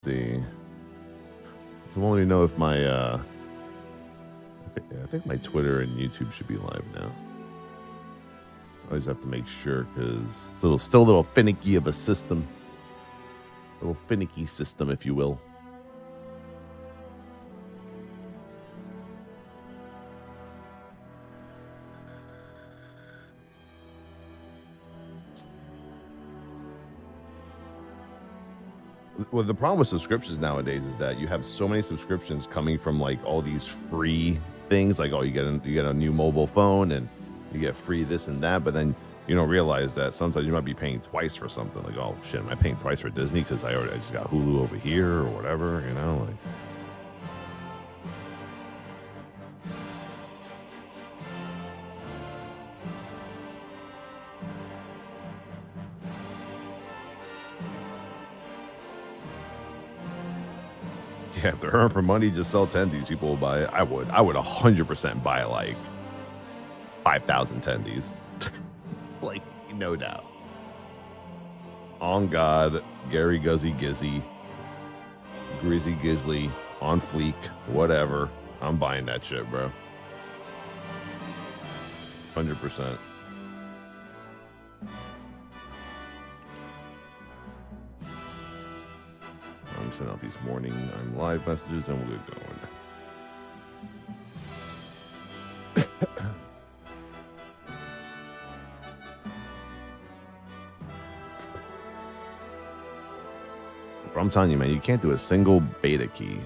See. So let me know if my I think my Twitter and YouTube should be live now. I always have to make sure because it's still a little finicky of a system. A little finicky system, if you will. Well, the problem with subscriptions nowadays is that you have so many subscriptions coming from like all these free things, like you get a new mobile phone and you get free this and that, but then you don't realize that sometimes you might be paying twice for something. Like, oh shit, am I paying twice for Disney because I just got Hulu over here or whatever, you know? Like, yeah, if they're earning for money, just sell 10. These people will buy it. I would 100% buy like 5,000 tendies. Like, no doubt. On God, Gary Guzzy Gizzy, Grizzy Gizzly, on fleek, whatever. I'm buying that shit, bro. 100%. I'm sending out these morning live messages and we'll get going. I'm telling you, man, you can't do a single beta key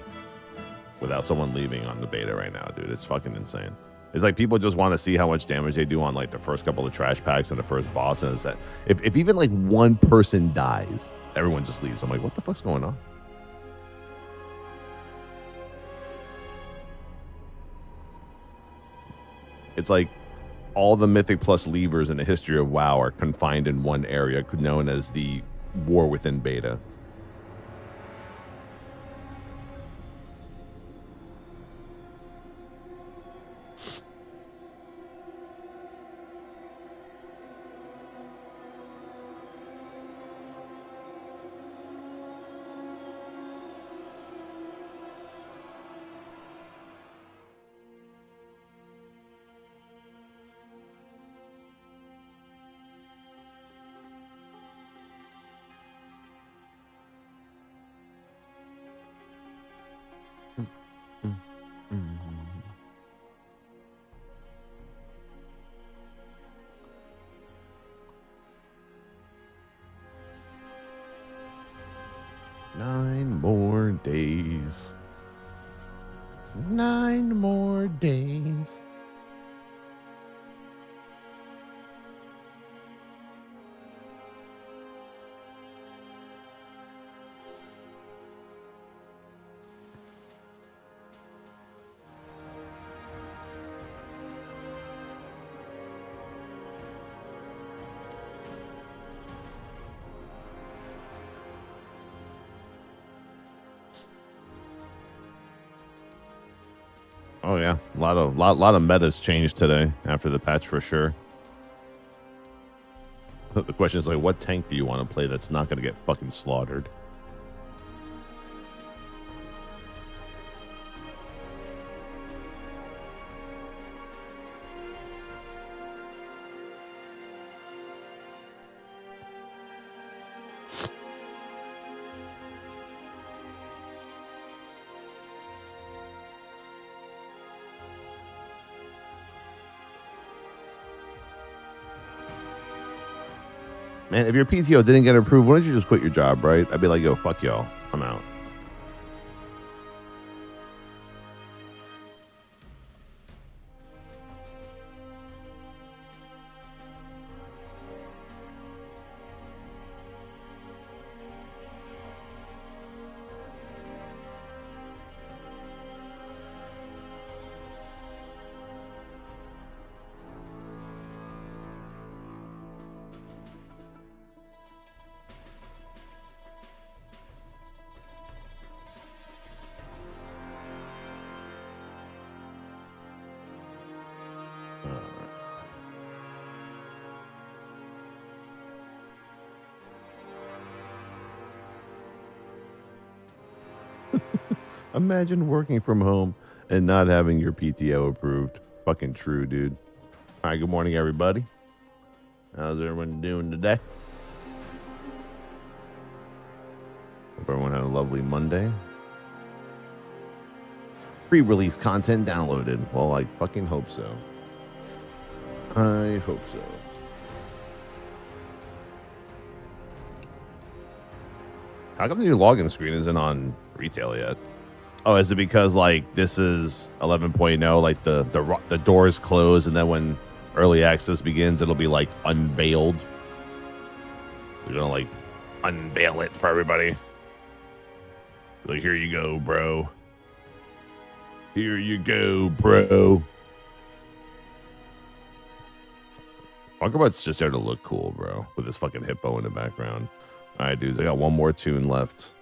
without someone leaving on the beta right now, dude. It's fucking insane. It's like people just want to see how much damage they do on like the first couple of trash packs and the first boss. And it's that if even like one person dies, everyone just leaves. I'm like, what the fuck's going on? It's like all the Mythic Plus levers in the history of WoW are confined in one area known as the War Within beta. Nine more days. 9 more days. Oh yeah, a lot of metas changed today after the patch for sure. The question is like, what tank do you want to play that's not going to get fucking slaughtered? Man, if your PTO didn't get approved, why don't you just quit your job, right? I'd be like, yo, fuck y'all. I'm out. Imagine working from home and not having your PTO approved. Fucking true, dude. All right, good morning, everybody. How's everyone doing today? Hope everyone had a lovely Monday. Pre-release content downloaded. Well, I fucking hope so. I hope so. How come the new login screen isn't on retail yet? Oh, is it because like this is 11.0, like the doors close, and then when early access begins, it'll be like unveiled. They're gonna like unveil it for everybody. Like, here you go, bro. Here you go, bro. Bunkerbut's just there to look cool, bro, with this fucking hippo in the background. All right, dudes, I got one more tune left.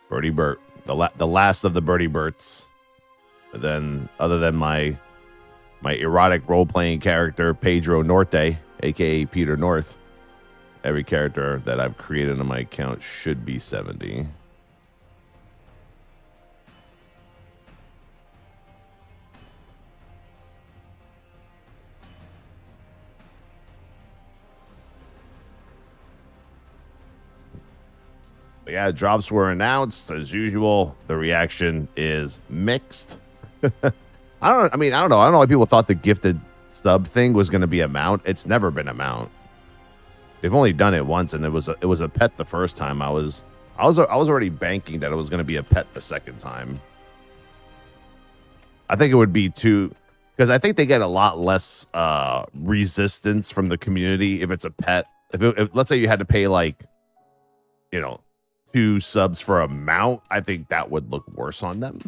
Birdie Burt, the last of the Birdie Burts. But then, other than my erotic role-playing character, Pedro Norte, a.k.a. Peter North, every character that I've created on my account should be 70. But yeah, drops were announced as usual. The reaction is mixed. I don't know. I don't know why people thought the gifted sub thing was going to be a mount. It's never been a mount. They've only done it once, and it was a pet the first time. I was already banking that it was going to be a pet the second time. I think it would be too, because I think they get a lot less resistance from the community if it's a pet. If let's say you had to pay like, 2 subs for a mount, I think that would look worse on them.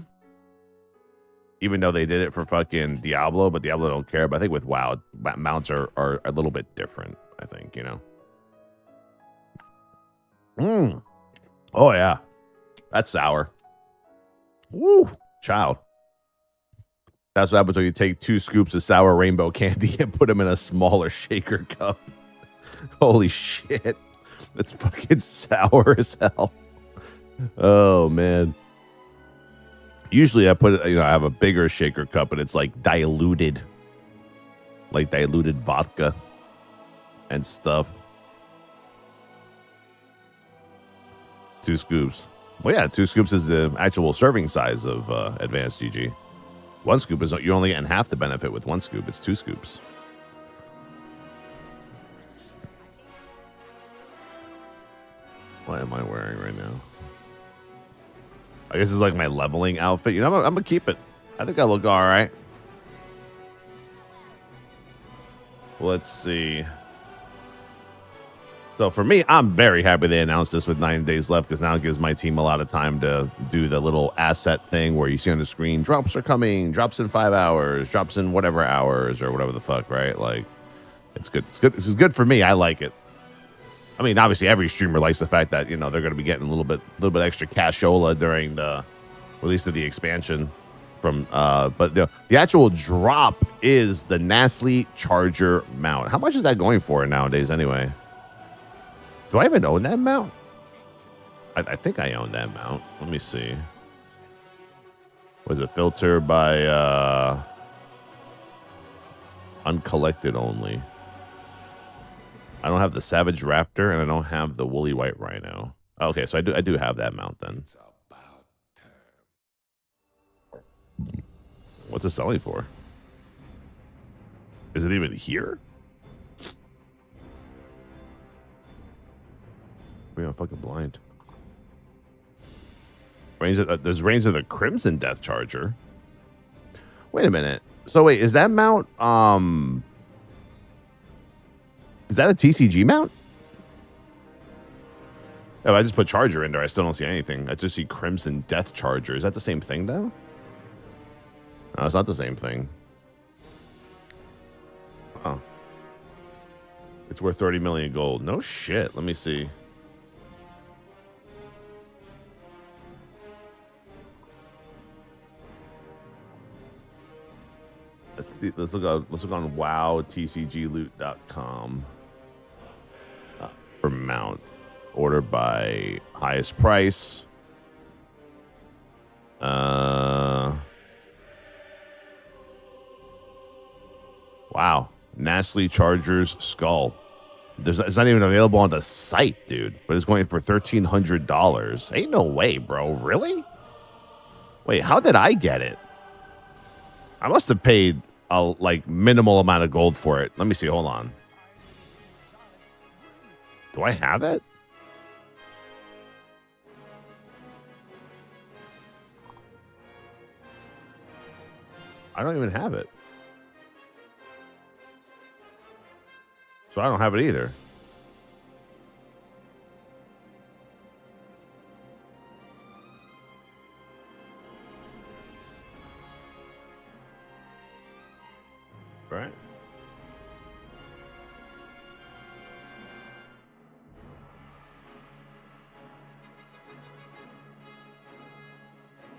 Even though they did it for fucking Diablo, but Diablo don't care. But I think with WoW, mounts are a little bit different, I think, Oh, yeah. That's sour. Woo! Child. That's what happens when you take 2 scoops of sour rainbow candy and put them in a smaller shaker cup. Holy shit. It's fucking sour as hell. Oh, man. Usually I put it, I have a bigger shaker cup and it's like diluted vodka and stuff. 2 scoops. Well, yeah, 2 scoops is the actual serving size of Advanced GG. 1 scoop is, you're only getting half the benefit with 1 scoop. It's 2 scoops. What am I wearing right now? I guess it's like my leveling outfit. I'm gonna keep it. I think I look all right. Let's see. So for me, I'm very happy they announced this with 9 days left, because now it gives my team a lot of time to do the little asset thing where you see on the screen, drops are coming, drops in 5 hours, drops in whatever hours or whatever the fuck, right? Like, it's good. It's good. This is good for me. I like it. I mean, obviously, every streamer likes the fact that, they're going to be getting a little bit extra cashola during the release of the expansion. But the actual drop is the Nasty Charger mount. How much is that going for nowadays anyway? Do I even own that mount? I think I own that mount. Let me see. Was it filtered by uncollected only? I don't have the Savage Raptor, and I don't have the Woolly White Rhino. Okay, so I do have that mount then. What's it selling for? Is it even here? I'm fucking blind. There's Reigns of the Crimson Death Charger. Wait a minute. So wait, is that mount is that a TCG mount? Oh, I just put Charger in there. I still don't see anything. I just see Crimson Death Charger. Is that the same thing, though? No, it's not the same thing. Oh. It's worth 30 million gold. No shit. Let me see. Let's look on wowtcgloot.com for mount. Order by highest price. Wow. Nasty Chargers skull. It's not even available on the site, dude. But it's going for $1,300. Ain't no way, bro. Really? Wait, how did I get it? I must have paid a like minimal amount of gold for it. Let me see. Hold on. Do I have it? I don't even have it. So I don't have it either. Right.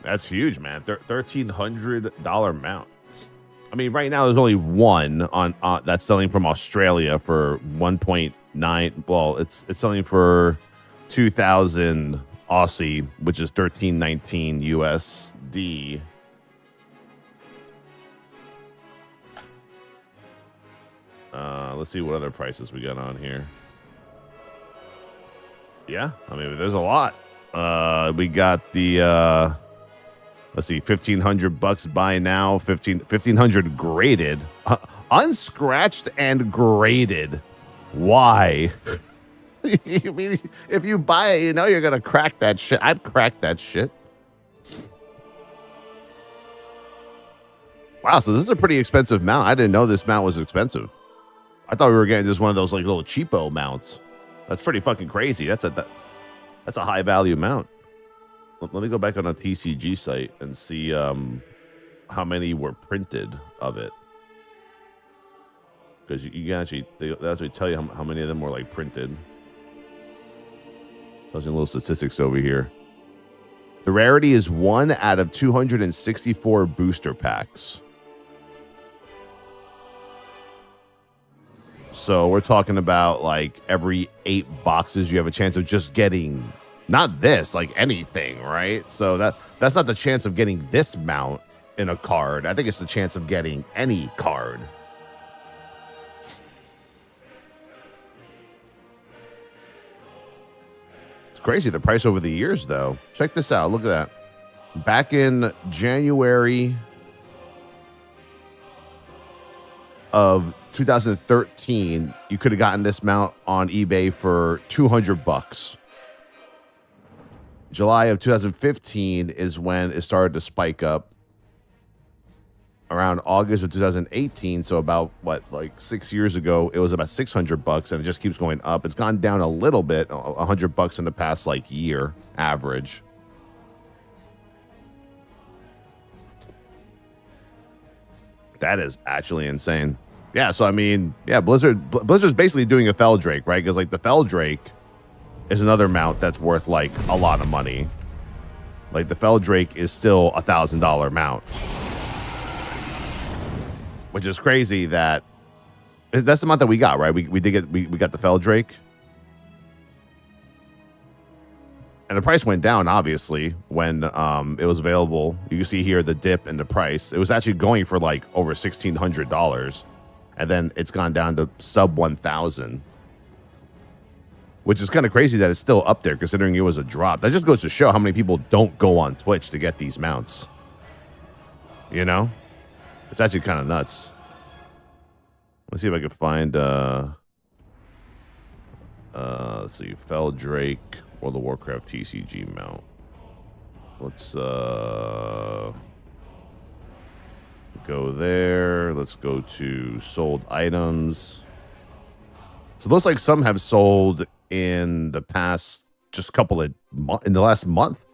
That's huge, man. $1,300 mount. I mean, right now there's only one on that's selling from Australia for 1.9. Well, it's selling for 2,000 Aussie, which is 1319 USD. Let's see what other prices we got on here. Yeah, I mean, there's a lot. We got the let's see, $1,500 buy now, 1,500 graded, unscratched and graded. Why? I mean, if you buy it, you know you're gonna crack that shit. I'd crack that shit. Wow, so this is a pretty expensive mount. I didn't know this mount was expensive. I thought we were getting just one of those like little cheapo mounts. That's pretty fucking crazy. That's a high value mount. Let me go back on a TCG site and see how many were printed of it. Because you can actually, they actually tell you how many of them were like printed. Tells you little statistics over here. The rarity is 1 out of 264 booster packs. So we're talking about like every 8 boxes you have a chance of just getting, not this, like anything, right? So that's not the chance of getting this mount in a card. I think it's the chance of getting any card. It's crazy, the price over the years, though. Check this out. Look at that. Back in January of 2013, you could have gotten this mount on eBay for $200. July of 2015 is when it started to spike up. Around August of 2018, so about what, like 6 years ago, it was about $600, and it just keeps going up. It's gone down a little bit, $100 in the past like year average. That is actually insane. Yeah, so I mean, yeah, Blizzard's basically doing a Feldrake, right? Because like the Feldrake is another mount that's worth like a lot of money. Like the Feldrake is still $1,000 mount, which is crazy. That's the amount that we got, right? We got the Feldrake, and the price went down obviously when it was available. You can see here the dip in the price. It was actually going for like over $1,600, and then it's gone down to sub 1,000, which is kind of crazy that it's still up there considering it was a drop. That just goes to show how many people don't go on Twitch to get these mounts. You know? It's actually kind of nuts. Let's see if I can find let's see, Feldrake, World of Warcraft TCG Mount. Let's go there. Let's go to sold items. So it looks like some have sold in the past just couple of in the last month.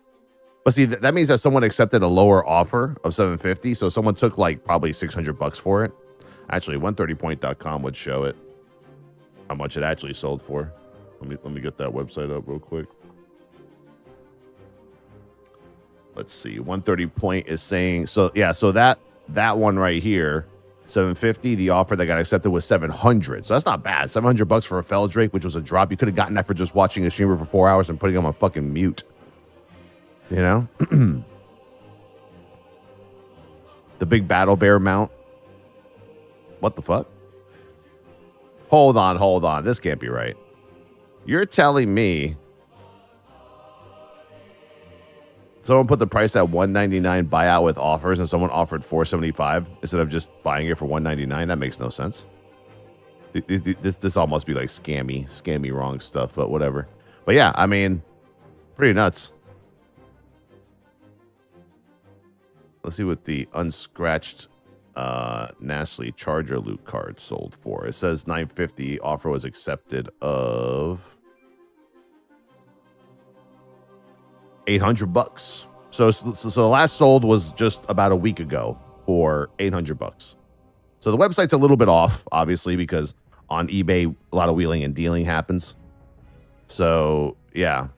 But see, that means that someone accepted a lower offer of $750. So someone took like probably $600 for it. Actually, 130point.com would show it, how much it actually sold for. Let me get that website up real quick. Let's see. 130point is saying, so yeah, so that one right here, 750. The offer that got accepted was 700. So that's not bad. $700 for a Feldrake, which was a drop. You could have gotten that for just watching a streamer for 4 hours and putting him on fucking mute. You know? The big battle bear mount. What the fuck? Hold on. This can't be right. You're telling me someone put the price at $199 buyout with offers and someone offered $475 instead of just buying it for $199? That makes no sense. This all must be like scammy wrong stuff, but whatever. But yeah, I mean, pretty nuts. Let's see what the unscratched Nastly Charger loot card sold for. It says $950. Offer was accepted of $800. So the last sold was just about a week ago for $800. So the website's a little bit off, obviously, because on eBay a lot of wheeling and dealing happens. So yeah,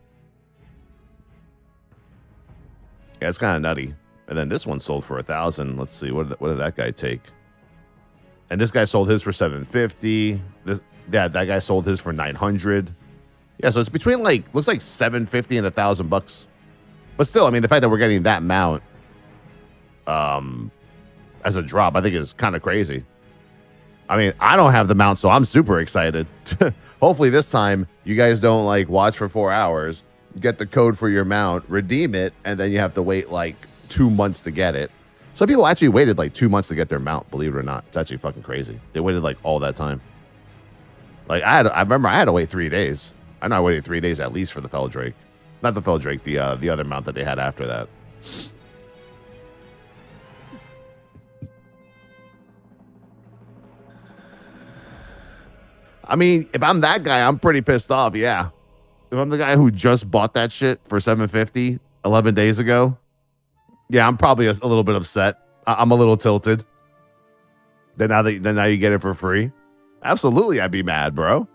it's kind of nutty. And then this one sold for $1,000. Let's see, what did that guy take? And this guy sold his for $750. That guy sold his for $900. Yeah, so it's between looks like $750 and $1,000. But still, I mean, the fact that we're getting that mount as a drop, I think is kind of crazy. I mean, I don't have the mount, so I'm super excited. Hopefully this time you guys don't watch for 4 hours, get the code for your mount, redeem it, and then you have to wait 2 months to get it. Some people actually waited 2 months to get their mount, believe it or not. It's actually fucking crazy. They waited all that time. I remember I had to wait 3 days. I know I waited 3 days at least for the Feldrake. Not the Feldrake, the other mount that they had after that. I mean, if I'm that guy, I'm pretty pissed off, yeah. If I'm the guy who just bought that shit for $750 11 days ago, yeah, I'm probably a little bit upset. I'm a little tilted. Then now you get it for free. Absolutely, I'd be mad, bro.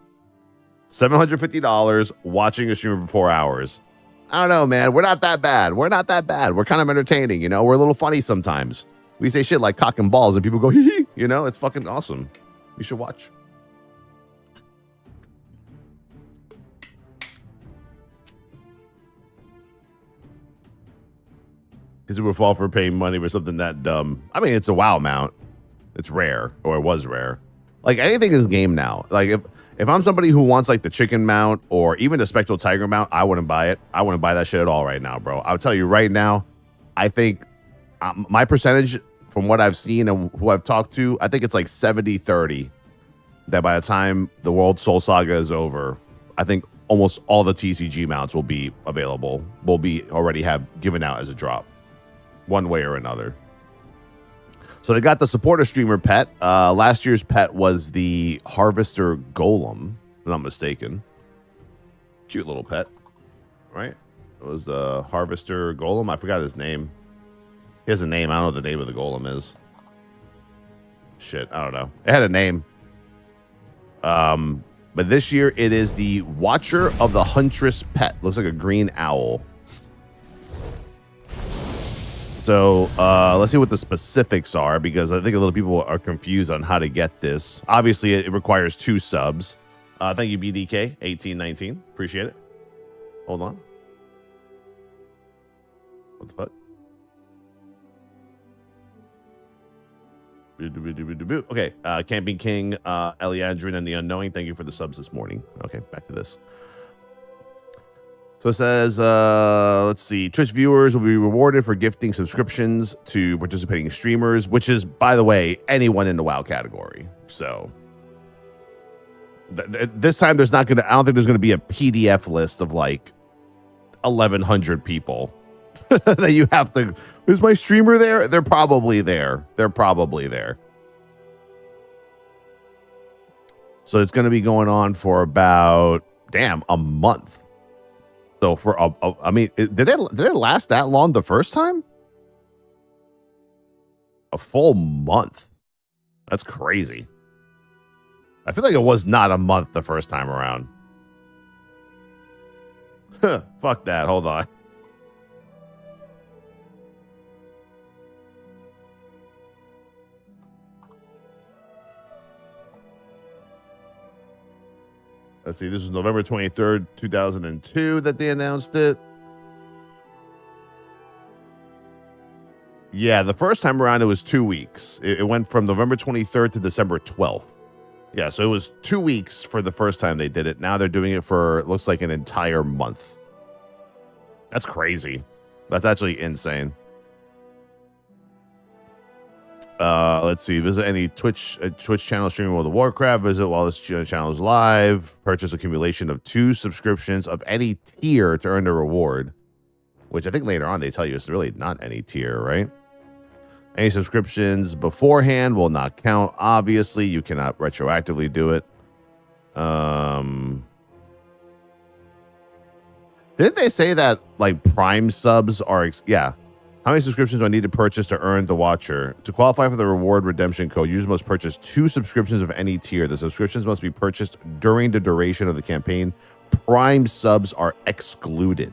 $750 watching a streamer for 4 hours. I don't know, man. We're not that bad. We're kind of entertaining, you know? We're a little funny sometimes. We say shit like cock and balls and people go, hee hee. You know, it's fucking awesome. You should watch. Because it would fall for paying money for something that dumb. I mean, it's a WoW mount. It's rare, or it was rare. Anything is game now. If I'm somebody who wants the chicken mount or even the Spectral Tiger mount, I wouldn't buy it. I wouldn't buy that shit at all right now, bro. I'll tell you right now, I think my percentage from what I've seen and who I've talked to, I think it's 70-30. That by the time the World Soul Saga is over, I think almost all the TCG mounts will be available. Will be already have given out as a drop, one way or another. So they got the supporter streamer pet. Last year's pet was the Harvester Golem, if I'm not mistaken. Cute little pet, right? It was the Harvester Golem. I forgot his name. He has a name. I don't know what the name of the golem is. Shit, I don't know. It had a name. But this year it is the Watcher of the Huntress pet. Looks like a green owl. So let's see what the specifics are, because I think a lot of people are confused on how to get this. Obviously, it requires 2 subs. Thank you, BDK 1819. Appreciate it. Hold on. What the fuck? Okay, Camping King, Eliandrin, and the Unknowing. Thank you for the subs this morning. Okay, back to this. So it says, let's see, Twitch viewers will be rewarded for gifting subscriptions to participating streamers, which is, by the way, anyone in the WoW category. So this time there's not going to, I don't think there's going to be a PDF list of 1,100 people that you have to, is my streamer there? They're probably there. So it's going to be going on for about, a month. So for I mean, did it last that long the first time? A full month. That's crazy. I feel like it was not a month the first time around. Fuck that. Hold on. Let's see, this is November 23rd, 2002 that they announced it. Yeah, the first time around, it was 2 weeks. It went from November 23rd to December 12th. Yeah, so it was 2 weeks for the first time they did it. Now they're doing it for, it looks like, an entire month. That's crazy. That's actually insane. Let's see. Visit any Twitch channel streaming World of Warcraft. Visit while this channel is live. Purchase accumulation of 2 subscriptions of any tier to earn the reward. Which I think later on they tell you it's really not any tier, right? Any subscriptions beforehand will not count. Obviously, you cannot retroactively do it. Didn't they say that like Prime subs are? Yeah. How many subscriptions do I need to purchase to earn the Watcher? To qualify for the reward redemption code, users must purchase 2 subscriptions of any tier. The subscriptions must be purchased during the duration of the campaign. Prime subs are excluded.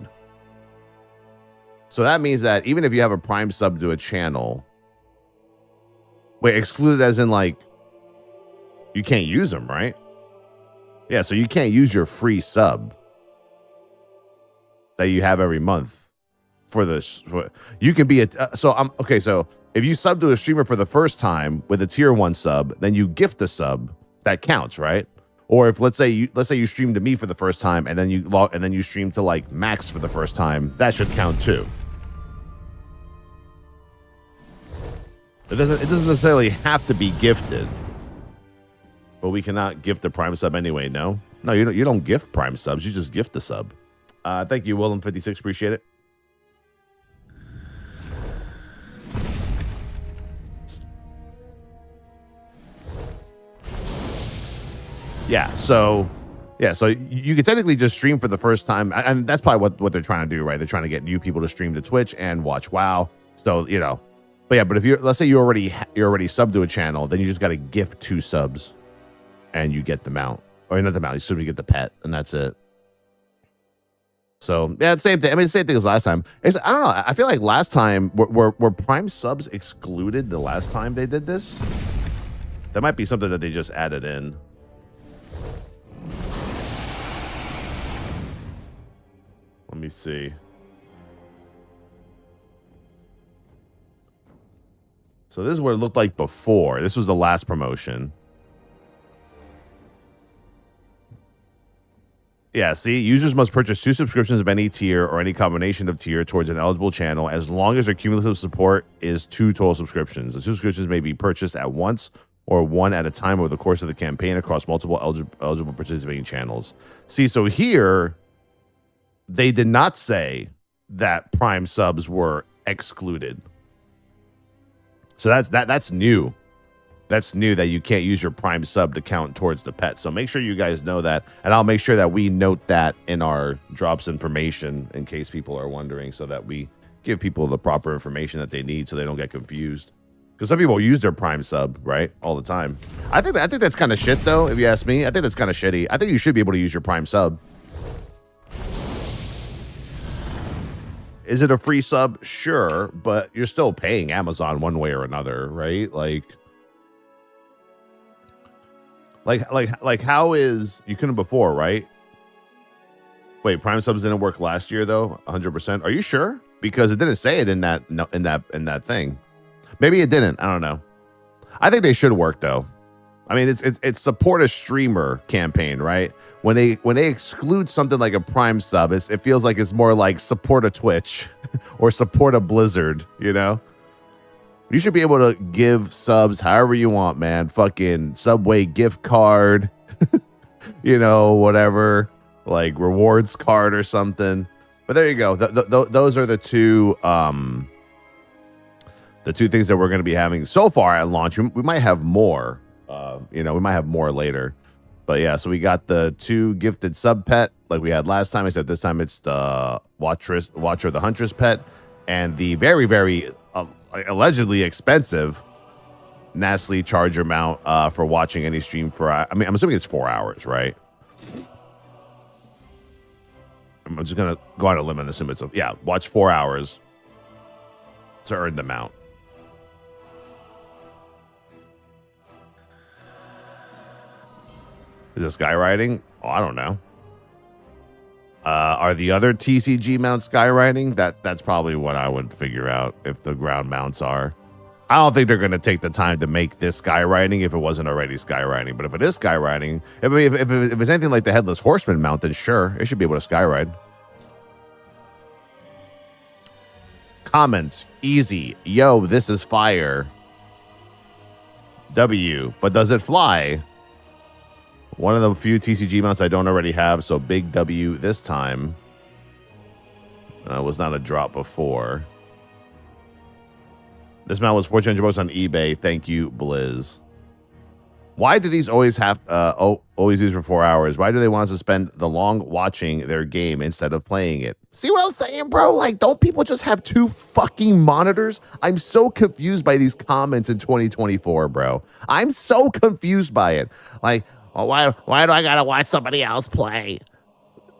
So that means that even if you have a Prime sub to a channel, wait, excluded as in like you can't use them, right? Yeah, so you can't use your free sub that you have every month for this. You can be so if you sub to a streamer for the first time with a tier 1 sub, then you gift a sub, that counts, right? Or if let's say you stream to me for the first time and then you stream to like Max for the first time, that should count too. It doesn't necessarily have to be gifted, but we cannot gift the Prime sub anyway. No, you don't gift Prime subs. You just gift the sub. Thank you, Willem56. Appreciate it. So you could technically just stream for the first time, and that's probably what they're trying to do, right? They're trying to get new people to stream to Twitch and watch WoW. So but if let's say you're already subbed to a channel, then you just got to gift 2 subs, and you get the mount, or not the mount. You simply get the pet, and that's it. So yeah, same thing. I mean, same thing as last time. I don't know. I feel like last time were Prime subs excluded the last time they did this. That might be something that they just added in. Let me see. So this is what it looked like before. This was the last promotion. Yeah, see, users must purchase 2 subscriptions of any tier or any combination of tier towards an eligible channel as long as their cumulative support is 2 total subscriptions. The subscriptions may be purchased at once or one at a time over the course of the campaign across multiple eligible participating channels. See, so here, they did not say that Prime subs were excluded. So that's new. That's new that you can't use your Prime sub to count towards the pet. So make sure you guys know that. And I'll make sure that we note that in our drops information in case people are wondering, so that we give people the proper information that they need so they don't get confused. Because some people use their Prime sub, right, all the time. I think that's kind of shit, though, if you ask me. I think that's kind of shitty. I think you should be able to use your Prime sub. Is it a free sub? Sure, but you're still paying Amazon one way or another, right? Like how is, you couldn't before, right? Wait, Prime subs didn't work last year though, 100%. Are you sure? Because it didn't say it in that thing. Maybe it didn't. I don't know. I think they should work though. I mean, it's support a streamer campaign, right? When they exclude something like a Prime sub, it feels like it's more like support a Twitch or support a Blizzard, you know? You should be able to give subs however you want, man. Fucking Subway gift card, you know, whatever, like rewards card or something. But there you go. Those are the two things that we're going to be having so far at launch. We might have more. We might have more later. But yeah, so we got the 2 gifted sub pet like we had last time, except this time it's the Watcher the Huntress pet, and the very, very allegedly expensive Nastly Charger mount for watching any stream for, I'm assuming it's 4 hours, right? I'm just going to go on a limb and assume it's, watch 4 hours to earn the mount. Is this guy riding? Oh, I don't know. Are the other TCG mounts skywriting? That's probably what I would figure out if the ground mounts are. I don't think they're going to take the time to make this skywriting if it wasn't already skywriting. But if it is skywriting, if it's anything like the Headless Horseman mount, then sure, it should be able to skyride. Comments, easy. Yo, this is fire. W, but does it fly? One of the few TCG mounts I don't already have, so big W this time. Was not a drop before. This mount was $1,400 on eBay. Thank you, Blizz. Why do these always have always use for 4 hours? Why do they want us to spend the long watching their game instead of playing it? See what I'm saying, bro? Like, don't people just have 2 fucking monitors? I'm so confused by these comments in 2024, bro. I'm so confused by it. Like, oh, why do I gotta watch somebody else play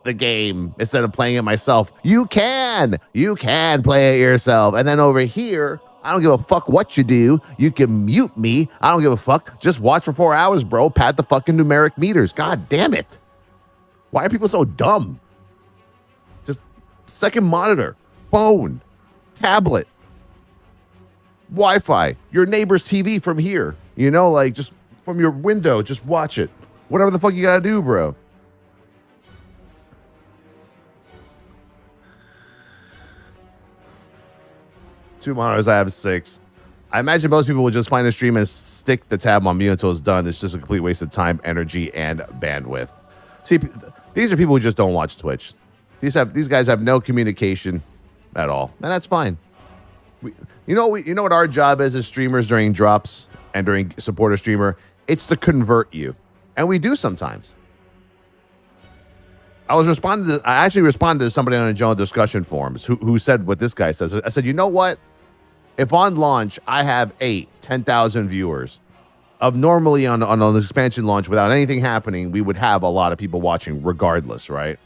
the game instead of playing it myself? You can play it yourself. And then over here, I don't give a fuck what you do. You can mute me. I don't give a fuck. Just watch for 4 hours, bro. Pad the fucking numeric meters. God damn it. Why are people so dumb? Just second monitor, phone, tablet, Wi-Fi, your neighbor's TV from here. You know, like just from your window, just watch it. Whatever the fuck you gotta do, bro. Two monitors, I have 6. I imagine most people will just find a stream and stick the tab on mute until it's done. It's just a complete waste of time, energy, and bandwidth. See, these are people who just don't watch Twitch. These guys have no communication at all, and that's fine. You know what our job is as streamers during drops and during support a streamer? It's to convert you, and we do sometimes. I actually responded to somebody on a general discussion forums who said what this guy says. I said, you know what? If on launch I have 10,000 viewers, of normally on an expansion launch without anything happening, we would have a lot of people watching regardless, right?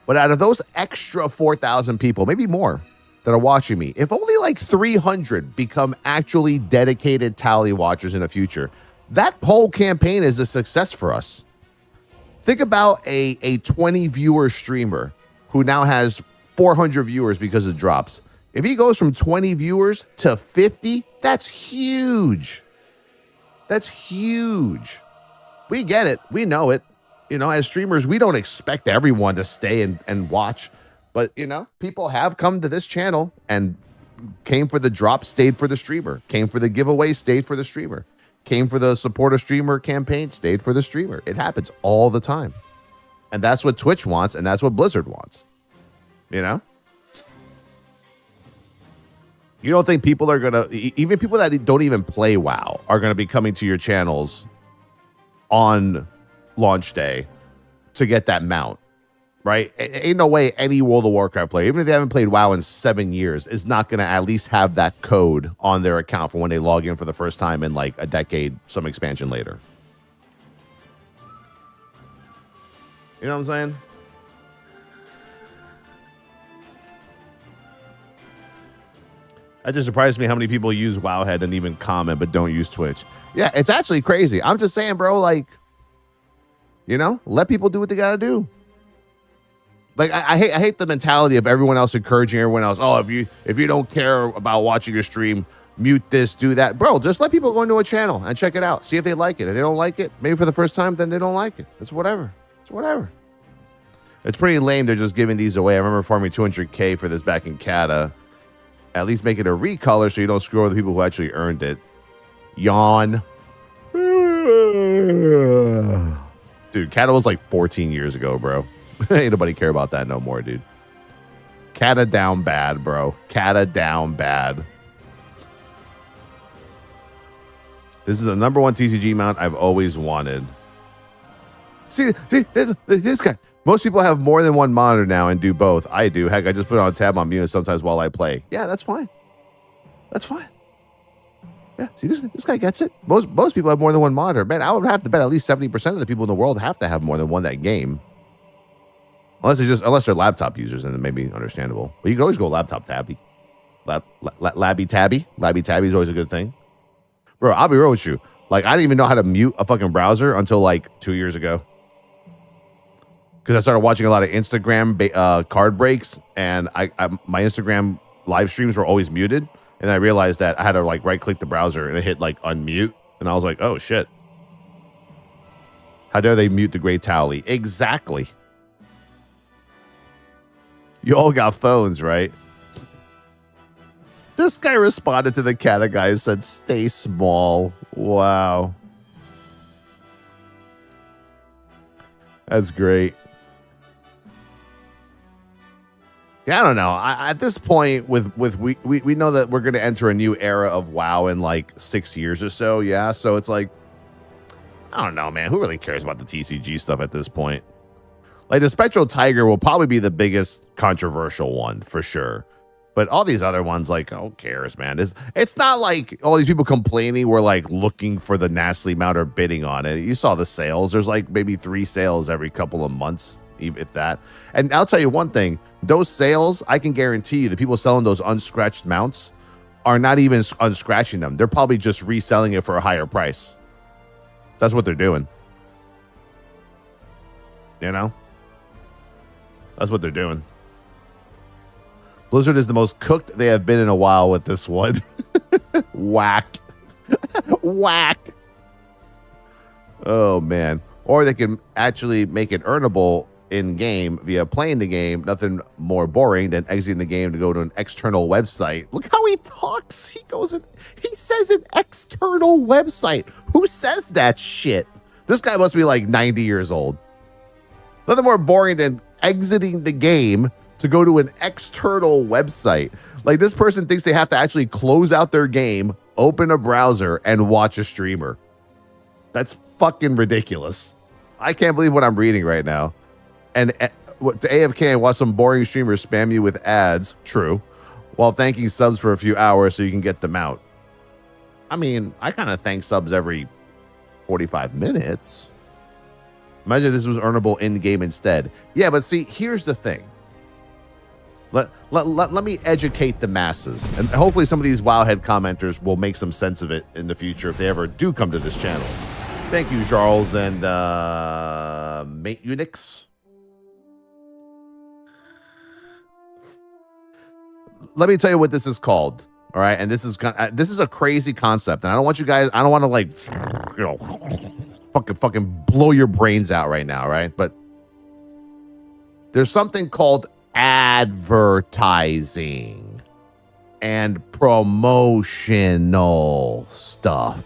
But out of those extra 4,000 people, maybe more, that are watching me, if only like 300 become actually dedicated tally watchers in the future, that poll campaign is a success for us. Think about a 20 viewer streamer who now has 400 viewers because it drops. If he goes from 20 viewers to 50, that's huge. That's huge. We get it. We know it. You know, as streamers, we don't expect everyone to stay and watch. But, you know, people have come to this channel and came for the drop, stayed for the streamer. Came for the giveaway, stayed for the streamer. Came for the support a streamer campaign, stayed for the streamer. It happens all the time. And that's what Twitch wants, and that's what Blizzard wants. You know? You don't think people are going to, even people that don't even play WoW, are going to be coming to your channels on launch day to get that mount, right? Ain't no way any World of Warcraft player, even if they haven't played WoW in 7 years, is not going to at least have that code on their account for when they log in for the first time in like a decade, some expansion later. You know what I'm saying? That just surprised me how many people use Wowhead and even comment but don't use Twitch. Yeah, it's actually crazy. I'm just saying, bro, like, you know, let people do what they gotta do. Like, I hate the mentality of everyone else encouraging everyone else. Oh, if you don't care about watching your stream, mute this, do that. Bro, just let people go into a channel and check it out. See if they like it. If they don't like it, maybe for the first time, then they don't like it. It's whatever. It's whatever. It's pretty lame they're just giving these away. I remember farming 200K for this back in Cata. At least make it a recolor so you don't screw over the people who actually earned it. Yawn. Dude, Cata was like 14 years ago, bro. Ain't nobody care about that no more, dude. Cata down bad, bro. Cata down bad. This is the #1 TCG mount I've always wanted. See, this guy. Most people have more than one monitor now and do both. I do. Heck, I just put it on a tab on mute sometimes while I play. Yeah, that's fine. That's fine. Yeah, see, this guy gets it. Most people have more than one monitor. Man, I would have to bet at least 70% of the people in the world have to have more than one that game. Unless they're laptop users, and it may be understandable. But you can always go laptop tabby. Labby tabby. Labby tabby is always a good thing. Bro, I'll be real with you. Like, I didn't even know how to mute a fucking browser until like 2 years ago. because I started watching a lot of Instagram card breaks, and my Instagram live streams were always muted, and I realized that I had to like right click the browser and it hit like unmute, and I was like, oh shit. How dare they mute the Great Towley? Exactly. You all got phones, right? This guy responded to the cat guy and said, stay small. Wow. That's great. Yeah, I don't know. At this point, we know that we're going to enter a new era of WoW in like 6 years or so. Yeah, so it's like, I don't know, man. Who really cares about the TCG stuff at this point? Like the Spectral Tiger will probably be the biggest controversial one for sure. But all these other ones, like, who cares, man? It's not like all these people complaining were like looking for the Nastily Mount or bidding on it. You saw the sales. There's like maybe 3 sales every couple of months, if that. And I'll tell you one thing. Those sales, I can guarantee you the people selling those unscratched mounts are not even unscratching them. They're probably just reselling it for a higher price. That's what they're doing. You know? That's what they're doing. Blizzard is the most cooked they have been in a while with this one. Whack. Whack. Oh, man. Or they can actually make it earnable in-game via playing the game. Nothing more boring than exiting the game to go to an external website. Look how he talks. He says an external website. Who says that shit? This guy must be like 90 years old. Nothing more boring than exiting the game to go to an external website. Like this person thinks they have to actually close out their game, open a browser, and watch a streamer. That's fucking ridiculous. I can't believe what I'm reading right now. And to AFK and watch some boring streamers spam you with ads, true, while thanking subs for a few hours so you can get them out. I mean, I kind of thank subs every 45 minutes. Imagine if this was earnable in-game instead. Yeah, but see, here's the thing. Let me educate the masses. And hopefully some of these Wowhead commenters will make some sense of it in the future if they ever do come to this channel. Thank you, Charles and Mate Unix. Let me tell you what this is called. All right, and this is a crazy concept, and I don't want you guys. I don't want to like, you know, fucking blow your brains out right now, right? But there's something called advertising and promotional stuff.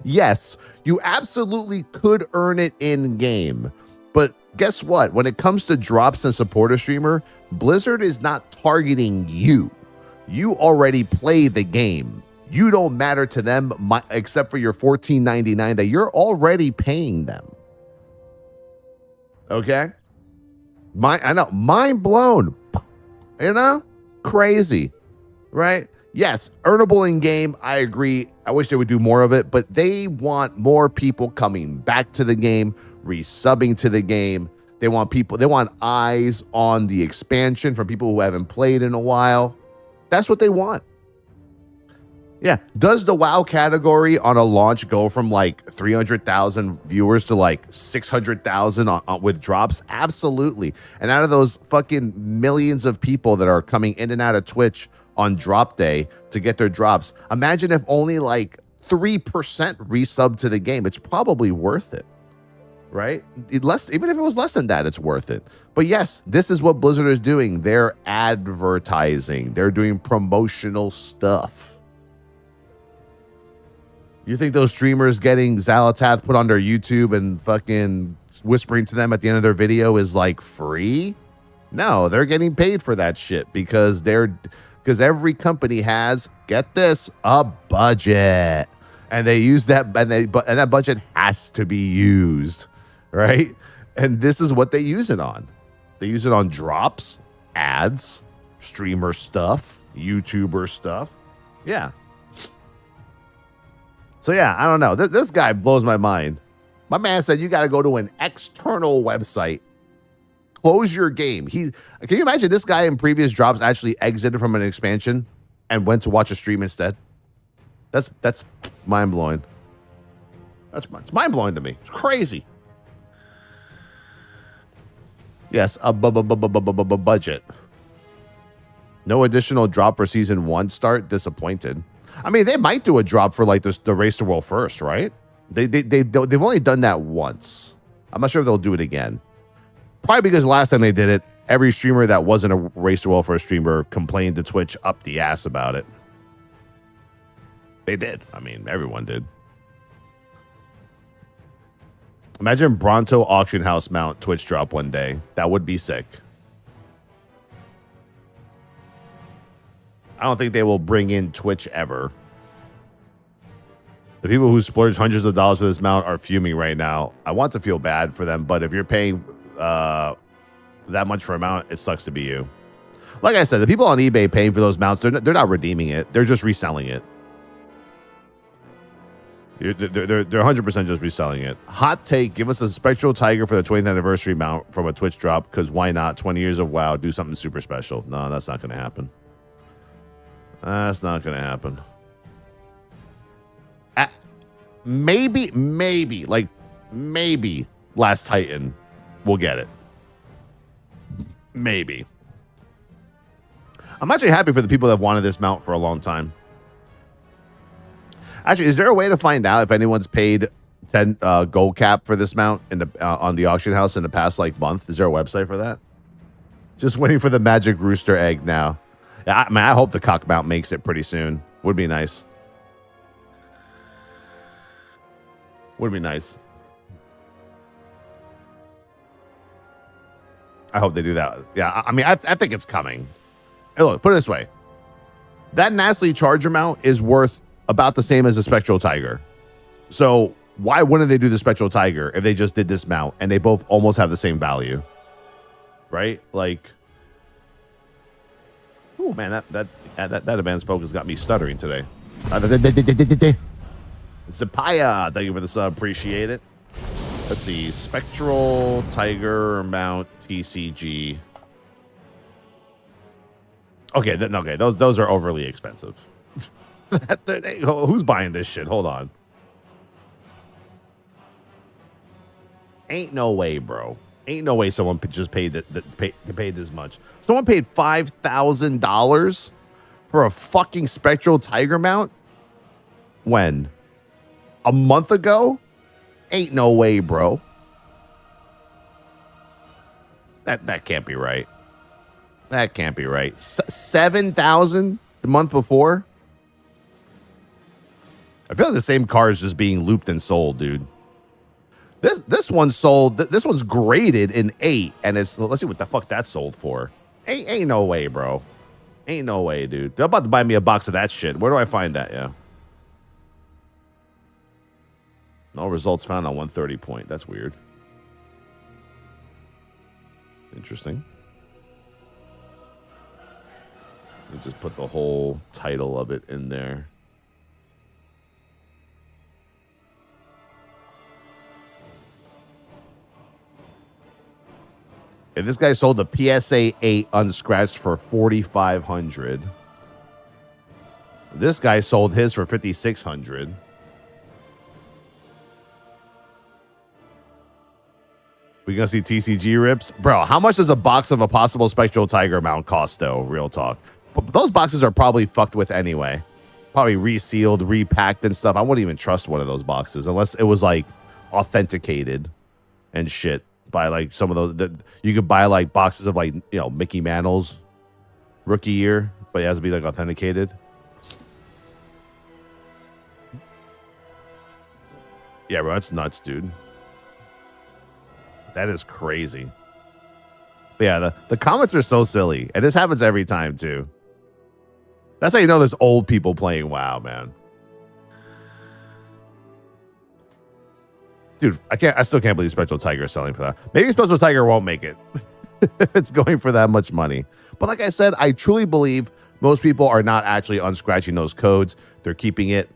Yes, you absolutely could earn it in game, but guess what? When it comes to drops and support a streamer, Blizzard is not targeting you. You already play the game. You don't matter to them except for your $14.99 that you're already paying them. Okay? I know, mind blown. You know? Crazy. Right? Yes, earnable in game, I agree. I wish they would do more of it, but they want more people coming back to the game, resubbing to the game. They want eyes on the expansion from people who haven't played in a while. That's what they want. Yeah. Does the WoW category on a launch go from like 300,000 viewers to like 600,000 with drops? Absolutely. And out of those fucking millions of people that are coming in and out of Twitch on drop day to get their drops, imagine if only like 3% resub to the game. It's probably worth it. Right? Even if it was less than that, it's worth it. But yes, this is what Blizzard is doing. They're advertising. They're doing promotional stuff. You think those streamers getting Xalatath put on their YouTube and fucking whispering to them at the end of their video is like free? No, they're getting paid for that shit because every company has, get this, a budget. And they use that, and that budget has to be used. Right? And this is what they use it on. They use it on drops, ads, streamer stuff, YouTuber stuff. Yeah. So yeah, I don't know. This guy blows my mind. My man said you got to go to an external website. Close your game. Can you imagine this guy in previous drops actually exited from an expansion and went to watch a stream instead? That's mind-blowing. It's mind-blowing to me. It's crazy. Yes, a budget. No additional drop for season 1 start. Disappointed. I mean, they might do a drop for like the Race to World first, right? They've only done that once. I'm not sure if they'll do it again. Probably because last time they did it, every streamer that wasn't a Race to World first streamer complained to Twitch up the ass about it. They did. I mean, everyone did. Imagine Bronto Auction House Mount Twitch drop one day. That would be sick. I don't think they will bring in Twitch ever. The people who splurge hundreds of dollars for this mount are fuming right now. I want to feel bad for them, but if you're paying that much for a mount, it sucks to be you. Like I said, the people on eBay paying for those mounts, they're not redeeming it. They're just reselling it. They're 100% just reselling it. Hot take, give us a Spectral Tiger for the 20th anniversary mount from a Twitch drop, because why not? 20 years of WoW, do something super special. No, that's not going to happen. That's not going to happen. Maybe Last Titan will get it. Maybe. I'm actually happy for the people that have wanted this mount for a long time. Actually, is there a way to find out if anyone's paid 10 gold cap for this mount in the on the auction house in the past like month? Is there a website for that? Just waiting for the magic rooster egg now. Yeah, I hope the cock mount makes it pretty soon. Would be nice. Would be nice. I hope they do that. Yeah, I mean, I think it's coming. Hey, look, put it this way. That Nasty Charger mount is worth about the same as a Spectral Tiger. So why wouldn't they do the Spectral Tiger if they just did this mount and they both almost have the same value? Right? Like, oh man, that advanced focus got me stuttering today. Zapaya, thank you for the sub, appreciate it. Let's see, Spectral Tiger Mount TCG. Okay, those are overly expensive. Who's buying this shit? Hold on. Ain't no way, bro. Ain't no way someone just paid paid this much. Someone paid $5,000 for a fucking Spectral Tiger mount? When? A month ago? Ain't no way, bro. That can't be right. That can't be right. 7,000 the month before? I feel like the same car is just being looped and sold, dude. This one's sold. This one's graded in 8, and it's, let's see what the fuck that's sold for. Ain't no way, bro. Ain't no way, dude. They're about to buy me a box of that shit. Where do I find that? Yeah. No results found on 130 point. That's weird. Interesting. Let me just put the whole title of it in there. And this guy sold the PSA 8 unscratched for $4,500. This guy sold his for $5,600. We gonna see TCG rips? Bro, how much does a box of a possible Spectral Tiger mount cost, though? Real talk. But those boxes are probably fucked with anyway. Probably resealed, repacked and stuff. I wouldn't even trust one of those boxes unless it was like authenticated and shit by like some of those. You could buy like boxes of like, you know, Mickey Mantle's rookie year, but it has to be like authenticated. Yeah, bro, that's nuts, dude. That is crazy. But yeah, the comments are so silly. And this happens every time, too. That's how you know there's old people playing WoW, man. Dude, I still can't believe Spectral Tiger is selling for that. Maybe Spectral Tiger won't make it. It's going for that much money. But like I said, I truly believe most people are not actually unscratching those codes. They're keeping it,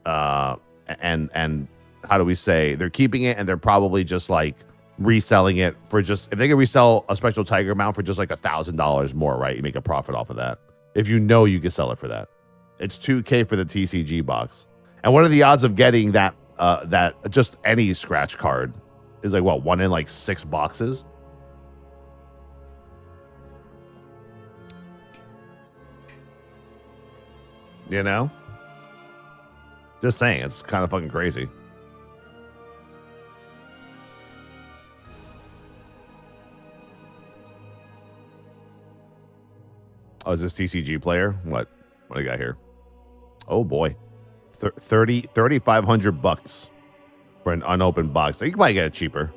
and how do we say? They're keeping it, and they're probably just like reselling it for just, if they can resell a Spectral Tiger mount for just like $1,000 more, right? You make a profit off of that. If you know you can sell it for that. It's $2,000 for the TCG box. And what are the odds of getting that just any scratch card? Is like what, 1 in like 6 boxes? You know? Just saying, it's kind of fucking crazy. Oh, is this TCG player? What do I got here? Oh boy. 3,500 bucks for an unopened box. You can probably get it cheaper.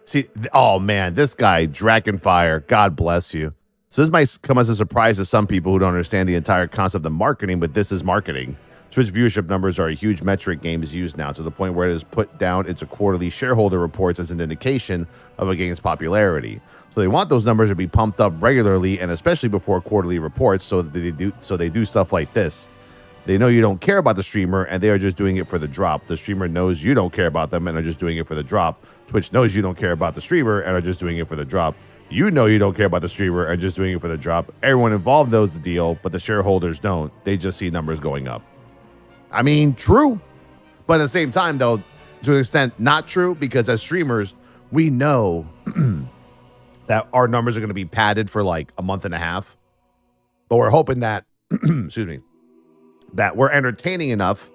See, oh man, this guy, Dragonfire, God bless you. So this might come as a surprise to some people who don't understand the entire concept of marketing, but this is marketing. Twitch viewership numbers are a huge metric games use now, to the point where it is put down into quarterly shareholder reports as an indication of a game's popularity. So they want those numbers to be pumped up regularly, and especially before quarterly reports, so that they do stuff like this. They know you don't care about the streamer, and they are just doing it for the drop. The streamer knows you don't care about them and are just doing it for the drop. Twitch knows you don't care about the streamer and are just doing it for the drop. You know you don't care about the streamer and just doing it for the drop. Everyone involved knows the deal, but the shareholders don't. They just see numbers going up. I mean, true. But at the same time, though, to an extent, not true, because as streamers, we know that our numbers are going to be padded for like a month and a half. But we're hoping that, excuse me, that we're entertaining enough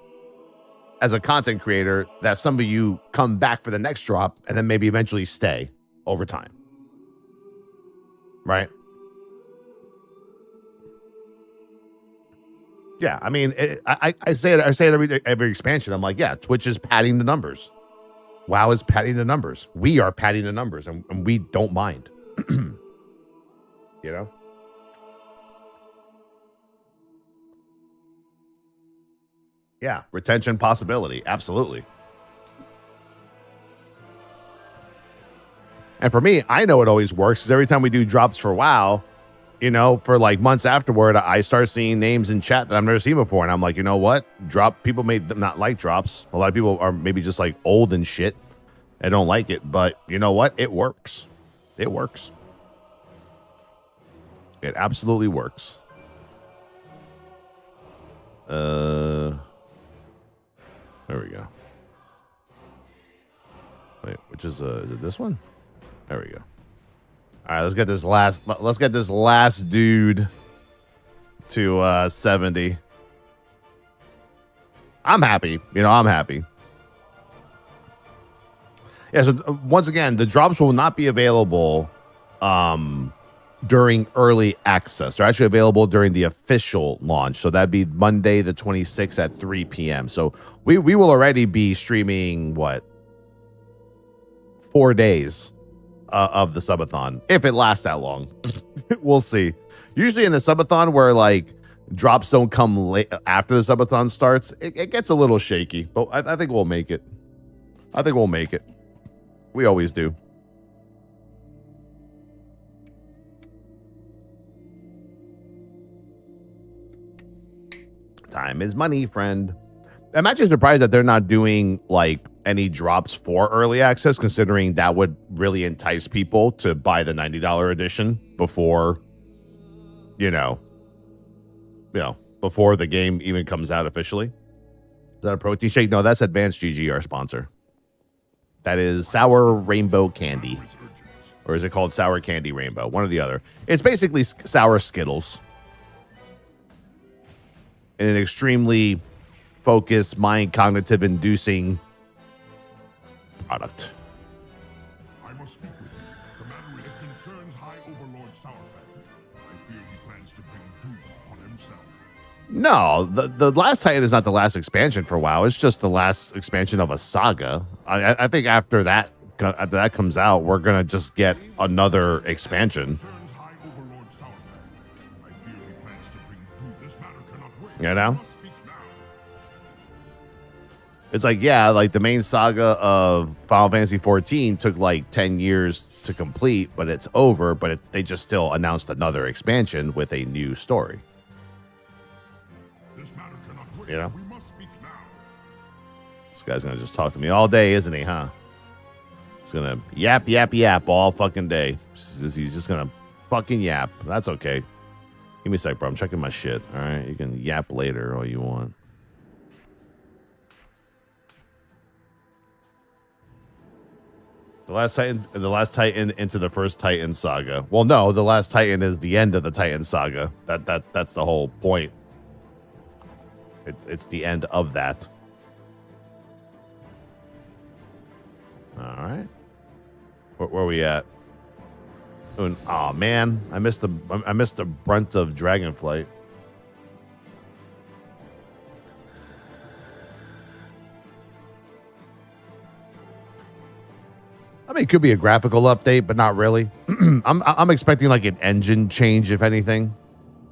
as a content creator that some of you come back for the next drop and then maybe eventually stay over time. Right? Yeah, I mean, I say it every expansion. I'm like, yeah, Twitch is padding the numbers. WoW is padding the numbers. We are padding the numbers, and we don't mind. You know? Yeah, retention possibility. Absolutely. And for me, I know it always works, because every time we do drops for WoW, you know, for like months afterward, I start seeing names in chat that I've never seen before. And I'm like, you know what? People may not like drops. A lot of people are maybe just like old and shit and don't like it. But you know what? It works. It works. It absolutely works. There we go. Wait, which is it this one? There we go. All right, let's get this last dude to 70. I'm happy. You know, I'm happy. Yeah, so once again, the drops will not be available during early access. They're actually available during the official launch. So that'd be Monday the 26th at 3 p.m. So we will already be streaming, 4 days of the subathon, if it lasts that long. We'll see. Usually in the subathon, where like drops don't come late after the subathon starts, it gets a little shaky, but I think we'll make it. We always do. Time is money, friend. I'm actually surprised that they're not doing like any drops for early access, considering that would really entice people to buy the $90 edition before, before the game even comes out officially. Is that a protein shake? No, that's Advanced GG, our sponsor. That is Sour Rainbow Candy. Or is it called Sour Candy Rainbow? One or the other. It's basically sour Skittles. In an extremely focused, mind cognitive inducing product. I must speak with you. The matter with it concerns High Overlord Sourfang. I fear he plans to bring doom upon himself. No, the last Titan is not the last expansion for WoW. It's just the last expansion of a saga. I think after that comes out, we're gonna just get another expansion. You know? It's like, yeah, like the main saga of Final Fantasy 14 took like 10 years to complete, but it's over, but they just still announced another expansion with a new story. You know? This guy's going to just talk to me all day, isn't he, huh? He's going to yap all fucking day. He's just going to fucking yap. That's okay. Give me a sec, bro. I'm checking my shit. All right, you can yap later all you want. The last Titan into the first Titan saga. Well, no, the last Titan is the end of the Titan saga. That's the whole point. It's the end of that. All right. Where are we at? Oh man, I missed the brunt of Dragonflight. I mean, it could be a graphical update, but not really. I'm expecting like an engine change, if anything,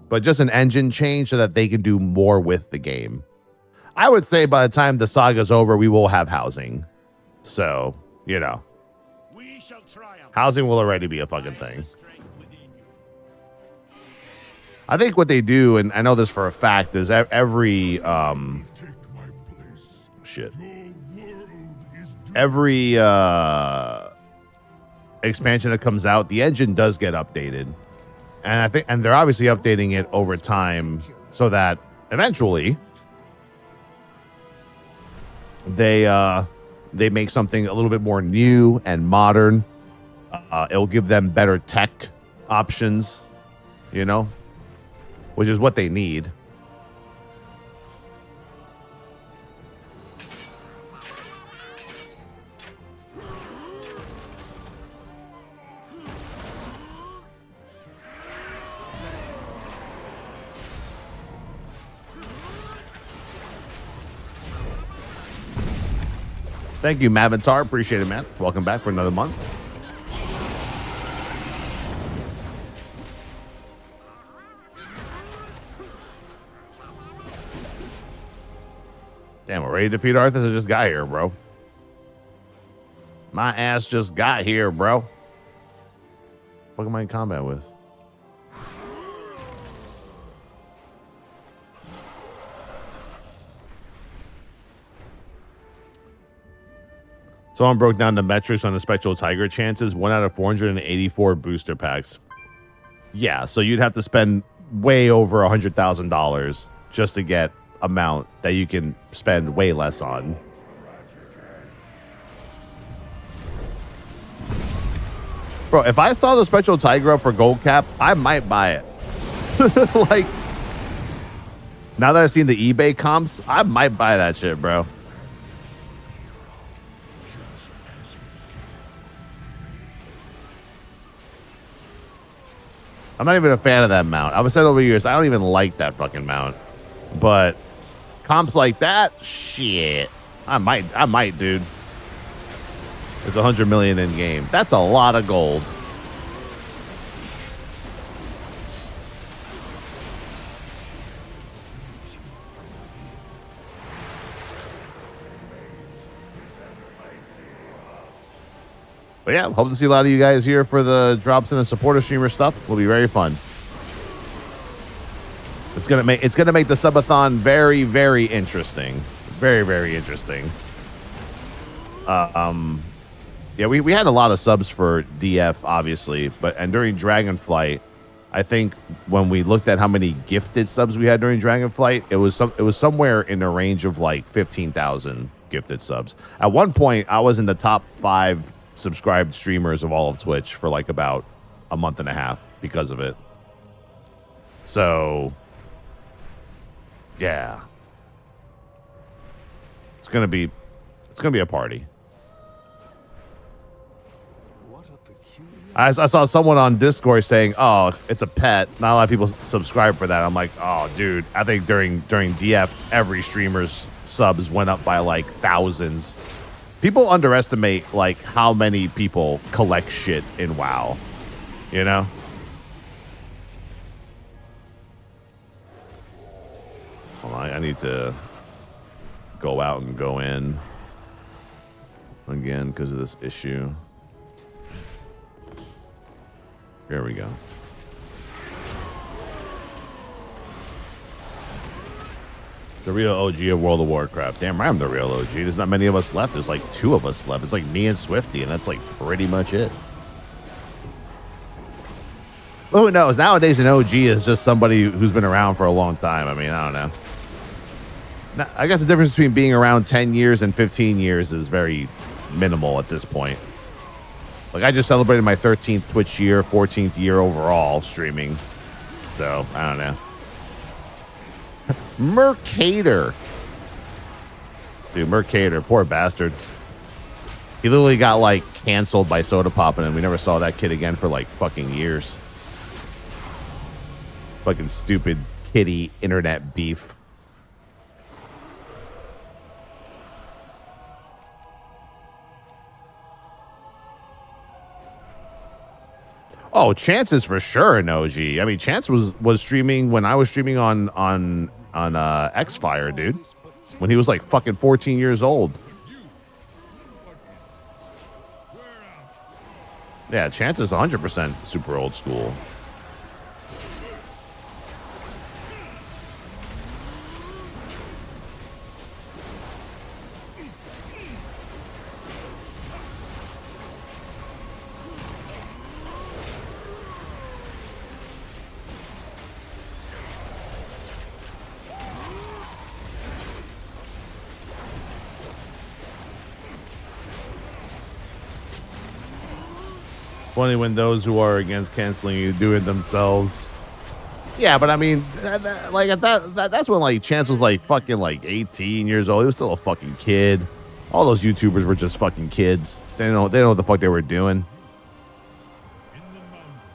but just an engine change so that they can do more with the game. I would say by the time the saga's over, we will have housing. So, you know, housing will already be a fucking thing. I think what they do, and I know this for a fact, is every every expansion that comes out, the engine does get updated, and they're obviously updating it over time so that eventually they make something a little bit more new and modern. It'll give them better tech options, you know, which is what they need. Thank you, Mavitar. Appreciate it, man. Welcome back for another month. Damn, we're ready to defeat Arthas. I just got here, bro. My ass just got here, bro. What am I in combat with? Someone broke down the metrics on the Spectral Tiger chances. 1 out of 484 booster packs. Yeah, so you'd have to spend way over $100,000 just to get a mount that you can spend way less on. Bro, if I saw the Spectral Tiger up for gold cap, I might buy it. Like, now that I've seen the eBay comps, I might buy that shit, bro. I'm not even a fan of that mount. I've said over years, I don't even like that fucking mount. But comps like that, shit. I might, dude. It's 100 million in game. That's a lot of gold. But yeah, hope to see a lot of you guys here for the drops in the supporter streamer stuff. Will be very fun. It's gonna make the subathon very, very interesting. Very, very interesting. Yeah, we had a lot of subs for DF, obviously, and during Dragonflight, I think when we looked at how many gifted subs we had during Dragonflight, it was somewhere in the range of like 15,000 gifted subs. At one point, I was in the top 5 subscribed streamers of all of Twitch for like about a month and a half because of it. So yeah, it's gonna be a party. I saw someone on Discord saying, "Oh, it's a pet." Not a lot of people subscribe for that. I'm like, "Oh, dude, I think during DF, every streamer's subs went up by like thousands." People underestimate like how many people collect shit in WoW, you know? Hold on, I need to go out and go in again because of this issue. Here we go. The real OG of World of Warcraft. Damn right I'm the real OG. There's not many of us left. There's like 2 of us left. It's like me and Swifty, and that's like pretty much it. But who knows? Nowadays, an OG is just somebody who's been around for a long time. I mean, I don't know. Now, I guess the difference between being around 10 years and 15 years is very minimal at this point. Like, I just celebrated my 13th Twitch year, 14th year overall streaming. So, I don't know. Mercator. Dude, Mercator, poor bastard. He literally got, like, canceled by Soda Poppin', and we never saw that kid again for, like, fucking years. Fucking stupid kitty internet beef. Oh, Chance is for sure an OG. I mean, Chance was streaming when I was streaming on Xfire, dude. When he was like fucking 14 years old. Yeah, Chance is 100% super old school. Funny when those who are against canceling you do it themselves. Yeah, but I mean, that's when like Chance was like fucking like 18 years old. He was still a fucking kid. All those YouTubers were just fucking kids. They don't know what the fuck they were doing.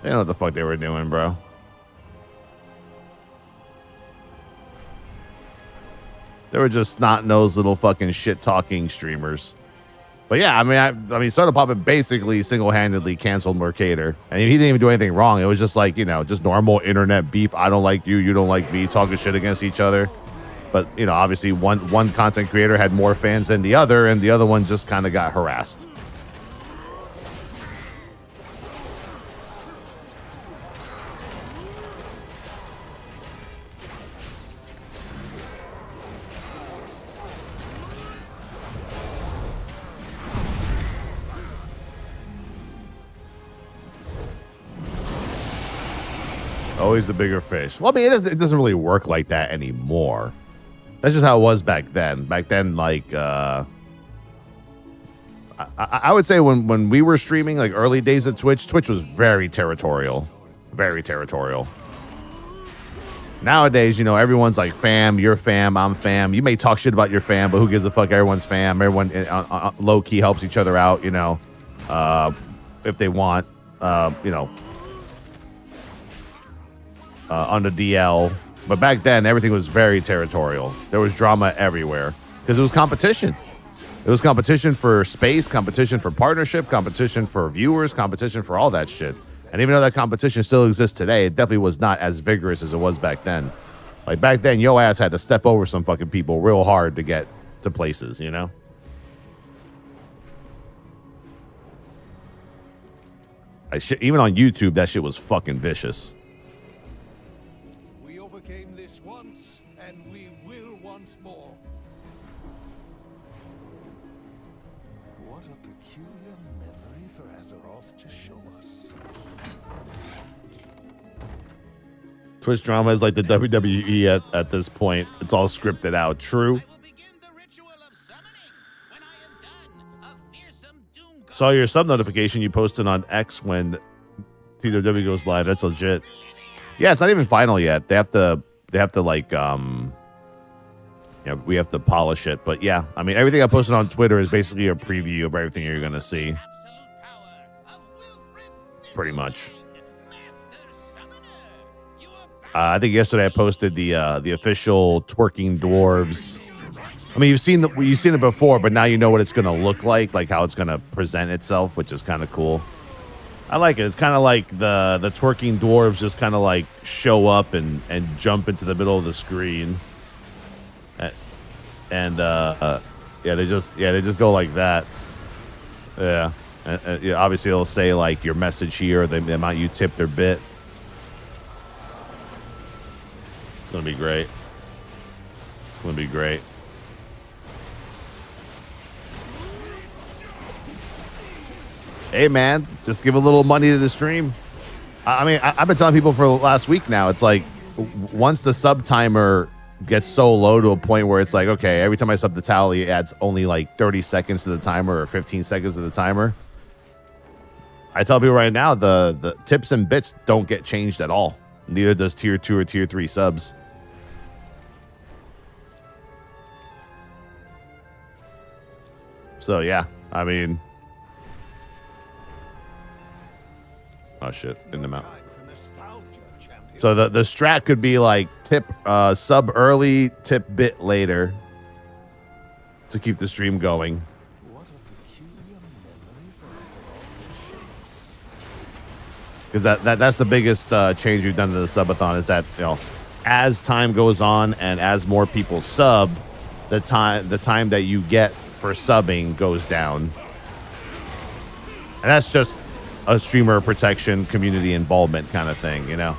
They don't know what the fuck they were doing, bro. They were just snot-nosed little fucking shit-talking streamers. But yeah, I mean, Soda Poppin' basically single-handedly canceled Mercator, and he didn't even do anything wrong. It was just like, you know, just normal internet beef. I don't like you, you don't like me, talking shit against each other. But you know, obviously, one content creator had more fans than the other, and the other one just kind of got harassed. Always the bigger fish. Well, I mean, it doesn't really work like that anymore. That's just how it was back then. Back then, like, I would say when we were streaming, like early days of Twitch was very territorial. Very territorial. Nowadays, you know, everyone's like fam, you're fam, I'm fam. You may talk shit about your fam, but who gives a fuck? Everyone's fam. Everyone low-key helps each other out, you know, if they want, you know, on the DL. But back then, everything was very territorial. There was drama everywhere because it was competition. It was competition for space, competition for partnership, competition for viewers, competition for all that shit. And even though that competition still exists today, it definitely was not as vigorous as it was back then. Like back then, yo ass had to step over some fucking people real hard to get to places, you know? Even on YouTube, that shit was fucking vicious. Twitch drama is like the WWE at this point. It's all scripted out. True. Saw your sub notification you posted on X when TWW goes live. That's legit. Yeah, it's not even final yet. They have to like yeah, we have to polish it. But yeah, I mean, everything I posted on Twitter is basically a preview of everything you're gonna see. Pretty much. I think yesterday I posted the official Twerking Dwarves. I mean, you've seen it before, but now you know what it's gonna look like how it's gonna present itself, which is kind of cool. I like it. It's kind of like the Twerking Dwarves just kind of like show up and jump into the middle of the screen, and they just go like that. Yeah, yeah. Obviously, it'll say like your message here, the amount you tipped or bit. It's gonna be great. It's gonna be great. Hey man, just give a little money to the stream. I mean, I've been telling people for the last week now. It's like once the sub timer gets so low to a point where it's like, okay, every time I sub the tally, it adds only like 30 seconds to the timer or 15 seconds to the timer. I tell people right now, the tips and bits don't get changed at all. Neither does tier 2 or tier 3 subs. So yeah, I mean, oh shit, in the mount. So the strat could be like tip sub early, tip bit later to keep the stream going. Because that's the biggest change we've done to the subathon is that, you know, as time goes on and as more people sub, the time that you get for subbing goes down. And that's just a streamer protection, community involvement kind of thing, you know.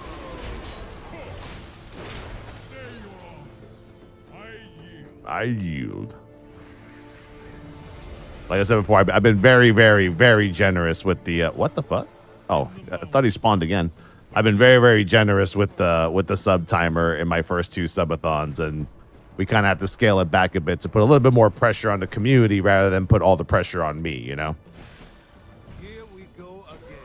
I yield. Like I said before, I've been very, very, very generous with the what the fuck? Oh, I thought he spawned again. I've been very, very generous with the sub timer in my first 2 subathons, and we kind of have to scale it back a bit to put a little bit more pressure on the community rather than put all the pressure on me, you know? Here we go again.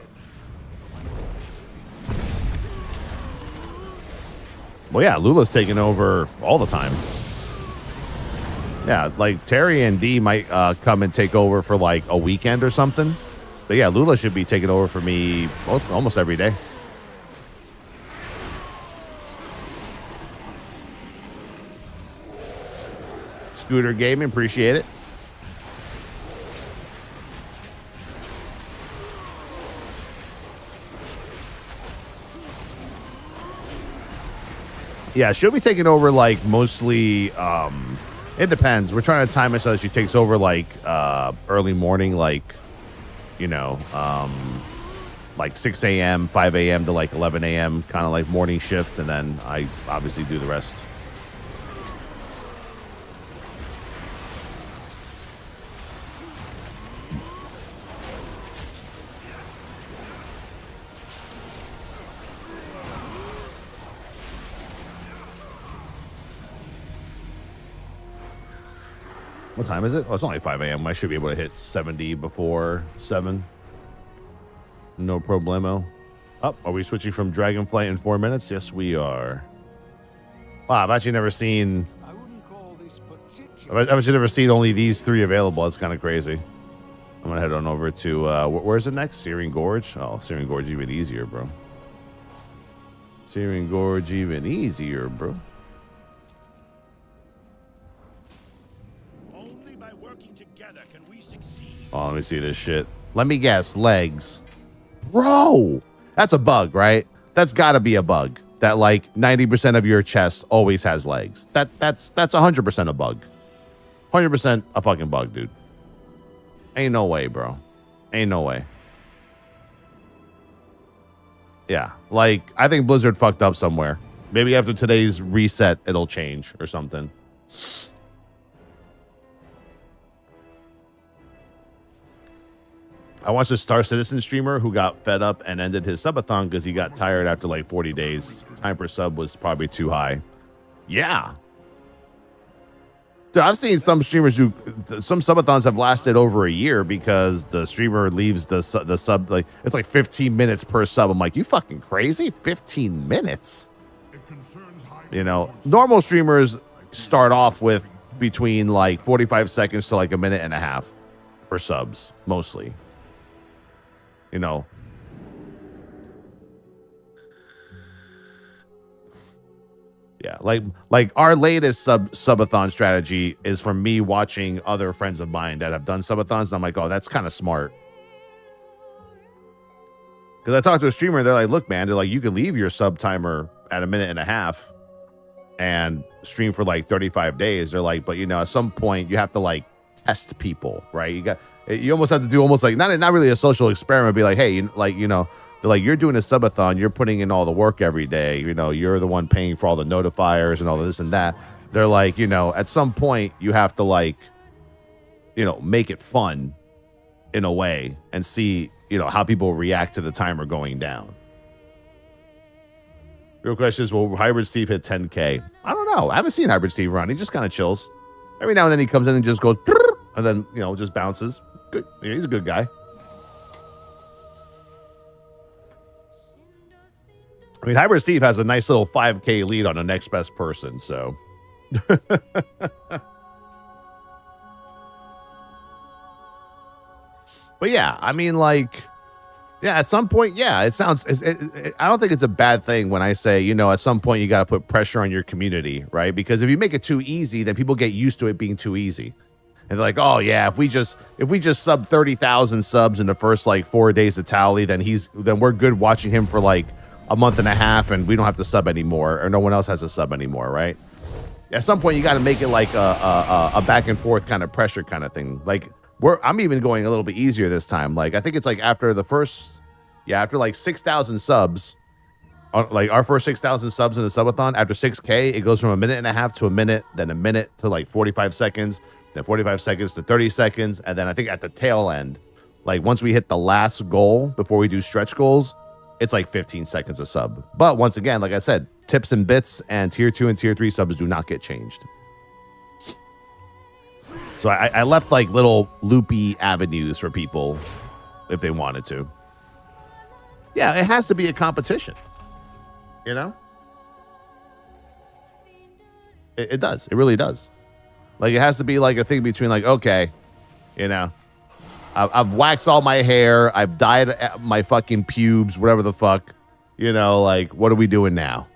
Well, yeah, Lula's taking over all the time. Yeah, like Terry and D might come and take over for like a weekend or something. But yeah, Lula should be taking over for me almost every day. Scooter Gaming, appreciate it. Yeah, she'll be taking over like mostly it depends. We're trying to time it so that she takes over like early morning, like, you know, like 6 a.m., 5 a.m. to like 11 a.m., kind of like morning shift, and then I obviously do the rest. What time is it? Oh, it's only 5 a.m. I should be able to hit 70 before 7. No problemo. Oh, are we switching from Dragonflight in 4 minutes? Yes, we are. Wow, I've actually never seen... I've actually never seen only these 3 available. That's kind of crazy. I'm going to head on over to... where's it next? Searing Gorge? Oh, Searing Gorge even easier, bro. Searing Gorge even easier, bro. Oh, let me see this shit. Let me guess. Legs. Bro! That's a bug, right? That's got to be a bug. That, like, 90% of your chest always has legs. That's 100% a bug. 100% a fucking bug, dude. Ain't no way, bro. Ain't no way. Yeah. Like, I think Blizzard fucked up somewhere. Maybe after today's reset, it'll change or something. I watched a Star Citizen streamer who got fed up and ended his subathon because he got tired after like 40 days. Time per sub was probably too high. Yeah. Dude, I've seen some streamers who, some subathons have lasted over a year because the streamer leaves the sub, like, it's like 15 minutes per sub. I'm like, you fucking crazy? 15 minutes? You know, normal streamers start off with between like 45 seconds to like a minute and a half for subs, mostly. You know, yeah, like our latest subathon strategy is from me watching other friends of mine that have done subathons, and I'm like, oh, that's kind of smart. Because I talked to a streamer, they're like, look, man, they're like, you can leave your sub timer at a minute and a half and stream for like 35 days. They're like, but you know, at some point you have to like test people, right? You almost have to do almost like not really a social experiment. Be like, hey, like, you know, they're like, you're doing a subathon, you're putting in all the work every day. You know, you're the one paying for all the notifiers and all of this and that. They're like, you know, at some point you have to like, you know, make it fun in a way and see, you know, how people react to the timer going down. Real question is, will Hybrid Steve hit 10K? I don't know. I haven't seen Hybrid Steve run. He just kind of chills. Every now and then he comes in and just goes, and then, you know, just bounces. Good. He's a good guy. I mean, Hybrid Steve has a nice little 5K lead on the next best person, so. But yeah, I mean, like, yeah, at some point, yeah, it sounds, I don't think it's a bad thing when I say, you know, at some point you got to put pressure on your community, right? Because if you make it too easy, then people get used to it being too easy. And they're like, oh yeah, if we just sub 30,000 subs in the first like 4 days of Tally, then we're good watching him for like a month and a half and we don't have to sub anymore, or no one else has to sub anymore, right? At some point you got to make it like a back and forth kind of pressure kind of thing. Like, I'm even going a little bit easier this time. Like, I think it's like after like 6,000 subs, like our first 6,000 subs in the subathon, after 6K, it goes from 1.5 minutes to a minute, then a minute to like 45 seconds, then 45 seconds to 30 seconds. And then I think at the tail end, like once we hit the last goal before we do stretch goals, it's like 15 seconds a sub. But once again, like I said, tips and bits and tier 2 and tier 3 subs do not get changed. So I left like little loopy avenues for people if they wanted to. Yeah, it has to be a competition. You know? It does. It really does. Like, it has to be like a thing between like, okay, you know, I've waxed all my hair. I've dyed my fucking pubes, whatever the fuck. You know, like, what are we doing now?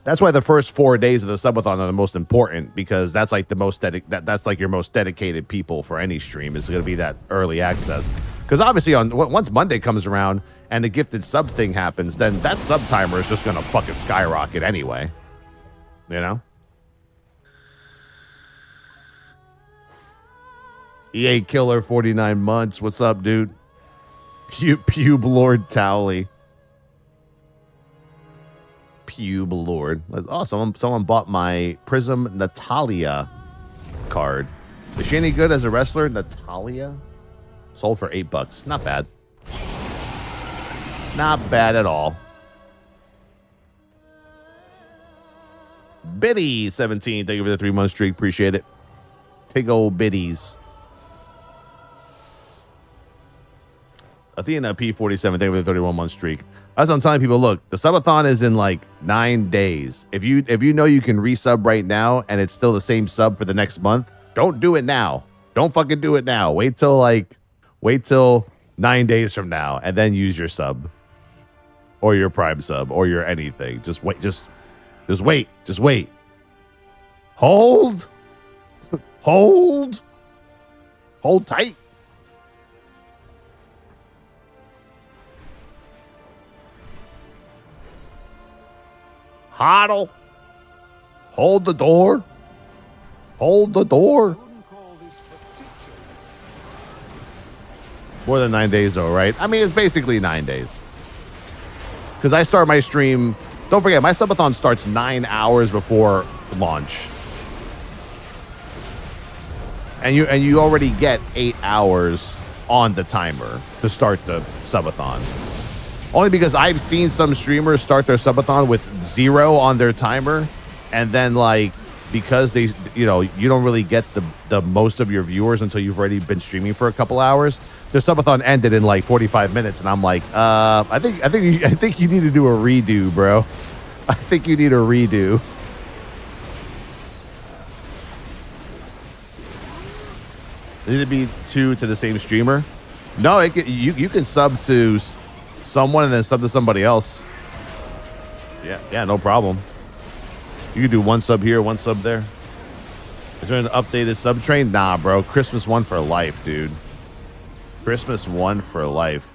That's why the first 4 days of the subathon are the most important, because that's like the most that's like your most dedicated people for any stream is going to be that early access. Because obviously once Monday comes around and the gifted sub thing happens, then that sub timer is just going to fucking skyrocket anyway. You know? EA Killer 49 months. What's up, dude? Pube Lord Towley. Pube Lord. Oh, someone bought my Prism Natalia card. Is she any good as a wrestler? Natalia? Sold for $8. Not bad. Not bad at all. Biddy 17. Thank you for the 3-month streak. Appreciate it. Take old biddies. Athena P47. Thank you for the 31-month streak. As I'm telling people, look, the subathon is in like 9 days. If you know you can resub right now and it's still the same sub for the next month, don't do it now. Don't fucking do it now. Wait till 9 days from now and then use your sub or your prime sub or your anything. Just wait. Just wait. Hold tight. Hodl. Hold the door. Hold the door. More than 9 days, though, right? I mean, it's basically 9 days. Because I start my stream. Don't forget, my subathon starts 9 hours before launch. And you already get 8 hours on the timer to start the subathon. Only because I've seen some streamers start their subathon with 0 on their timer, and then like because they, you know, you don't really get the most of your viewers until you've already been streaming for a couple hours. Their subathon ended in like 45 minutes, and I'm like, I think you need to do a redo, bro. I think you need a redo. Need to be 2 to the same streamer? No, you can sub to someone and then sub to somebody else. Yeah, no problem. You can do 1 sub here, 1 sub there. Is there an updated sub train? Nah, bro. Christmas 1 for life, dude. Christmas 1 for life.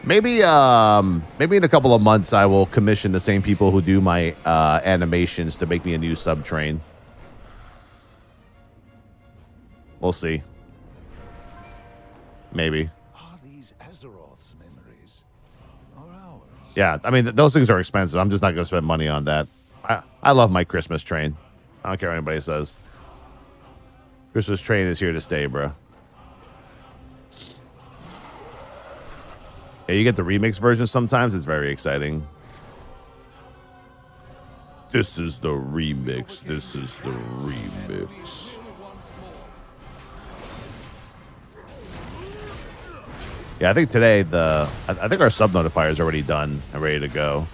Maybe in a couple of months I will commission the same people who do my animations to make me a new sub train. We'll see. Maybe. Are these Azeroth's memories or ours? Yeah, I mean, those things are expensive. I'm just not going to spend money on that. I love my Christmas train. I don't care what anybody says. Christmas train is here to stay, bro. Yeah, you get the remix version sometimes. It's very exciting. This is the remix. This is the remix. Yeah, I think today I think our sub notifier is already done and ready to go.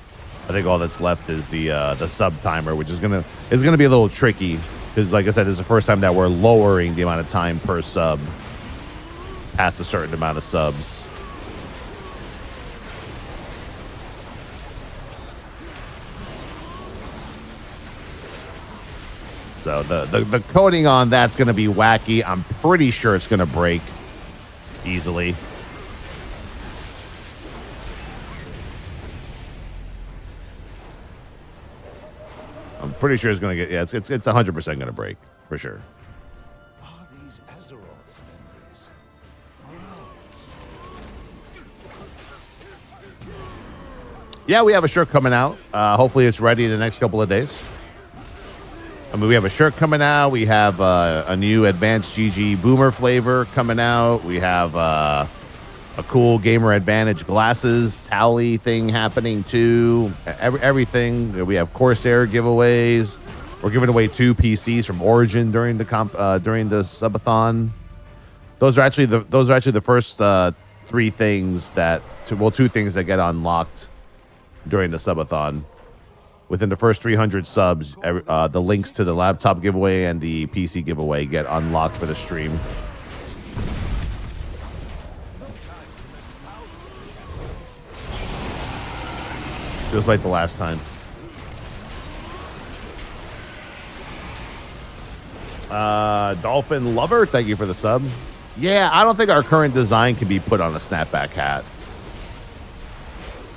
I think all that's left is the sub timer, which is gonna be a little tricky because, like I said, this is the first time that we're lowering the amount of time per sub past a certain amount of subs. So the coding on that's going to be wacky. I'm pretty sure it's going to break easily. I'm pretty sure it's going to get, yeah, it's 100% going to break for sure. Are these Azeroth's memories? Yeah, we have a shirt coming out. Hopefully it's ready in the next couple of days. I mean, we have a shirt coming out. We have a new advanced GG boomer flavor coming out. We have a cool Gamer Advantage glasses towel thing happening too. Everything. We have Corsair giveaways. We're giving away 2 PCs from Origin during the Subathon. Those are actually the first 3 things two things that get unlocked during the Subathon. Within the first 300 subs, the links to the laptop giveaway and the PC giveaway get unlocked for the stream. Just like the last time. Dolphin Lover, thank you for the sub. Yeah, I don't think our current design can be put on a snapback hat.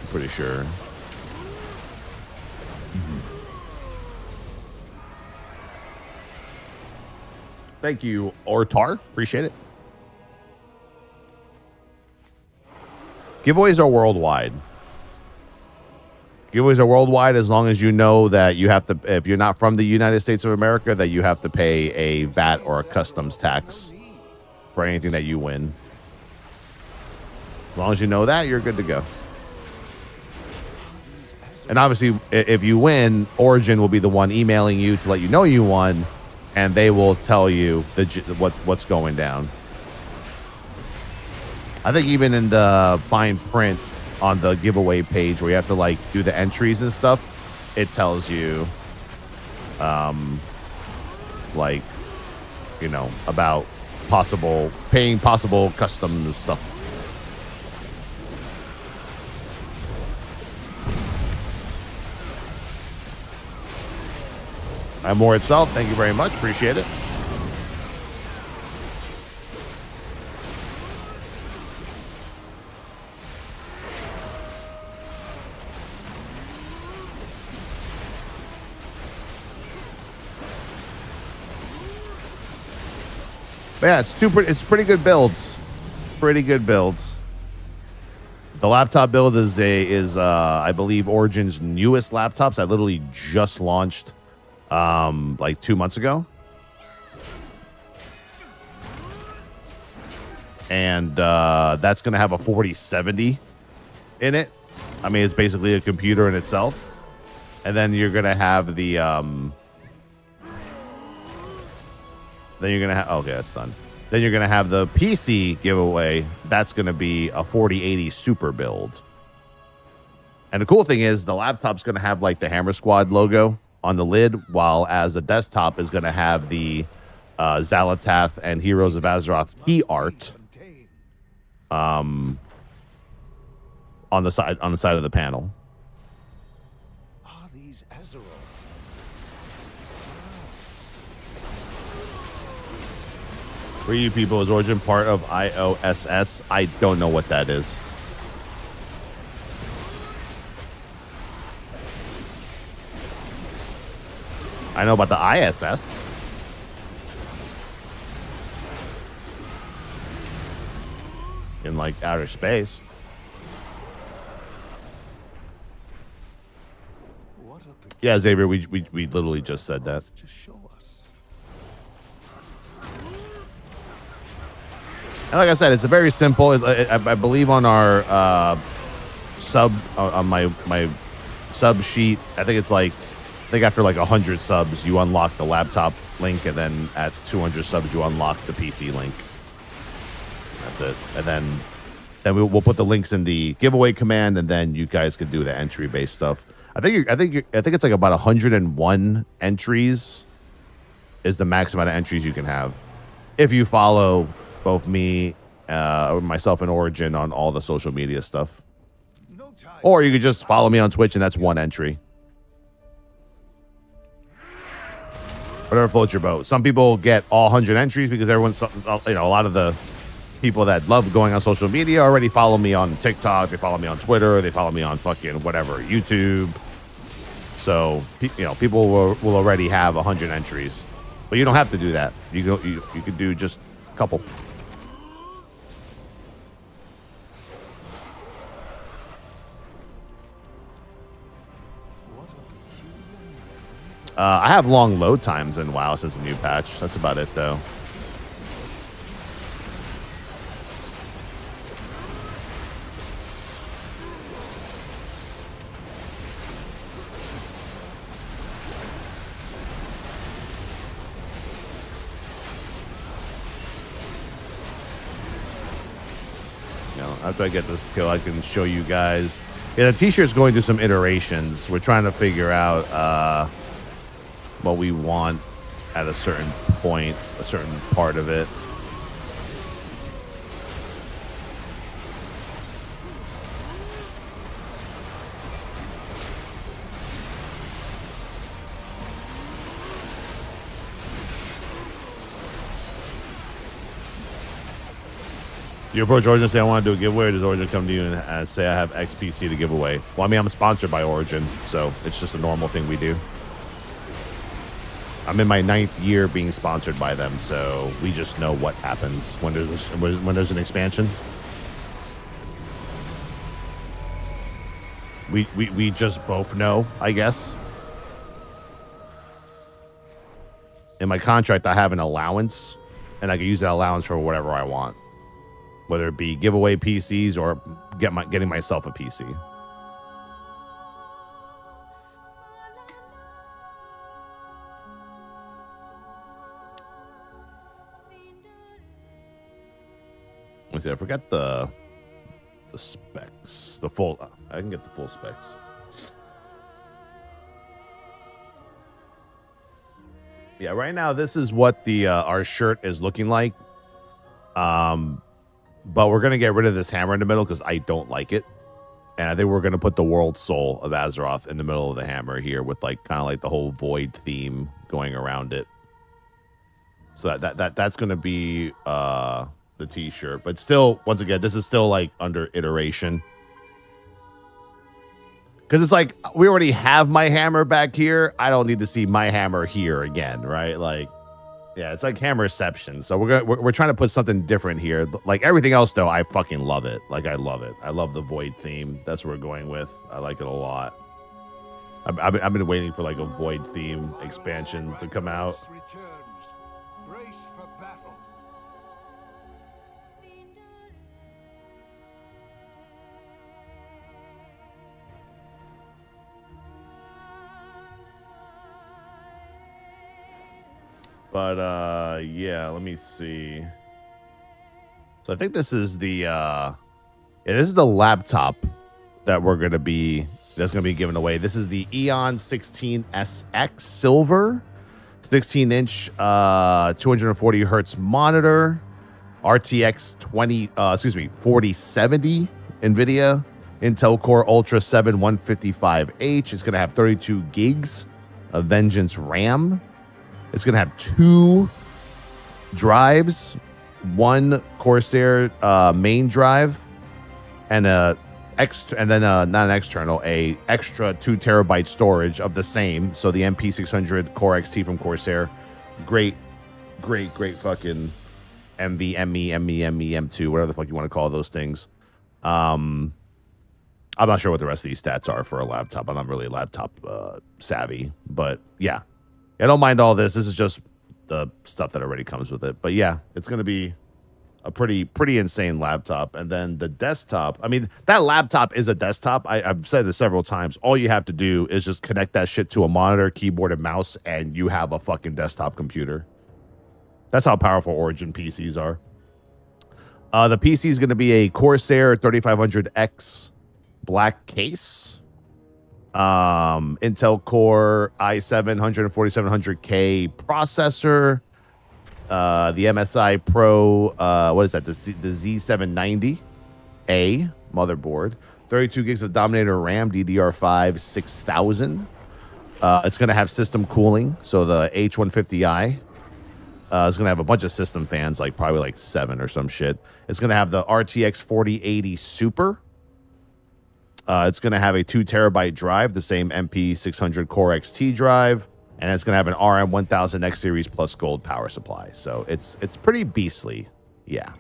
I'm pretty sure. Thank you, Ortar. Appreciate it. Giveaways are worldwide. Giveaways are worldwide as long as you know that you have to, if you're not from the United States of America, that you have to pay a VAT or a customs tax for anything that you win. As long as you know that, you're good to go. And obviously, if you win, Origin will be the one emailing you to let you know you won, and they will tell you what's going down. I think even in the fine print on the giveaway page where you have to like do the entries and stuff, it tells you, like, you know, about paying possible customs stuff. And more itself, thank you very much. Appreciate it. But yeah, it's pretty good builds. Pretty good builds. The laptop build is I believe Origin's newest laptops. I literally just launched like 2 months ago. And that's going to have a 4070 in it. I mean, it's basically a computer in itself. And then you're going to have the okay, that's done. Then you're going to have the PC giveaway. That's going to be a 4080 super build. And the cool thing is the laptop's going to have like the Hammer Squad logo on the lid, while as the desktop is going to have the Xalatath and Heroes of Azeroth key art on the side of the panel. Are these Azeroth's? For you people, is Origin part of IOSS? I don't know what that is. I know about the ISS. In like outer space. Yeah, Xavier, we literally just said that. Just show us. And like I said, it's a very simple. I believe on our sub on my sub sheet, I think it's like, I think after like 100 subs, you unlock the laptop link, and then at 200 subs, you unlock the PC link. That's it. And then Then we'll put the links in the giveaway command, and then you guys can do the entry based stuff. I think it's like about 101 entries is the max amount of entries you can have if you follow both me, myself, and Origin on all the social media stuff. Or you could just follow me on Twitch, and that's one entry. Whatever floats your boat. Some people get all 100 entries because everyone's, a lot of the people that love going on social media already follow me on TikTok. They follow me on Twitter. They follow me on fucking whatever, YouTube. So, people will already have 100 entries. But you don't have to do that. You could do just a couple. I have long load times in WoW since the new patch. That's about it, though. After I get this kill, I can show you guys. Yeah, the t-shirt's going through some iterations. We're trying to figure out what we want at a certain point, a certain part of it. You approach Origin and say, I want to do a giveaway, or does Origin come to you and say, I have XPC to give away? Well, I mean, I'm sponsored by Origin, so it's just a normal thing we do. I'm in my 9th year being sponsored by them, so we just know what happens when there's an expansion. We just both know, I guess. In my contract, I have an allowance, and I can use that allowance for whatever I want. Whether it be giveaway PCs or getting myself a PC. Let me see. I forgot the specs. The full. I can get the full specs. Yeah, right now this is what the our shirt is looking like. But we're going to get rid of this hammer in the middle because I don't like it. And I think we're going to put the World Soul of Azeroth in the middle of the hammer here with like kind of like the whole void theme going around it. So that's going to be the t-shirt. But still, once again, this is still like under iteration. Because it's like, we already have my hammer back here. I don't need to see my hammer here again, right? Like, yeah, it's like hammerception. So we're trying to put something different here. Like everything else, though, I fucking love it. Like, I love it. I love the void theme. That's what we're going with. I like it a lot. I've been waiting for like a void theme expansion to come out. Brace for battle. But yeah, let me see. So I think this is the this is the laptop that that's gonna be given away. This is the Eon 16SX Silver, 16-inch 240 hertz monitor, RTX 4070 NVIDIA Intel Core Ultra 7 155H. It's gonna have 32 gigs of Vengeance RAM. It's going to have 2 drives, 1 Corsair main drive, and not an external, a extra 2 terabyte storage of the same. So the MP600 Core XT from Corsair, great fucking ME, M2, whatever the fuck you want to call those things. I'm not sure what the rest of these stats are for a laptop. I'm not really laptop savvy, but yeah. I don't mind all this. This is just the stuff that already comes with it. But yeah, it's going to be a pretty insane laptop. And then the desktop, I mean, that laptop is a desktop. I've said this several times. All you have to do is just connect that shit to a monitor, keyboard, and mouse, and you have a fucking desktop computer. That's how powerful Origin PCs are. The PC is going to be a Corsair 3500X black case. Intel Core i7 14700K processor. The MSI Pro, what is that? The Z790A motherboard. 32 gigs of Dominator RAM, DDR5 6000. It's going to have system cooling, so the H150i. It's going to have a bunch of system fans, like probably like 7 or some shit. It's going to have the RTX 4080 Super. It's going to have a 2 terabyte drive, the same MP600 Core XT drive, and it's going to have an RM1000X Series Plus Gold power supply. So it's pretty beastly. Yeah,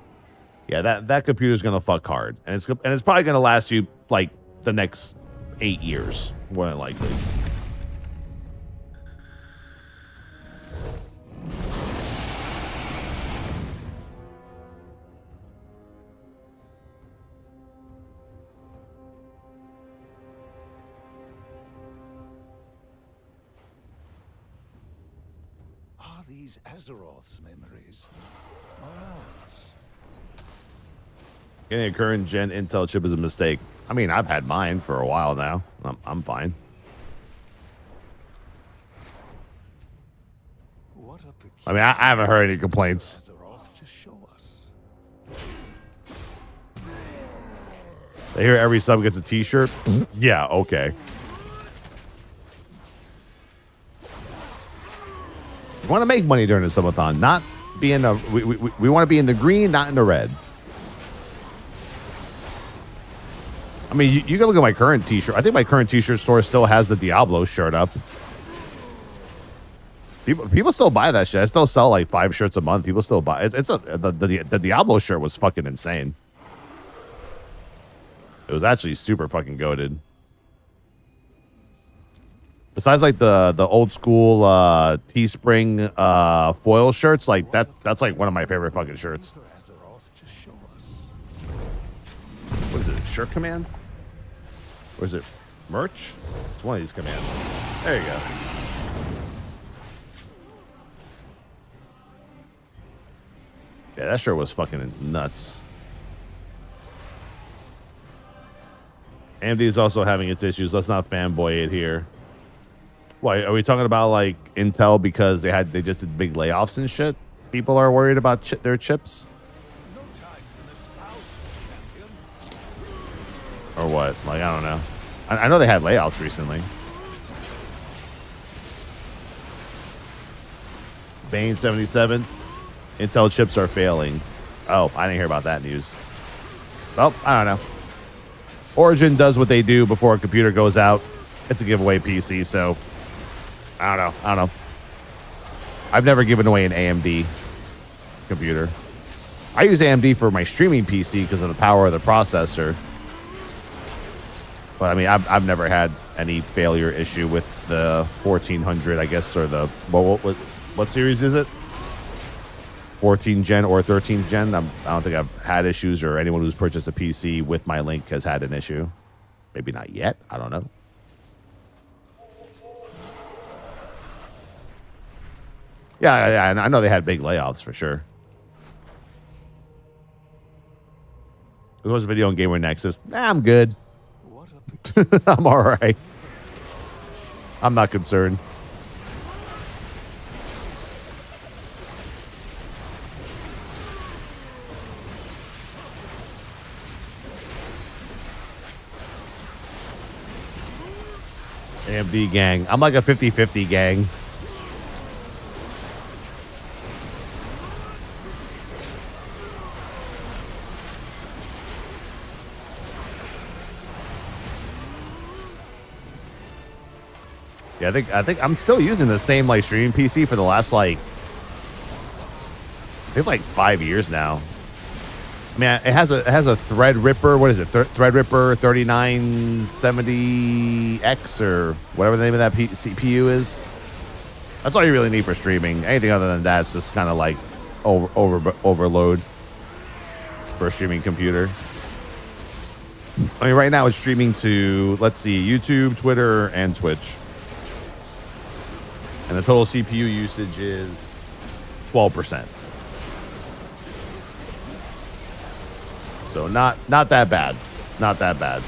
that computer's going to fuck hard, and it's probably going to last you like the next 8 years, more than likely. These Azeroth's memories are ours. Getting a current gen Intel chip is a mistake. I mean, I've had mine for a while now. I'm fine. What a I mean, I haven't heard any complaints. Azeroth to show us. They hear every sub gets a t-shirt. Yeah, okay. We want to make money during the subathon, not be in the. We want to be in the green, not in the red. I mean, you can look at my current t-shirt. I think my current t-shirt store still has the Diablo shirt up. People still buy that shit. I still sell like 5 shirts a month. People still buy it. The Diablo shirt was fucking insane. It was actually super fucking goated. Besides like the old school Teespring foil shirts, like that's like one of my favorite fucking shirts. What is it? Shirt command? Or is it merch? It's one of these commands. There you go. Yeah, that shirt was fucking nuts. AMD is also having its issues. Let's not fanboy it here. Why are we talking about like Intel because they just did big layoffs and shit? People are worried about their chips, or what? Like I don't know. I know they had layoffs recently. Bane 77. Intel chips are failing. Oh, I didn't hear about that news. Well, I don't know. Origin does what they do before a computer goes out. It's a giveaway PC, so. I don't know. I've never given away an AMD computer. I use AMD for my streaming PC because of the power of the processor. But I mean, I've never had any failure issue with the 1400, I guess, or the what series is it? 14th gen or 13th gen. I don't think I've had issues, or anyone who's purchased a PC with my link has had an issue. Maybe not yet. I don't know. Yeah, I know they had big layoffs for sure. There was a video on Gamer Nexus. I'm good. I'm all right. I'm not concerned. AMD gang. I'm like a 50-50 gang. Yeah, I think I'm still using the same like streaming PC for the last like I think like 5 years now. I mean, it has a Threadripper. What is it? Threadripper 3970X or whatever the name of that CPU is. That's all you really need for streaming. Anything other than that, it's just kind of like overload for a streaming computer. I mean, right now it's streaming to, let's see, YouTube, Twitter, and Twitch. And the total CPU usage is 12%. So not that bad. Not that bad.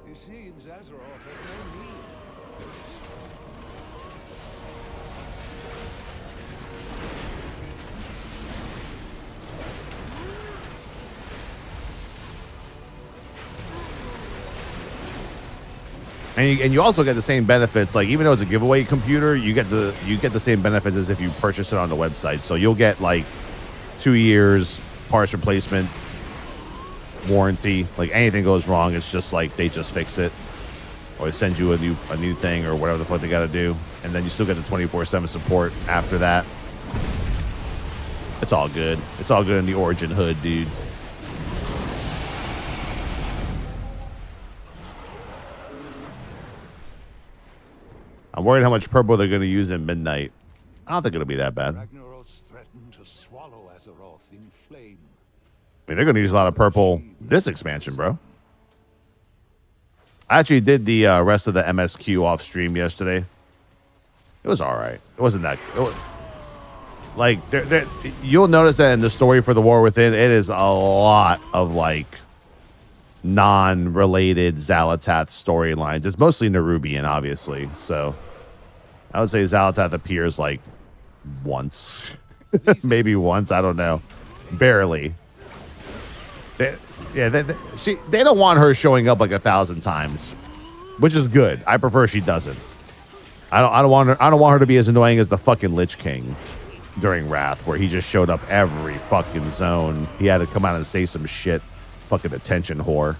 It seems Azeroth has no need for this. And you also get the same benefits. Like, even though it's a giveaway computer, you get the same benefits as if you purchase it on the website. So you'll get like 2 years parts replacement warranty. Like, anything goes wrong, it's just like they just fix it, or they send you a new thing or whatever the fuck they got to do, and then you still get the 24/7 support after that. It's all good. It's all good in the Origin hood, dude. I'm worried how much purple they're going to use in Midnight. I don't think it'll be that bad. Ragnaros threatened to swallow Azeroth in flame. I mean, they're going to use a lot of purple this expansion, bro. I actually did the rest of the MSQ off stream yesterday. It was all right. It wasn't that. Like, you'll notice that in the story for the War Within, it is a lot of like non-related Xalatath storylines. It's mostly Nerubian, obviously. So I would say Xalatath appears like once, maybe once. I don't know, barely. They don't want her showing up like 1,000 times, which is good. I prefer she doesn't. I don't want her to be as annoying as the fucking Lich King during Wrath, where he just showed up every fucking zone. He had to come out and say some shit. Fucking attention whore.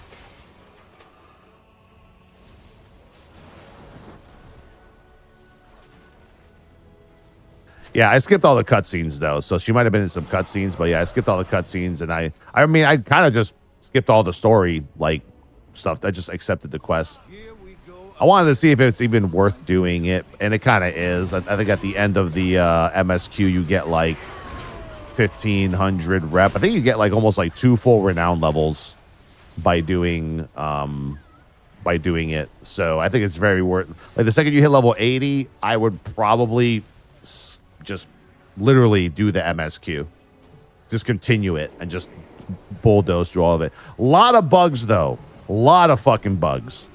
Yeah, I skipped all the cutscenes though, so she might have been in some cutscenes, but yeah, I skipped all the cutscenes, and I mean, I kind of just skipped all the story like stuff. I just accepted the quest. I wanted to see if it's even worth doing it, and it kind of is. I think at the end of the MSQ, you get like 1,500 rep. I think you get like almost like 2 full renown levels by doing it. So I think it's very worth. Like, the second you hit level 80, I would probably just literally do the MSQ. Just continue it and just bulldoze through all of it. A lot of bugs though. A lot of fucking bugs.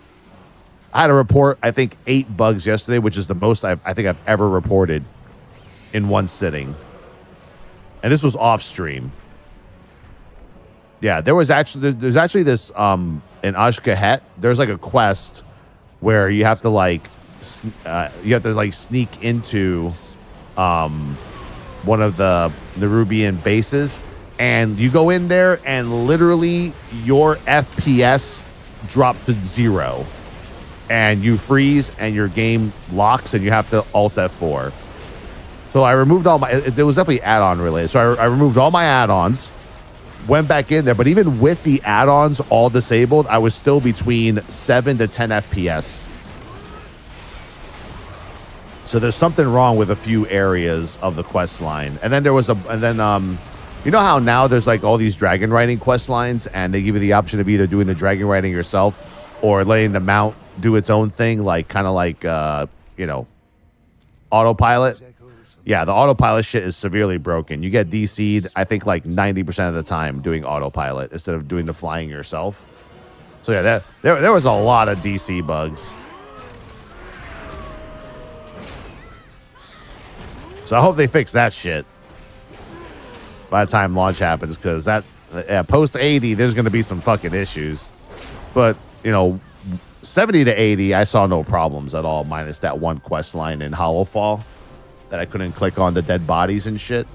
I had to report, I think, 8 bugs yesterday, which is the most I think I've ever reported in one sitting. And this was off stream. Yeah, there's actually this in Ashkahet, there's like a quest where you have to like sneak into one of the Nerubian bases, and you go in there and literally your FPS dropped to 0. And you freeze and your game locks and you have to Alt F4. So I removed all my, it was definitely add-on related. So I removed all my add-ons, went back in there, but even with the add-ons all disabled, I was still between 7 to 10 FPS. So there's something wrong with a few areas of the quest line. And then there was you know how now there's like all these dragon riding quest lines, and they give you the option of either doing the dragon riding yourself or letting the mount do its own thing, like kind of like autopilot. Yeah, the autopilot shit is severely broken. You get DC'd, I think, like 90% of the time doing autopilot instead of doing the flying yourself. So yeah, there was a lot of DC bugs. So I hope they fix that shit by the time launch happens, because post 80 there's going to be some fucking issues. But 70 to 80, I saw no problems at all, minus that one quest line in Hollowfall that I couldn't click on the dead bodies and shit.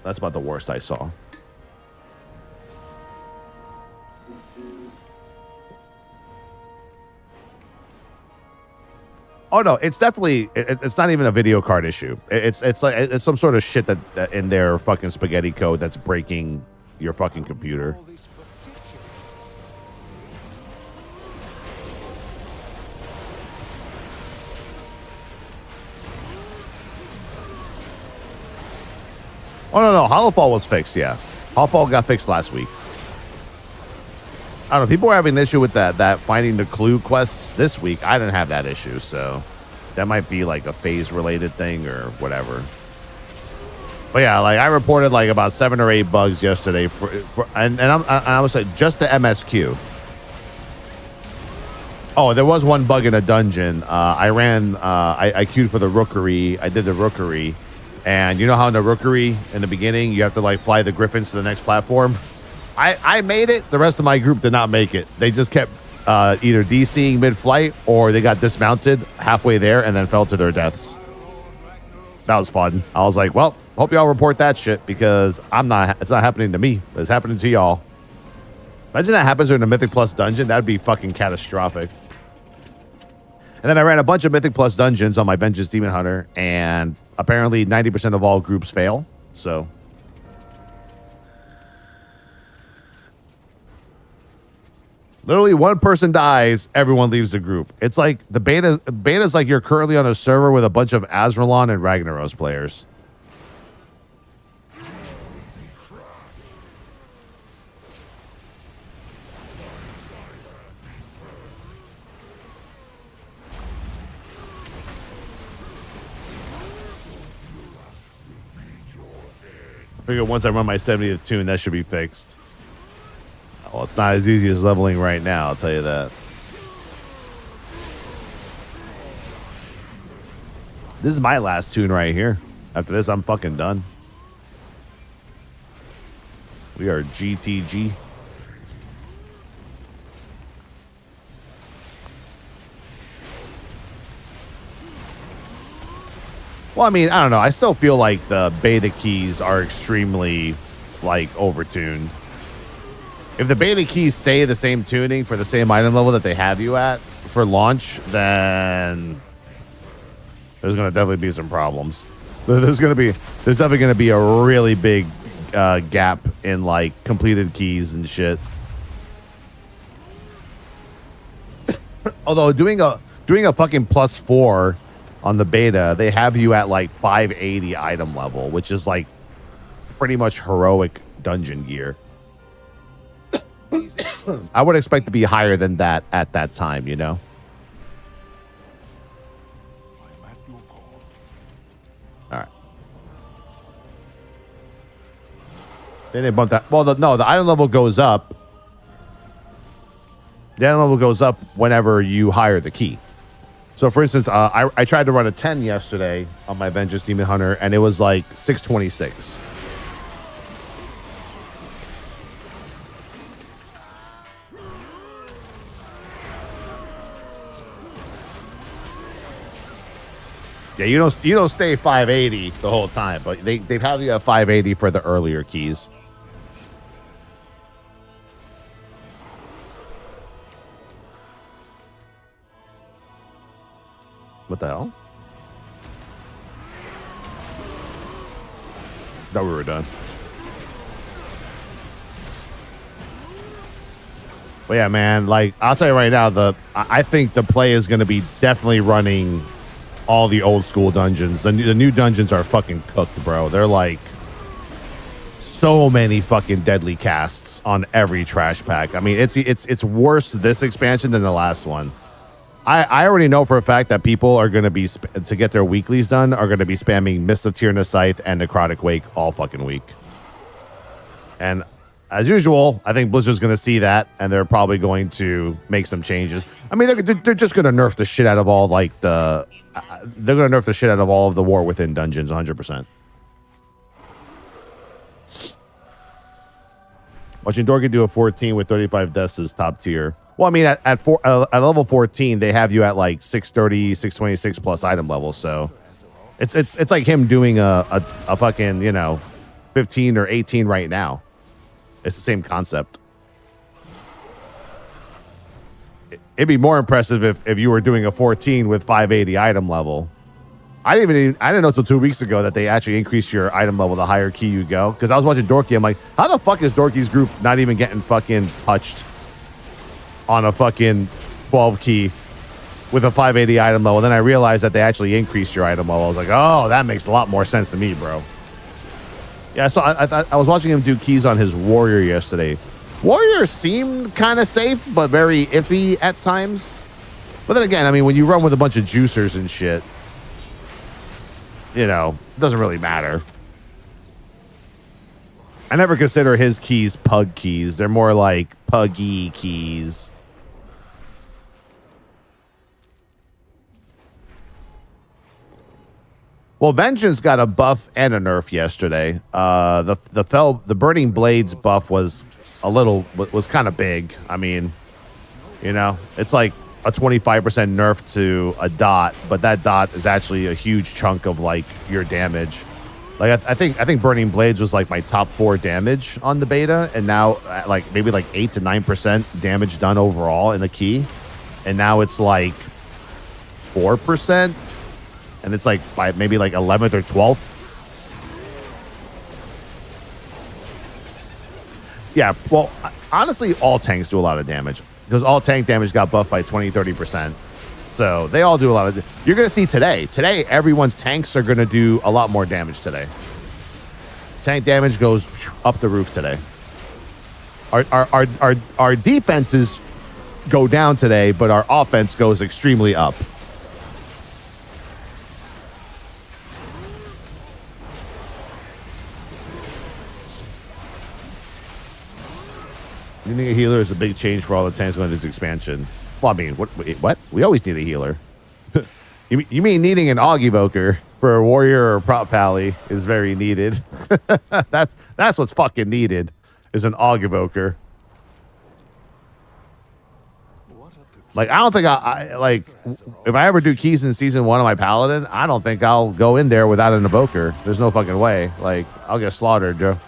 That's about the worst I saw. Oh no, it's definitely it's not even a video card issue. It's some sort of shit that in their fucking spaghetti code that's breaking your fucking computer. Oh, no. Hollowfall was fixed, yeah. Hollowfall got fixed last week. I don't know. People were having an issue with that finding the clue quests this week. I didn't have that issue, so That might be like a phase related thing or whatever. But yeah, like I reported like about 7 or 8 bugs yesterday and I was like just the MSQ. Oh, there was one bug in a dungeon. I queued for the rookery. I did the rookery. And you know how in the rookery in the beginning you have to like fly the griffins to the next platform? I made it. The rest of my group did not make it. They just kept either DCing mid-flight or they got dismounted halfway there and then fell to their deaths. That was fun. I was like, well, hope y'all report that shit because it's not happening to me. It's happening to y'all. Imagine that happens in a Mythic Plus dungeon. That'd be fucking catastrophic. And then I ran a bunch of Mythic Plus dungeons on my Vengeance Demon Hunter, and apparently 90% of all groups fail. So literally one person dies, everyone leaves the group. It's like the beta's like you're currently on a server with a bunch of Azralon and Ragnaros players. I figure once I run my 70th tune, that should be fixed. Well, it's not as easy as leveling right now, I'll tell you that. This is my last tune right here. After this, I'm fucking done. We are GTG. Well, I mean, I don't know. I still feel like the beta keys are extremely, like, overtuned. If the beta keys stay the same tuning for the same item level that they have you at for launch, then there's going to definitely be some problems. There's definitely going to be a really big gap in, like, completed keys and shit. Although doing a fucking +4 on the beta, they have you at like 580 item level, which is like pretty much heroic dungeon gear. I would expect to be higher than that at that time, you know? All right. Then they bump that. Well, no, the item level goes up. The item level goes up whenever you hire the key. So, for instance, I tried to run a 10 yesterday on my Vengeance Demon Hunter, and it was like 626. Yeah, you don't stay 580 the whole time, but they've had you at 580 for the earlier keys. What the hell? Thought we were done. But yeah, man, like, I'll tell you right now, I think the play is going to be definitely running all the old school dungeons. The new dungeons are fucking cooked, bro. They're like so many fucking deadly casts on every trash pack. I mean, it's worse this expansion than the last one. I already know for a fact that people are going to be, to get their weeklies done, are going to be spamming Mist of Tyrannus Scythe and Necrotic Wake all fucking week. And as usual, I think Blizzard's going to see that, and they're probably going to make some changes. I mean, they're just going to nerf the shit out of all, like, they're going to nerf the shit out of all of the war within dungeons, 100%. Watching Dorky do a 14 with 35 deaths is top tier. Well, I mean, at level 14, they have you at like 630, 626 plus item level. So it's like him doing a fucking, 15 or 18 right now. It's the same concept. It'd be more impressive if you were doing a 14 with 580 item level. I didn't know until 2 weeks ago that they actually increase your item level the higher key you go. Because I was watching Dorky, I'm like, how the fuck is Dorky's group not even getting fucking touched on a fucking 12 key with a 580 item level? Then I realized that they actually increased your item level. I was like, oh, that makes a lot more sense to me, bro. Yeah, so I was watching him do keys on his warrior yesterday. Warrior seemed kind of safe, but very iffy at times. But then again, I mean, when you run with a bunch of juicers and shit, you know, it doesn't really matter. I never consider his keys pug keys. They're more like puggy keys. Well, Vengeance got a buff and a nerf yesterday. The Burning Blades buff was kind of big. I mean, you know, it's like a 25% nerf to a dot, but that dot is actually a huge chunk of like your damage. Like I think Burning Blades was like my top 4 damage on the beta, and now like maybe like 8 to 9% damage done overall in the key, and now it's like 4%, and it's like by maybe like 11th or 12th. Yeah, well, honestly, all tanks do a lot of damage because all tank damage got buffed by 20-30%. So they all do a lot of. You're gonna see today. Today, everyone's tanks are gonna do a lot more damage today. Tank damage goes up the roof today. Our defenses go down today, but our offense goes extremely up. You think a healer is a big change for all the tanks going to this expansion? Well, I mean, what? We always need a healer. You mean needing an Aug Evoker for a warrior or prop pally is very needed. That's what's fucking needed, is an Aug Evoker. Like, I don't think I like, if I ever do keys in season 1 of my paladin, I don't think I'll go in there without an evoker. There's no fucking way. Like, I'll get slaughtered, Joe.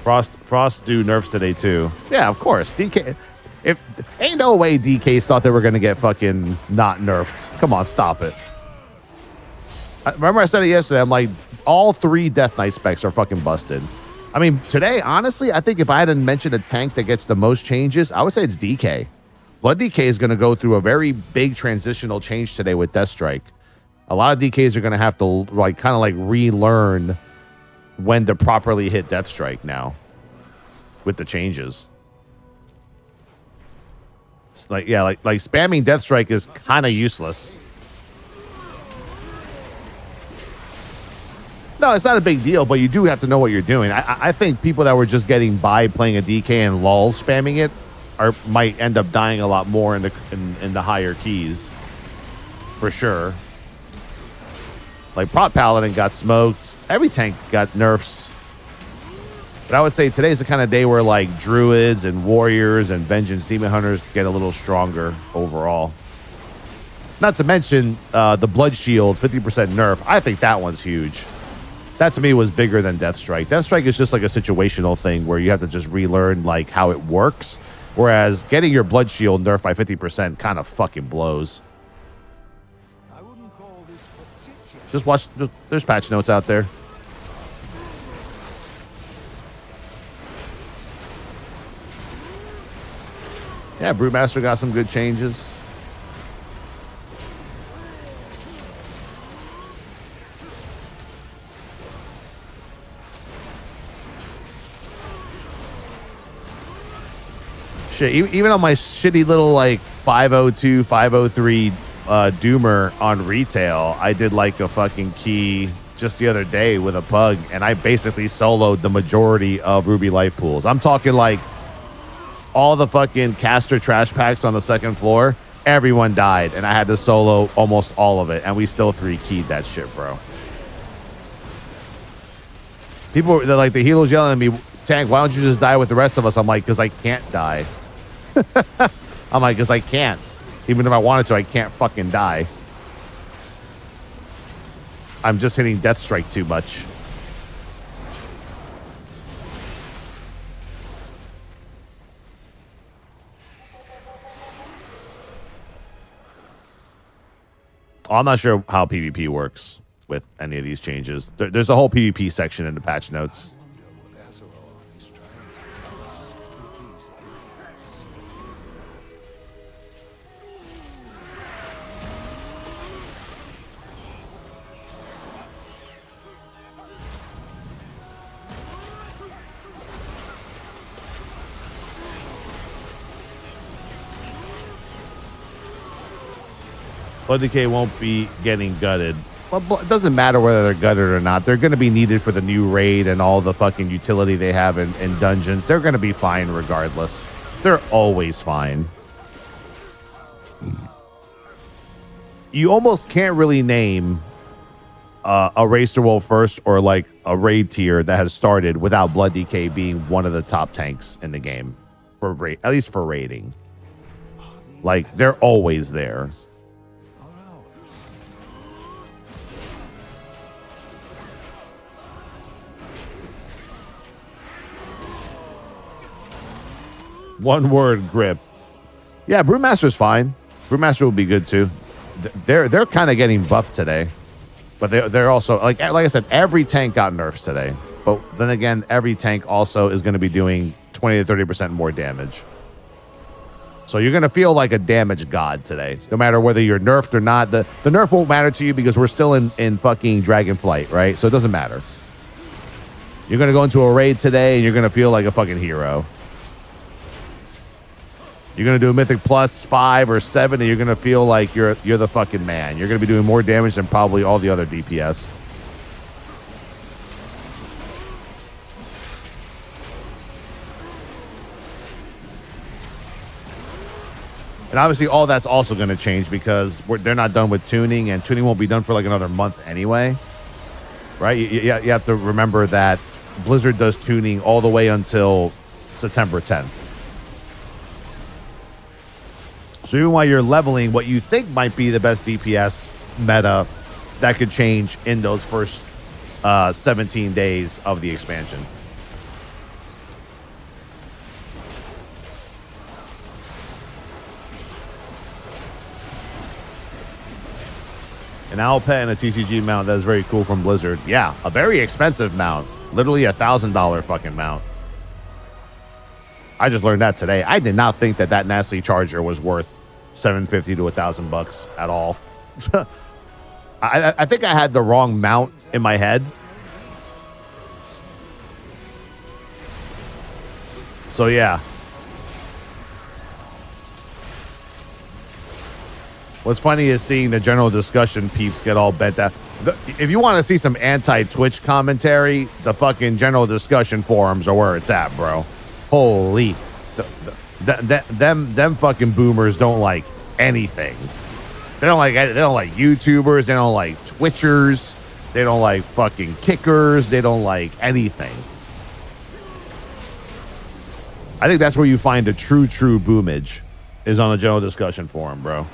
Frost do nerfs today too. Yeah, of course. DK, if ain't no way DKs thought they were gonna get fucking not nerfed. Come on, stop it. Remember I said it yesterday. I'm like, all 3 Death Knight specs are fucking busted. I mean, today, honestly, I think if I hadn't mentioned a tank that gets the most changes, I would say it's DK. Blood DK is going to go through a very big transitional change today with Deathstrike. A lot of DKs are going to have to like kind of like relearn when to properly hit Deathstrike now with the changes. It's like, yeah, like spamming Deathstrike is kind of useless. No, it's not a big deal, but you do have to know what you're doing. I think people that were just getting by playing a DK and lull spamming it might end up dying a lot more in the higher keys, for sure. Like Prop Paladin got smoked. Every tank got nerfs. But I would say today's the kind of day where like Druids and Warriors and Vengeance Demon Hunters get a little stronger overall. Not to mention the Blood Shield 50% nerf. I think that one's huge. That to me was bigger than Deathstrike. Deathstrike is just like a situational thing where you have to just relearn like how it works. Whereas getting your Blood Shield nerfed by 50% kind of fucking blows. I wouldn't call this particular. Just watch. There's patch notes out there. Yeah, Brewmaster got some good changes. Shit, even on my shitty little like 502, 503 Doomer on retail, I did like a fucking key just the other day with a pug, and I basically soloed the majority of Ruby life pools. I'm talking like all the fucking caster trash packs on the second floor. Everyone died, and I had to solo almost all of it, and we still 3-keyed that shit, bro. People, they're like, the healer's yelling at me, Tank, why don't you just die with the rest of us? I'm like, because I can't die. I'm like, because I can't. Even if I wanted to, I can't fucking die. I'm just hitting Deathstrike too much. I'm not sure how PvP works with any of these changes. There's a whole PvP section in the patch notes. Blood Decay won't be getting gutted. Well, it doesn't matter whether they're gutted or not. They're going to be needed for the new raid and all the fucking utility they have in dungeons. They're going to be fine regardless. They're always fine. You almost can't really name a Race to World First or like a raid tier that has started without Blood Decay being one of the top tanks in the game, for at least for raiding. Like, they're always there. One word, grip. Yeah, Brewmaster's fine. Brewmaster will be good too. They're kind of getting buffed today, but they're also like I said, every tank got nerfed today. But then again, every tank also is going to be doing 20 to 30% more damage. So you're going to feel like a damage god today, no matter whether you're nerfed or not. The nerf won't matter to you because we're still in fucking Dragonflight, right? So it doesn't matter. You're going to go into a raid today and you're going to feel like a fucking hero. You're going to do a Mythic plus 5 or 7, and you're going to feel like you're the fucking man. You're going to be doing more damage than probably all the other DPS. And obviously all that's also going to change because they're not done with tuning, and tuning won't be done for like another month anyway. Right? You have to remember that Blizzard does tuning all the way until September 10th. So even while you're leveling what you think might be the best DPS meta, that could change in those first 17 days of the expansion. An owl pet and a TCG mount. That is very cool from Blizzard. Yeah, a very expensive mount. Literally $1,000 fucking mount. I just learned that today. I did not think that nasty charger was worth $750 to $1,000 at all. I think I had the wrong mount in my head. So yeah. What's funny is seeing the general discussion peeps get all bent out. If you want to see some anti-Twitch commentary, the fucking general discussion forums are where it's at, bro. Holy. Them fucking boomers don't like anything. They don't like YouTubers. They don't like Twitchers. They don't like fucking kickers. They don't like anything. I think that's where you find a true boomage, is on the general discussion forum, bro.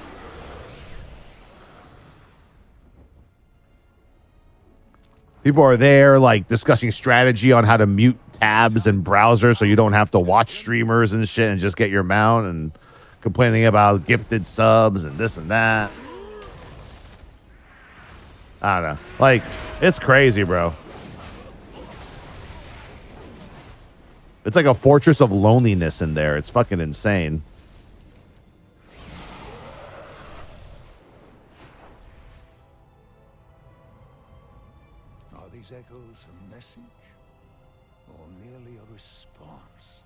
People are there like discussing strategy on how to mute tabs and browsers so you don't have to watch streamers and shit and just get your mount, and complaining about gifted subs and this and that. I don't know. Like, it's crazy, bro. It's like a fortress of loneliness in there. It's fucking insane. Are these echoes a message or merely a response?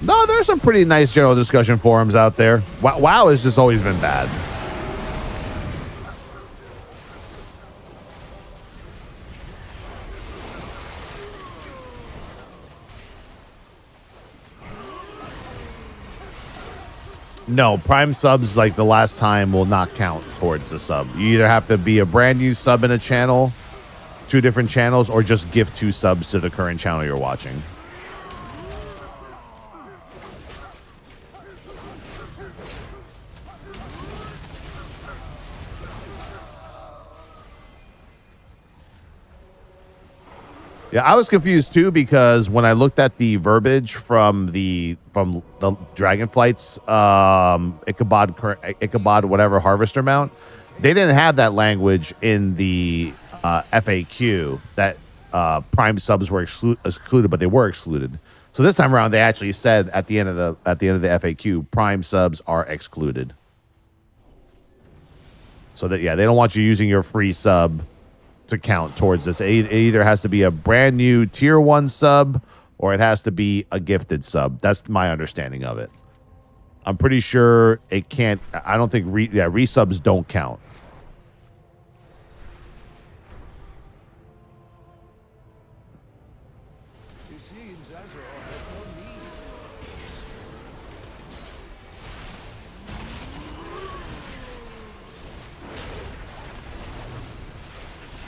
No, there's some pretty nice general discussion forums out there. WoW has just always been bad. No, Prime subs like the last time will not count towards the sub. You either have to be a brand new sub in a channel, 2 different channels, or just give 2 subs to the current channel you're watching. Yeah, I was confused too because when I looked at the verbiage from the Dragonflight's Ichabod whatever harvester mount, they didn't have that language in the FAQ that Prime subs were excluded, but they were excluded. So this time around, they actually said at the end of the FAQ, Prime subs are excluded. So that they don't want you using your free sub to count towards this. It either has to be a brand new tier 1 sub or it has to be a gifted sub. That's my understanding of it. I'm pretty sure it can't. I don't think resubs don't count. It seems Azeroth has no need.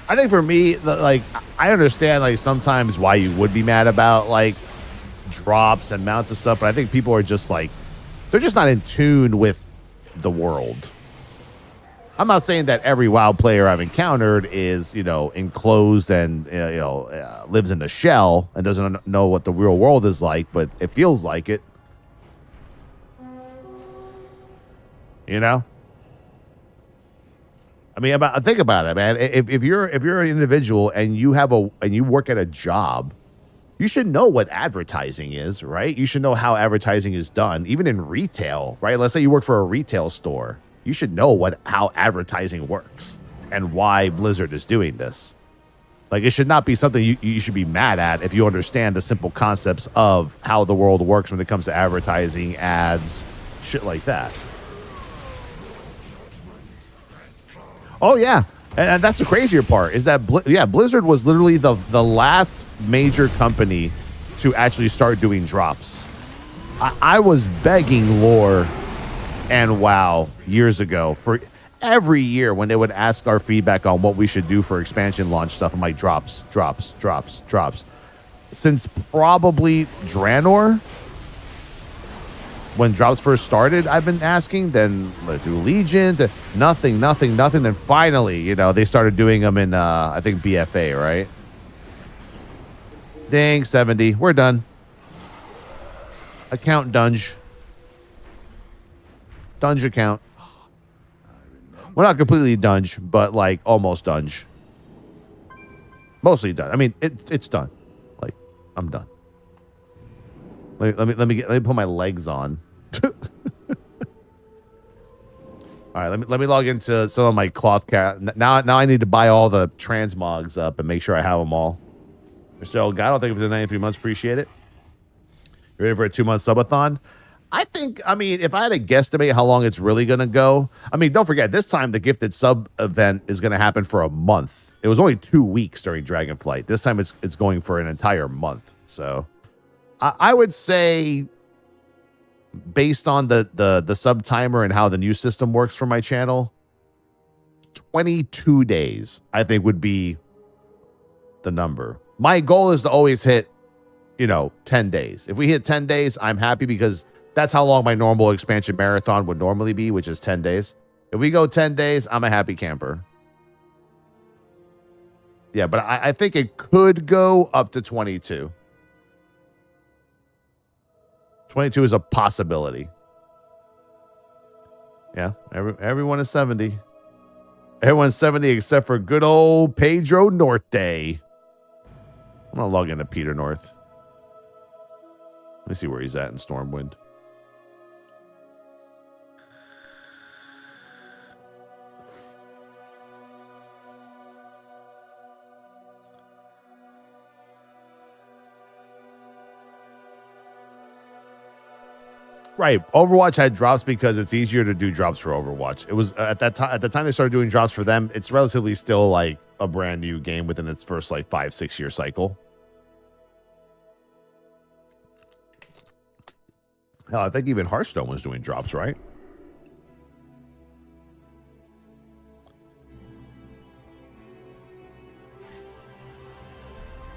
I think for me, like, I understand like sometimes why you would be mad about like drops and mounts and stuff, but I think people are just like, they're just not in tune with the world. I'm not saying that every WoW player I've encountered is, you know, enclosed and, lives in a shell and doesn't know what the real world is like, but it feels like it. You know? I mean, think about it, man. If you're an individual and you work at a job, you should know what advertising is, right? You should know how advertising is done, even in retail, right? Let's say you work for a retail store. You should know how advertising works and why Blizzard is doing this. Like, it should not be something you should be mad at if you understand the simple concepts of how the world works when it comes to advertising, ads, shit like that. Oh, yeah. And that's the crazier part is that, Blizzard was literally the last major company to actually start doing drops. I was begging Lore and WoW years ago for every year when they would ask our feedback on what we should do for expansion launch stuff. I'm like, drops. Since probably Draenor, when drops first started, I've been asking, then through Legion, nothing. And finally, they started doing them in, I think, BFA, right? Dang, 70. We're done. Account dunge. Dunge account. We're not completely dunge, but, like, almost dunge. Mostly done. I mean, it's done. Like, I'm done. Let me put my legs on. All right, let me log into some of my cloth cat. Now I need to buy all the transmogs up and make sure I have them all. So, God, I don't think it's 93 months. Appreciate it. You ready for a 2-month subathon? I mean, if I had to guesstimate how long it's really gonna go, I mean, don't forget this time the gifted sub event is gonna happen for a month. It was only 2 weeks during Dragonflight. This time it's going for an entire month. So. I would say, based on the sub timer and how the new system works for my channel, 22 days, I think, would be the number. My goal is to always hit, 10 days. If we hit 10 days, I'm happy because that's how long my normal expansion marathon would normally be, which is 10 days. If we go 10 days, I'm a happy camper. Yeah, but I think it could go up to 22. 22 is a possibility. Yeah, everyone is 70. Everyone's 70 except for good old Pedro Norte. I'm going to log into Peter North. Let me see where he's at in Stormwind. Right, Overwatch had drops because it's easier to do drops for Overwatch. It was at the time they started doing drops for them. It's relatively still like a brand new game within its first like 5-6 year cycle. Hell, I think even Hearthstone was doing drops, right?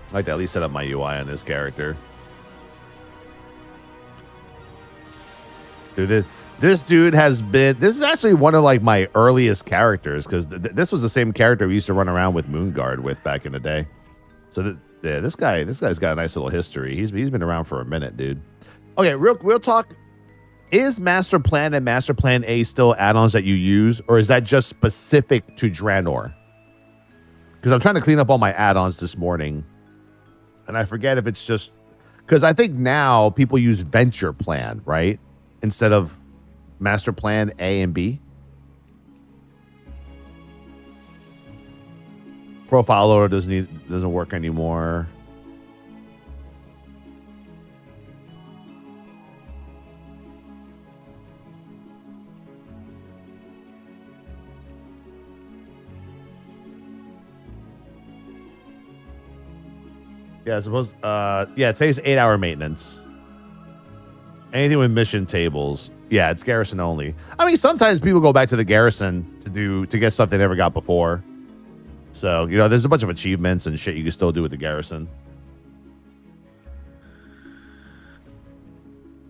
I like to at least set up my UI on this character. Dude, this dude has been... This is actually one of, like, my earliest characters, because this was the same character we used to run around with Moonguard with back in the day. So, this guy's got a nice little history. He's been around for a minute, dude. Okay, real talk. Is Master Plan and Master Plan A still add-ons that you use, or is that just specific to Draenor? Because I'm trying to clean up all my add-ons this morning, and I forget if it's just... Because I think now people use Venture Plan, right? Instead of Master Plan A and B. Profile loader doesn't work anymore. Yeah, suppose. Yeah, it says 8-hour maintenance. Anything with mission tables. Yeah, it's garrison only. I mean, sometimes people go back to the garrison to get stuff they never got before. So, you know, there's a bunch of achievements and shit you can still do with the garrison.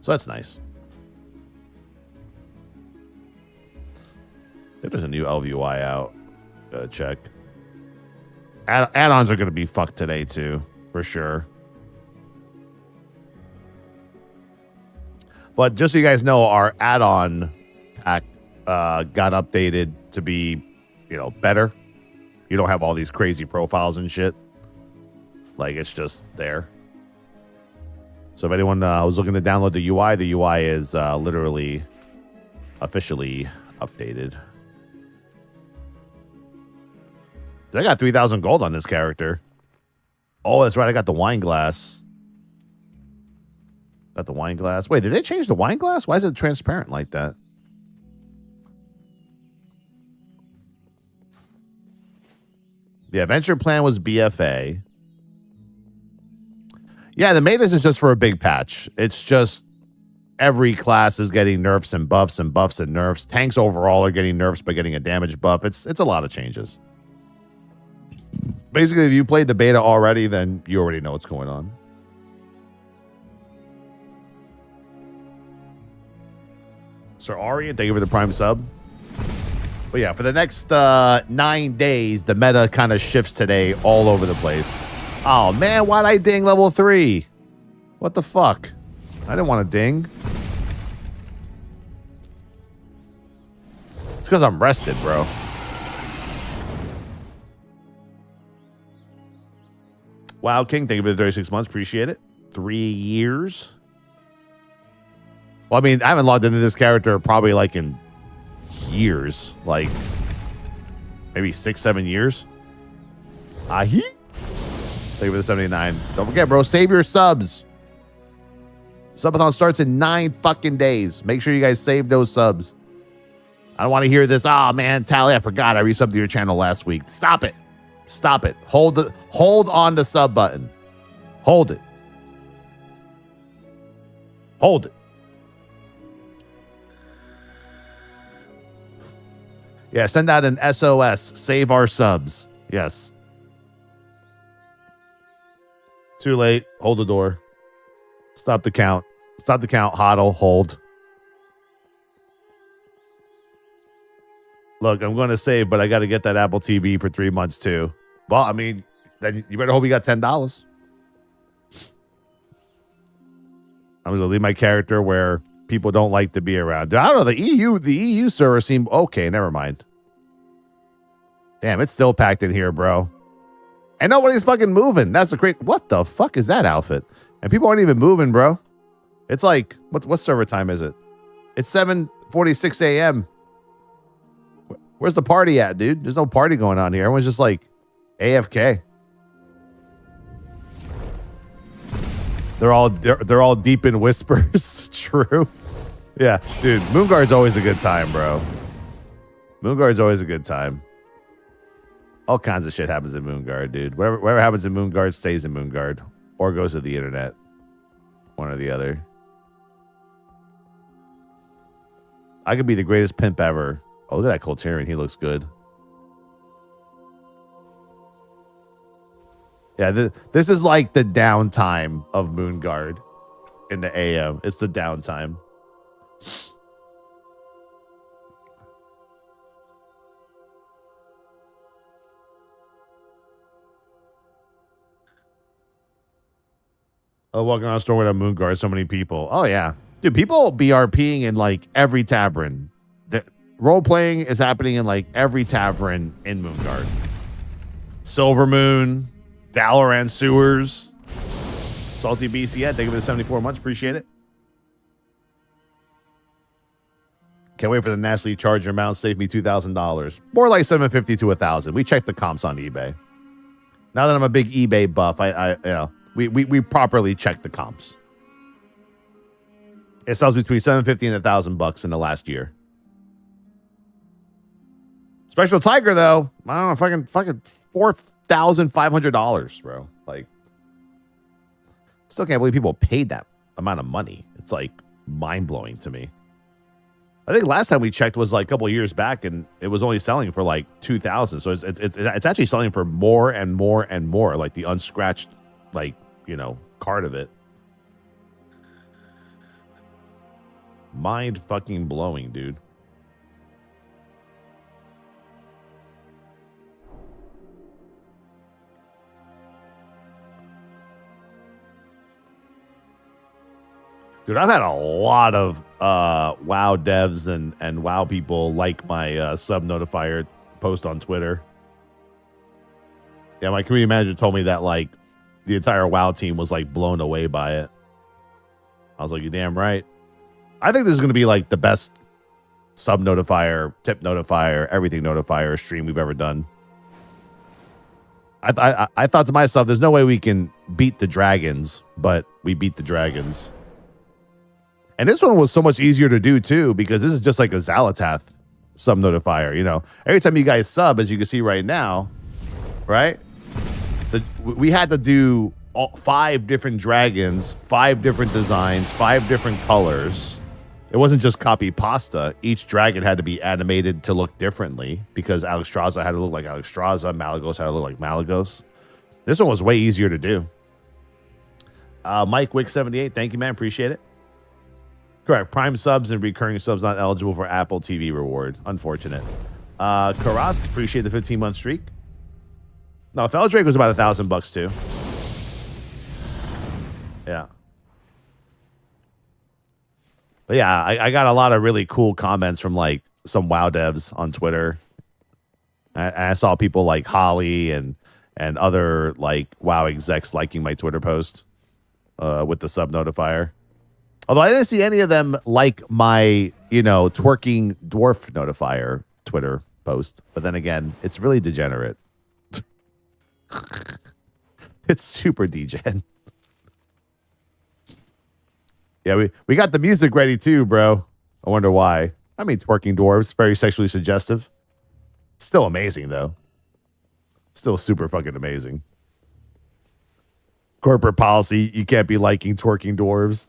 So that's nice. I think there's a new LVUI out. Gotta check. Add-ons are going to be fucked today, too. For sure. But just so you guys know, our add-on pack got updated to be, you know, better. You don't have all these crazy profiles and shit. Like, it's just there. So if anyone was looking to download the UI is literally officially updated. I got 3,000 gold on this character. Oh, that's right. I got the wine glass. Got the wine glass. Wait, did they change the wine glass? Why is it transparent like that? The adventure plan was BFA. Yeah, the maintenance is just for a big patch. It's just every class is getting nerfs and buffs and buffs and nerfs. Tanks overall are getting nerfs by getting a damage buff. It's a lot of changes. Basically, if you played the beta already, then you already know what's going on. Sir Arian, thank you for the Prime sub. But yeah, for the next 9 days, the meta kind of shifts today all over the place. Oh, man, why'd I ding level 3? What the fuck? I didn't want to ding. It's because I'm rested, bro. Wow, King, thank you for the 36 months. Appreciate it. 3 years. Well, I mean, I haven't logged into this character probably like in years. Like, maybe 6-7 years. Ahi. Thank you for the 79. Don't forget, bro, save your subs. Subathon starts in 9 fucking days. Make sure you guys save those subs. I don't want to hear this. Oh, man, Tally, I forgot I resubbed to your channel last week. Stop it. Stop it. Hold on the sub button. Hold it. Hold it. Yeah, send out an SOS. Save our subs. Yes. Too late. Hold the door. Stop the count. Stop the count. Hodl. Hold. Look, I'm going to save, but I got to get that Apple TV for 3 months too. Well, I mean, then you better hope you got $10. I'm just going to leave my character where people don't like to be around. I don't know. The EU server seemed okay. Never mind. Damn, it's still packed in here, bro. And nobody's fucking moving. That's the crazy. What the fuck is that outfit? And people aren't even moving, bro. It's like, what server time is it? It's 7:46 a.m. Where's the party at, dude? There's no party going on here. Everyone's just like AFK. They're all deep in whispers. True. Yeah, dude. Moonguard's always a good time, bro. Moonguard's always a good time. All kinds of shit happens in Moonguard, dude. Whatever happens in Moonguard stays in Moonguard. Or goes to the internet. One or the other. I could be the greatest pimp ever. Oh, look at that Coltarian. He looks good. Yeah, this is like the downtime of Moonguard in the AM. It's the downtime. Oh, walking around the store with a Moonguard, so many people. Oh, yeah. Dude, people BRPing in like every tavern. The role-playing is happening in like every tavern in Moonguard. Silver Moon, Dalaran Sewers, Salty BCN. Thank you for the 74 months. Appreciate it. Can't wait for the Nastily Charger mount. Save me $2,000. More like $750 to $1,000. We checked the comps on eBay. Now that I'm a big eBay buff, we properly checked the comps. It sells between $750 and $1,000 in the last year. Spectral Tiger, though, I don't know, fucking $4,500, bro. Like, Still can't believe people paid that amount of money. It's like mind-blowing to me. I think last time we checked was like a couple of years back, and it was only selling for like 2,000. So it's actually selling for more and more and more, like the unscratched, like, you know, card of it. Mind fucking blowing, dude. Dude, I've had a lot of WoW devs and WoW people like my sub notifier post on Twitter. Yeah, my community manager told me that like the entire WoW team was like blown away by it. I was like, you're damn right. I think this is going to be like the best sub notifier, tip notifier, everything notifier stream we've ever done. I thought to myself, there's no way we can beat the dragons, but we beat the dragons. And this one was so much easier to do too, because this is just like a Xalatath sub notifier. You know, every time you guys sub, as you can see right now, right? We had to do 5 different dragons, 5 different designs, 5 different colors. It wasn't just copy pasta. Each dragon had to be animated to look differently because Alexstrasza had to look like Alexstrasza, Malagos had to look like Malagos. This one was way easier to do. Mike Wick 78, thank you, man. Appreciate it. Correct. Prime subs and recurring subs not eligible for Apple TV reward. Unfortunate. Karas, appreciate the 15-month streak. No, Feldrake was about $1,000 too. Yeah. But yeah, I got a lot of really cool comments from like some WoW devs on Twitter. I saw people like Holly and other like WoW execs liking my Twitter post with the sub notifier. Although I didn't see any of them like my, you know, twerking dwarf notifier Twitter post. But then again, it's really degenerate. It's super degen. Yeah, we got the music ready too, bro. I wonder why. I mean, twerking dwarves, very sexually suggestive. Still amazing, though. Still super fucking amazing. Corporate policy, you can't be liking twerking dwarves.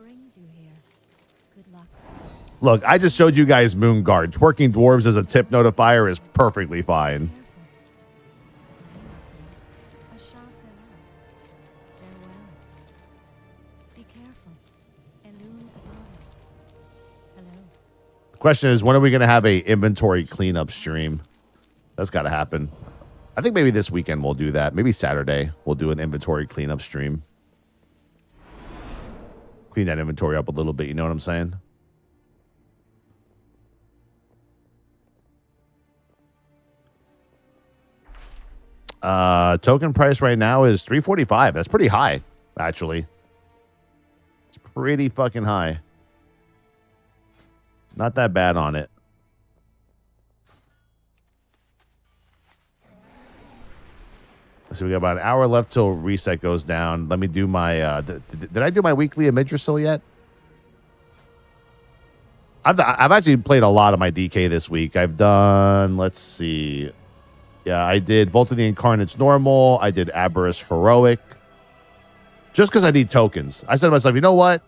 Look, I just showed you guys Moonguard. Twerking dwarves as a tip notifier is perfectly fine. The question is, when are we going to have a inventory cleanup stream? That's got to happen. I think maybe this weekend we'll do that. Maybe Saturday we'll do an inventory cleanup stream. Clean that inventory up a little bit, you know what I'm saying? Token price right now is 345. That's pretty high, actually. It's pretty fucking high. Not that bad on it. So we got about an hour left till reset goes down. Let me do my... did I do my weekly Imidrisil yet? I've actually played a lot of my DK this week. I've done... Let's see... Yeah, I did Vault of the Incarnates normal. I did Aberrus heroic. Just because I need tokens. I said to myself, you know what?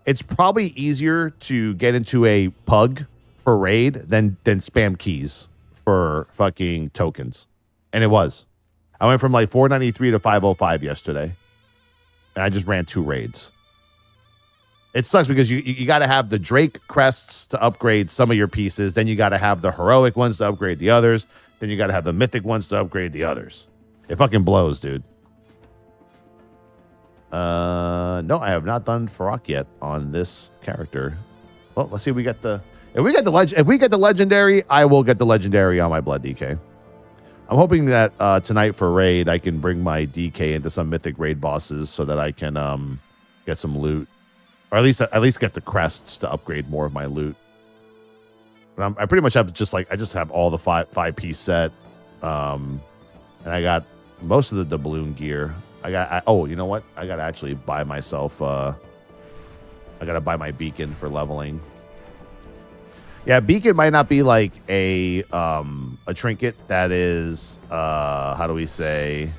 It's probably easier to get into a pug for raid than spam keys for fucking tokens. And it was. I went from like 493 to 505 yesterday. And I just ran 2 raids. It sucks because you got to have the Drake crests to upgrade some of your pieces. Then you got to have the heroic ones to upgrade the others. Then you got to have the mythic ones to upgrade the others. It fucking blows, dude. No, I have not done Farok yet on this character. Well, let's see if we get the... If we get the legendary, I will get the legendary on my blood DK. I'm hoping that tonight for raid, I can bring my DK into some mythic raid bosses so that I can get some loot. Or at least get the crests to upgrade more of my loot. But I pretty much have I just have all the 5-piece set. And I got most of the doubloon gear. Oh, you know what? I got to actually buy myself... I got to buy my beacon for leveling. Yeah, beacon might not be like a trinket that is... how do we say...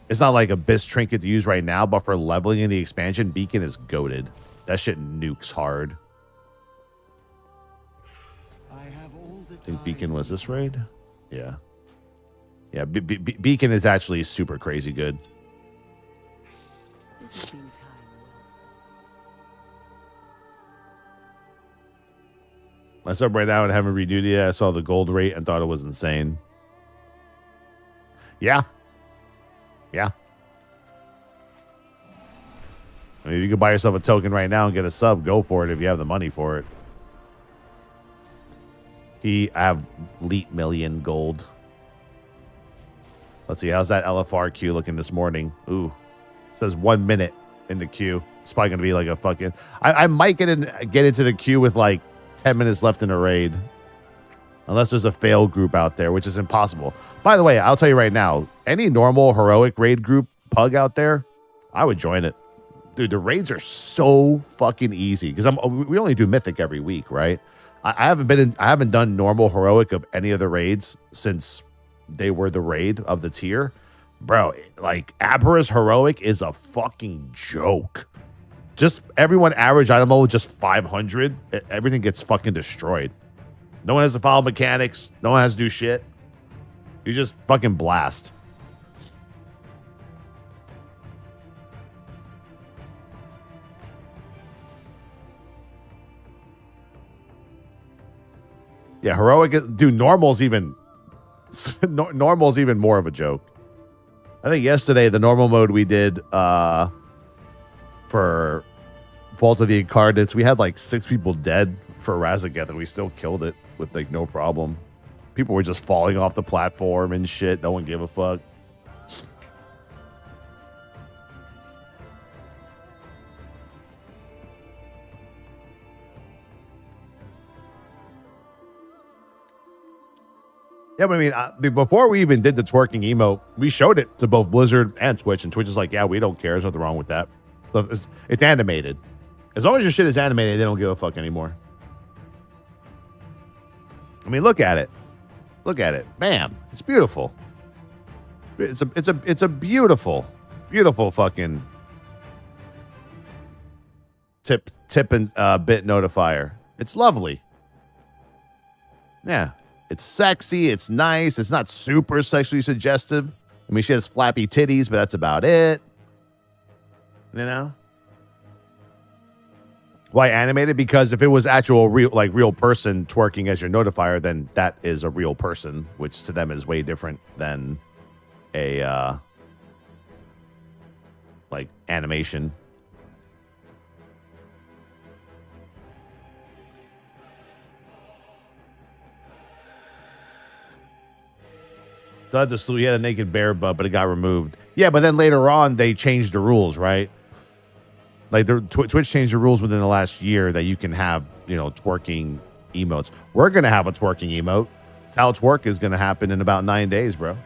It's not like a Abyss trinket to use right now, but for leveling in the expansion, Beacon is goated. That shit nukes hard. I have all the I think Beacon was this raid? Yeah. Yeah, Beacon is actually super crazy good. This has been time well spent. I sub right now and haven't reviewed it yet. I saw the gold rate and thought it was insane. Yeah. Yeah. I mean, if you could buy yourself a token right now and get a sub, go for it if you have the money for it. I have elite million gold. Let's see, how's that LFR queue looking this morning? Ooh, it says 1 minute in the queue. It's probably gonna be like a fucking. I might get into the queue with like 10 minutes left in a raid, unless there's a fail group out there, which is impossible. By the way, I'll tell you right now, any normal heroic raid group pug out there, I would join it. Dude, the raids are so fucking easy because we only do Mythic every week, right? I haven't done normal heroic of any of the raids since they were the raid of the tier. Bro, like Aberrus heroic is a fucking joke. Just everyone average item level just 500. Everything gets fucking destroyed. No one has to follow mechanics. No one has to do shit. You just fucking blast. Yeah, heroic, dude, normal's even more of a joke. I think yesterday the normal mode we did for Vault of the Incarnates, we had like 6 people dead for Razageth and we still killed it with like no problem. People were just falling off the platform and shit. No one gave a fuck. Yeah, but I mean, before we even did the twerking emote, we showed it to both Blizzard and Twitch, and Twitch is like, yeah, we don't care. There's nothing wrong with that. So it's animated. As long as your shit is animated, they don't give a fuck anymore. I mean, look at it. Look at it. Bam. It's beautiful. It's a beautiful, beautiful fucking tip and bit notifier. It's lovely. Yeah. It's sexy. It's nice. It's not super sexually suggestive. I mean, she has flappy titties, but that's about it. You know? Why animated? Because if it was actual real person twerking as your notifier, then that is a real person, which to them is way different than a like animation. So he had a naked bear butt, but it got removed. Yeah, but then later on they changed the rules, right? Like Twitch changed the rules within the last year that you can have, twerking emotes. We're gonna have a twerking emote. Tal Twerk is gonna happen in about 9 days, bro.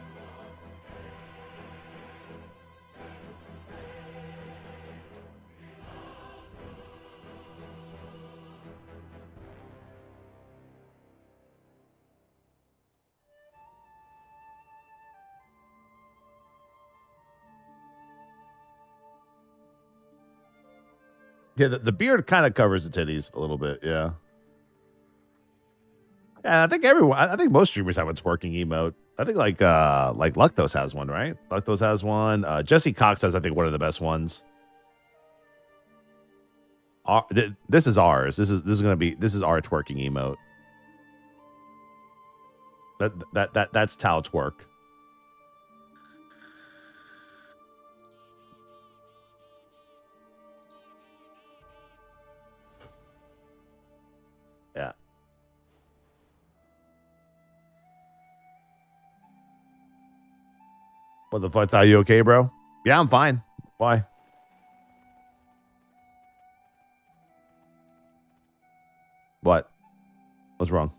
Yeah, the beard kind of covers the titties a little bit. Yeah. Yeah, I think most streamers have a twerking emote. I think like Luctos has one, right? Luctos has one. Jesse Cox has, I think, one of the best ones. This is ours. This is our twerking emote. That's Tal Twerk. Yeah. What the fuck? Are you okay, bro? Yeah, I'm fine. Why? What? What's wrong?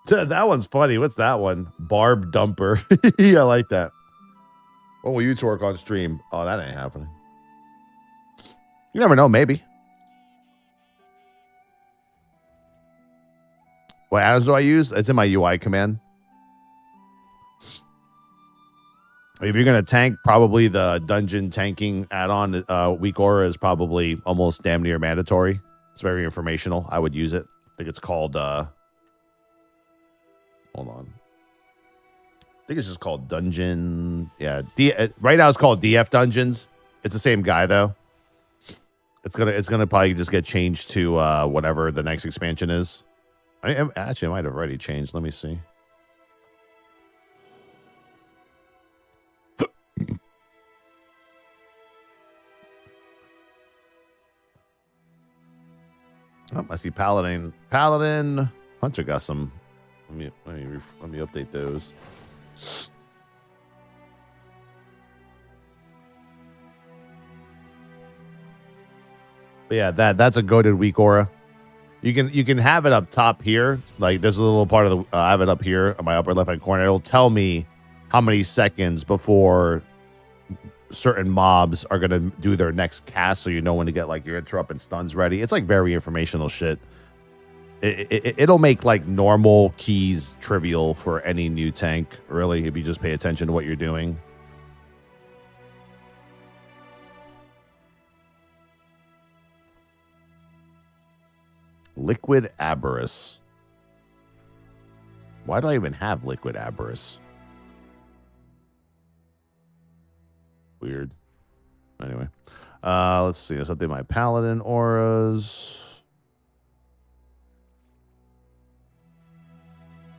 That one's funny. What's that one? Barb Dumper. I like that. When will you twerk on stream? Oh, that ain't happening. You never know. Maybe. What addons do I use? It's in my UI command. If you're gonna tank, probably the dungeon tanking add-on weak aura is probably almost damn near mandatory. It's very informational. I would use it. I think it's called hold on. I think it's just called Dungeon. Yeah, right now it's called DF Dungeons. It's the same guy though. It's gonna probably just get changed to whatever the next expansion is. Actually, it might have already changed. Let me see. Oh, I see Paladin. Hunter got some. Let me update those. But yeah, that's a goated weak aura. You can have it up top here. Like there's a little part of the I have it up here on my upper left hand corner. It'll tell me how many seconds before certain mobs are gonna do their next cast, so you know when to get like your interrupt and stuns ready. It's like very informational shit. It'll make like normal keys trivial for any new tank, really, if you just pay attention to what you're doing. Liquid Aberrus. Why do I even have Liquid Aberrus? Weird. Anyway, let's see. Let's update my Paladin auras.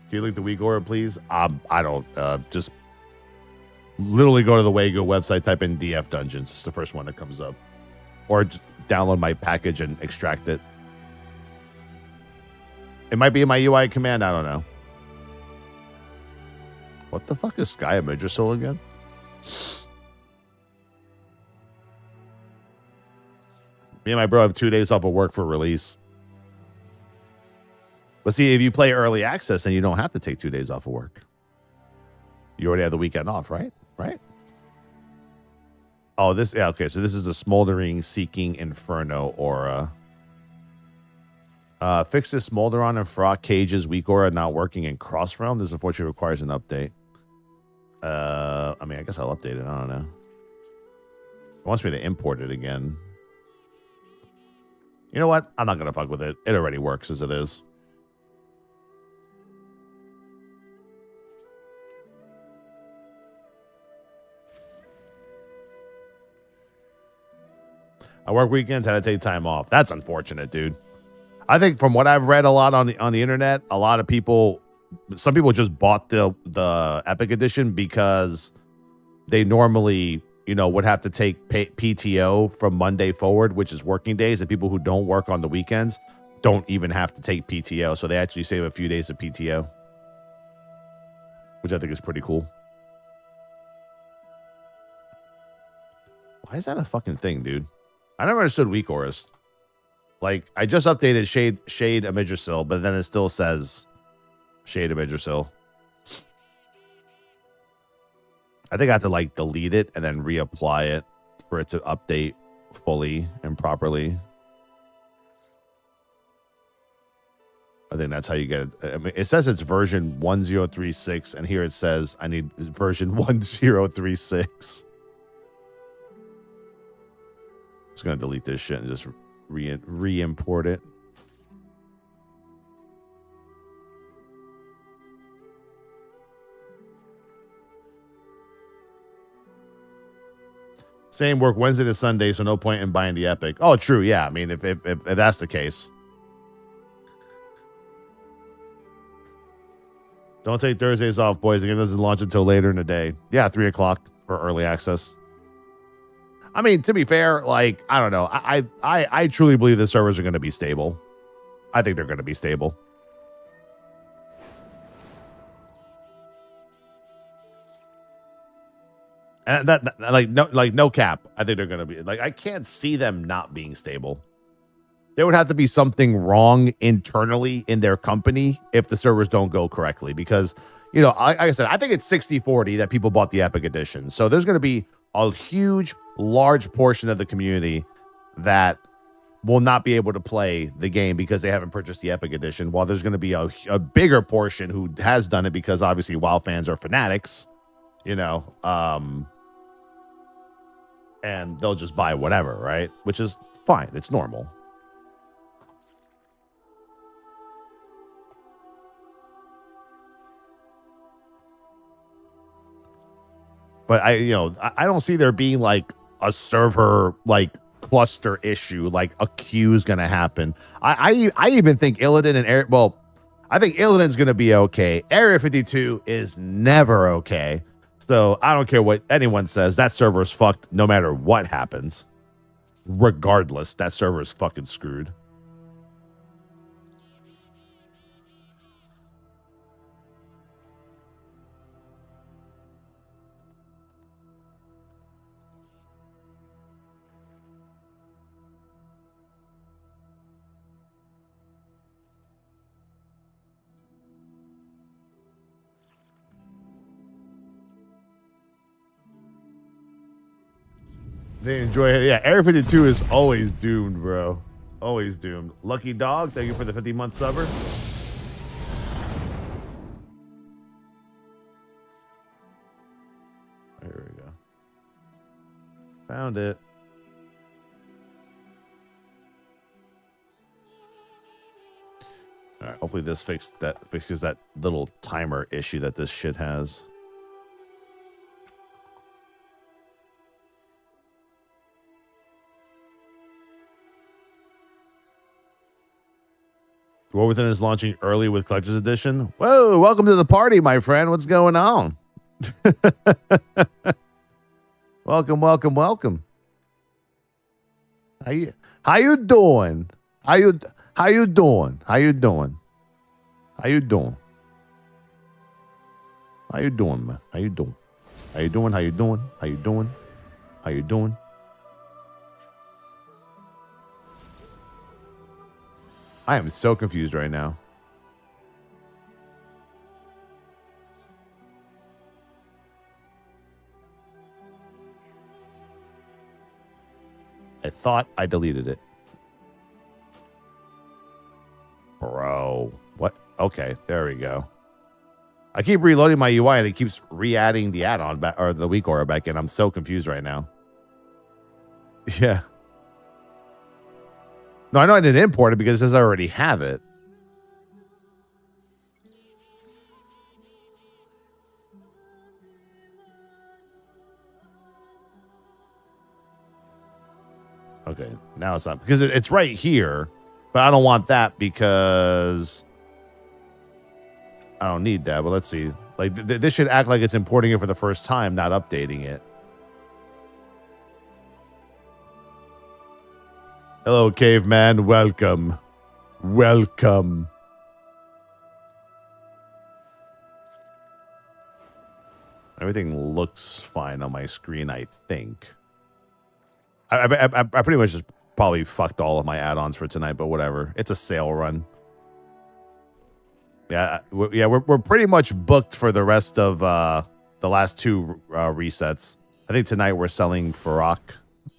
Can you link the weak aura, please? I don't. Just literally go to the Wago website, type in DF Dungeons. It's the first one that comes up. Or just download my package and extract it. It might be in my UI command. I don't know. What the fuck is Sky Imagersil again? Me and my bro have 2 days off of work for release. But see, if you play early access, then you don't have to take 2 days off of work. You already have the weekend off, right? Right? Oh, this, yeah, okay. So this is the Smoldering Seeking Inferno aura. Fix this Smolderon and Frog Cage's weak aura not working in Cross Realm. This unfortunately requires an update. I mean, I guess I'll update it. I don't know. It wants me to import it again. You know what? I'm not going to fuck with it. It already works as it is. I work weekends, had to take time off. That's unfortunate, dude. I think from what I've read a lot on the internet, a lot of people, some people just bought the Epic Edition because they normally, you know, would have to take PTO from Monday forward, which is working days, and people who don't work on the weekends don't even have to take PTO. So they actually save a few days of PTO, which I think is pretty cool. Why is that a fucking thing, dude? I never understood weak auras. Like, I just updated Shade Imagersil, but then it still says Shade Imagersil. I think I have to, like, delete it and then reapply it for it to update fully and properly. I think that's how you get it. I mean, it says it's version 1036, and here it says I need version 1036. Just going to delete this shit and just re-import it. Same work Wednesday to Sunday, so no point in buying the Epic. Oh, true. Yeah, I mean, if that's the case. Don't take Thursdays off, boys. It doesn't launch until later in the day. Yeah, 3 o'clock for early access. I mean, to be fair, like, I don't know. I truly believe the servers are going to be stable. I think they're going to be stable. And that like no cap. I think they're going to be, like, I can't see them not being stable. There would have to be something wrong internally in their company if the servers don't go correctly. Because, you know, like I said, I think it's 60-40 that people bought the Epic Edition. So there's going to be a huge, large portion of the community that will not be able to play the game because they haven't purchased the Epic Edition, while there's going to be a bigger portion who has done it because obviously WoW fans are fanatics you know, and they'll just buy whatever, right? Which is fine. It's normal. But I don't see there being like a server like cluster issue, like a queue is gonna happen. I even think Illidan and I think Illidan's gonna be okay. Area 52 is never okay. So I don't care what anyone says. That server's fucked no matter what happens. Regardless, that server is fucking screwed. They enjoy it. Yeah, Area 52 is always doomed, bro. Always doomed. Lucky Dog, thank you for the 50-month subber. There we go. Found it. All right, hopefully this fixes that little timer issue that this shit has. Dwarven is launching early with Collector's Edition. Whoa, welcome to the party, my friend. What's going on? Welcome. How you doing? How you doing? How you doing, man? How you doing? I am so confused right now. I thought I deleted it. Bro. What? Okay, there we go. I keep reloading my UI and it keeps re-adding the add-on back or the weak aura back in. I'm so confused right now. Yeah. No, I know I didn't import it because it says I already have it. Okay, now it's not because it's right here, but I don't want that because I don't need that. But let's see. Like this should act like it's importing it for the first time, not updating it. Hello, caveman. Welcome. Everything looks fine on my screen, I think. I pretty much just probably fucked all of my add-ons for tonight, but whatever. It's a sale run. Yeah, we're pretty much booked for the rest of the last two resets. I think tonight we're selling Farok.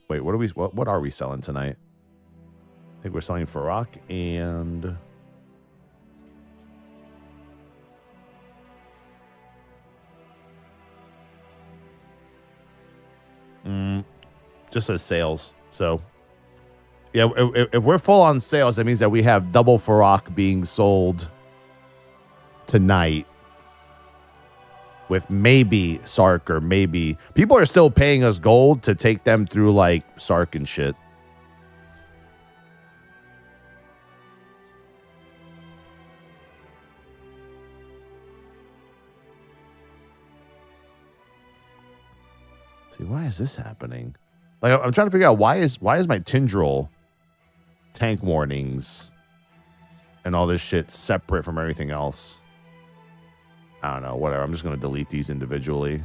Wait, what are we selling tonight? I think we're selling Farok and just says sales. So yeah, if we're full on sales, that means that we have double Farok being sold tonight with maybe Sark or maybe people are still paying us gold to take them through like Sark and shit. See, why is this happening? Like, I'm trying to figure out why is my Tindril tank warnings and all this shit separate from everything else? I don't know. Whatever. I'm just going to delete these individually.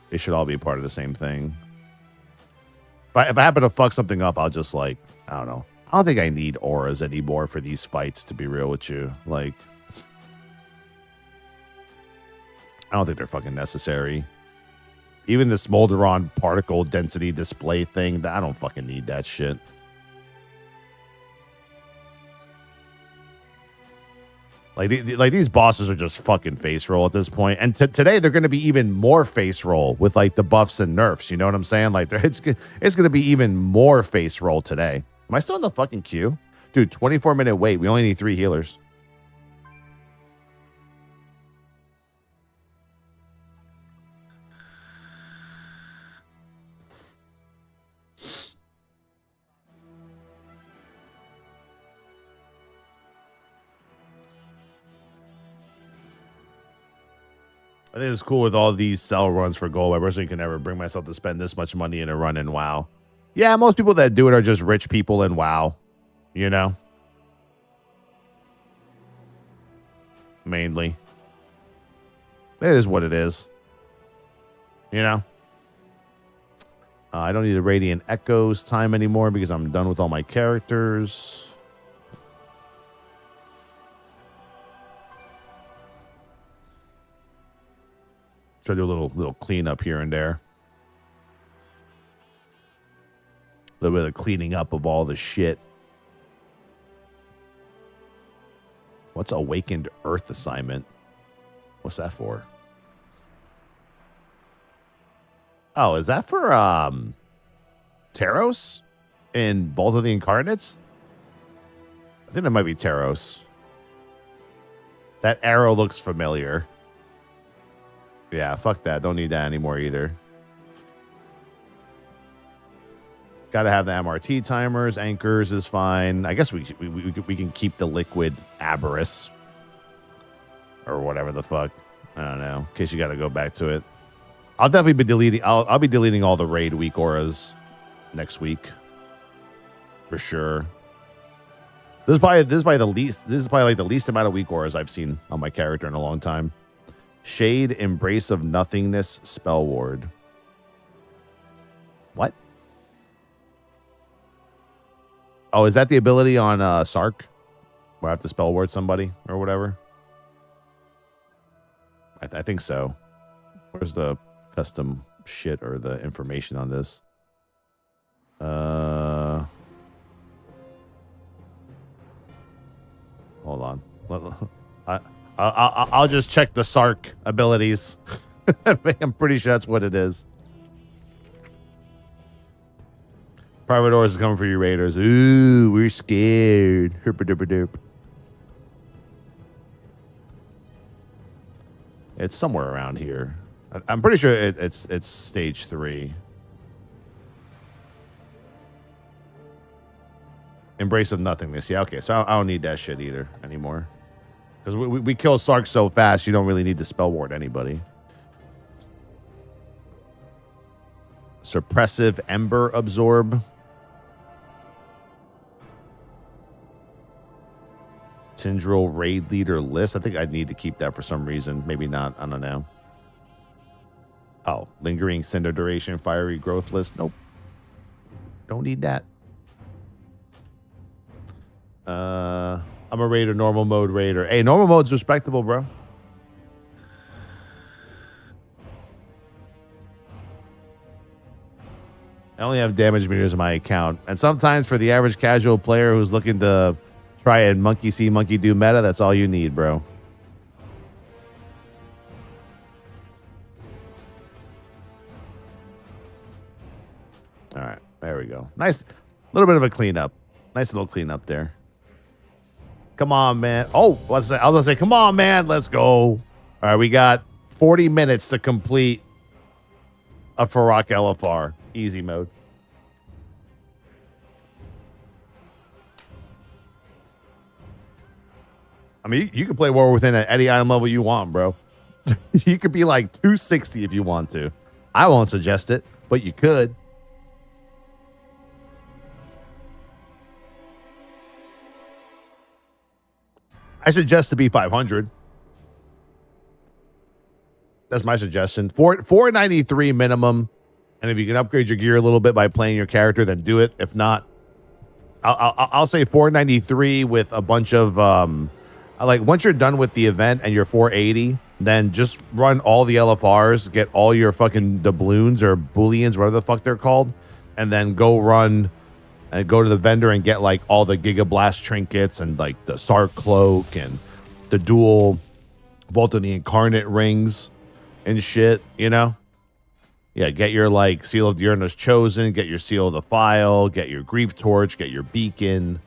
They should all be part of the same thing. If I happen to fuck something up, I'll just like, I don't know. I don't think I need auras anymore for these fights, to be real with you. Like, I don't think they're fucking necessary. Even the Smolderon particle density display thing, I don't fucking need that shit. Like these bosses are just fucking face roll at this point. And today they're going to be even more face roll with like the buffs and nerfs. You know what I'm saying? Like it's going to be even more face roll today. Am I still in the fucking queue? Dude, 24-minute wait. We only need 3 healers. I think it's cool with all these sell runs for gold. I personally can never bring myself to spend this much money in a run in WoW. Yeah, most people that do it are just rich people in WoW. You know? Mainly. It is what it is. You know? I don't need the Radiant Echoes time anymore because I'm done with all my characters. Try to do a little cleanup here and there. A little bit of cleaning up of all the shit. What's Awakened Earth assignment? What's that for? Oh, is that for Taros in Vault of the Incarnates? I think it might be Taros. That arrow looks familiar. Yeah, fuck that. Don't need that anymore either. Got to have the MRT timers. Anchors is fine. I guess we can keep the liquid Aberrus. Or whatever the fuck. I don't know. In case you got to go back to it. I'll definitely be deleting. I'll be deleting all the raid week auras next week. For sure. This is probably the least. This is probably like the least amount of weak auras I've seen on my character in a long time. Shade, Embrace of Nothingness, Spell Ward. What? Oh, is that the ability on Sark? Where I have to Spell Ward somebody or whatever? I think so. Where's the custom shit or the information on this? Hold on. I'll just check the Sark abilities. I'm pretty sure that's what it is. Private Orders is coming for you, Raiders. Ooh, we're scared. Herp-a-derp-a-derp. It's somewhere around here. I'm pretty sure it's stage 3. Embrace of Nothingness. Yeah, okay. So I don't need that shit either anymore. Because we kill Sark so fast, you don't really need to spell ward anybody. Suppressive Ember Absorb. Tindril Raid Leader List. I think I'd need to keep that for some reason. Maybe not. I don't know. Oh, Lingering Cinder Duration Fiery Growth List. Nope. Don't need that. I'm a raider, normal mode raider. Hey, normal mode's respectable, bro. I only have damage meters in my account. And sometimes for the average casual player who's looking to try and monkey see, monkey do meta, that's all you need, bro. All right, there we go. Nice little bit of a cleanup. Nice little cleanup there. Come on, man. Oh, I was going to say, come on, man. Let's go. All right, we got 40 minutes to complete a Farrak LFR. Easy mode. I mean, you can play War Within at any item level you want, bro. You could be like 260 if you want to. I won't suggest it, but you could. I suggest to be 500. That's my suggestion. 493 minimum. And if you can upgrade your gear a little bit by playing your character, then do it. If not, I'll say 493 with a bunch of like once you're done with the event and you're 480, then just run all the LFRs, get all your fucking doubloons or booleans, whatever the fuck they're called, and then go run and go to the vendor and get like all the Giga Blast trinkets and like the Sark cloak and the dual Vault of the Incarnate rings and shit, you know? Yeah, get your, like, Seal of Diurna's Chosen, get your Seal of the File, get your Grief Torch, get your Beacon,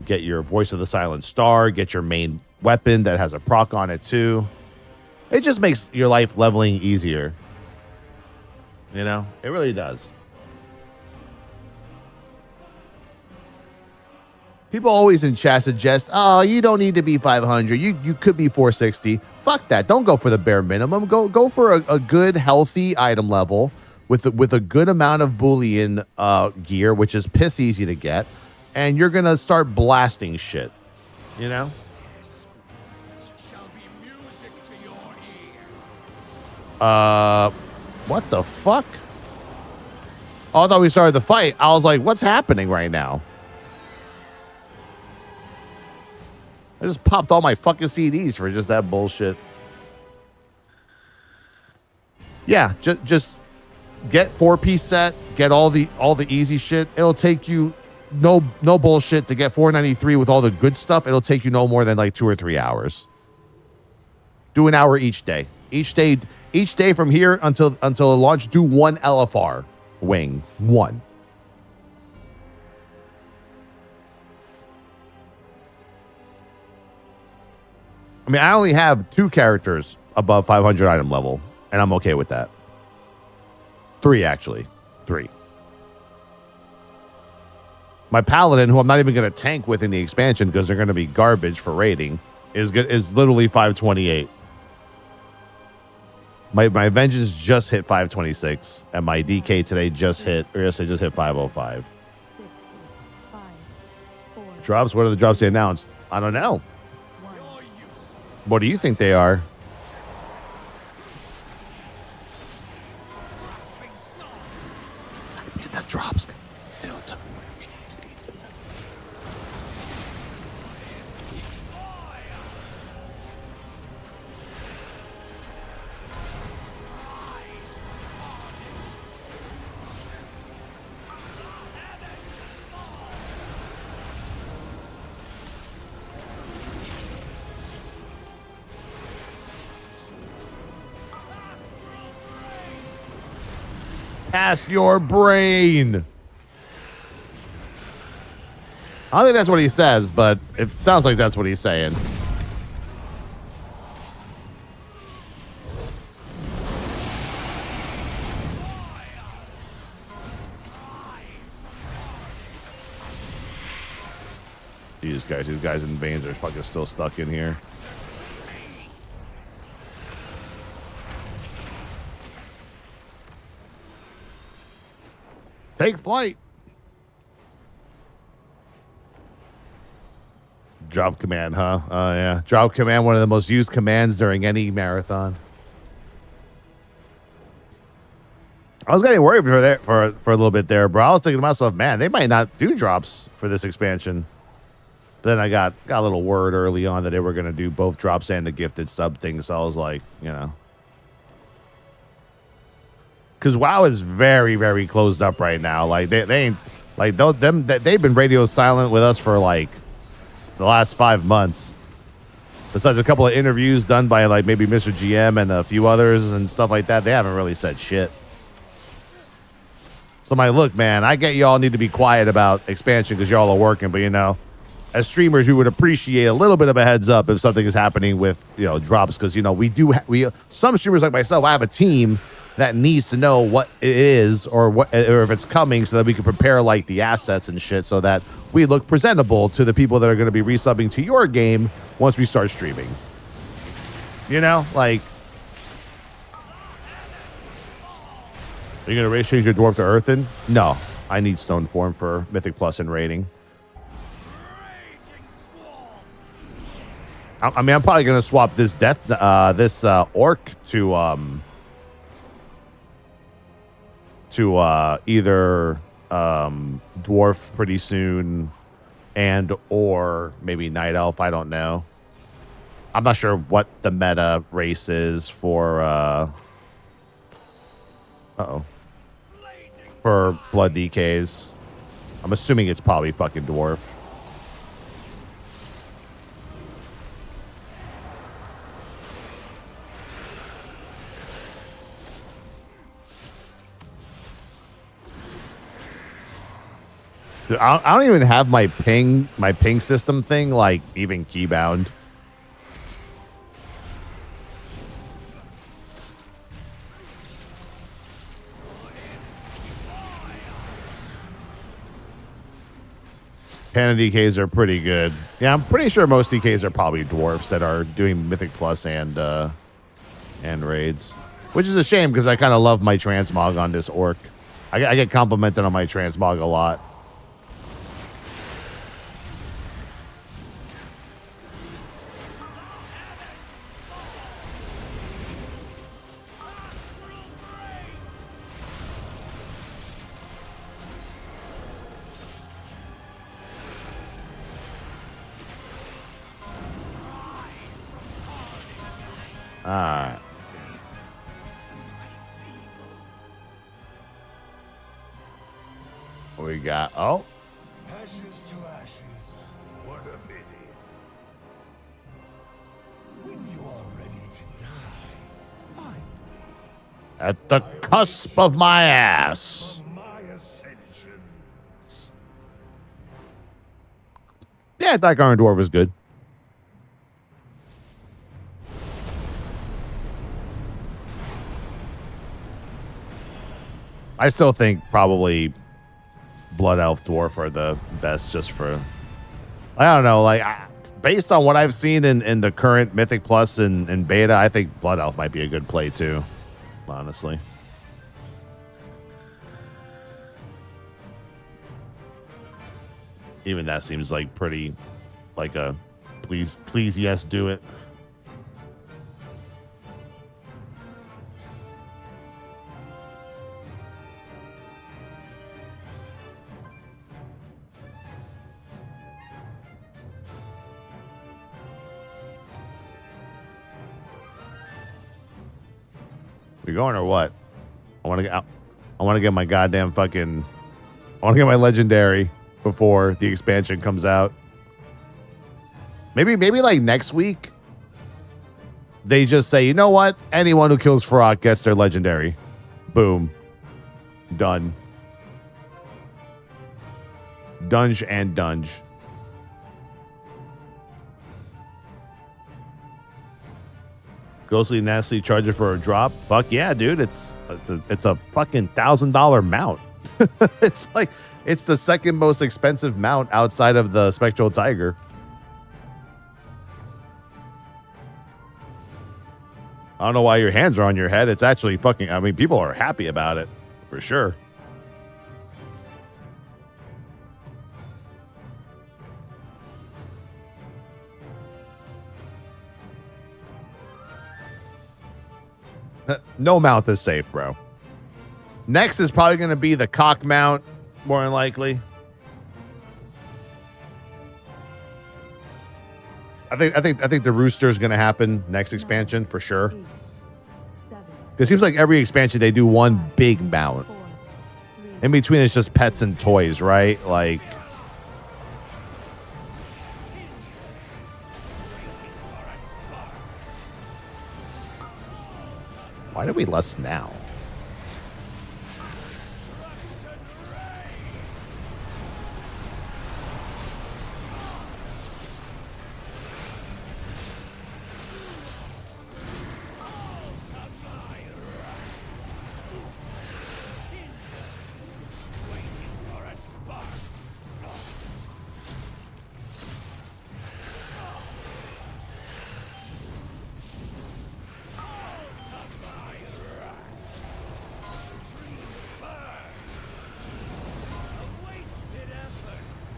get your Voice of the Silent Star, get your main weapon that has a proc on it, too. It just makes your life leveling easier. You know? It really does. People always in chat suggest, oh, you don't need to be 500. You could be 460. Fuck that. Don't go for the bare minimum. Go for a good, healthy item level with a good amount of Boolean gear, which is piss easy to get. And you're going to start blasting shit. You know? What the fuck? Oh, I thought we started the fight. I was like, what's happening right now? I just popped all my fucking CDs for just that bullshit. Yeah, just get 4-piece set, get all the easy shit. It'll take you no bullshit to get 493 with all the good stuff. It'll take you no more than like 2 or 3 hours. Do an hour each day. Each day from here until launch, do 1 LFR wing. 1. I mean, I only have 2 characters above 500 item level, and I'm okay with that. 3, actually. 3. My Paladin, who I'm not even going to tank with in the expansion because they're going to be garbage for rating, is literally 528. My Vengeance just hit 526, and my DK today just hit, or yesterday just hit 505. 6, 5, 4, Drops? What are the drops they announced? I don't know. What do you think they are? That drops. Cast your brain. I don't think that's what he says, but it sounds like that's what he's saying. These guys in veins are fucking still stuck in here. Take flight. Drop command, huh? Oh, yeah. Drop command, one of the most used commands during any marathon. I was getting worried for a little bit there, bro. I was thinking to myself, man, they might not do drops for this expansion. But then I got a little word early on that they were going to do both drops and the gifted sub thing. So I was like, you know. Because WoW is very, very closed up right now. Like they ain't like they've been radio silent with us for like the last 5 months. Besides a couple of interviews done by like maybe Mr. GM and a few others and stuff like that, they haven't really said shit. So I'm like, look, man, I get y'all need to be quiet about expansion because y'all are working, but you know, as streamers, we would appreciate a little bit of a heads up if something is happening with drops because you know we some streamers like myself, I have a team that needs to know what it is or if it's coming so that we can prepare like the assets and shit so that we look presentable to the people that are going to be resubbing to your game once we start streaming. You know, like, are you going to race change your dwarf to earthen? No, I need stone form for Mythic Plus and rating. I mean, I'm probably going to swap this orc to either dwarf pretty soon and or maybe night elf. I don't know. I'm not sure what the meta race is for for blood DKs. I'm assuming it's probably fucking dwarf. Dude, I don't even have my ping system thing like even keybound. Panda DKs are pretty good. Yeah, I'm pretty sure most DKs are probably dwarfs that are doing Mythic Plus and raids, which is a shame because I kind of love my Transmog on this orc. I get complimented on my Transmog a lot. All right. We got, oh. Ashes to ashes. What a pity. When you are ready to die, find me. At the cusp of my ass. For my ascension. Yeah, Dark Iron Dwarf is good. I still think probably Blood Elf Dwarf are the best just for, I don't know, like based on what I've seen in the current Mythic Plus and beta, I think Blood Elf might be a good play too, honestly. Even that seems like pretty, like a please, yes, do it. We going or what? I want to get out. I want to get my goddamn fucking. I want to get my legendary before the expansion comes out. Maybe like next week. They just say, you know what? Anyone who kills Farok gets their legendary. Boom. Done. Dunge and Dunge. Ghostly Nasty charger for a drop. Fuck yeah, dude. It's a fucking $1,000 mount. it's the second most expensive mount outside of the Spectral Tiger. I don't know why your hands are on your head. It's actually fucking, I mean, people are happy about it for sure. No mount is safe, bro. Next is probably going to be the cock mount, more than likely. I think the rooster is going to happen next expansion for sure. It seems like every expansion they do one big mount. In between, it's just pets and toys, right? Like. Why do we less now?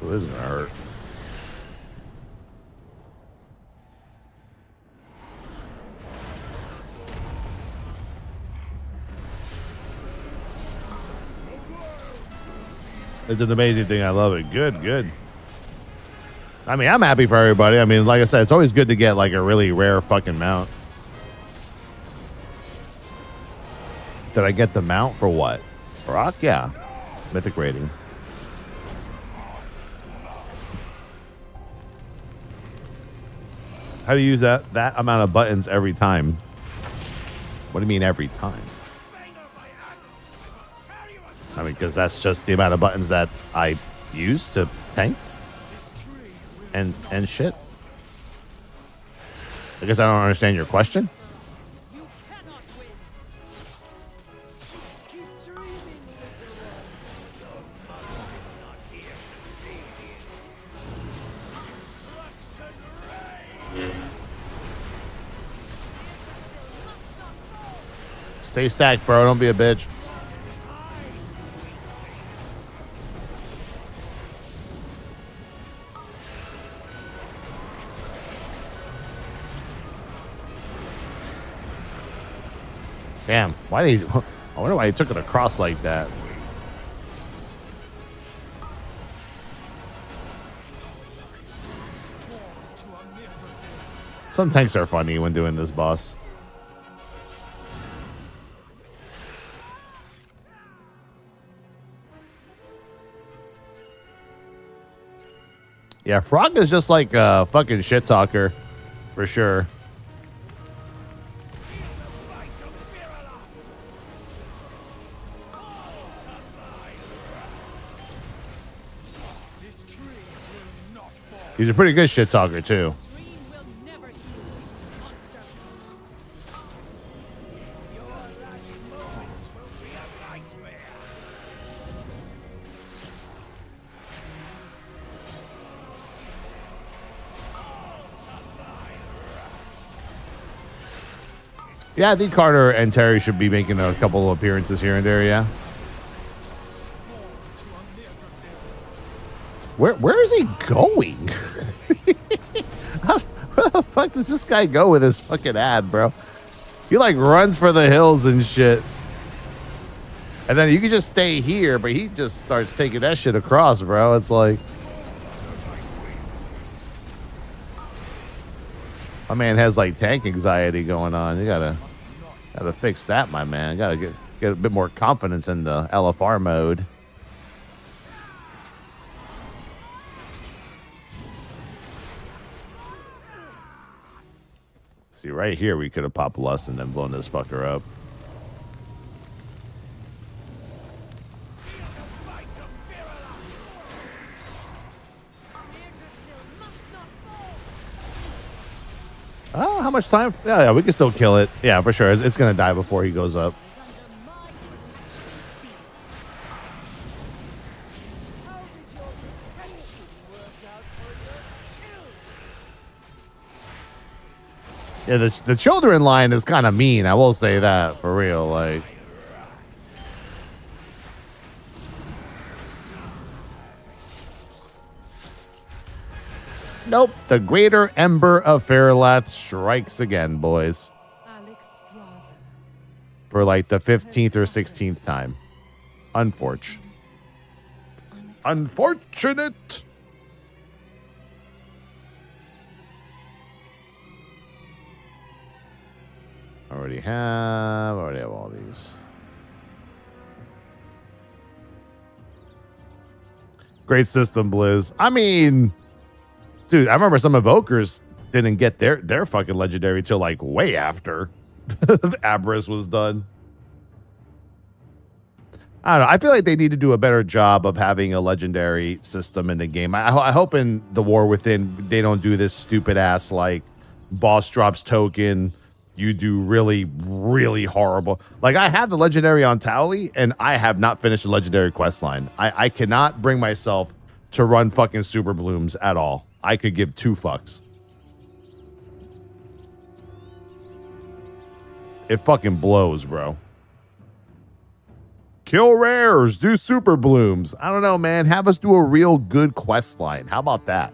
This is gonna hurt. It's an amazing thing. I love it. Good. I mean, I'm happy for everybody. I mean, like I said, it's always good to get like a really rare fucking mount. Did I get the mount for what? Rock? Yeah. Mythic rating. How do you use that amount of buttons every time? What do you mean every time? I mean, because that's just the amount of buttons that I use to tank and shit? I guess I don't understand your question. You cannot win. Keep dreaming, little one. Stay stacked, bro. Don't be a bitch. Damn, why they? I wonder why he took it across like that. Some tanks are funny when doing this boss. Yeah, Frog is just like a fucking shit talker, for sure. He's a pretty good shit talker too. Dream will never heal, monster. Your last moments will be a nightmare. Yeah, I think Carter and Terry should be making a couple of appearances here and there, yeah. Where is he going? Where the fuck does this guy go with his fucking ad, bro? He like runs for the hills and shit. And then you can just stay here, but he just starts taking that shit across, bro. It's like... My man has like tank anxiety going on. You gotta fix that, my man. Gotta get a bit more confidence in the LFR mode. See, right here we could have popped Lust and then blown this fucker up. Oh, how much time? Yeah, we can still kill it. Yeah, for sure. It's going to die before he goes up. Yeah, the children line is kind of mean. I will say that, for real. Like... Nope. The greater ember of Fairlath strikes again, boys. For like the 15th or 16th time. Unfortunate. Unfortunate. Already have all these. Great system, Blizz. I mean... Dude, I remember some evokers didn't get their fucking legendary till like way after the Abyss was done. I don't know. I feel like they need to do a better job of having a legendary system in the game. I hope in the War Within they don't do this stupid ass like boss drops token. You do really, really horrible. Like I have the legendary on Towley and I have not finished the legendary quest line. I cannot bring myself to run fucking super blooms at all. I could give two fucks. It fucking blows, bro. Kill rares, do super blooms. I don't know, man. Have us do a real good quest line. How about that?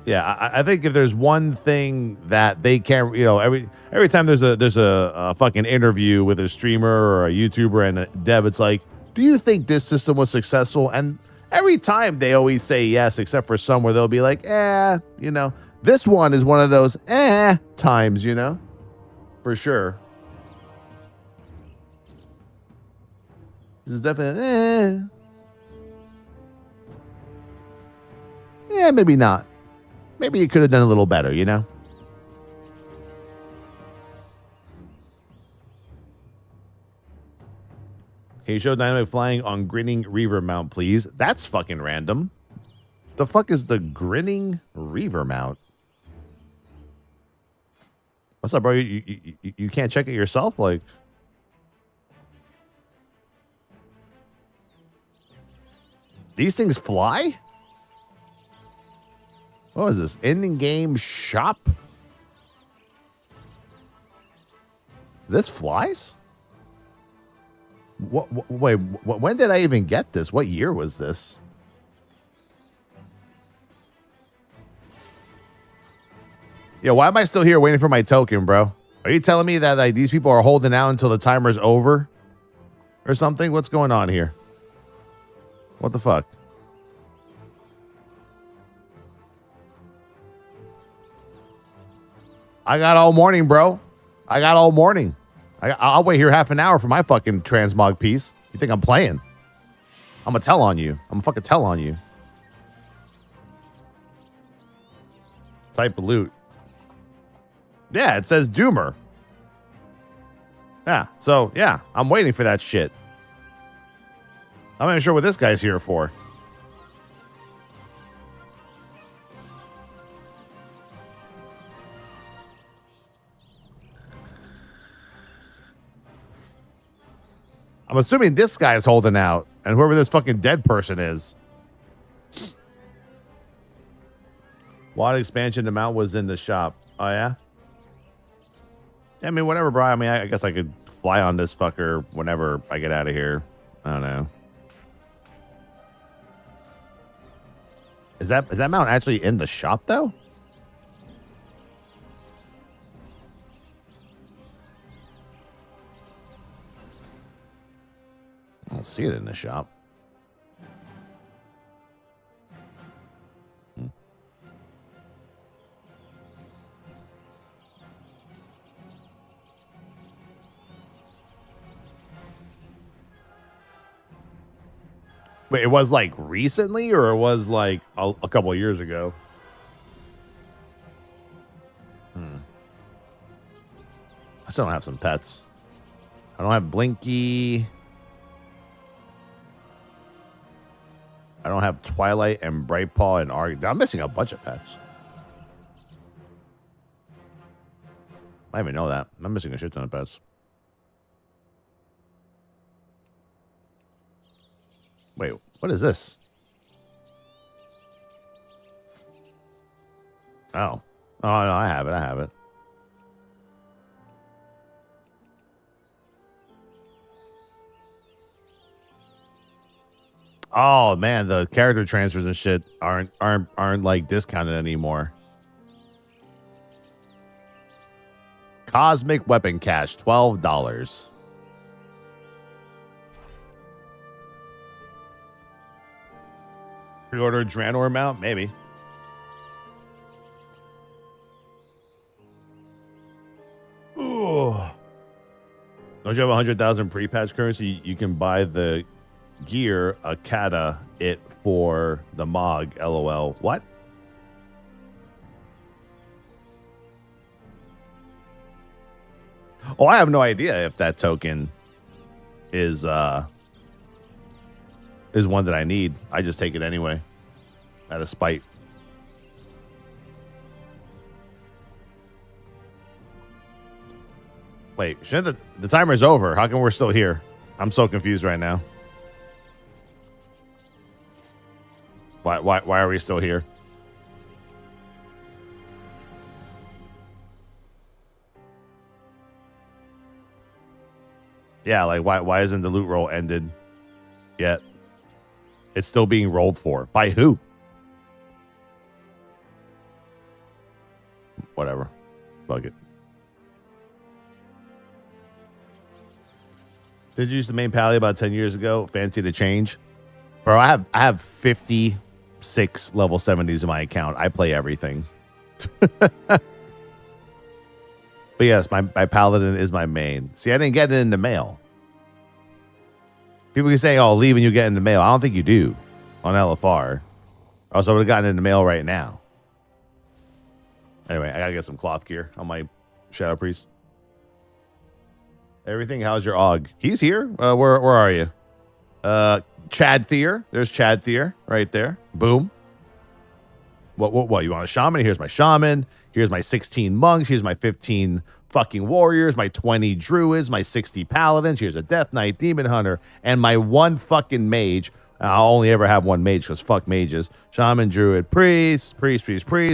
Yeah, I think if there's one thing that they can't, you know, every time there's a fucking interview with a streamer or a YouTuber and a dev, it's like, do you think this system was successful? And every time they always say yes, except for some where they'll be like, you know, this one is one of those times, you know, for sure. This is definitely maybe not. maybe you could have done a little better, you know? Can you show dynamic flying on grinning reaver mount, please? That's fucking random. The fuck is the grinning reaver mount? What's up, bro? You can't check it yourself? Like, these things fly? What is this? In-game shop? This flies? Wait, when did I even get this? What year was this? Yeah, why am I still here waiting for my token, bro? Are you telling me that like these people are holding out until the timer's over? Or something? What's going on here? What the fuck? I got all morning, bro. I got all morning. I'll wait here half an hour for my fucking transmog piece. You think I'm playing? I'm gonna tell on you. I'm gonna fucking tell on you. Type of loot. Yeah, it says Doomer. Yeah, so yeah, I'm waiting for that shit. I'm not even sure what this guy's here for. I'm assuming this guy's holding out, and whoever this fucking dead person is. What expansion amount was in the shop? Oh, yeah? I mean, whatever, bro. I mean, I guess I could fly on this fucker whenever I get out of here. I don't know. Is that mount actually in the shop, though? I don't see it in the shop. Wait, it was like recently, or it was like a couple of years ago? I still don't have some pets. I don't have Blinky. I don't have Twilight and Brightpaw and Arg. I'm missing a bunch of pets. I didn't even know that. I'm missing a shit ton of pets. Wait, what is this? Oh. Oh, no, I have it. I have it. Oh man, the character transfers and shit aren't like discounted anymore. Cosmic Weapon Cache, $12. Pre-order Draenor mount, maybe. Ooh. Don't you have 100,000 pre-patch currency? You can buy the gear Akata it for the Mog. LOL. What? Oh, I have no idea if that token is one that I need. I just take it anyway out of spite. Wait, shouldn't the timer's over? How come we're still here? I'm so confused right now. Why are we still here? Yeah, like why isn't the loot roll ended yet? It's still being rolled for. By who? Whatever. Fuck it. Did you use the main pally about 10 years ago? Fancy the change? Bro, I have 56 level 70s in my account. I play everything. But yes, my paladin is my main. See, I didn't get it in the mail. People can say, oh, leave and you get in the mail. I don't think you do on LFR. Also, I would have gotten it in the mail right now. Anyway, I gotta get some cloth gear on my Shadow Priest. Everything. How's your Og? He's here. Where are you? Chad Thier. There's Chad Thier right there. Boom. What? You want a shaman? Here's my shaman. Here's my 16 monks. Here's my 15 fucking warriors. My 20 druids. My 60 paladins. Here's a death knight, demon hunter, and my one fucking mage. I'll only ever have one mage because fuck mages. Shaman, druid, priest,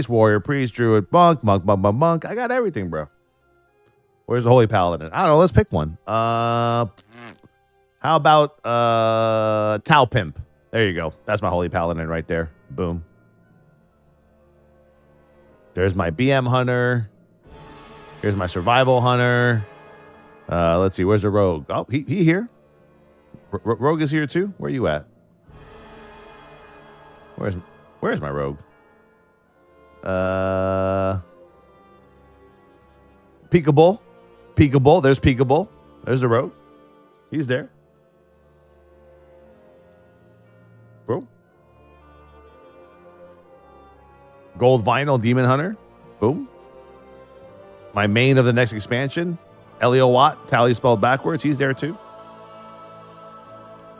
warrior, priest, druid, monk. I got everything, bro. Where's the holy paladin? I don't know. Let's pick one. How about Tau Pimp? There you go. That's my holy paladin right there. Boom. There's my BM hunter. Here's my survival hunter. Let's see. Where's the rogue? Oh, he here. Rogue is here too. Where you at? Where's my rogue? Peekaboo. There's Peekaboo. There's the rogue. He's there. Bro. Gold Vinyl Demon Hunter. Boom. My main of the next expansion. Elio Watt. Tally spelled backwards. He's there too.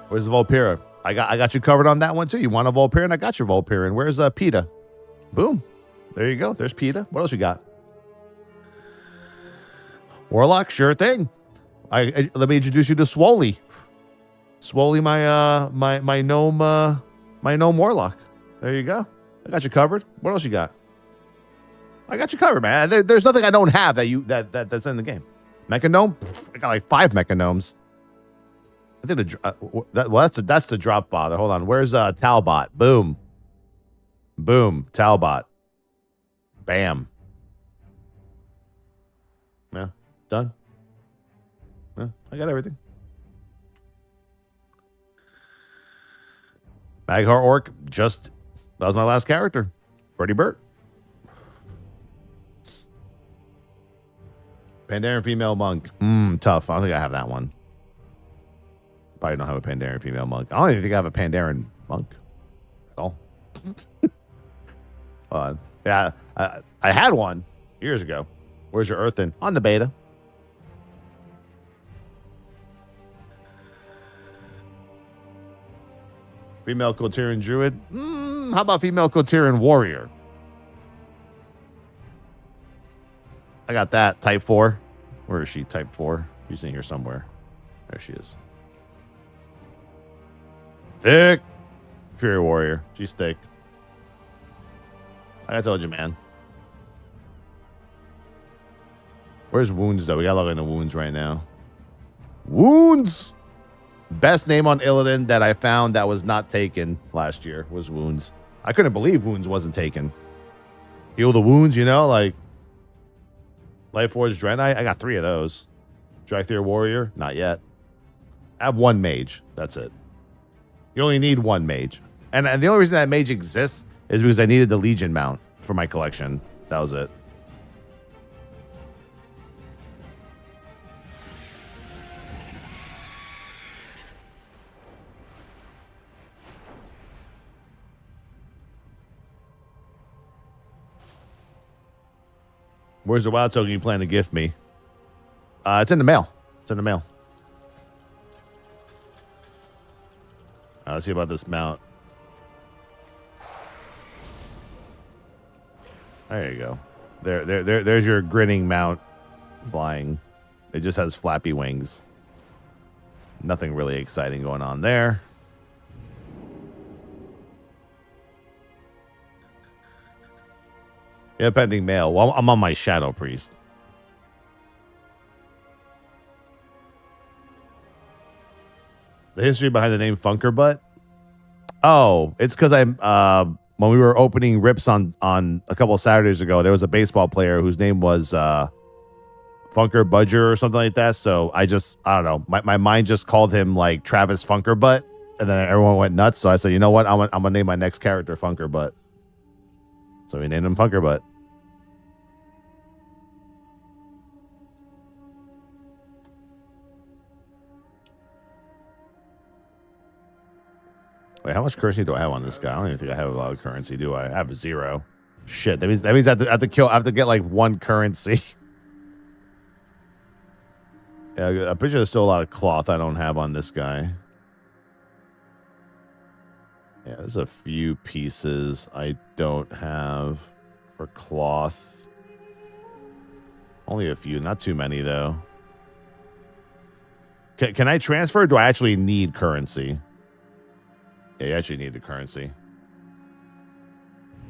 Where's the Volpira? I got you covered on that one too. You want a Volpira? I got your Volpira. Where's PETA? Boom. There you go. There's PETA. What else you got? Warlock, sure thing. Let me introduce you to Swoley. Swoley, my gnome warlock. There you go. I got you covered. What else you got? I got you covered, man. There's nothing I don't have that's in the game. Mecha gnome? I got like 5 mecha gnomes. I think that's the drop father. Hold on. Where's Talbot? Boom. Boom. Talbot. Bam. Yeah. Done. Yeah, I got everything. Maghar Orc, that was my last character. Birdie Burt. Pandaren female monk. Tough. I don't think I have that one. Probably don't have a Pandaren female monk. I don't even think I have a Pandaren monk at all. Yeah, I had one years ago. Where's your Earthen? On the beta. Female Kotiran Druid. How about female Kotiran Warrior? I got that. Type 4. Where is she? Type 4. She's in here somewhere. There she is. Thick. Fury Warrior. She's thick. Like I told you, man. Where's Wounds, though? We gotta log into Wounds right now. Wounds! Best name on Illidan that I found that was not taken last year was Wounds. I couldn't believe Wounds wasn't taken. Heal the Wounds, you know, like Lightforged Draenei. I got 3 of those. Drythier Warrior, not yet. I have 1 mage. That's it. You only need 1 mage. And the only reason that mage exists is because I needed the Legion mount for my collection. That was it. Where's the wild token you plan to gift me? It's in the mail. It's in the mail. Let's see about this mount. There you go. There's your grinning mount flying. It just has flappy wings. Nothing really exciting going on there. Yeah, pending mail. Well, I'm on my Shadow Priest. The history behind the name Funkerbutt? Oh, it's because I'm when we were opening rips on a couple of Saturdays ago, there was a baseball player whose name was Funker Budger or something like that. So I don't know. My mind just called him like Travis Funkerbutt, and then everyone went nuts. So I said, you know what? I'm gonna name my next character Funkerbutt. So we named him Funkerbutt. Wait, how much currency do I have on this guy? I don't even think I have a lot of currency, do I? I have 0. Shit, that means I have to get like one currency. Yeah, I'm pretty sure there's still a lot of cloth I don't have on this guy. Yeah, there's a few pieces I don't have for cloth. Only a few, not too many though. Can I transfer or do I actually need currency? Yeah, you actually need the currency.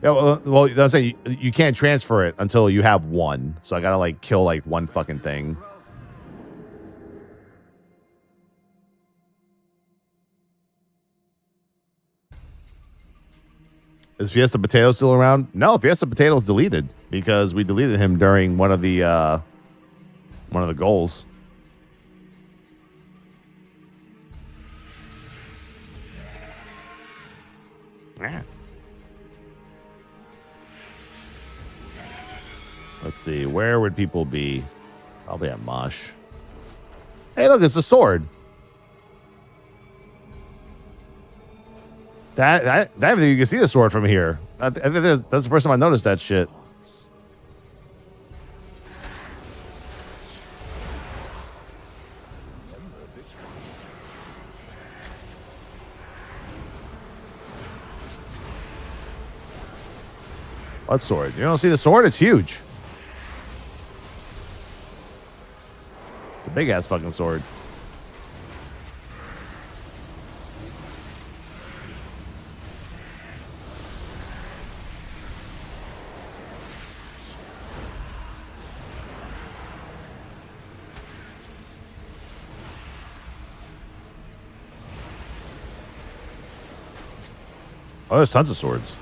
Yeah, well I'm saying you can't transfer it until you have one. So I gotta like kill like one fucking thing. Is Fiesta Potato still around? No, Fiesta Potato's deleted because we deleted him during one of the goals. Yeah. Let's see, where would people be? Probably at Mosh. Hey, look, it's a sword. That you can see the sword from here. I think that's the first time I noticed that shit. What sword? You don't see the sword? It's huge. It's a big ass fucking sword. Oh, there's tons of swords.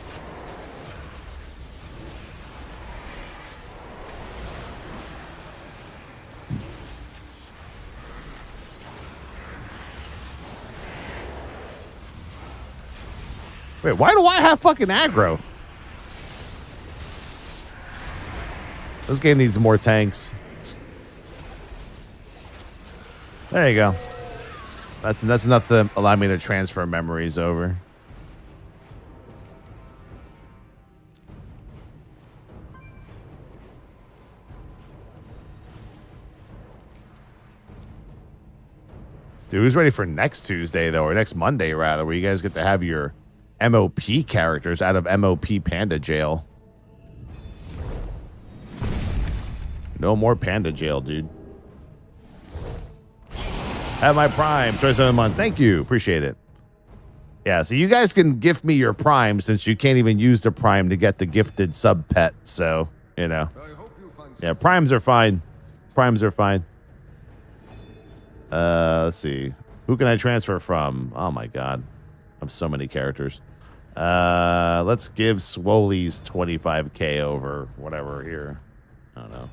Wait, why do I have fucking aggro? This game needs more tanks. There you go. That's enough to allow me to transfer memories over. Dude, who's ready for next Tuesday, though, or next Monday, rather, where you guys get to have your MOP characters out of MOP Panda Jail? No more Panda Jail, dude. Have my Prime. 27 months. Thank you. Appreciate it. Yeah, so you guys can gift me your Prime since you can't even use the Prime to get the gifted sub pet. So, you know. Yeah, Primes are fine. Primes are fine. Let's see. Who can I transfer from? Oh my god. I have so many characters. Let's give Swoley's 25k over whatever here. I don't know.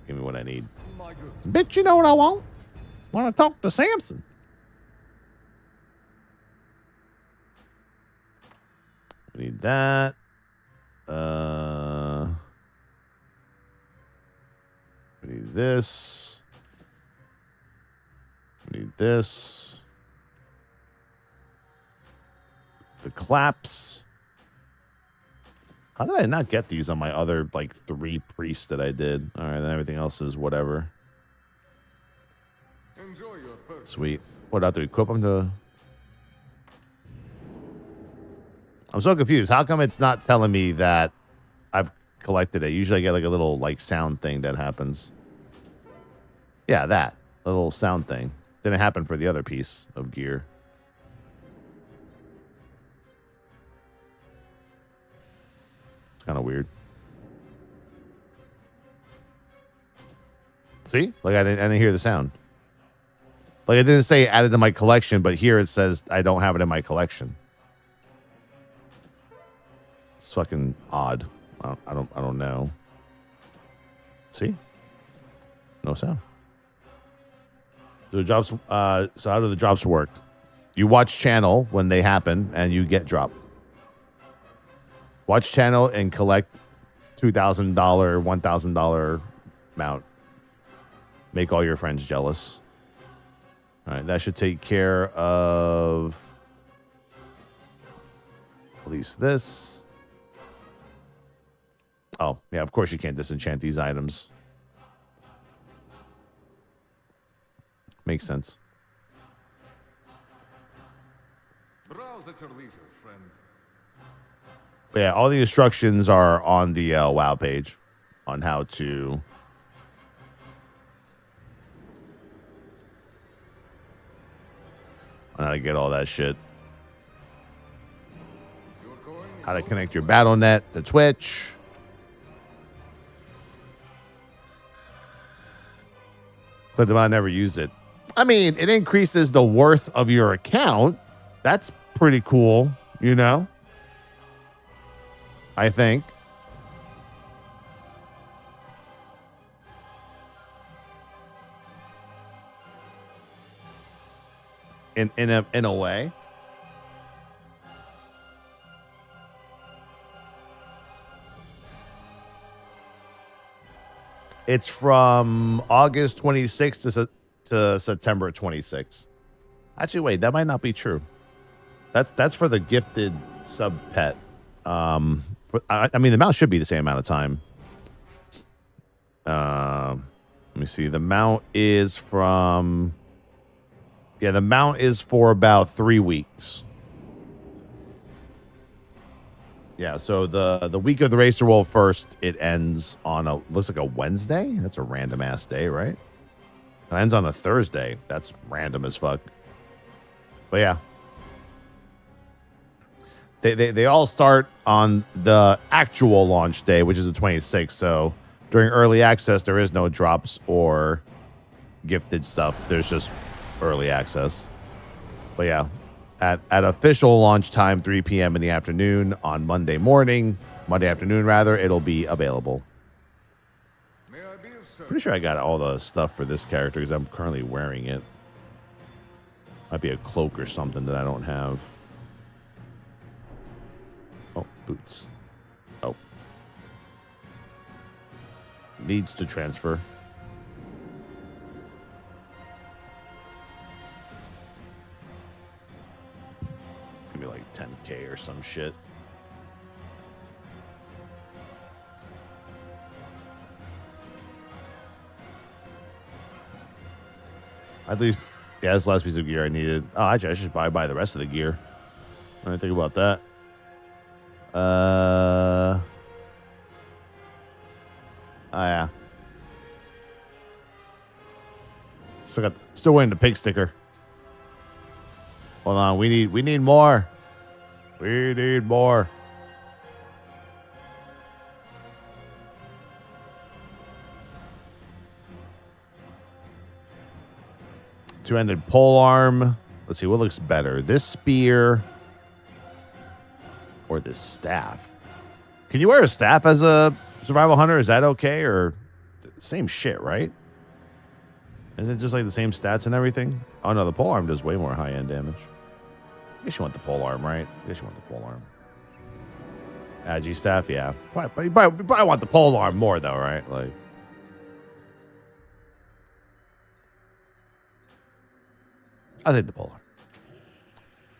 Give me what I need. Bitch, you know what I want? Want to talk to Samson. We need that. We need this. We need this. The claps. How did I not get these on my other, like, 3 priests that I did? All right, then everything else is whatever. Sweet. What, do I have to equip them to... I'm so confused. How come it's not telling me that I've collected it? Usually I get, like, a little, like, sound thing that happens. Yeah, that. A little sound thing. Didn't happen for the other piece of gear. It's kind of weird. See? Like, I didn't hear the sound. Like, it didn't say added to my collection, but here it says I don't have it in my collection. It's fucking odd. I don't know. See? No sound. The drops. So how do the drops work? You watch channel when they happen, and you get drop. Watch channel and collect $2,000, $1,000 mount. Make all your friends jealous. All right, that should take care of at least this. Oh, yeah, of course you can't disenchant these items. Makes sense. Browse at your leisure, friend. But yeah, all the instructions are on the WoW page on how to get all that shit. How to connect your BattleNet to Twitch. Click them out, never use it. I mean, it increases the worth of your account. That's pretty cool, you know? I think. In a way. It's from August 26th to September 26th. Actually, wait, that might not be true. That's for the gifted sub pet. I mean, the mount should be the same amount of time. Let me see. The mount is from... Yeah, the mount is for about 3 weeks. Yeah, so the week of the Racer Wolf first, it ends on looks like a Wednesday. That's a random ass day, right? It ends on a Thursday. That's random as fuck. But yeah. They all start on the actual launch day, which is the 26th. So during early access, there is no drops or gifted stuff. There's just early access. But yeah, at official launch time, 3 p.m. in the afternoon on Monday afternoon rather, it'll be available. Pretty sure I got all the stuff for this character because I'm currently wearing it. Might be a cloak or something that I don't have. Oh, boots. Oh. Needs to transfer. It's gonna be like 10K or some shit. At least, yeah, that's the last piece of gear I needed. Oh, actually, I should buy the rest of the gear. What do I think about that? Oh, yeah. Still wearing the pig sticker. Hold on, we need more. We need more. Two-handed polearm. Let's see what looks better. This spear or this staff. Can you wear a staff as a survival hunter? Is that okay? Or same shit, right? Is it just like the same stats and everything? Oh no, the polearm does way more high-end damage. I guess you want the polearm, right? I guess you want the polearm. Agi staff, yeah. You probably want the polearm more though, right? Like. I'll take the polearm.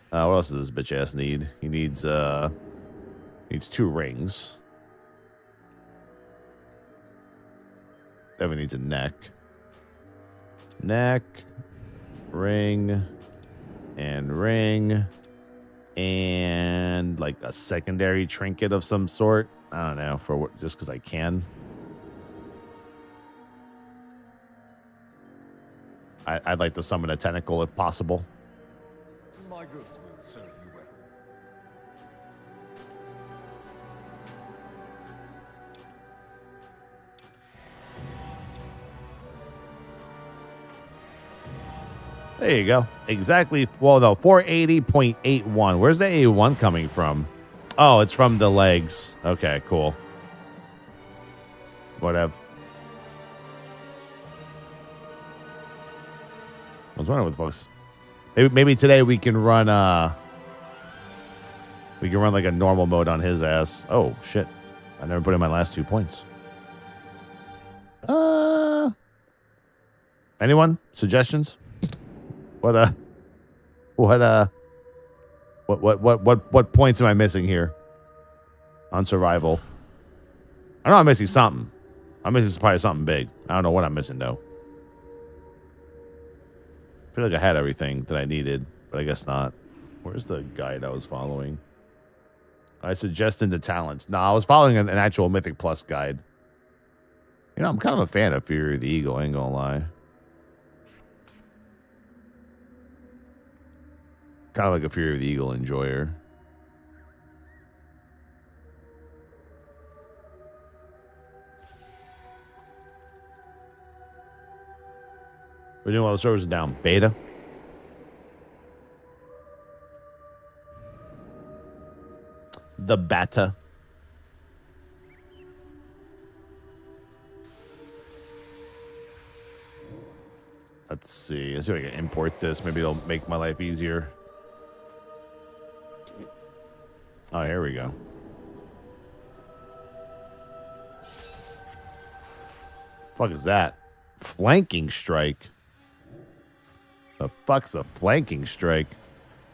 What else does this bitch ass need? He needs 2 rings. Then we needs a neck. Neck, ring, and like a secondary trinket of some sort. I don't know, just because I can. I'd like to summon a tentacle if possible. My goods will serve you well. There you go. Exactly. Well, no, 480.81. Where's the A1 coming from? Oh, it's from the legs. Okay, cool. Whatever. I was wondering what the fuck's... Maybe today we can run like a normal mode on his ass. Oh shit. I never put in my last 2 points. Anyone? Suggestions? What points am I missing here on survival? I know I'm missing something. I'm missing probably something big. I don't know what I'm missing, though. I feel like I had everything that I needed, but I guess not. Where's the guide I was following? I suggested the talents. No, I was following an actual Mythic Plus guide. You know, I'm kind of a fan of Fury of the Eagle, I ain't gonna lie. Kind of like a Fury of the Eagle enjoyer. We're doing all the servers down. Beta. The beta. Let's see. Let's see if I can import this. Maybe it'll make my life easier. Oh, here we go. Fuck is that? Flanking strike. The fuck's a flanking strike?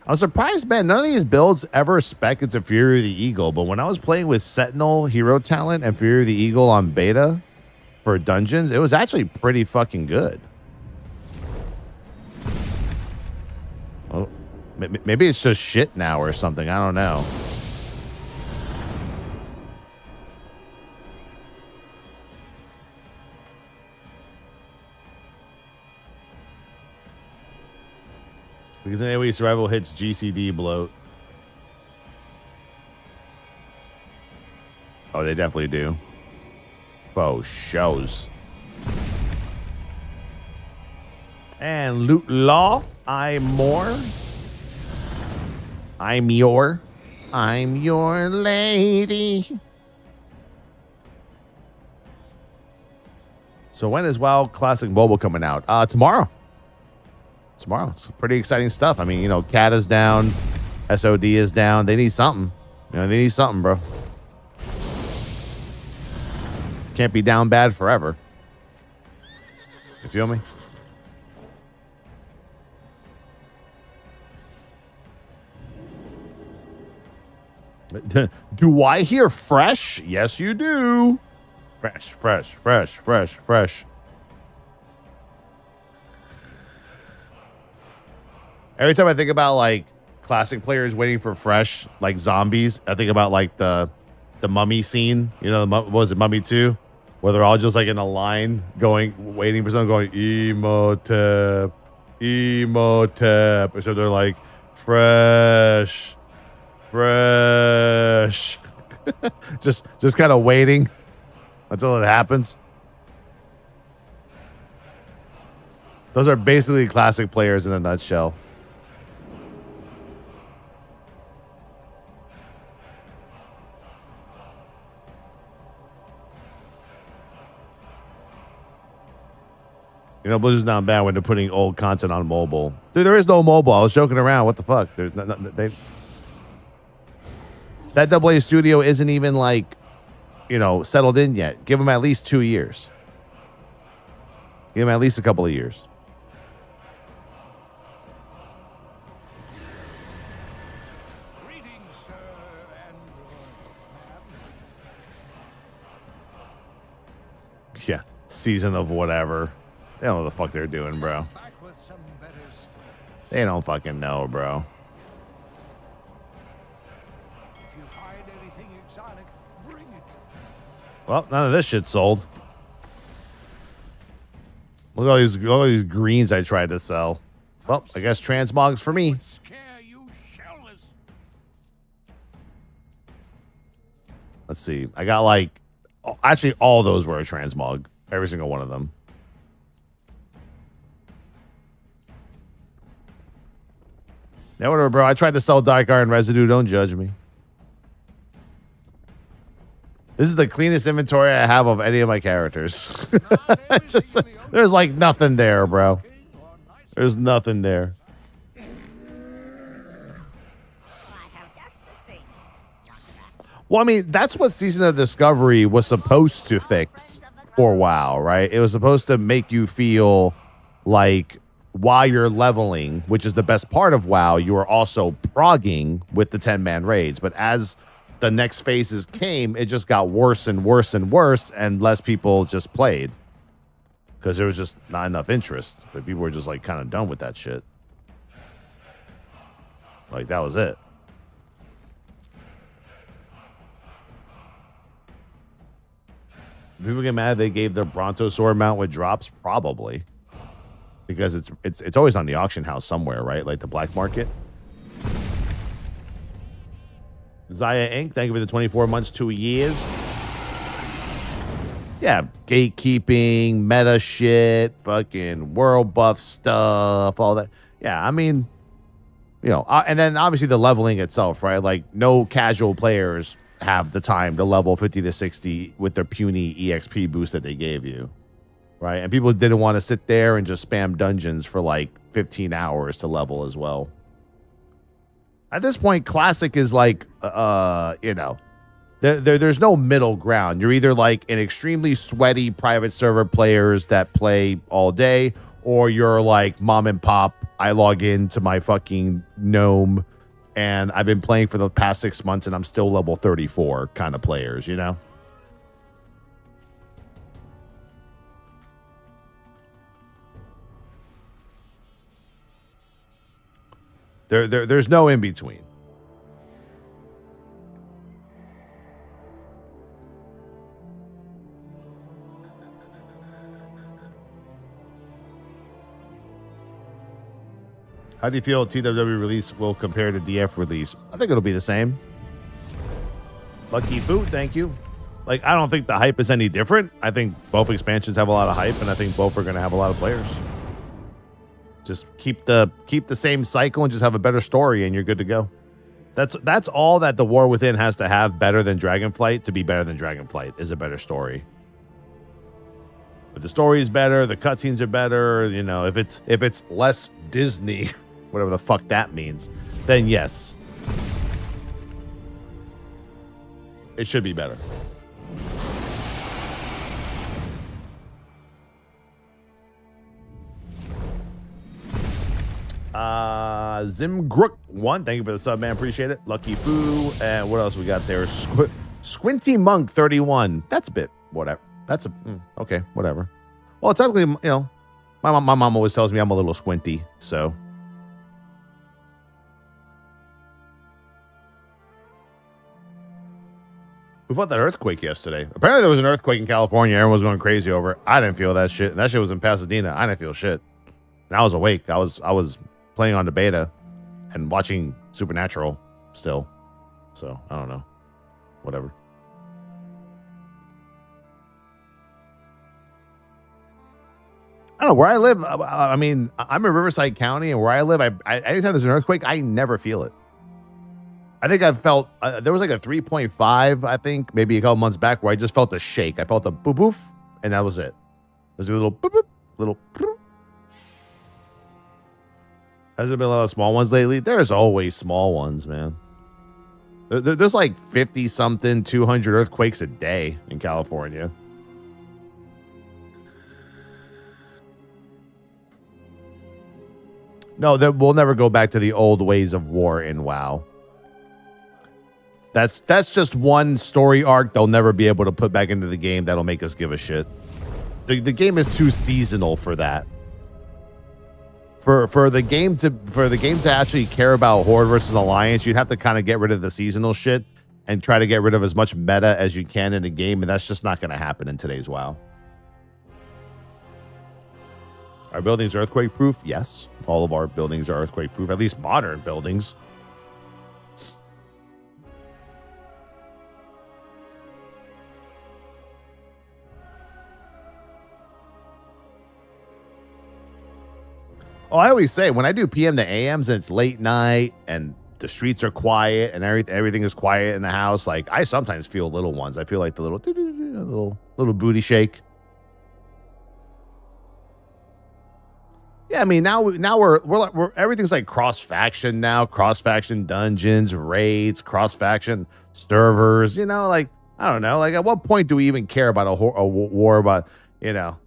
I'm surprised, man. None of these builds ever spec into Fury of the Eagle, but when I was playing with Sentinel hero talent and Fury of the Eagle on beta for dungeons, it was actually pretty fucking good. Oh, maybe it's just shit now or something. I don't know. Because anyway, survival hits GCD bloat. Oh, they definitely do. Oh, shows. And loot law. I'm your lady. So when is WoW Classic Mobile coming out? Tomorrow. Tomorrow. It's pretty exciting stuff. I mean, you know, CAT is down. SOD is down. They need something. You know, they need something, bro. Can't be down bad forever. You feel me? Do I hear fresh? Yes, you do. Fresh, fresh, fresh, fresh, fresh. Every time I think about like classic players waiting for fresh, like zombies, I think about like the mummy scene. You know, what was it, Mummy 2? Where they're all just like in a line going, waiting for someone going, Emotep, Emotep. So they're like, fresh, fresh. just kind of waiting until it happens. Those are basically classic players in a nutshell. You know, Blizzard's not bad when they're putting old content on mobile. Dude, there is no mobile. I was joking around. What the fuck? There's that AA studio isn't even like, you know, settled in yet. Give them at least 2 years. Give them at least a couple of years. Greetings, sir, and Yeah. Season of whatever. They don't know what the fuck they're doing, bro. back with some better stuff. They don't fucking know, bro. If you find anything exotic, bring it. Well, none of this shit sold. Look at all these greens I tried to sell. Well, I guess transmogs for me. Scare you shellless. Let's see. I got like, actually all those were a transmog. Every single one of them. Yeah, whatever, bro. I tried to sell Dark Iron Residue. Don't judge me. This is the cleanest inventory I have of any of my characters. Just, there's like nothing there, bro. There's nothing there. Well, I mean, that's what Season of Discovery was supposed to fix for WoW, right? It was supposed to make you feel like while you're leveling, which is the best part of WoW, you are also progging with the 10-man raids. But as the next phases came, it just got worse and worse and worse, and less people just played because there was just not enough interest. But people were just like kind of done with that shit. Like that was it. People get mad they gave their Brontosaur mount with drops, probably because it's always on the auction house somewhere, right? Like the black market. Zaya Inc., thank you for the 24 months, 2 years. Yeah, gatekeeping, meta shit, fucking world buff stuff, all that. Yeah, I mean, you know, and then obviously the leveling itself, right? Like, no casual players have the time to level 50 to 60 with their puny EXP boost that they gave you, right? And people didn't want to sit there and just spam dungeons for like 15 hours to level as well. At this point, Classic is like, you know, there's no middle ground. You're either like an extremely sweaty private server players that play all day, or you're like mom and pop. I log into my fucking gnome, and I've been playing for the past 6 months, and I'm still level 34 kind of players, you know? There's no in between. How do you feel TWW release will compare to DF release? I think it'll be the same. Lucky Boot, thank you. Like, I don't think the hype is any different. I think both expansions have a lot of hype, and I think both are going to have a lot of players. Just keep the same cycle and just have a better story, and you're good to go. That's all that the War Within has to have better than Dragonflight to be better than Dragonflight is a better story. But the story is better, the cutscenes are better. You know, if it's less Disney, whatever the fuck that means, then yes, it should be better. Zimgrook 1, thank you for the sub, man. Appreciate it. Lucky Foo. And what else we got there? Squinty Monk 31. That's a bit whatever. That's okay, whatever. Well, it's technically, you know, my mom always tells me I'm a little squinty, so. We felt that earthquake yesterday. Apparently there was an earthquake in California. Everyone was going crazy over it. I didn't feel that shit. And that shit was in Pasadena. I didn't feel shit. And I was awake. I was playing on the beta and watching Supernatural still. So, I don't know. Whatever. I don't know. Where I live, I mean, I'm in Riverside County, and where I live, anytime there's an earthquake, I never feel it. I think I've felt, there was like a 3.5, I think, maybe a couple months back, where I just felt a shake. I felt a boop boof, and that was it. There's a little boop boop, little boop. Has there been a lot of small ones lately? There's always small ones, man. There's like 50-something, 200 earthquakes a day in California. No, we'll never go back to the old ways of war in WoW. That's just one story arc they'll never be able to put back into the game that'll make us give a shit. The game is too seasonal for that. For the game to actually care about Horde versus Alliance, you'd have to kind of get rid of the seasonal shit and try to get rid of as much meta as you can in the game, and that's just not going to happen in today's WoW. Our buildings are earthquake proof? Yes. All of our buildings are earthquake proof, at least modern buildings. Oh, I always say when I do PM to AMs and it's late night and the streets are quiet and everything is quiet in the house, like I sometimes feel little ones. I feel like the little booty shake. Yeah, I mean now we're everything's like cross faction now, cross faction dungeons, raids, cross faction servers. You know, like I don't know, like at what point do we even care about a war about, you know,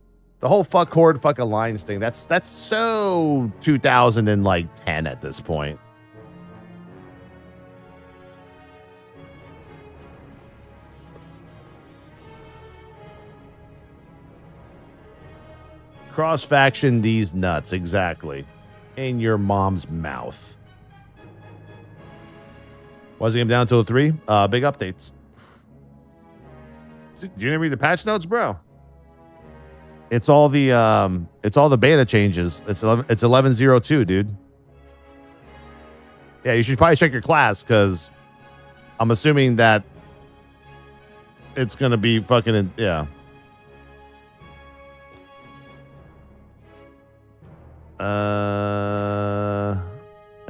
the whole fuck Horde, fuck Alliance thing? That's so 2010 at this point. Cross-faction these nuts, exactly. In your mom's mouth. Was the game down until 3? Big updates. You didn't read the patch notes, bro? It's all the beta changes. It's 11.02, dude. Yeah, you should probably check your class because I'm assuming that it's gonna be fucking yeah.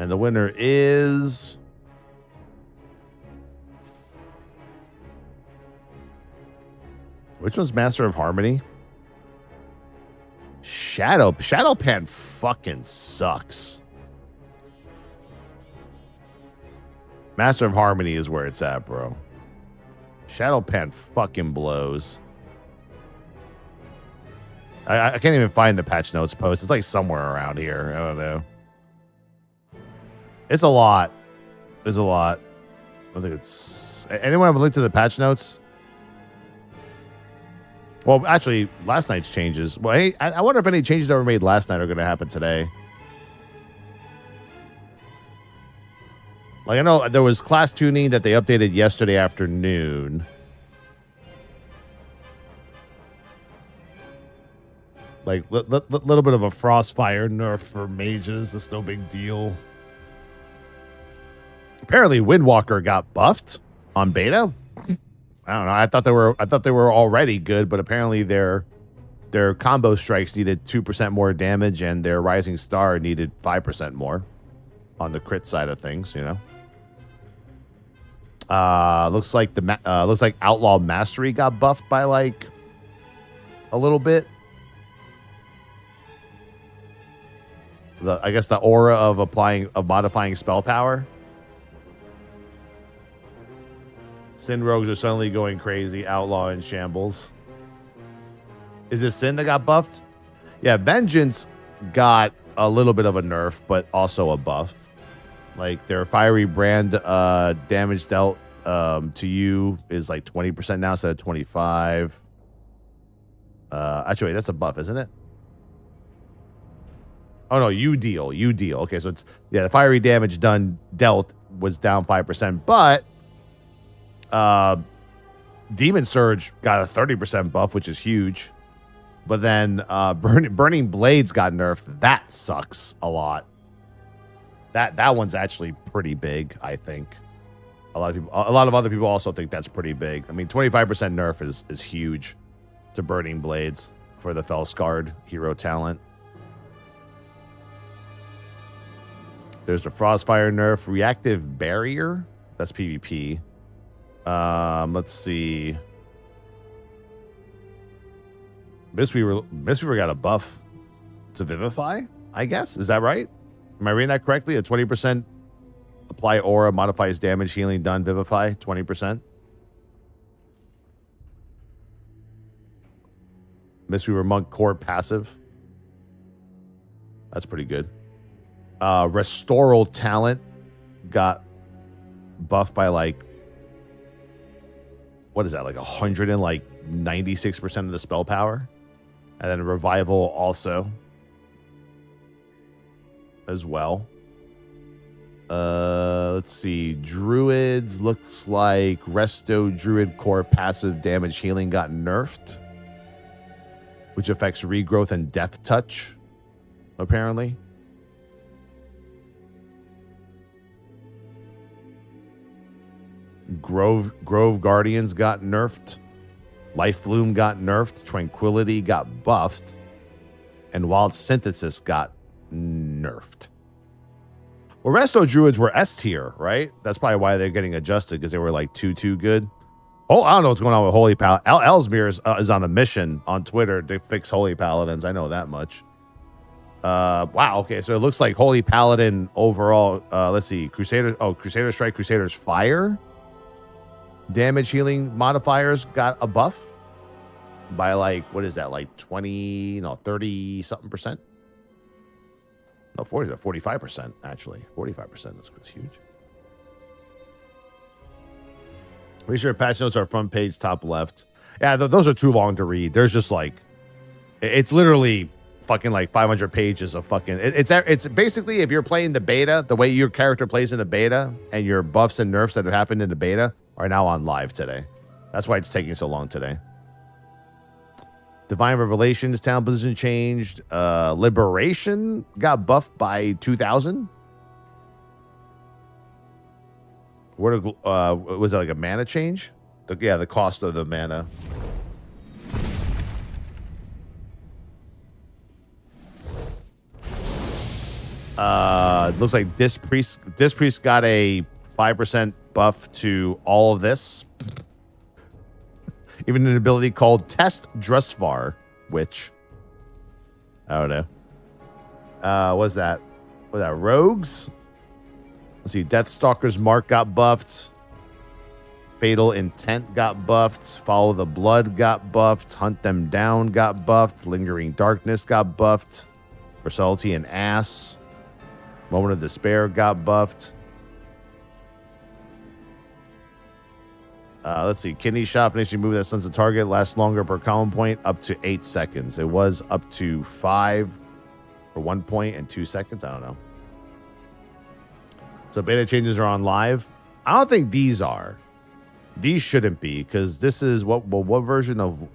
And the winner is which one's Master of Harmony? Shadowpan fucking sucks. Master of Harmony is where it's at, bro. Shadowpan fucking blows. I can't even find the patch notes post. It's like somewhere around here. I don't know. It's a lot. There's a lot. I don't think it's... Anyone have a link to the patch notes? Well, actually, last night's changes. Well, hey, I wonder if any changes that were made last night are going to happen today. Like, I know there was class tuning that they updated yesterday afternoon. Like, little bit of a Frostfire nerf for mages. That's no big deal. Apparently, Windwalker got buffed on beta. I don't know. I thought they were already good, but apparently their combo strikes needed 2% more damage, and their Rising Star needed 5% more on the crit side of things. You know. Looks like Outlaw Mastery got buffed by like a little bit. I guess the aura of modifying spell power. Sin Rogues are suddenly going crazy. Outlaw in shambles. Is it Sin that got buffed? Yeah, Vengeance got a little bit of a nerf, but also a buff. Like their Fiery Brand damage dealt to you is like 20% now instead of 25. Actually, that's a buff, isn't it? Oh no, you deal. Okay, so it's the fiery damage dealt was down 5%, but Demon Surge got a 30% buff, which is huge. But then Burning Blades got nerfed. That sucks a lot. That one's actually pretty big, I think. A lot of other people also think that's pretty big. I mean, 25% nerf is huge to Burning Blades for the Felscarred hero talent. There's the Frostfire nerf, Reactive Barrier. That's PvP. Let's see. Mistweaver got a buff to Vivify, I guess. Is that right? Am I reading that correctly? A 20% apply aura, modifies damage, healing done, Vivify, 20%. Mistweaver Monk core passive. That's pretty good. Restoral talent got buffed by like, what is that, like 196% of the spell power? And then Revival also as well. Let's see. Druids looks like Resto Druid core passive damage healing got nerfed, which affects regrowth and death touch, apparently. Grove Guardians got nerfed. Life Bloom got nerfed. Tranquility got buffed. And Wild Synthesis got nerfed. Well, Resto Druids were S tier, right? That's probably why they're getting adjusted, because they were like too good. Oh, I don't know what's going on with Holy Paladin. Ellesmere is on a mission on Twitter to fix Holy Paladins. I know that much. Wow. Okay, so it looks like Holy Paladin overall. Let's see. Crusader Strike, Crusader's Fire. Damage healing modifiers got a buff by like, what is that? Like 30 something percent. No, 45% actually. 45%. That's huge. Pretty sure patch notes are front page, top left. Yeah, those are too long to read. There's just like, it's literally fucking like 500 pages of fucking. It's basically if you're playing the beta, the way your character plays in the beta, and your buffs and nerfs that have happened in the beta are now on live today. That's why it's taking so long today. Divine Revelations town position changed. Liberation got buffed by 2,000. What was that, like a mana change? Yeah, the cost of the mana. Looks like Disc Priest got a 5% buff to all of this. Even an ability called Test Drusvar, which I don't know. What's that? What's that? Rogues? Let's see. Deathstalker's Mark got buffed. Fatal Intent got buffed. Follow the Blood got buffed. Hunt Them Down got buffed. Lingering Darkness got buffed. For Subtlety and Ass. Moment of Despair got buffed. Let's see. Kidney Shot, finishing move that stuns the target, lasts longer per common point, up to 8 seconds. It was up to 5 for 1 point and 2 seconds. I don't know. So beta changes are on live. I don't think these are. These shouldn't be, because this is what version of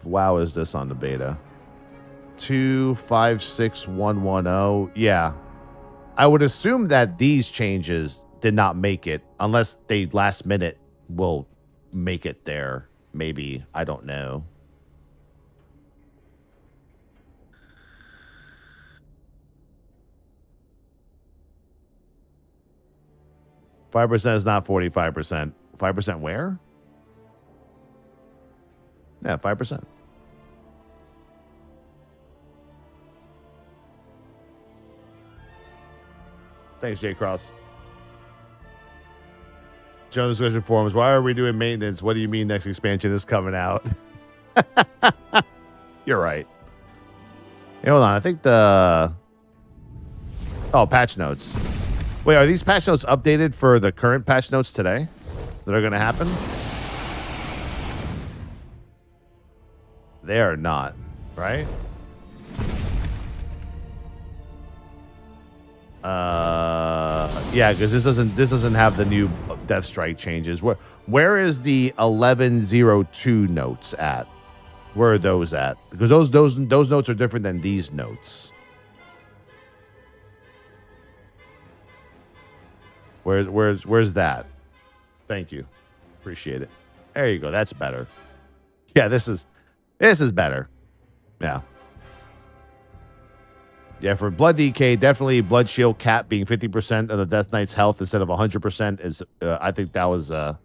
WoW is this on the beta? 2.56.110. Yeah. I would assume that these changes did not make it, unless they last minute will make it there. Maybe. I don't know. %5 is not 45%. 5% where? Yeah, 5%. Thanks, J Cross. Jonas discussion forums. Why are we doing maintenance? What do you mean next expansion is coming out? You're right. Hey, hold on. I think the... Oh, patch notes. Wait, are these patch notes updated for the current patch notes today that are going to happen? They are not, right? Yeah, because this doesn't have the new Death Strike changes. Where is the 1102 notes at? Where are those at? Because those notes are different than these notes. Where's that? Thank you. Appreciate it. There you go. That's better. Yeah, this is better. Yeah. Yeah, for Blood DK, definitely Blood Shield cap being 50% of the Death Knight's health instead of 100% is, I think that was a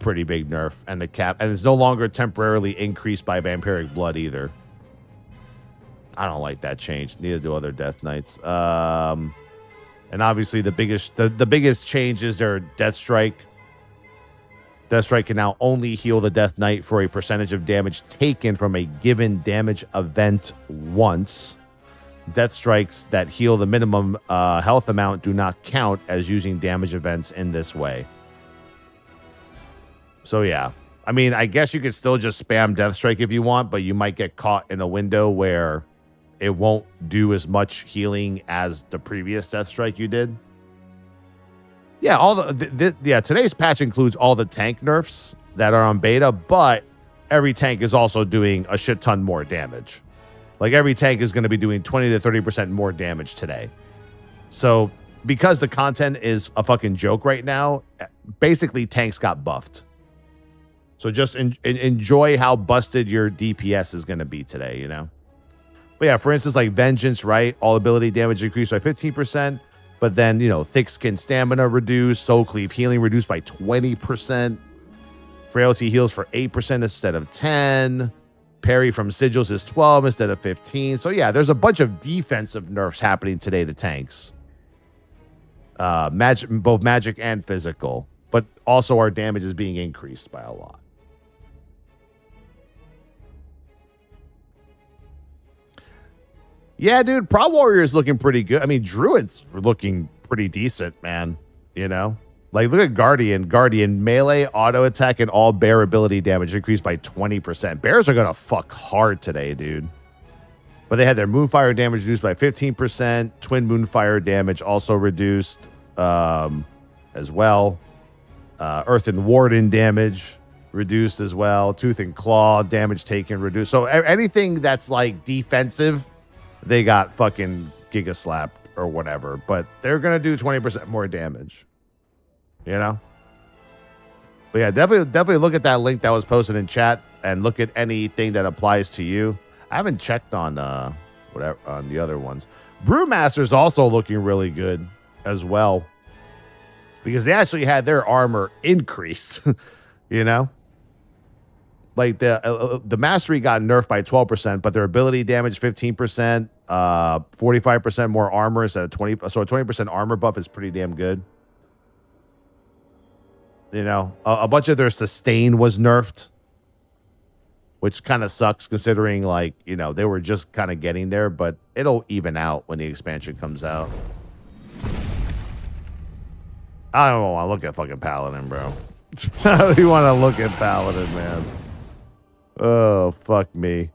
pretty big nerf. And the cap, and it's no longer temporarily increased by Vampiric Blood either. I don't like that change. Neither do other Death Knights. And obviously the biggest change is their Death Strike. Death Strike can now only heal the Death Knight for a percentage of damage taken from a given damage event once. Death strikes that heal the minimum health amount do not count as using damage events in this way. So yeah, I mean, I guess you could still just spam Death Strike if you want, but you might get caught in a window where it won't do as much healing as the previous Death Strike you did. Yeah, today's patch includes all the tank nerfs that are on beta, but every tank is also doing a shit ton more damage. Like every tank is going to be doing 20 to 30% more damage today. So because the content is a fucking joke right now, basically tanks got buffed. So just enjoy how busted your DPS is going to be today, you know? But yeah, for instance, like Vengeance, right? All ability damage increased by 15%. But then, you know, Thick Skin Stamina reduced. Soul Cleave Healing reduced by 20%. Frailty heals for 8% instead of 10%. Parry from Sigils is 12 instead of 15. So yeah, there's a bunch of defensive nerfs happening today to tanks. Both magic and physical. But also our damage is being increased by a lot. Yeah, dude, Prod Warrior is looking pretty good. I mean, Druid's looking pretty decent, man. You know? Like, look at Guardian. Guardian, melee, auto attack, and all bear ability damage increased by 20%. Bears are going to fuck hard today, dude. But they had their Moonfire damage reduced by 15%. Twin Moonfire damage also reduced as well. Earth and Warden damage reduced as well. Tooth and Claw damage taken reduced. So anything that's like defensive, they got fucking Giga Slapped or whatever. But they're going to do 20% more damage. You know? But yeah, definitely look at that link that was posted in chat and look at anything that applies to you. I haven't checked on whatever on the other ones. Brewmaster's also looking really good as well because they actually had their armor increased. You know, like the mastery got nerfed by 12%, but their ability damage 15%, 45% more armor instead of 20. So a 20% armor buff is pretty damn good. You know, a bunch of their sustain was nerfed, which kind of sucks considering, like, you know, they were just kind of getting there, but it'll even out when the expansion comes out. I don't want to look at fucking Paladin, bro. I don't even want to look at Paladin, man. Oh, fuck me.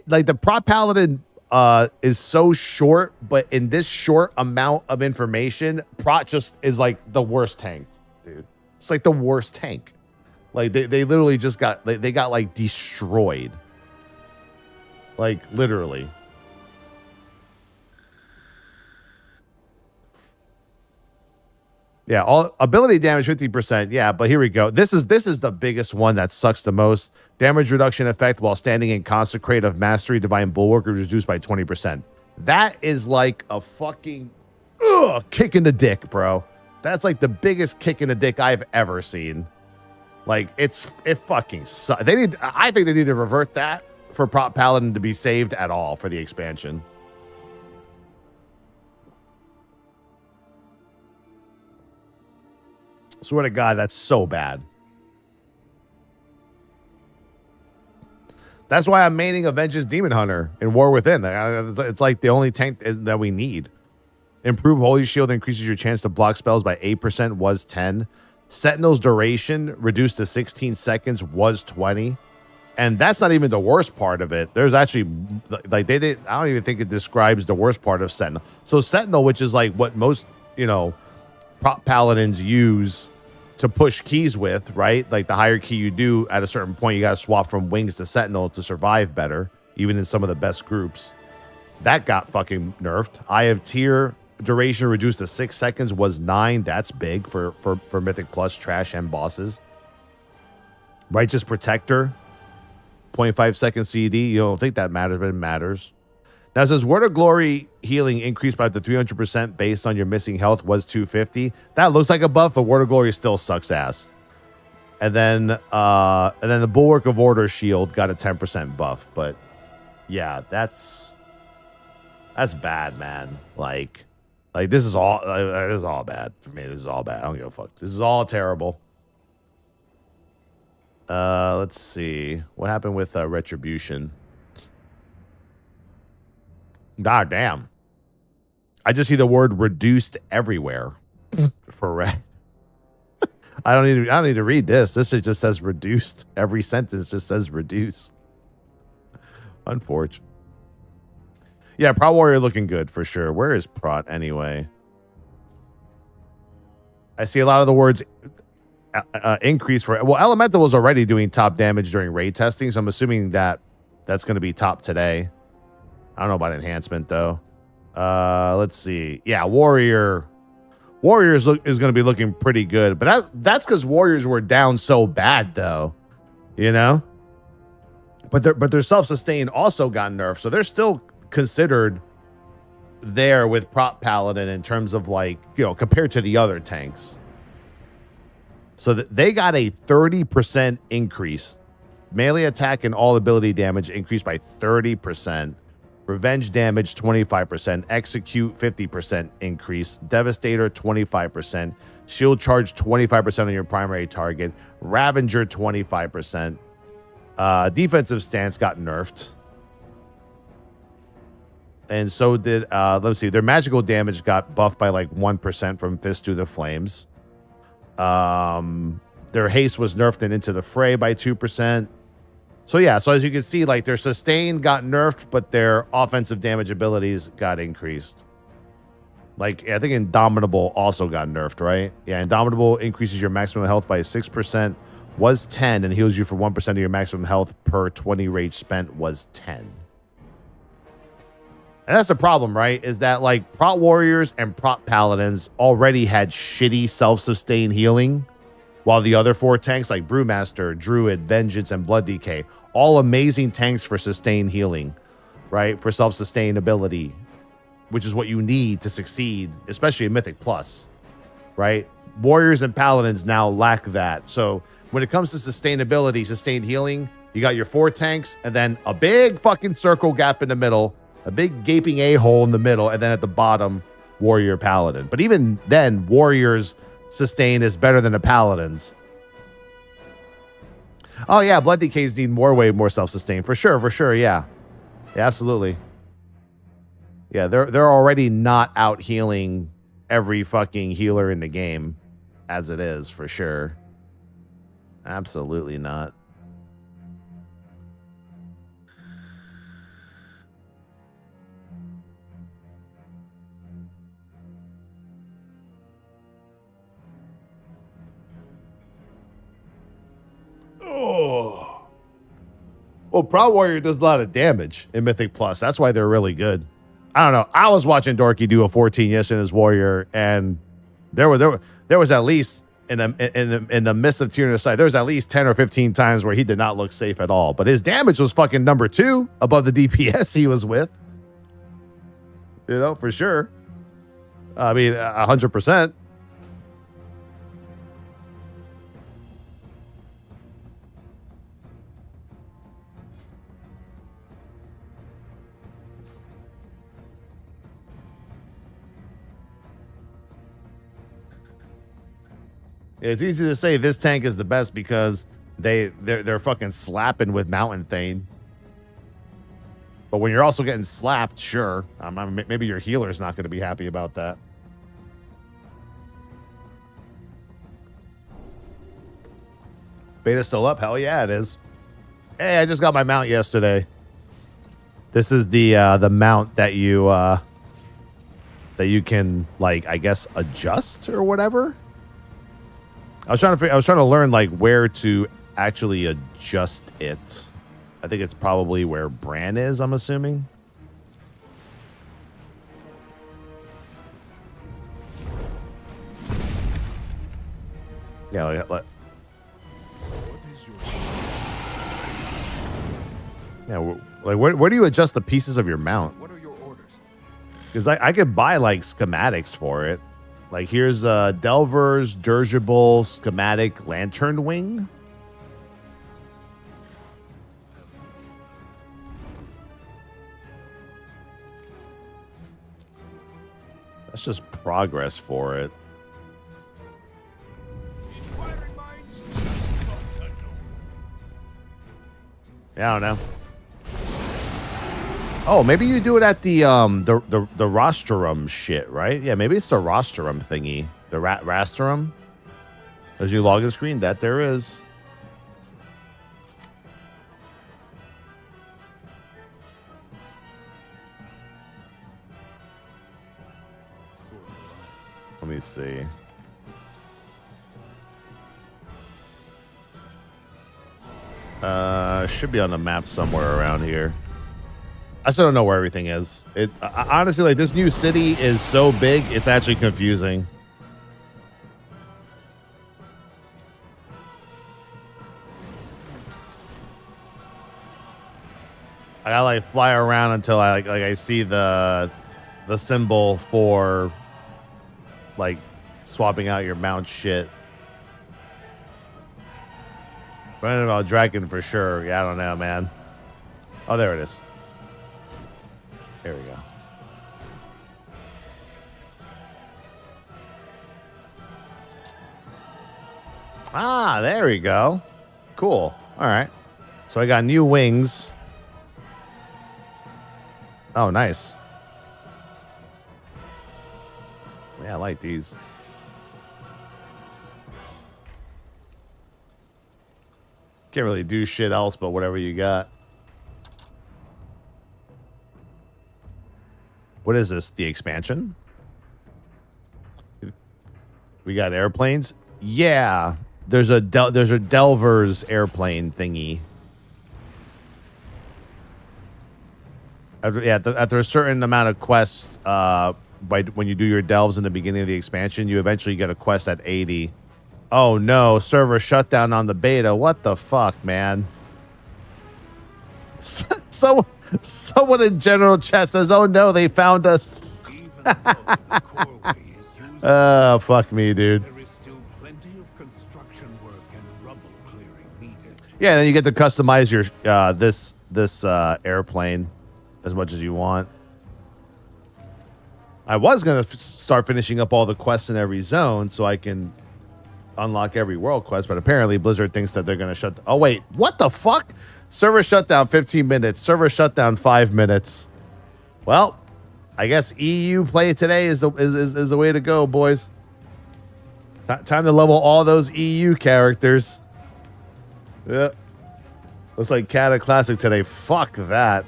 Like, the prop Paladin is so short, but in this short amount of information, prot just is like the worst tank, dude. It's like the worst tank. Like they literally just got they got like destroyed. Like literally. Yeah, all ability damage 50%. Yeah, but here we go. This is the biggest one that sucks the most. Damage reduction effect while standing in Consecrate of Mastery Divine Bulwark is reduced by 20%. That is like a fucking kick in the dick, bro. That's like the biggest kick in the dick I've ever seen. Like it fucking sucks. I think they need to revert that for prop Paladin to be saved at all for the expansion. Swear to God, that's so bad. That's why I'm maining Avenge's Demon Hunter in War Within. It's like the only tank that we need. Improve Holy Shield increases your chance to block spells by 8%, was 10. Sentinel's duration reduced to 16 seconds, was 20. And that's not even the worst part of it. There's actually, like, I don't even think it describes the worst part of Sentinel. So Sentinel, which is like what most, you know, prop paladins use to push keys with, right? Like the higher key you do at a certain point, you got to swap from wings to Sentinel to survive better, even in some of the best groups. That got fucking nerfed. Eye of Tear duration reduced to 6 seconds, was 9. That's big for Mythic Plus trash and bosses. Righteous Protector, 0.5 second CD. You don't think that matters, but it matters. Now it says Word of Glory healing increased by up to 300% based on your missing health, was 250. That looks like a buff, but Word of Glory still sucks ass. And then the Bulwark of Order shield got a 10% buff. But yeah, that's bad, man. Like this is all bad for me. This is all bad. I don't give a fuck. This is all terrible. Let's see what happened with Retribution. God damn. I just see the word reduced everywhere for red. I don't need to read this. This just says reduced. Every sentence just says reduced. Unfortunate. Yeah, Prot Warrior looking good for sure. Where is Prot anyway? I see a lot of the words increase for... Well, Elemental was already doing top damage during raid testing, so I'm assuming that's going to be top today. I don't know about enhancement, though. Let's see. Yeah, Warriors is going to be looking pretty good, but that's because Warriors were down so bad, though. You know? But their self-sustain also got nerfed, so they're still considered there with Prop Paladin in terms of, like, you know, compared to the other tanks. So they got a 30% increase. Melee attack and all ability damage increased by 30%. Revenge damage 25%. Execute 50% increase. Devastator 25%. Shield charge 25% on your primary target. Ravager 25%. Defensive stance got nerfed. And so did, let's see, their magical damage got buffed by like 1% from Fist to the Flames. Their haste was nerfed and Into the Fray by 2%. So yeah, so as you can see, like their sustain got nerfed, but their offensive damage abilities got increased. Like I think Indomitable also got nerfed, right? Yeah, Indomitable increases your maximum health by 6%, was 10, and heals you for 1% of your maximum health per 20 rage spent was 10. And that's the problem, right? Is that like prot warriors and prot paladins already had shitty self-sustain healing, while the other 4 tanks like Brewmaster, Druid, Vengeance, and Blood DK, all amazing tanks for sustained healing, right? For self-sustainability, which is what you need to succeed, especially in Mythic Plus, right? Warriors and Paladins now lack that. So when it comes to sustainability, sustained healing, you got your 4 tanks and then a big fucking circle gap in the middle, a big gaping a-hole in the middle, and then at the bottom, Warrior Paladin. But even then, Warriors sustain is better than the Paladins. Oh yeah, Blood DKs need way more self-sustain. For sure, yeah. Yeah, absolutely. Yeah, they're already not out healing every fucking healer in the game as it is, for sure. Absolutely not. Oh. Well, Proud Warrior does a lot of damage in Mythic Plus. That's why they're really good. I don't know. I was watching Dorky do a 14 yesterday in his Warrior, and there was at least in the midst of tearing aside, there was at least 10 or 15 times where he did not look safe at all. But his damage was fucking number 2 above the DPS he was with. You know, for sure. I mean, 100%. It's easy to say this tank is the best because they're fucking slapping with Mountain Thane. But when you're also getting slapped, sure. Maybe your healer's not going to be happy about that. Beta still up? Hell yeah, it is. Hey, I just got my mount yesterday. This is the mount that you can, like, I guess adjust or whatever. I was trying to learn like where to actually adjust it. I think it's probably where Bran is, I'm assuming. Yeah, where do you adjust the pieces of your mount? What are your orders? Because I could buy like schematics for it. Like here's Delver's Dirigible Schematic Lantern Wing. That's just progress for it. Yeah, I don't know. Oh, maybe you do it at the rostrum shit, right? Yeah, maybe it's the rostrum thingy. The rastrum. As you login screen, that there is. Let me see. Should be on the map somewhere around here. I still don't know where everything is. Honestly, like this new city is so big, it's actually confusing. I gotta like fly around until I like I see the symbol for like swapping out your mount shit. But I don't know about Dragon for sure. Yeah, I don't know, man. Oh, there it is. There we go. Ah, there we go. Cool. All right. So I got new wings. Oh, nice. Yeah, I like these. Can't really do shit else but whatever you got. What is this? The expansion? We got airplanes? Yeah. There's a Delver's airplane thingy. After a certain amount of quests, when you do your delves in the beginning of the expansion, you eventually get a quest at 80. Oh no, server shutdown on the beta. What the fuck, man? Someone in general chat says, "Oh no, they found us." Even though the core way is used, Oh, fuck me, dude. there is still plenty of construction work and rubble clearing needed. Yeah, then you get to customize your this airplane as much as you want. I was gonna start finishing up all the quests in every zone so I can unlock every world quest, but apparently Blizzard thinks that they're gonna shut. Oh wait, what the fuck? Server shutdown 15 minutes. Server shutdown 5 minutes. Well, I guess EU play today is the way to go, boys. Time to level all those EU characters. Yeah. Looks like Cata Classic today. Fuck that.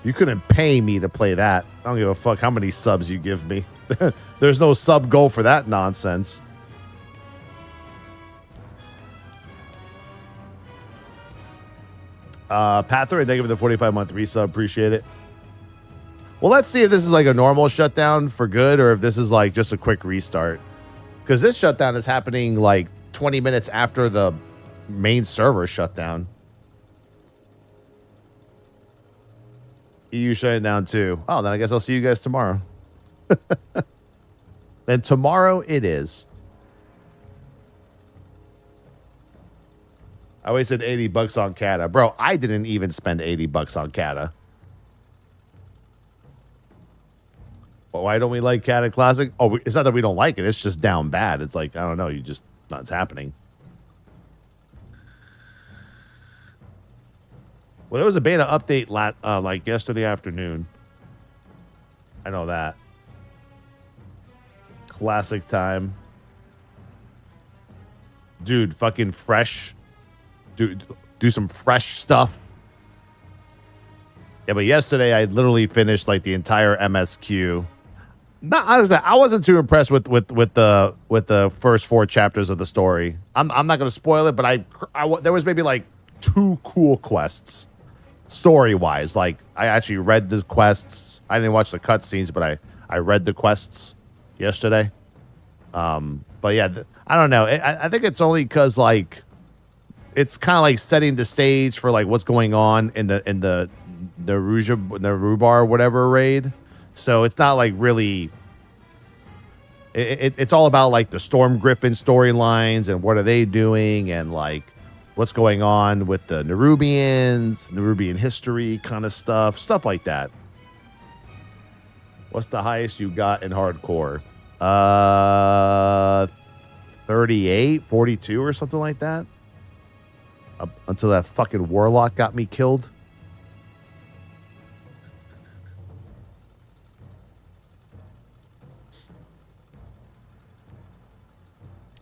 You couldn't pay me to play that. I don't give a fuck how many subs you give me. There's no sub goal for that nonsense. Pather, thank you for the 45-month resub. Appreciate it. Well, let's see if this is like a normal shutdown for good or if this is like just a quick restart. Because this shutdown is happening like 20 minutes after the main server shutdown. EU shutting down too. Oh, then I guess I'll see you guys tomorrow. Then tomorrow it is. I wasted $80 on Cata. Bro, I didn't even spend $80 on Cata. But why don't we like Cata Classic? Oh, it's not that we don't like it. It's just down bad. It's like, I don't know. It's happening. Well, there was a beta update like yesterday afternoon. I know that. Classic time. Dude, fucking fresh. Do some fresh stuff. Yeah, but yesterday I literally finished like the entire MSQ. I wasn't too impressed with the first 4 chapters of the story. I'm not gonna spoil it, but there was maybe like 2 cool quests, story wise. Like I actually read the quests. I didn't watch the cutscenes, but I read the quests yesterday. But yeah, I don't know. I think it's only because like. It's kind of like setting the stage for like what's going on in the Rhubar whatever raid. So it's not like really. It's all about like the Storm Griffin storylines and what are they doing and like what's going on with the Nerubians, Nerubian history kind of stuff like that. What's the highest you got in hardcore? 38, 42 or something like that. Up until that fucking warlock got me killed.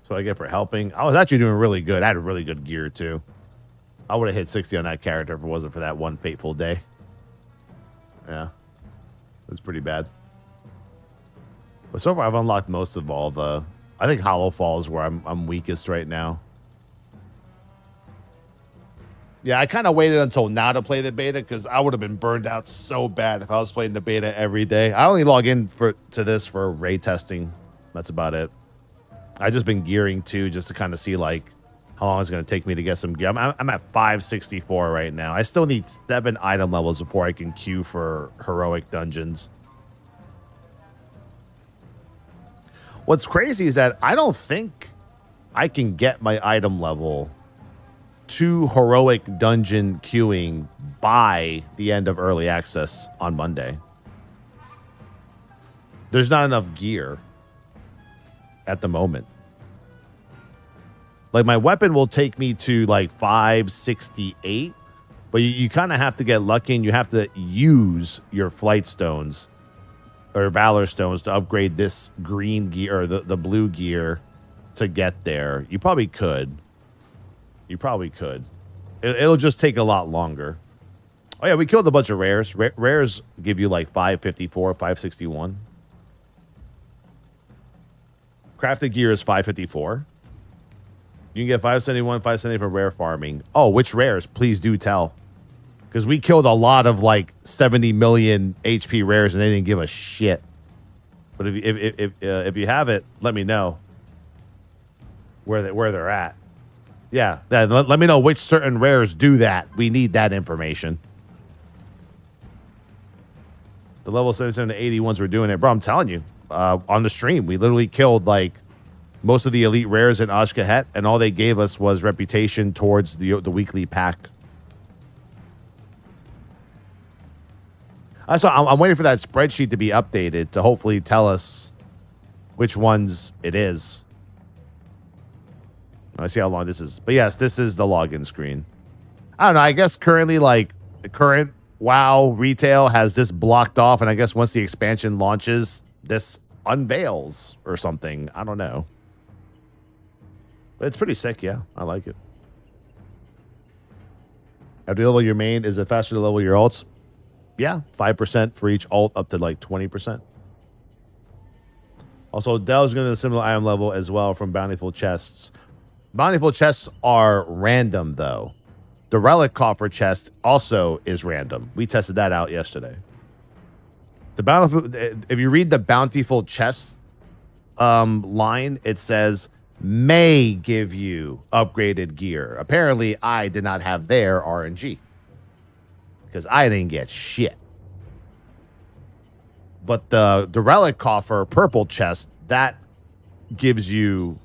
So I get for helping. I was actually doing really good. I had really good gear too. I would have hit 60 on that character if it wasn't for that one fateful day. Yeah. It was pretty bad. But so far I've unlocked most of all the... I think Hollow Fall is where I'm weakest right now. Yeah, I kind of waited until now to play the beta because I would have been burned out so bad if I was playing the beta every day. I only log in to this for raid testing. That's about it. I've just been gearing too just to kind of see like how long it's going to take me to get some gear. I'm at 564 right now. I still need 7 item levels before I can queue for heroic dungeons. What's crazy is that I don't think I can get my item level to heroic dungeon queuing by the end of early access on Monday. There's not enough gear at the moment. Like my weapon will take me to like 568, but you kind of have to get lucky and you have to use your flight stones or valor stones to upgrade this green gear or the blue gear to get there. You probably could. It'll just take a lot longer. Oh yeah, we killed a bunch of rares. Rares give you like 554, 561. Crafted gear is 554. You can get 571, 570 for rare farming. Oh, which rares? Please do tell. Because we killed a lot of like 70 million HP rares and they didn't give a shit. But if you have it, let me know where they're at. Yeah, let me know which certain rares do that. We need that information. The level 77 to 80 ones were doing it. Bro, I'm telling you, on the stream, we literally killed like most of the elite rares in Ashkahet, and all they gave us was reputation towards the weekly pack. So I'm waiting for that spreadsheet to be updated to hopefully tell us which ones it is. I see how long this is. But yes, this is the login screen. I don't know. I guess currently, like, the current WoW retail has this blocked off. And I guess once the expansion launches, this unveils or something. I don't know. But it's pretty sick, yeah. I like it. After you level your main, is it faster to level your alts? Yeah, 5% for each alt up to like 20%. Also, Dell's going to the similar item level as well from bountiful chests. Bountiful chests are random, though. The relic coffer chest also is random. We tested that out yesterday. The bountiful, if you read the bountiful chest line, it says may give you upgraded gear. Apparently, I did not have their RNG because I didn't get shit. But the relic coffer purple chest, that gives you,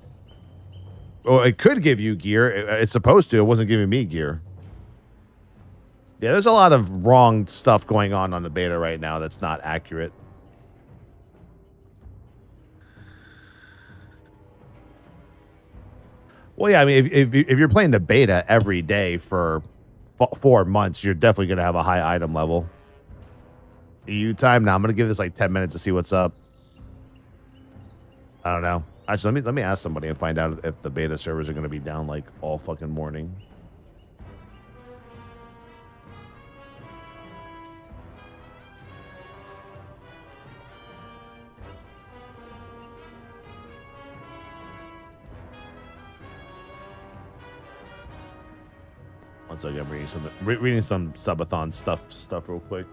or it could give you gear. It's supposed to. It wasn't giving me gear. Yeah, there's a lot of wrong stuff going on the beta right now that's not accurate. Well, yeah, I mean, if you're playing the beta every day for 4 months, you're definitely going to have a high item level. EU time? Now I'm going to give this like 10 minutes to see what's up. I don't know. Actually, let me ask somebody and find out if the beta servers are going to be down like all fucking morning. One second, I'm reading some subathon stuff real quick.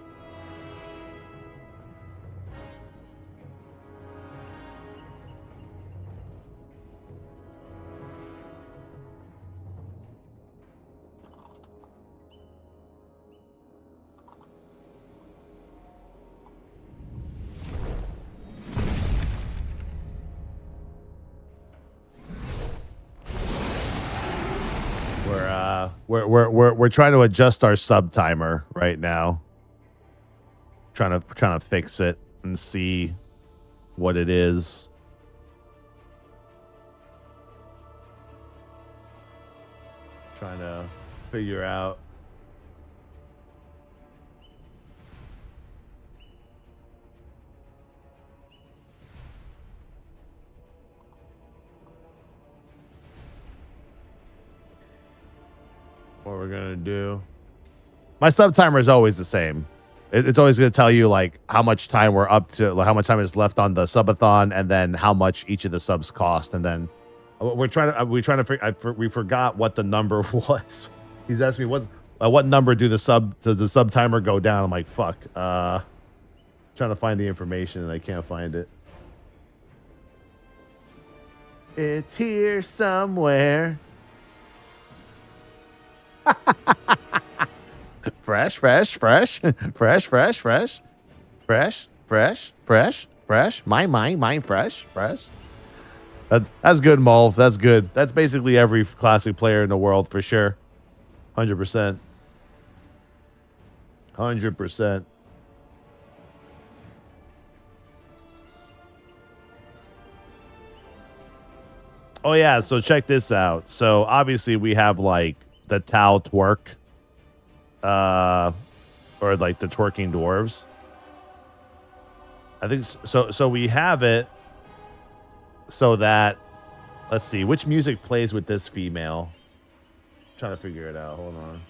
We're trying to adjust our sub timer right now. Trying to fix it and see what it is. Trying to figure out. What we're gonna do. My sub timer is always the same. It's always gonna tell you like how much time we're up to, like how much time is left on the subathon, and then how much each of the subs cost, and then we forgot what the number was. He's asking me what number does the sub timer go down? I'm like, fuck. Trying to find the information and I can't find it. It's here somewhere. Fresh. Mine, fresh. That's good, Mulv. That's good. That's basically every classic player in the world for sure. 100%. 100%. Oh yeah, so check this out. So obviously we have like the Tau twerk, or like the twerking dwarves. I think so. So we have it so that, let's see, which music plays with this female. Trying to figure it out. Hold on.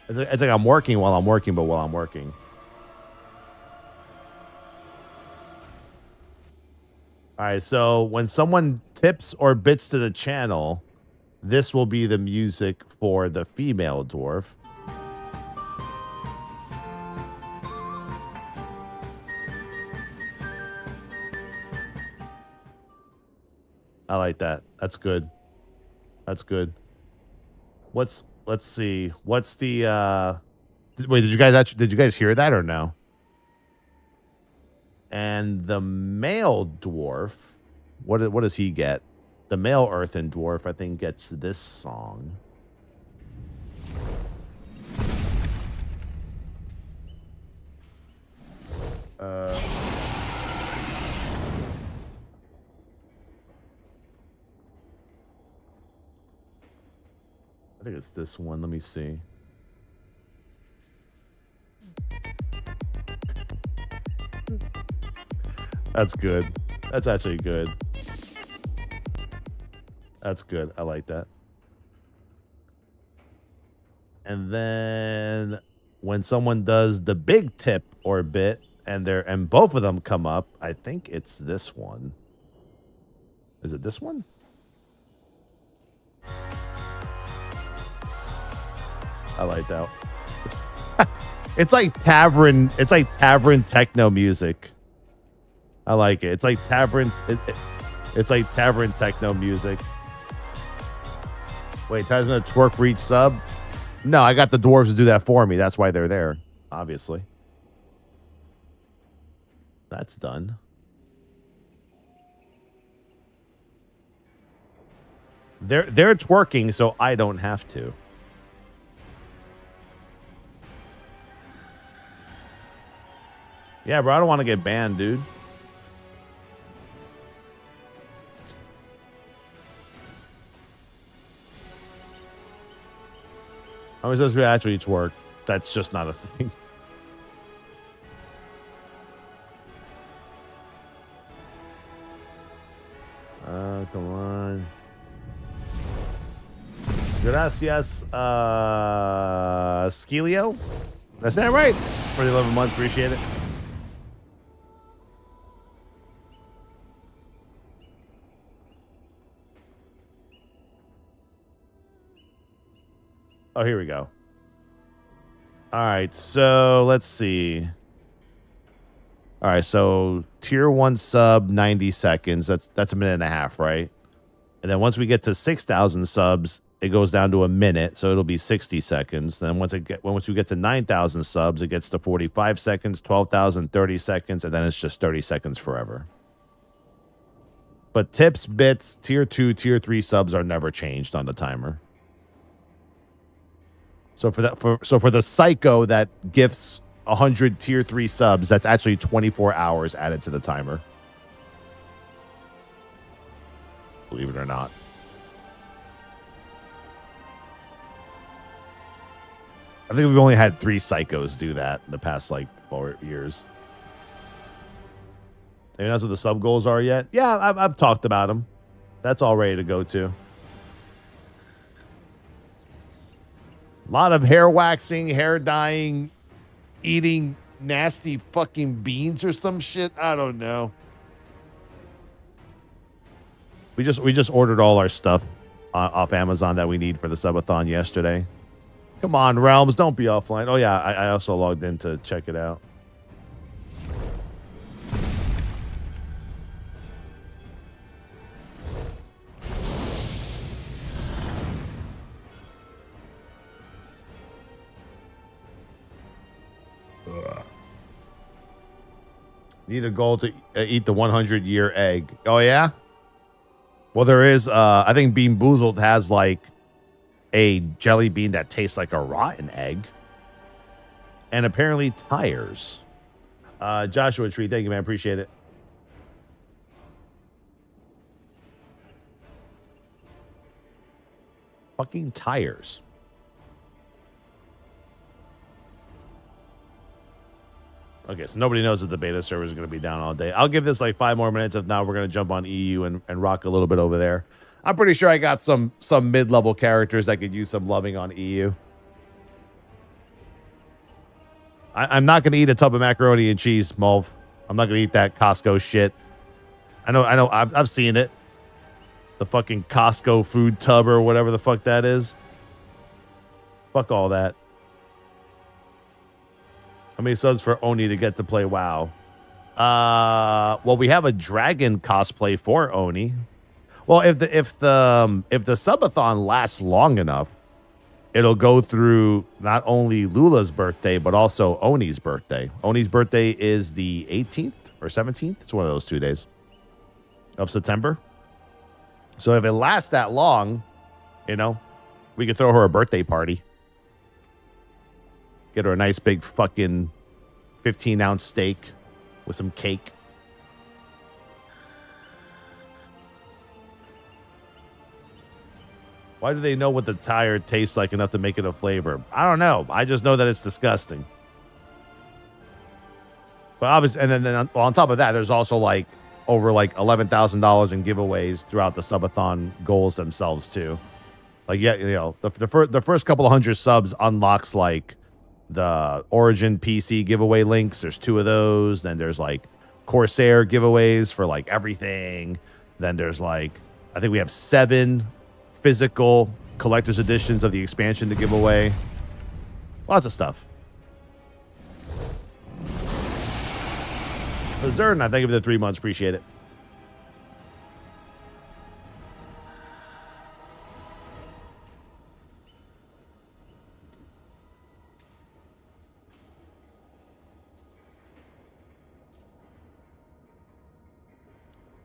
It's like I'm working while I'm working, but while I'm working. All right, so when someone tips or bits to the channel, this will be the music for the female dwarf. I like that. That's good. That's good. Let's see. What's the wait, did you guys hear that or no? And the male dwarf, what does he get? The male earthen dwarf, I think, gets this song. I think it's this one. Let me see. That's good. That's actually good. That's good. I like that. And then when someone does the big tip or bit and both of them come up, I think it's this one. Is it this one? I like that. It's like tavern techno music. I like it. It's like tavern it's like tavern techno music. Wait, Ty's gonna twerk for each sub? No, I got the dwarves to do that for me. That's why they're there, obviously. That's done. They're twerking, so I don't have to. Yeah, bro, I don't want to get banned, dude. How am I supposed to actually twerk? That's just not a thing. Come on. Gracias, Skilio. That's that right? For the 11 months, appreciate it. Oh, here we go. All right, so let's see. All right, so tier 1 sub 90 seconds. That's a minute and a half, right? And then once we get to 6,000 subs, it goes down to a minute, so it'll be 60 seconds. Then once we get to 9,000 subs, it gets to 45 seconds, 12,000, 30 seconds, and then it's just 30 seconds forever. But tips, bits, tier 2, tier 3 subs are never changed on the timer. So for the psycho that gifts 100 tier 3 subs, that's actually 24 hours added to the timer. Believe it or not. I think we've only had 3 psychos do that in the past like 4 years. Anyone else what the sub goals are yet? Yeah, I've talked about them. That's all ready to go to. A lot of hair waxing, hair dyeing, eating nasty fucking beans or some shit. I don't know. We just ordered all our stuff off Amazon that we need for the subathon yesterday. Come on, Realms, don't be offline. Oh yeah, I also logged in to check it out. Need a goal to eat the 100-year egg. Oh, yeah? Well, there is, I think Bean Boozled has, like, a jelly bean that tastes like a rotten egg. And apparently tires. Joshua Tree, thank you, man. Appreciate it. Fucking tires. Okay, so nobody knows that the beta server is going to be down all day. I'll give this like 5 more minutes. If not, we're going to jump on EU and rock a little bit over there. I'm pretty sure I got some mid-level characters that could use some loving on EU. I'm not gonna eat a tub of macaroni and cheese, Mulv. I'm not gonna eat that Costco shit. I know. I've seen it. The fucking Costco food tub or whatever the fuck that is. Fuck all that. How many subs for Oni to get to play WoW? Well, we have a dragon cosplay for Oni. Well, if the subathon lasts long enough, it'll go through not only Lula's birthday but also Oni's birthday. Oni's birthday is the 18th or 17th. It's one of those 2 days of September. So if it lasts that long, you know, we could throw her a birthday party. Get her a nice big fucking 15-ounce steak with some cake. Why do they know what the tire tastes like enough to make it a flavor? I don't know. I just know that it's disgusting. But obviously, and then on top of that, there's also like over like $11,000 in giveaways throughout the subathon goals themselves too. Like, yeah, you know, the first couple of hundred subs unlocks like the Origin PC giveaway links. There's 2 of those. Then there's like Corsair giveaways for like everything. Then there's like, I think we have 7 physical collector's editions of the expansion to give away. Lots of stuff. Zern, I thank you for the 3 months. Appreciate it.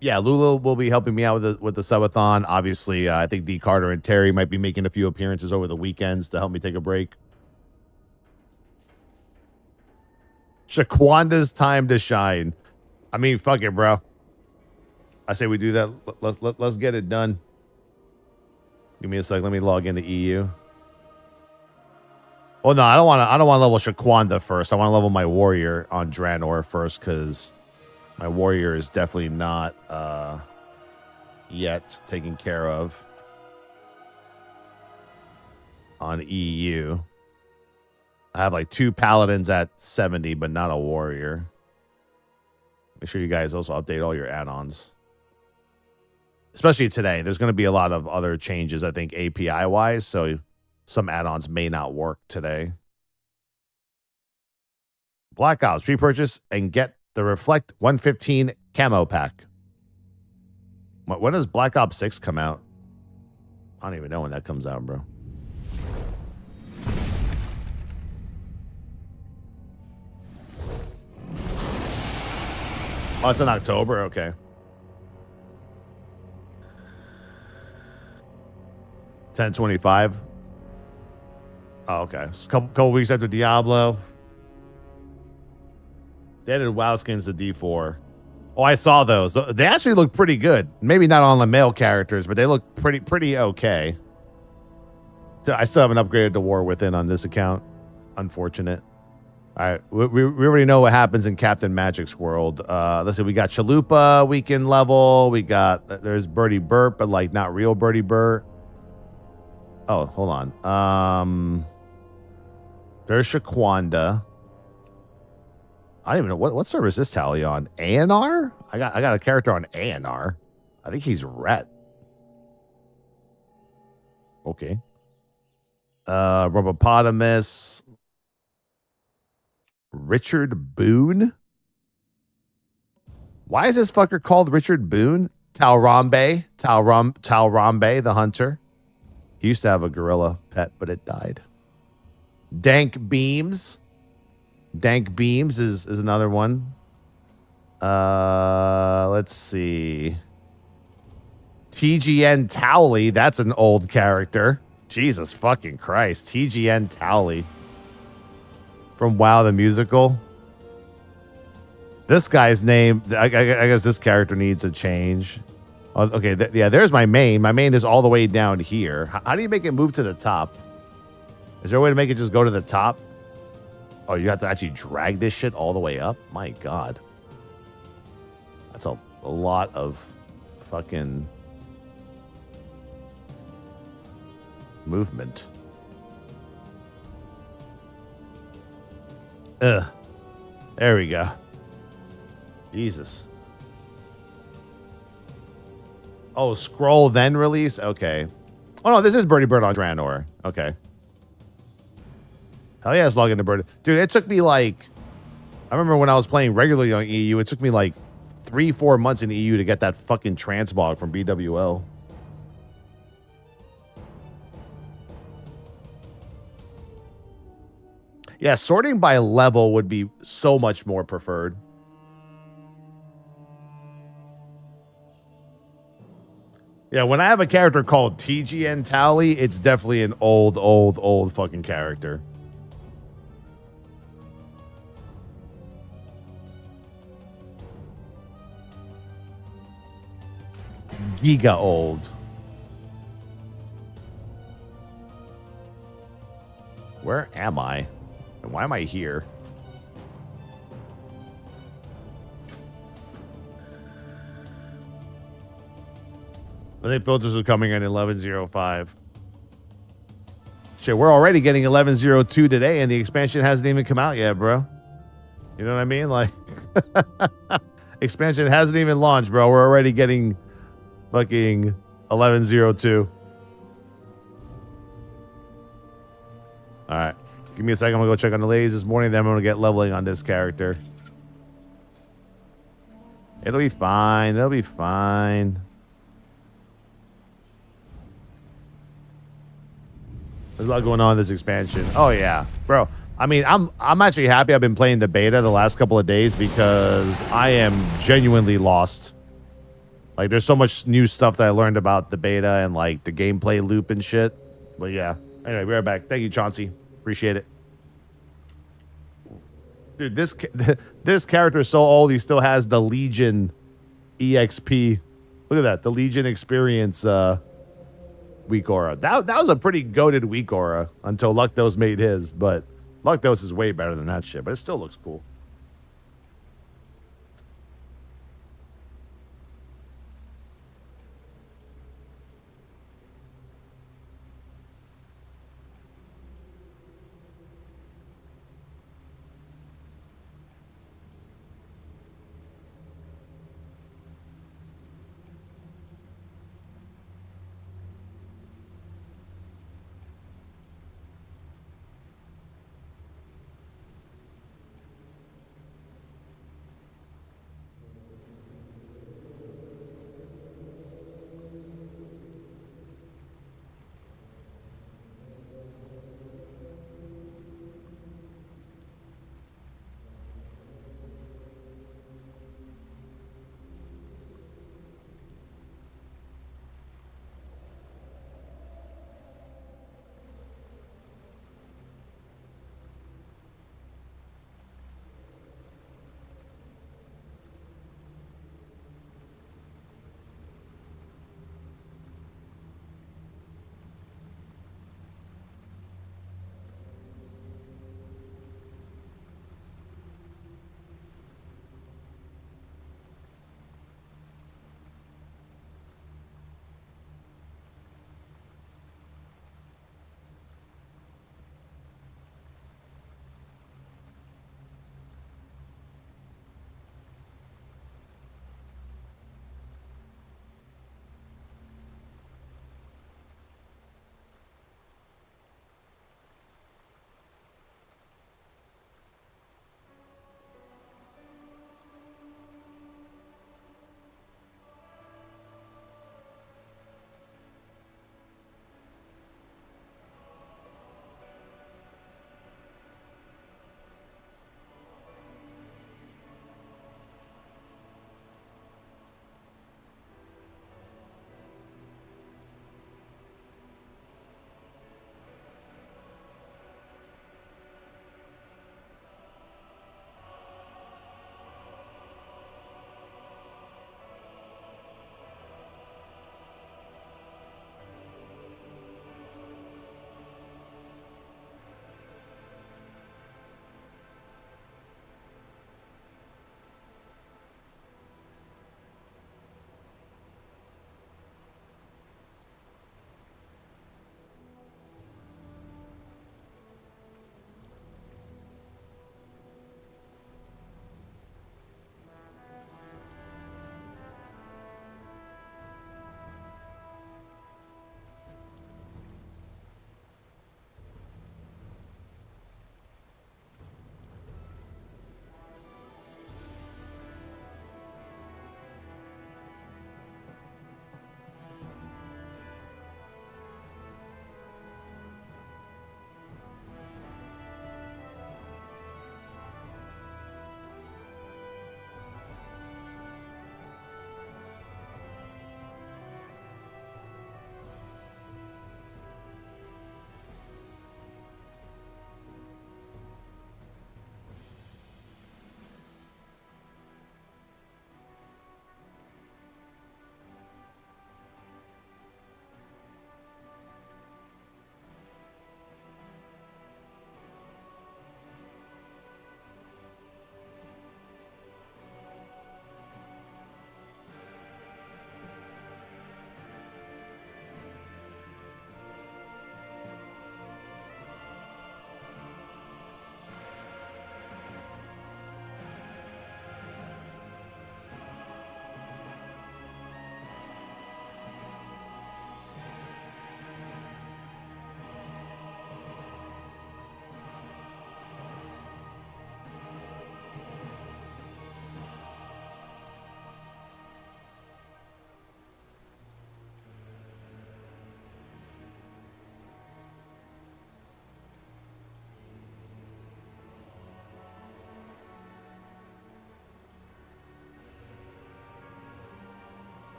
Yeah, Lula will be helping me out with the subathon. Obviously, I think D. Carter and Terry might be making a few appearances over the weekends to help me take a break. Shaquanda's time to shine. I mean, fuck it, bro. I say we do that. Let's get it done. Give me a sec. Let me log into EU. Well, no, I don't want to level Shaquanda first. I want to level my warrior on Draenor first because my warrior is definitely not yet taken care of on EU. I have like 2 paladins at 70, but not a warrior. Make sure you guys also update all your add-ons. Especially today. There's going to be a lot of other changes, I think, API-wise, so some add-ons may not work today. Black Ops, repurchase and get the Reflect 115 camo pack. When does Black Ops 6 come out? I don't even know when that comes out, bro. Oh, it's in October? Okay. $10.25. Oh, okay. It's a couple weeks after Diablo. They added WoW skins to D4. Oh, I saw those. They actually look pretty good. Maybe not on the male characters, but they look pretty okay. So I still haven't upgraded to War Within on this account. Unfortunate. All right, we already know what happens in Captain Magic's world. Let's see, we got Chalupa we can level. We got, there's Birdie Burt, but like not real Birdie Burt. Oh, hold on. There's Shaquanda. I don't even know what server is this tally on. ANR? I got a character on ANR. I think he's Rhett. Okay. Robopotamus. Richard Boone. Why is this fucker called Richard Boone? Talrambe the hunter. He used to have a gorilla pet, but it died. Dank Beams. Dank Beams is another one. Let's see. TGN Towley. That's an old character. Jesus fucking Christ. TGN Towley. From WoW the Musical. This guy's name, I guess this character needs a change. Okay, yeah, there's my main. My main is all the way down here. How do you make it move to the top? Is there a way to make it just go to the top? Oh, you have to actually drag this shit all the way up? My God. That's a lot of fucking movement. Ugh. There we go. Jesus. Oh, scroll then release? Okay. Oh, no, this is Birdie Bird on Draenor. Okay. Hell yeah, it's logging to Birdie. Dude, it took me like... I remember when I was playing regularly on EU, it took me like 3-4 months in EU to get that fucking Transmog from BWL. Yeah, sorting by level would be so much more preferred. Yeah, when I have a character called TGN Tally, it's definitely an old fucking character. Giga old. Where am I? And why am I here? I think filters are coming in 11.05. Shit, we're already getting 11.02 today, and the expansion hasn't even come out yet, bro. You know what I mean? Like, expansion hasn't even launched, bro. We're already getting fucking 11.02. All right. Give me a second. I'm going to go check on the ladies this morning. Then I'm going to get leveling on this character. It'll be fine. It'll be fine. There's a lot going on in this expansion. Oh, yeah. Bro, I mean, I'm actually happy I've been playing the beta the last couple of days because I am genuinely lost. Like, there's so much new stuff that I learned about the beta and, like, the gameplay loop and shit. But, yeah. Anyway, we're right back. Thank you, Chauncey. Appreciate it. Dude, this character is so old, he still has the Legion EXP. Look at that. The Legion experience weak aura. That was a pretty goated weak aura until Luctos made his. But Luctos is way better than that shit. But it still looks cool.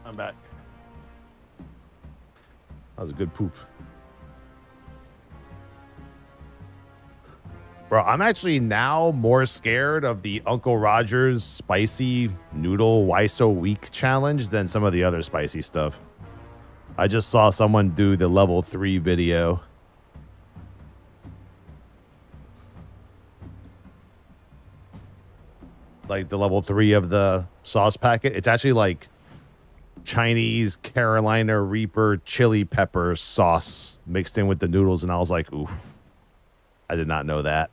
I'm back. That was a good poop. Bro, I'm actually now more scared of the Uncle Roger's spicy noodle why so weak challenge than some of the other spicy stuff. I just saw someone do the level 3 video. Like the level 3 of the sauce packet. It's actually like Chinese Carolina Reaper chili pepper sauce mixed in with the noodles. And I was like, oof. I did not know that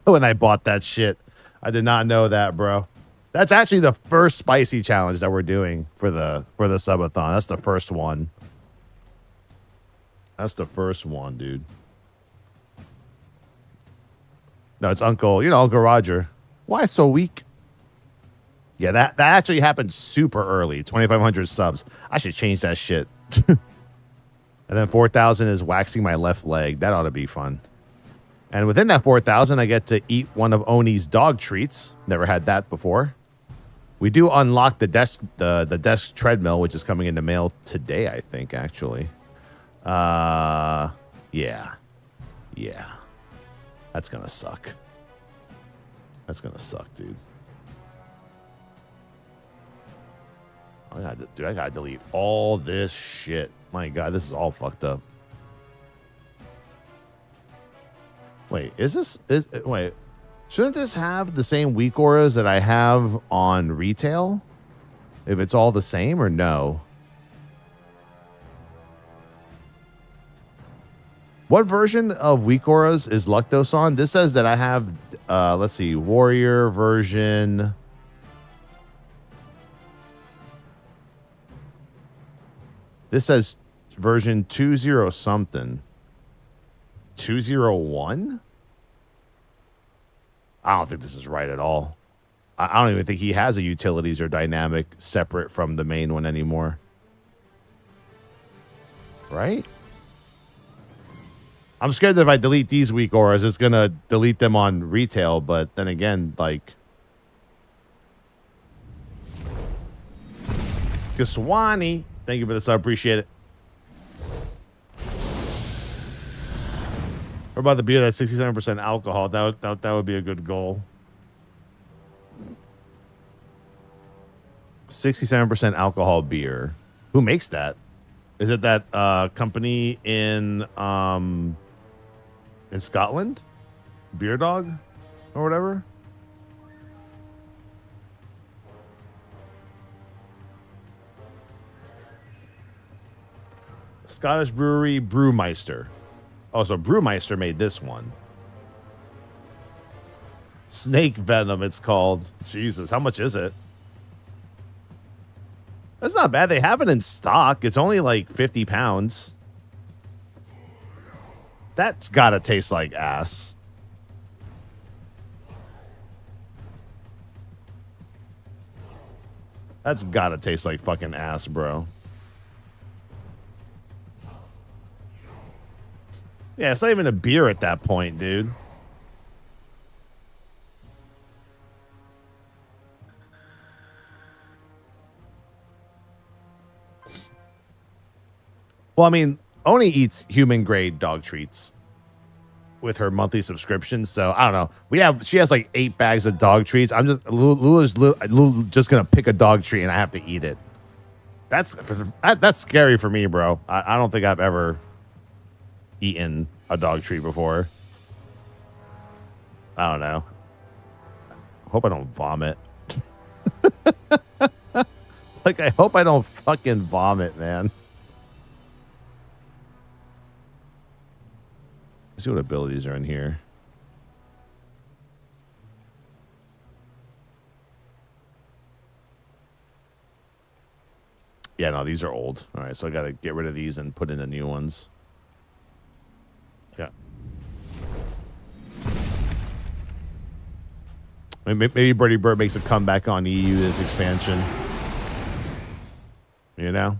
when I bought that shit. I did not know that, bro. That's actually the first spicy challenge that we're doing for the subathon. That's the first one. That's the first one, dude. No, it's Uncle Roger. Why so weak? Yeah, that actually happened super early. 2,500 subs. I should change that shit. And then 4,000 is waxing my left leg. That ought to be fun. And within that 4,000, I get to eat one of Oni's dog treats. Never had that before. We do unlock the desk treadmill, which is coming in the mail today, I think, actually. Yeah. That's gonna suck. That's gonna suck, dude. I gotta delete all this shit. My God, this is all fucked up. Wait, wait, shouldn't this have the same weak auras that I have on retail? If it's all the same or no? What version of weak auras is Luctos on? This says that I have, let's see, warrior version. This says version 20 something. 201? I don't think this is right at all. I don't even think he has a utilities or dynamic separate from the main one anymore. Right? I'm scared that if I delete these weak auras, it's going to delete them on retail. But then again, like... Kaswani, thank you for the sub. Appreciate it. What about the beer that's 67% alcohol? That would be a good goal. 67% alcohol beer. Who makes that? Is it that company in Scotland? Beer Dog or whatever? Scottish brewery Brewmeister. Oh, so Brewmeister made this one. Snake Venom, it's called. Jesus, how much is it? That's not bad. They have it in stock. It's only like 50 pounds. That's gotta taste like ass. That's gotta taste like fucking ass, bro. Yeah, it's not even a beer at that point, dude. Well, I mean, Oni eats human-grade dog treats with her monthly subscription, so I don't know. She has like 8 bags of dog treats. Lula's just gonna pick a dog treat and I have to eat it. That's scary for me, bro. I don't think I've ever eaten a dog treat before. I don't know. Hope I don't vomit. Like, I hope I don't fucking vomit, man. Let's see what abilities are in here. Yeah, no, these are old. All right, so I got to get rid of these and put in the new ones. Yeah. Maybe Birdie Bird makes a comeback on EU this expansion. You know?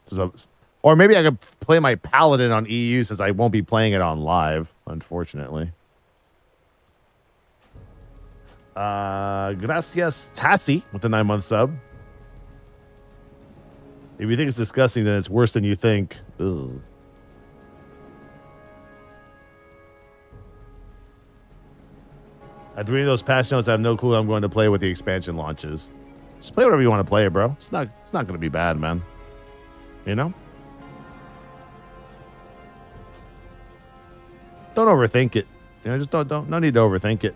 So, or maybe I could play my Paladin on EU since I won't be playing it on live, unfortunately. Gracias, Tassie, with the 9-month sub. If you think it's disgusting, then it's worse than you think. Ugh. At reading those patch notes, I have no clue I'm going to play with the expansion launches. Just play whatever you want to play, bro. It's not going to be bad, man. You know? Don't overthink it. You know, just don't no need to overthink it.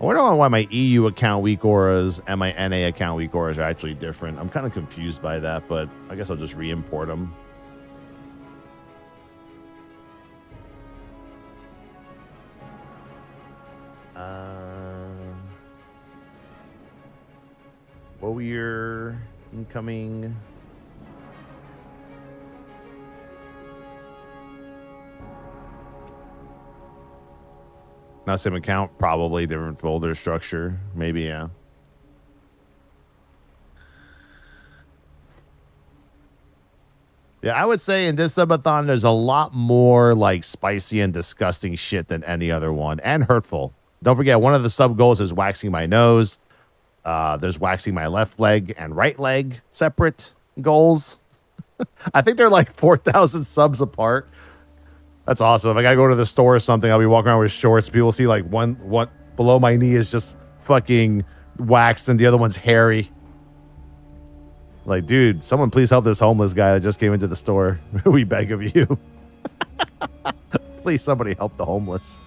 I wonder why my EU account weak auras and my NA account weak auras are actually different. I'm kind of confused by that, but I guess I'll just re-import them. Warrior incoming. Not same account, probably different folder structure. Maybe, yeah. Yeah, I would say in this subathon, there's a lot more like spicy and disgusting shit than any other one, and hurtful. Don't forget, one of the sub goals is waxing my nose. There's waxing my left leg and right leg, separate goals. I think they're like 4,000 subs apart. That's awesome. If I gotta go to the store or something, I'll be walking around with shorts. People see like one below my knee is just fucking waxed and the other one's hairy. Like, dude, someone please help this homeless guy that just came into the store. We beg of you. Please, somebody help the homeless.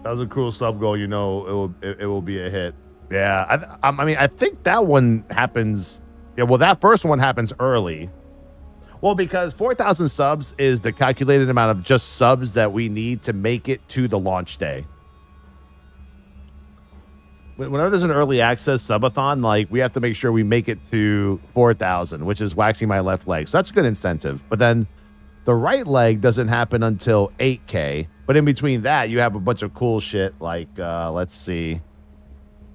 That was a cool sub goal. You know, it will be a hit. Yeah, I mean, I think that one happens. Yeah, well, that first one happens early. Well, because 4,000 subs is the calculated amount of just subs that we need to make it to the launch day. Whenever there's an early access subathon, like we have to make sure we make it to 4,000, which is waxing my left leg. So that's a good incentive. But then the right leg doesn't happen until 8K. But in between that, you have a bunch of cool shit like, let's see.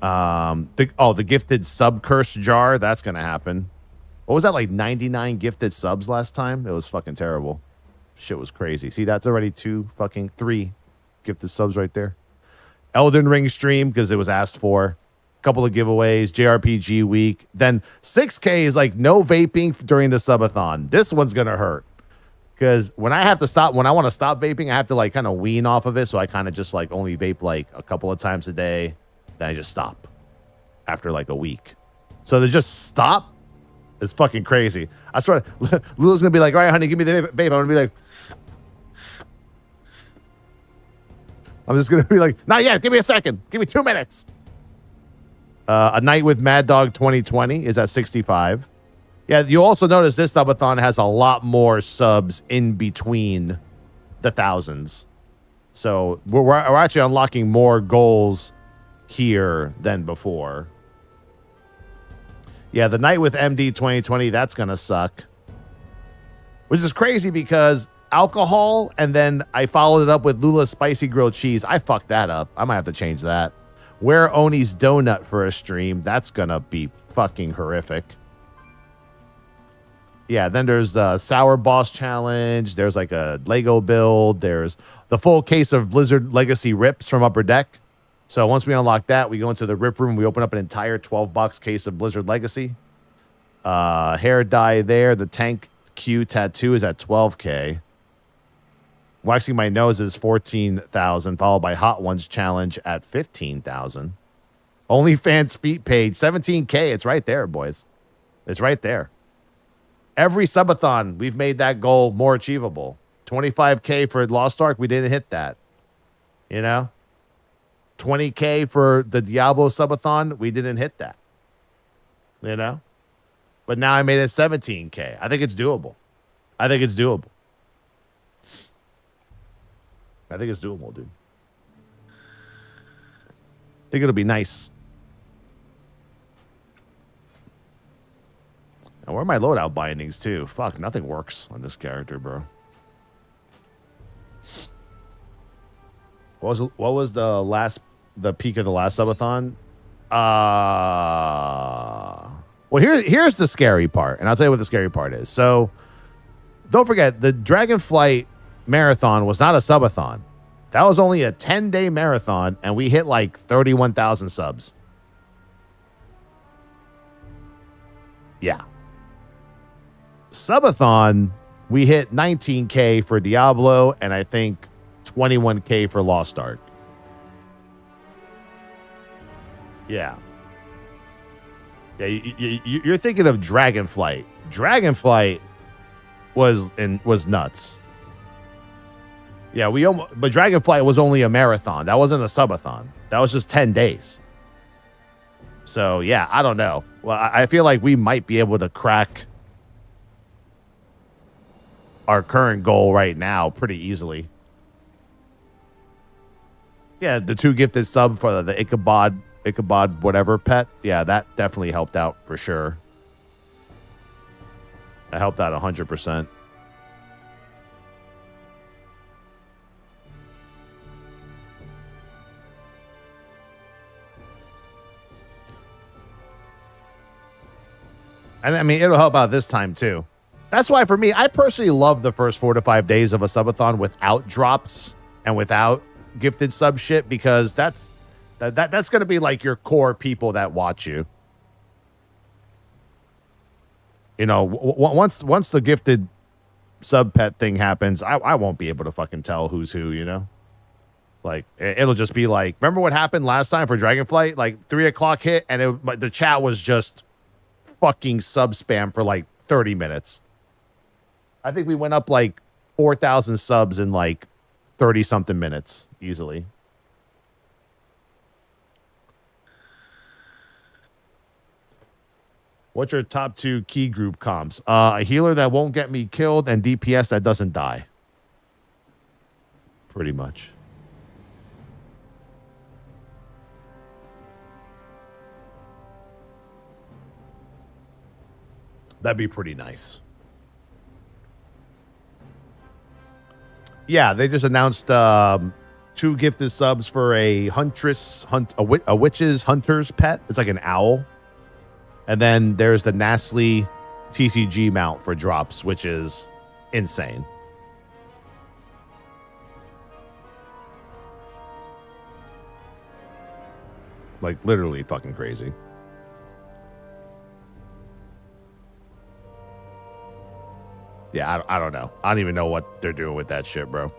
The gifted sub curse jar. That's going to happen. What was that, like 99 gifted subs last time? It was fucking terrible. Shit was crazy. See, that's already 3 gifted subs right there. Elden Ring stream because it was asked for. A couple of giveaways. JRPG week. Then 6K is like no vaping during the subathon. This one's going to hurt. Because when I want to stop vaping, I have to like kind of wean off of it. So I kind of just like only vape like a couple of times a day. Then I just stop after like a week. So to just stop is fucking crazy. I swear, Lula's going to be like, all right, honey, give me the vape. I'm going to be like, I'm just going to be like, not yet. Give me a second. Give me 2 minutes. A Night with Mad Dog 2020 is at 65. Yeah, you also notice this subathon has a lot more subs in between the thousands. So we're actually unlocking more goals here than before. Yeah, the Night with MD 2020, that's going to suck. Which is crazy because alcohol, and then I followed it up with Lula's Spicy Grilled Cheese. I fucked that up. I might have to change that. Wear Oni's Donut for a stream. That's going to be fucking horrific. Yeah, then there's the Sour Boss Challenge. There's like a Lego build. There's the full case of Blizzard Legacy Rips from Upper Deck. So once we unlock that, we go into the Rip Room. We open up an entire 12-box case of Blizzard Legacy. Hair dye there. The Tank Q tattoo is at 12K. Waxing my nose is 14,000, followed by Hot Ones Challenge at 15,000. OnlyFans feet page, 17K. It's right there, boys. It's right there. Every subathon, we've made that goal more achievable. 25K for Lost Ark, we didn't hit that. You know? 20K for the Diablo subathon, we didn't hit that. You know? But now I made it 17K. I think it's doable. I think it's doable, dude. I think it'll be nice. And where are my loadout bindings, too? Fuck, nothing works on this character, bro. What was the peak of the last subathon? Well, here's the scary part, and I'll tell you what the scary part is. So, don't forget, the Dragonflight Marathon was not a subathon. That was only a 10-day marathon, and we hit like 31,000 subs. Yeah. Subathon, we hit 19K for Diablo, and I think 21K for Lost Ark. Yeah. Yeah, you're thinking of Dragonflight. Dragonflight was nuts. Yeah, but Dragonflight was only a marathon. That wasn't a subathon. That was just 10 days. So, yeah, I don't know. Well, I feel like we might be able to crack our current goal right now pretty easily. Yeah, the 2 gifted sub for the Ichabod whatever pet. Yeah, that definitely helped out for sure. That helped out 100%. And I mean, it'll help out this time too. That's why for me, I personally love the first 4 to 5 days of a subathon without drops and without gifted sub shit, because that's going to be like your core people that watch you. You know, once the gifted sub pet thing happens, I won't be able to fucking tell who's who, you know? Like, it'll just be like, remember what happened last time for Dragonflight? Like 3 o'clock hit and the chat was just fucking sub spam for like 30 minutes. I think we went up like 4,000 subs in like 30 something minutes easily. What's your top 2 key group comps? A healer that won't get me killed and DPS that doesn't die. Pretty much. That'd be pretty nice. Yeah, they just announced 2 gifted subs for a a witch's hunter's pet. It's like an owl. And then there's the Nastly TCG Mount for drops, which is insane. Like literally fucking crazy. Yeah, I don't know. I don't even know what they're doing with that shit, bro.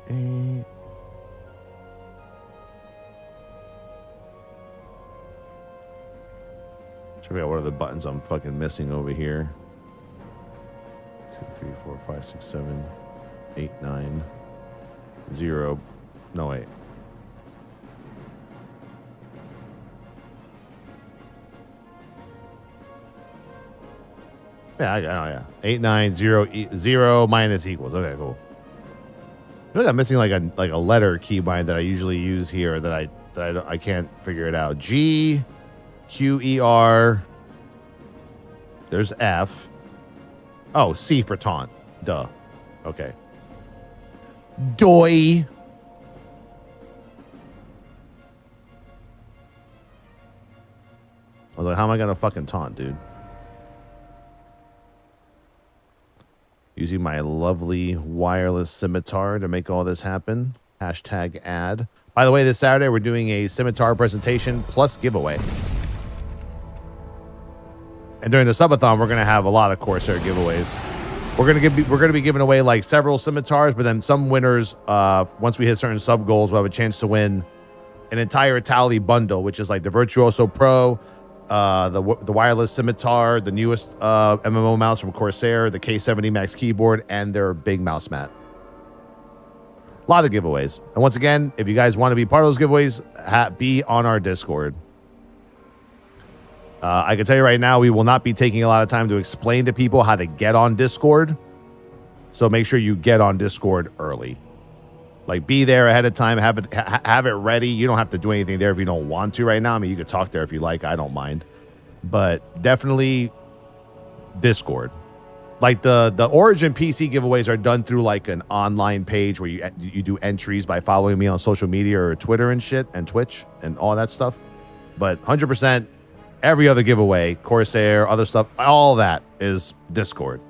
Eight. Check out what are the buttons I'm fucking missing over here. 2, 3, 4, 5, 6, 7, 8, 9, 0. No, wait. Yeah, I know, yeah. 8, 9, 0, 0 minus equals. Okay, cool. I feel like I'm missing like a letter keybind that I usually use here that I can't figure it out. G, Q, E, R. There's F. Oh, C for taunt. Duh. Okay. Doi. I was like, how am I gonna fucking taunt, dude? Using my lovely wireless scimitar to make all this happen. Hashtag ad. By the way, this Saturday we're doing a scimitar presentation plus giveaway. And during the subathon, we're gonna have a lot of Corsair giveaways. We're gonna be giving away like several scimitars, but then some winners, once we hit certain sub goals, we'll have a chance to win an entire tally bundle, which is like the Virtuoso Pro, the wireless scimitar, the newest MMO mouse from Corsair, the K70 Max keyboard, and their big mouse mat. A lot of giveaways. And once again, if you guys want to be part of those giveaways, be on our Discord. I can tell you right now, we will not be taking a lot of time to explain to people how to get on Discord. So make sure you get on Discord early. Like, be there ahead of time, have it ready. You don't have to do anything there if you don't want to right now. I mean, you could talk there if you like. I don't mind. But definitely Discord. Like the Origin PC giveaways are done through like an online page where you do entries by following me on social media or Twitter and shit and Twitch and all that stuff. But 100% every other giveaway, Corsair, other stuff, all that is Discord.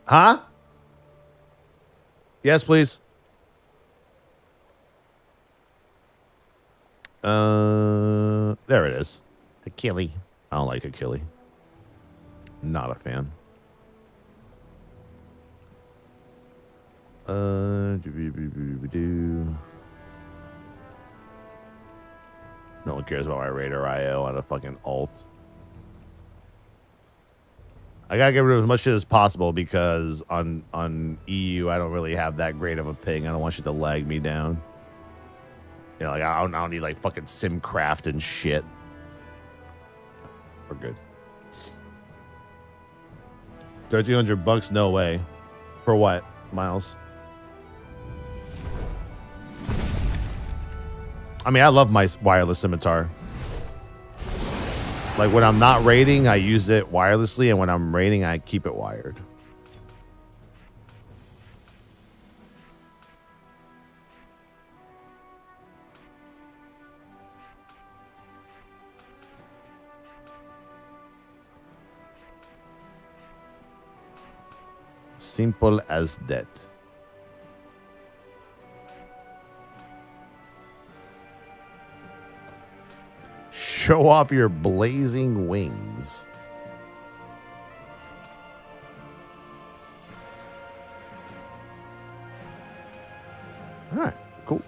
Huh? Yes, please. There it is. Achille. I don't like Achille. Not a fan. No one cares about my Raider IO on a fucking alt. I gotta get rid of as much shit as possible because on EU I don't really have that great of a ping. I don't want shit to lag me down. You know, like I don't need like fucking SimCraft and shit. We're good. $1,300? No way. For what, Miles? I mean, I love my wireless scimitar. Like when I'm not raiding, I use it wirelessly, and when I'm raiding, I keep it wired. Simple as that. Show off your blazing wings. All right, cool.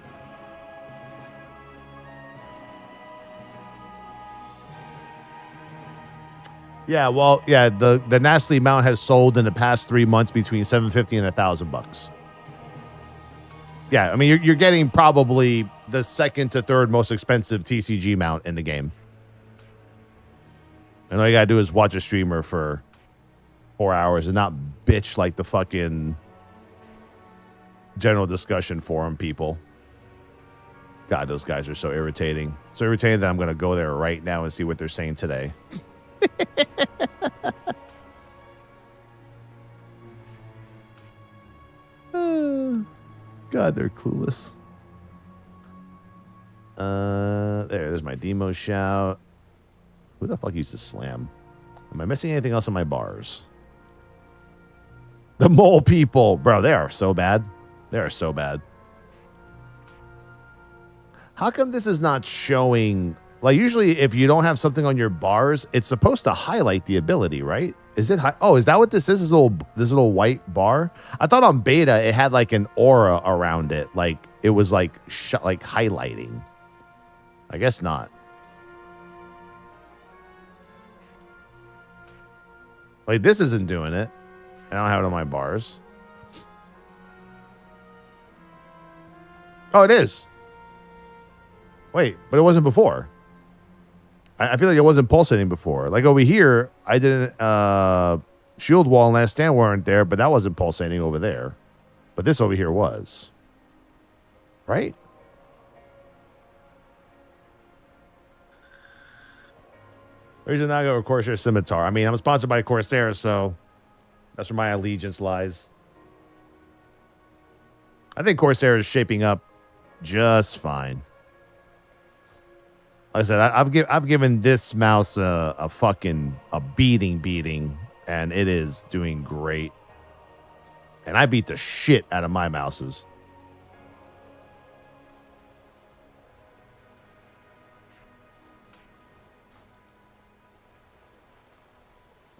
Yeah, well, yeah, the Nasty Mount has sold in the past 3 months between $750 and $1,000. Yeah, I mean, you're getting probably the second to third most expensive TCG mount in the game. And all you gotta do is watch a streamer for 4 hours and not bitch like the fucking general discussion forum people. God, those guys are so irritating. So irritating that I'm gonna go there right now and see what they're saying today. God, they're clueless. There's my demo shout. Who the fuck uses slam? Am I missing anything else on my bars? The mole people, bro, they are so bad. They are so bad. How come this is not showing? Like usually, if you don't have something on your bars, it's supposed to highlight the ability, right? Is it? Oh, is that what this is? This little white bar? I thought on beta it had like an aura around it, like it was like like highlighting. I guess not. Like this isn't doing it. I don't have it on my bars. Oh, it is. Wait, but it wasn't before. I feel like it wasn't pulsating before. Like over here, I didn't. Shield Wall and Last Stand weren't there, but that wasn't pulsating over there. But this over here was. Right? Reason I go with Corsair Scimitar. I mean, I'm sponsored by Corsair, so that's where my allegiance lies. I think Corsair is shaping up just fine. Like I said, I've given this mouse a fucking beating, and it is doing great. And I beat the shit out of my mouses.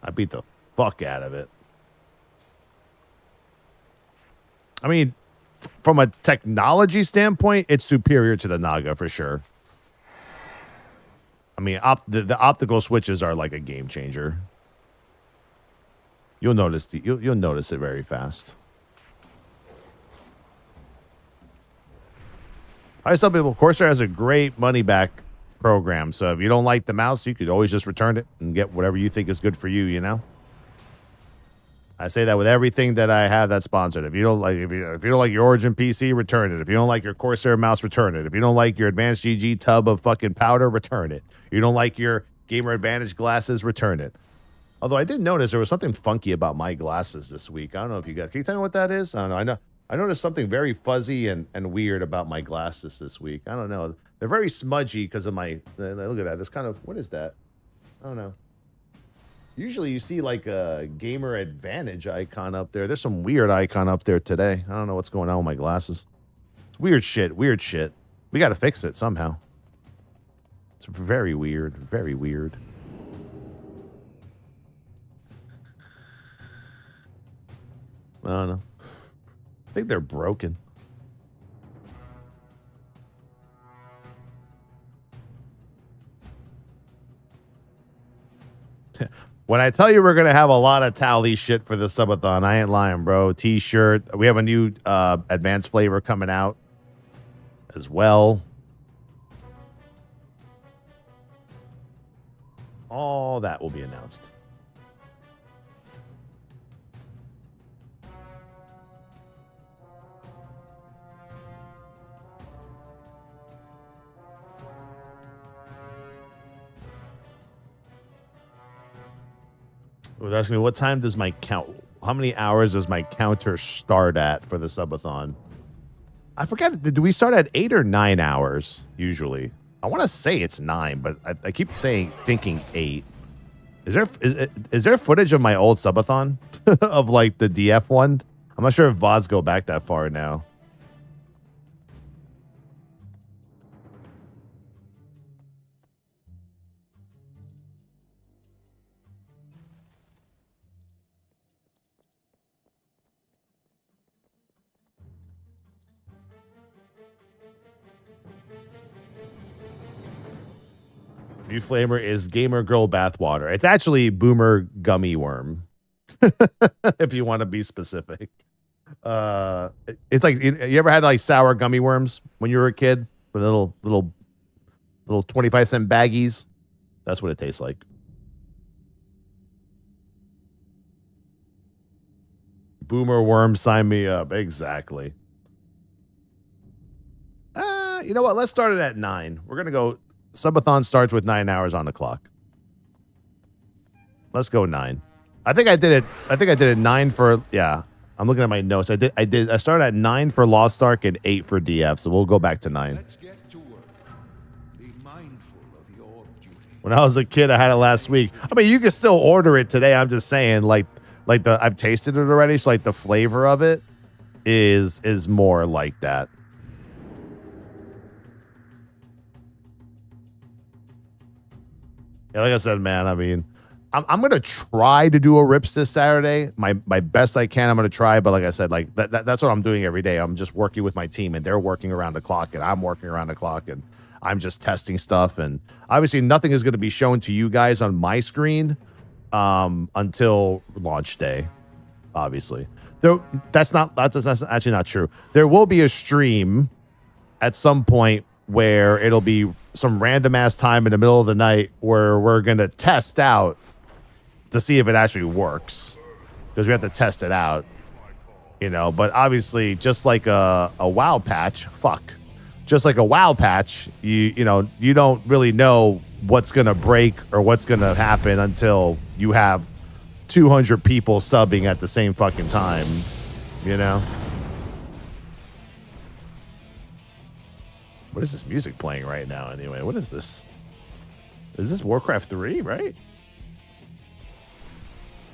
I beat the fuck out of it. I mean, from a technology standpoint, it's superior to the Naga for sure. I mean, the optical switches are like a game changer. You'll notice you'll notice it very fast. I tell people Corsair has a great money back program, so if you don't like the mouse, you could always just return it and get whatever you think is good for you. You know. I say that with everything that I have that's sponsored. If you don't like your Origin PC, return it. If you don't like your Corsair mouse, return it. If you don't like your Advanced GG tub of fucking powder, return it. You don't like your Gamer Advantage glasses, return it. Although I did notice there was something funky about my glasses this week. I don't know if you guys can you tell me what that is? I don't know. I noticed something very fuzzy and weird about my glasses this week. I don't know. They're very smudgy because of my look at that. This kind of what is that? I don't know. Usually you see like a Gamer Advantage icon up there. There's some weird icon up there today. I don't know what's going on with my glasses. It's weird shit. Weird shit. We got to fix it somehow. It's very weird. Very weird. I don't know. I think they're broken. When I tell you we're going to have a lot of tally shit for the subathon, I ain't lying, bro. T-shirt. We have a new advanced flavor coming out as well. All that will be announced. Asking me what time does my count? How many hours does my counter start at for the subathon? I forget. Do we start at 8 or 9 hours usually? I want to say it's 9, but I keep thinking 8. Is there footage of my old subathon of like the DF one? I'm not sure if VODs go back that far now. New flavor is Gamer Girl Bathwater. It's actually Boomer Gummy Worm, if you want to be specific. It's like you ever had like sour gummy worms when you were a kid, with little 25-cent baggies. That's what it tastes like. Boomer Worm, sign me up. Exactly. You know what? Let's start it at 9. We're gonna go. Subathon starts with 9 hours on the clock. Let's go 9. I think I did it 9 for I'm looking at my notes. I started at 9 for Lost Ark and 8 for DF, so we'll go back to 9. Let's get to work. Be mindful of your duty. When I was a kid, I had it last week. I mean, you can still order it today. I'm just saying, I've tasted it already, so like the flavor of it is more like that. Yeah, like I said, man, I mean, I'm going to try to do a rips this Saturday. My best I can, I'm going to try. But like I said, like that's what I'm doing every day. I'm just working with my team, and they're working around the clock, and I'm working around the clock, and I'm just testing stuff. And obviously nothing is going to be shown to you guys on my screen until launch day, obviously. Though that's actually not true. There will be a stream at some point where it'll be some random ass time in the middle of the night where we're going to test out to see if it actually works, because we have to test it out, you know. But obviously, just like a WoW patch, just like a WoW patch, you don't really know what's going to break or what's going to happen until you have 200 people subbing at the same fucking time, you know. What is this music playing right now anyway? What is this? Is this Warcraft 3, right?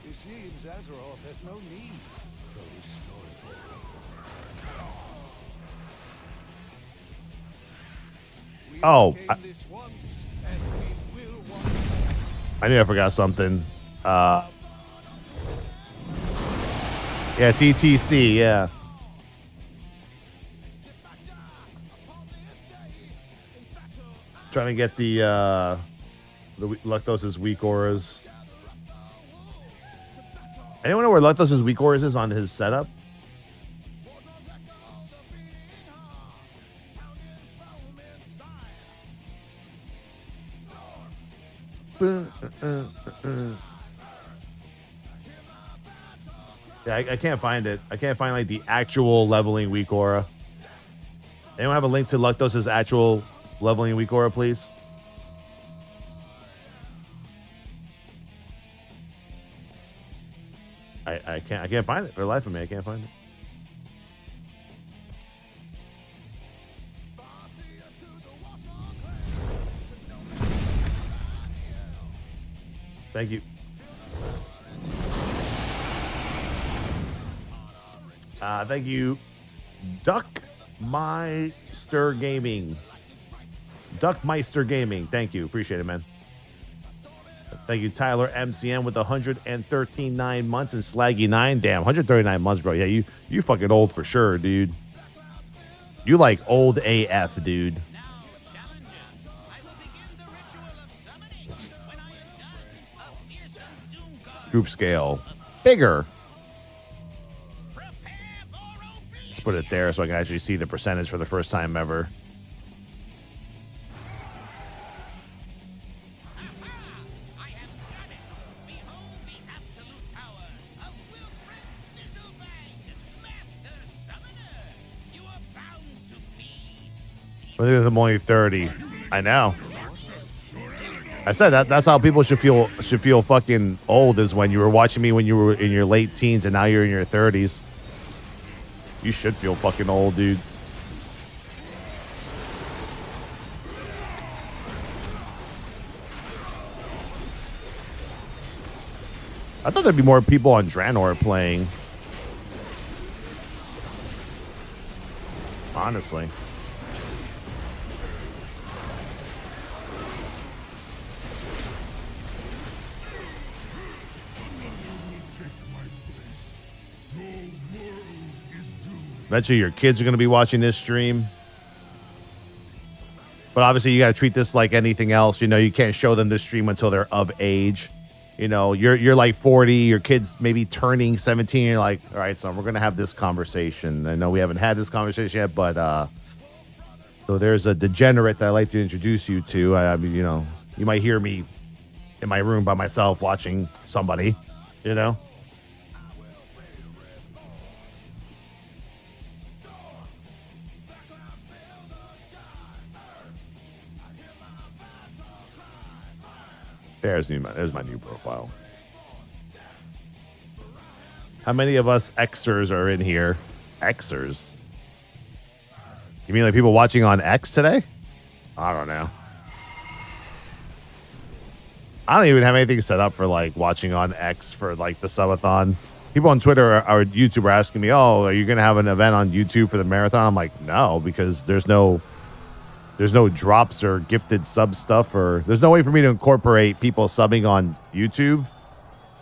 It seems Azeroth has no need for this story. Oh, I knew I forgot something. Yeah, TTC, yeah. Trying to get the Luctos' weak auras. Anyone know where Luctos' weak auras is on his setup? Yeah, I can't find it. I can't find like the actual leveling weak aura. Anyone have a link to Luctos's actual leveling weak aura, please? I can't find it for the life of me. I can't find it. Thank you. Thank you, Duckmeister Gaming. Duckmeister Gaming. Thank you. Appreciate it, man. Thank you, Tyler MCM with 113 months and Slaggy 9. Damn, 139 months, bro. Yeah, you fucking old for sure, dude. You like old AF, dude. Group scale. Bigger. Let's put it there so I can actually see the percentage for the first time ever. I think I'm only 30. I know. I said that's how people should feel fucking old, is when you were watching me when you were in your late teens and now you're in your 30s. You should feel fucking old, dude. I thought there'd be more people on Draenor playing. Honestly. Eventually your kids are going to be watching this stream. But obviously you got to treat this like anything else. You know, you can't show them this stream until they're of age. You know, you're like 40, your kid's maybe turning 17. You're like, all right, son, we're going to have this conversation. I know we haven't had this conversation yet, but so there's a degenerate that I'd like to introduce you to. I mean, you know, you might hear me in my room by myself watching somebody, you know. There's my new profile. How many of us Xers are in here? Xers? You mean like people watching on X today? I don't know. I don't even have anything set up for like watching on X for like the subathon. People on Twitter or YouTube are asking me, "Oh, are you gonna have an event on YouTube for the marathon?" I'm like, no, because there's no drops or gifted sub stuff, or there's no way for me to incorporate people subbing on YouTube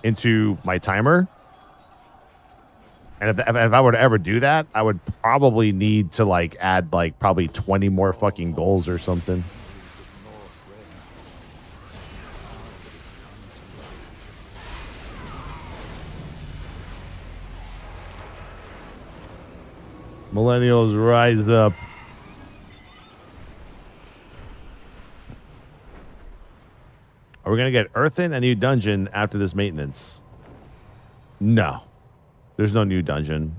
into my timer. And if I were to ever do that, I would probably need to like add like probably 20 more fucking goals or something. Millennials rise up. Are we going to get Earthen, a new dungeon after this maintenance? No. There's no new dungeon.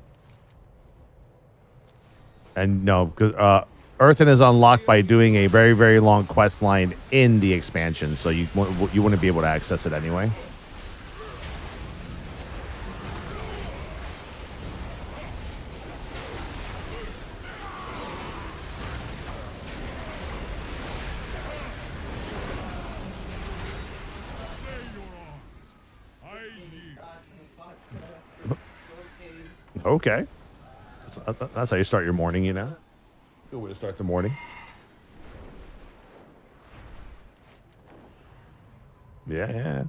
And no, because Earthen is unlocked by doing a very, very long quest line in the expansion, so you wouldn't be able to access it anyway. Okay. That's how you start your morning, you know? Good way to start the morning. Yeah.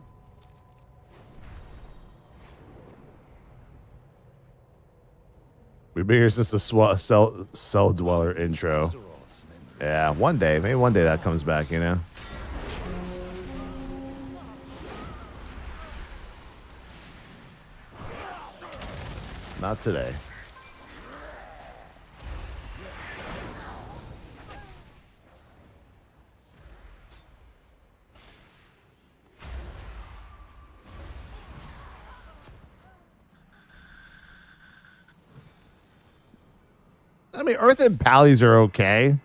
We've been here since the Cell Dweller intro. Yeah, one day. Maybe one day that comes back, you know? It's not today. I mean, Earth and Pallies are okay.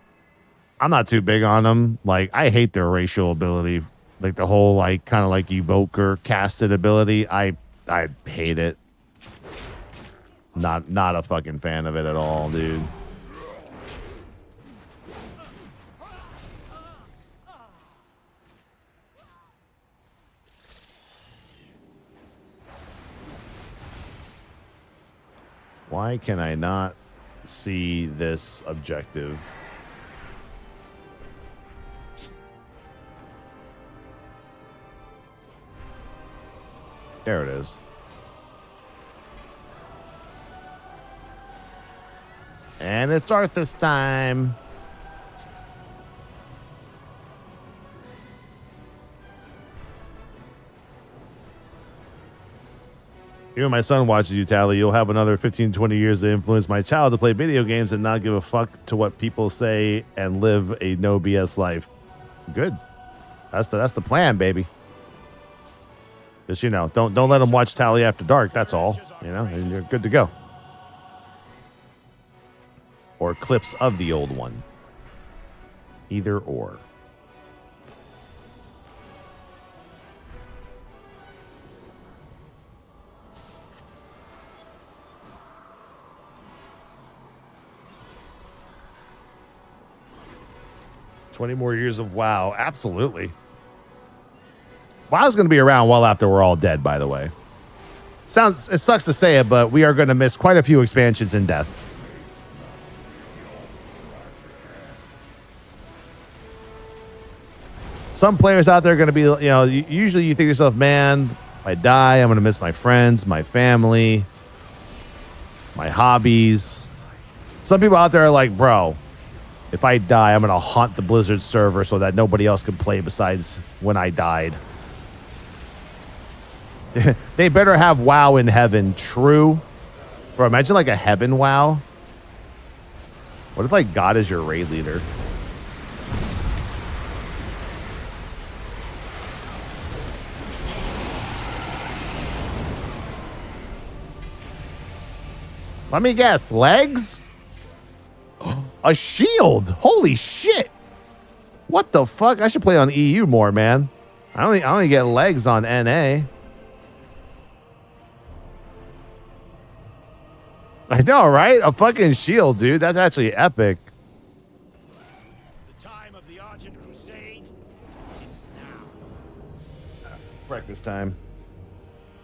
I'm not too big on them. Like, I hate their racial ability. Like, the whole, like, kind of like evoker casted ability. I hate it. Not a fucking fan of it at all, dude. Why can I not see this objective? There it is. And it's Arthur's time. Even my son watches you, Tally. You'll have another 15, 20 years to influence my child to play video games and not give a fuck to what people say and live a no BS life. Good. That's the plan, baby. Just, you know, don't let them watch Tally After Dark. That's all. You know, and you're good to go. Or clips of the old one. Either or. $20 more years of WoW. Absolutely. WoW's going to be around well after we're all dead, by the way. It sucks to say it, but we are going to miss quite a few expansions in death. Some players out there are going to be, you know, usually you think to yourself, man, if I die, I'm going to miss my friends, my family, my hobbies. Some people out there are like, bro, if I die, I'm going to haunt the Blizzard server so that nobody else can play besides when I died. They better have WoW in heaven. True. Bro, imagine like a heaven WoW. What if like God is your raid leader? Let me guess. Legs? A shield. Holy shit. What the fuck? I should play on EU more, man. I only get legs on NA. I know, right? A fucking shield, dude. That's actually epic. The time of the Argent Crusade is now. Breakfast time.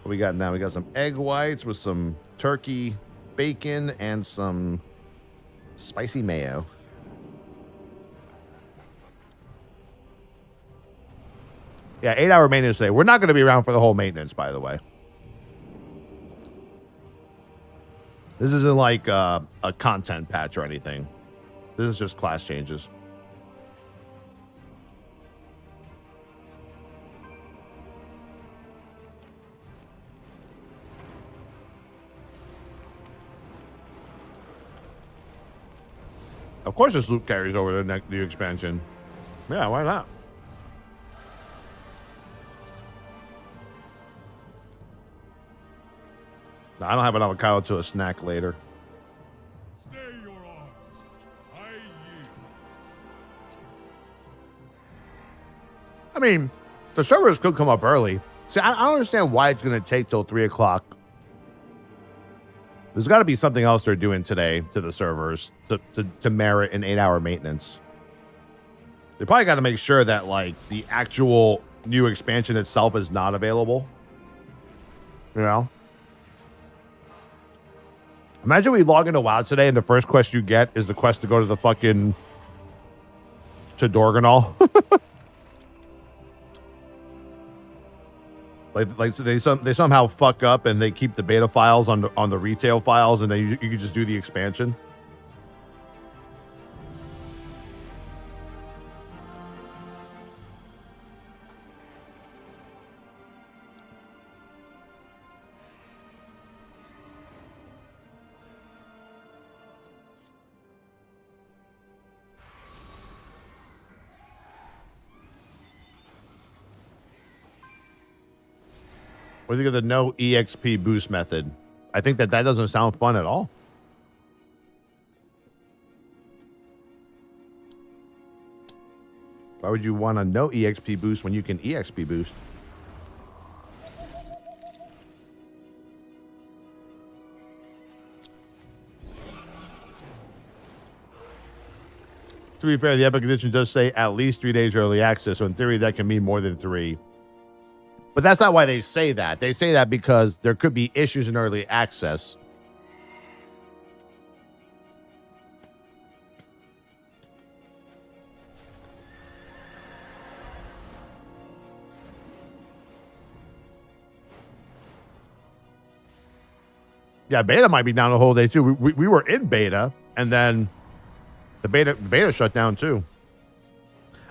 What we got now? We got some egg whites with some turkey bacon and some spicy mayo. Yeah, 8-hour maintenance today. We're not going to be around for the whole maintenance, by the way. This isn't like a content patch or anything. This is just class changes. Of course this loop carries over to the new expansion. Yeah, why not? No, I don't have an avocado to a snack later. Stay your arms. I yield. I mean, the servers could come up early. See, I don't understand why it's going to take till 3 o'clock. There's got to be something else they're doing today to the servers to merit an 8-hour maintenance. They probably got to make sure that, like, the actual new expansion itself is not available. You know? Imagine we log into WoW today and the first quest you get is the quest to go to the fucking Chidorganol. like so they somehow fuck up and they keep the beta files on the retail files and then you can just do the expansion. What do you think of the no EXP boost method? I think that doesn't sound fun at all. would you want a no EXP boost when you can EXP boost? To be fair, the Epic Edition does say at least 3 days early access, so in theory that can mean more than 3. But that's not why they say that. They say that because there could be issues in early access. Yeah, beta might be down the whole day too. We were in beta, and then the beta shut down too.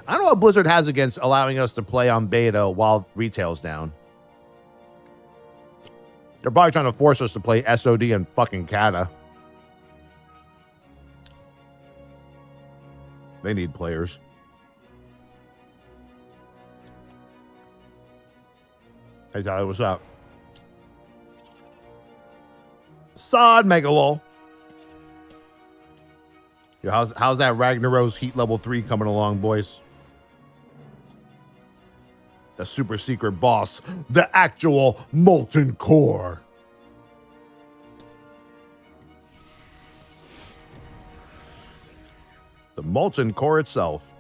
I don't know what Blizzard has against allowing us to play on beta while retail's down. They're probably trying to force us to play SOD and fucking Kata. They need players. Hey Tyler, what's up? Sod Megalol. Yo, how's that Ragnaros Heat Level 3 coming along, boys? The super secret boss, the actual Molten Core. The Molten Core itself.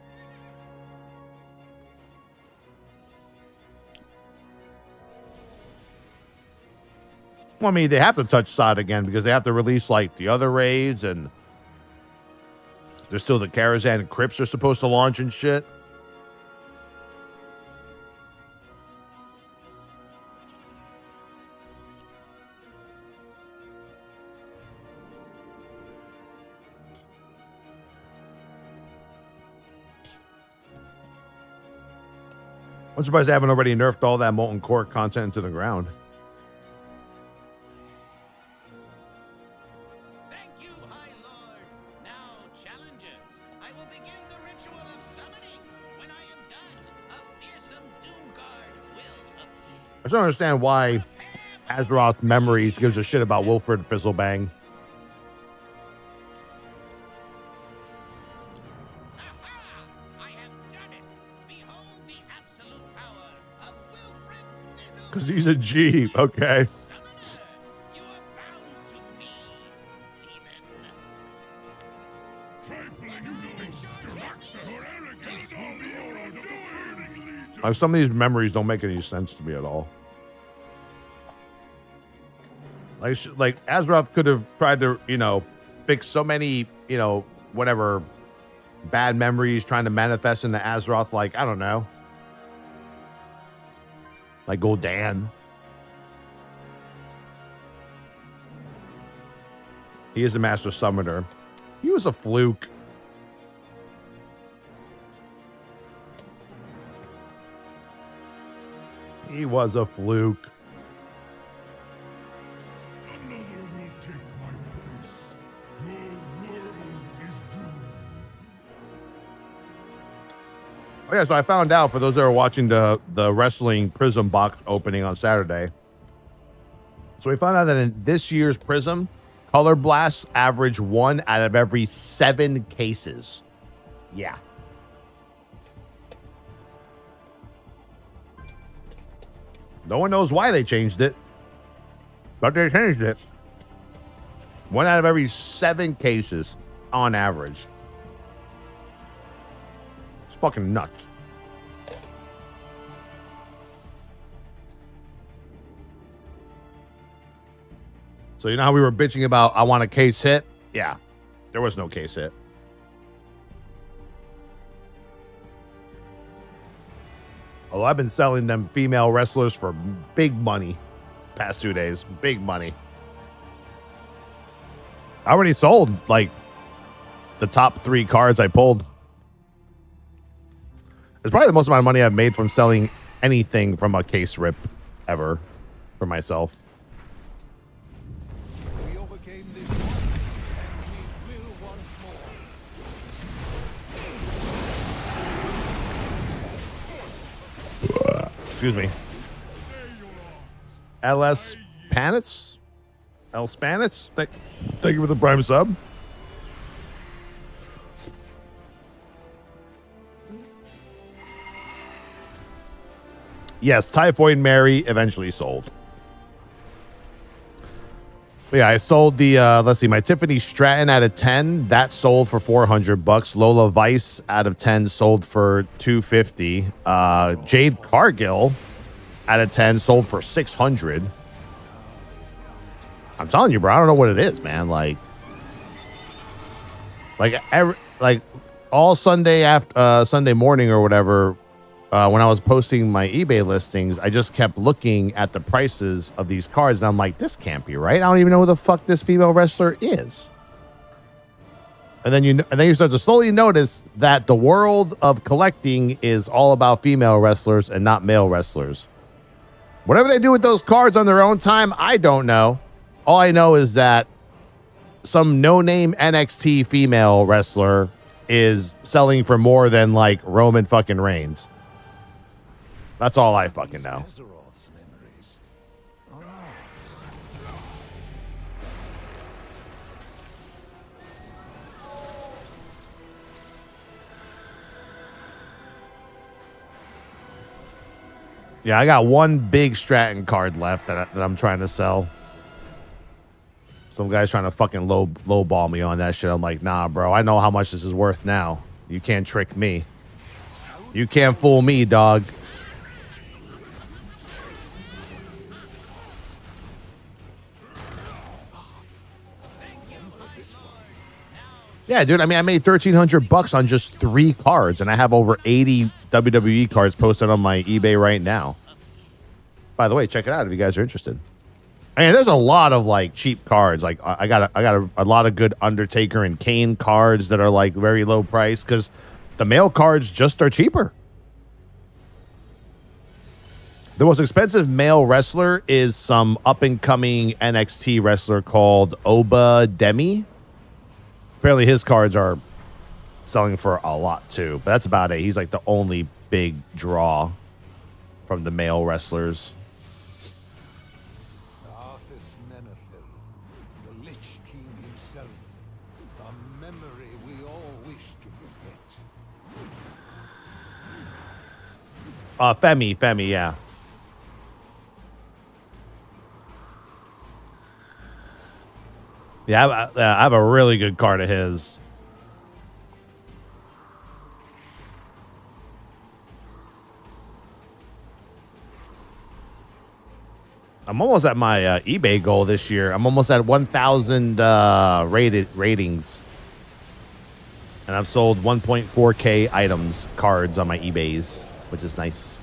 Well, I mean, they have to touch Sod again because they have to release, like, the other raids, and there's still the Karazhan and Crypts are supposed to launch and shit. I'm surprised they haven't already nerfed all that Molten Core content into the ground. Thank you, High Lord. Now, challengers, I will begin the ritual of summoning. When I am done, a fearsome doom guard will appear. I just don't understand why Azeroth Memories gives a shit about Wilfred Fizzlebang. Because he's a G, okay. Some of these memories don't make any sense to me at all. Like Azeroth could have tried to, fix so many, whatever bad memories trying to manifest into Azeroth, like, I don't know. Like Gul'dan. He is a master summoner. He was a fluke. He was a fluke. Another will take my place. Your world is doomed. Oh yeah, so I found out, for those that are watching the Wrestling Prism box opening on Saturday. So we found out that in this year's Prism, Color Blasts average 1 out of every 7 cases. Yeah. No one knows why they changed it, but they changed it. 1 out of every 7 cases on average. It's fucking nuts. So you know how we were bitching about I want a case hit? Yeah, there was no case hit. Oh, I've been selling them female wrestlers for big money past 2 days. Big money. I already sold, like, the top 3 cards I pulled. It's probably the most amount of money I've made from selling anything from a case rip ever for myself. We overcame this once, and we will once more. Excuse me. LS Panitz? L Spanitz? Thank you for the prime sub. Yes, Typhoid Mary eventually sold. But yeah, I sold the, let's see, my Tiffany Stratton out of 10. That sold for $400. Lola Vice out of 10 sold for $250. Jade Cargill out of 10 sold for $600. I'm telling you, bro, I don't know what it is, man. Like all Sunday after Sunday morning or whatever, when I was posting my eBay listings, I just kept looking at the prices of these cards, and I'm like, this can't be right. I don't even know who the fuck this female wrestler is. And then you start to slowly notice that the world of collecting is all about female wrestlers and not male wrestlers. Whatever they do with those cards on their own time, I don't know. All I know is that some no-name NXT female wrestler is selling for more than like Roman fucking Reigns. That's all I fucking know. Azeroth's memories are ours. Yeah, I got one big Stratton card left that I'm trying to sell. Some guy's trying to fucking lowball me on that shit. I'm like, nah, bro. I know how much this is worth now. You can't trick me. You can't fool me, dog. Yeah, dude. I mean, I made $1,300 on just 3 cards, and I have over 80 WWE cards posted on my eBay right now. By the way, check it out if you guys are interested. I mean, there's a lot of like cheap cards. Like I got a lot of good Undertaker and Kane cards that are like very low price because the male cards just are cheaper. The most expensive male wrestler is some up and coming NXT wrestler called Oba Demi. Apparently his cards are selling for a lot too, but that's about it. He's like the only big draw from the male wrestlers. Arthas Menethil, the Lich King himself, a memory we all wish to forget. Femi, yeah. Yeah, I have a really good card of his. I'm almost at my eBay goal this year. I'm almost at 1,000 ratings. And I've sold 1.4K items, cards on my eBays, which is nice.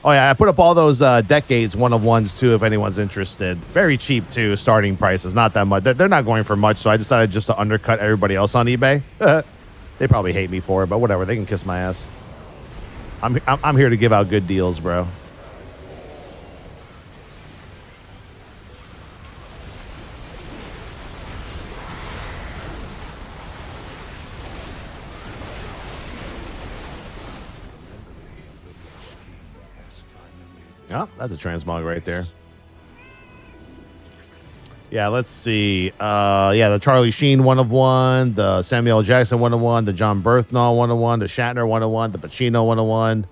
Oh, yeah, I put up all those Decades one-of-ones, too, if anyone's interested. Very cheap, too, starting prices. Not that much. They're not going for much, so I decided just to undercut everybody else on eBay. They probably hate me for it, but whatever. They can kiss my ass. I'm here to give out good deals, bro. Oh, that's a transmog right there. Yeah, let's see. Yeah, the Charlie Sheen 1-of-1, the Samuel L. Jackson 1-of-1, the John Berthnall 1-of-1, the Shatner 1-of-1, the Pacino 1-of-1.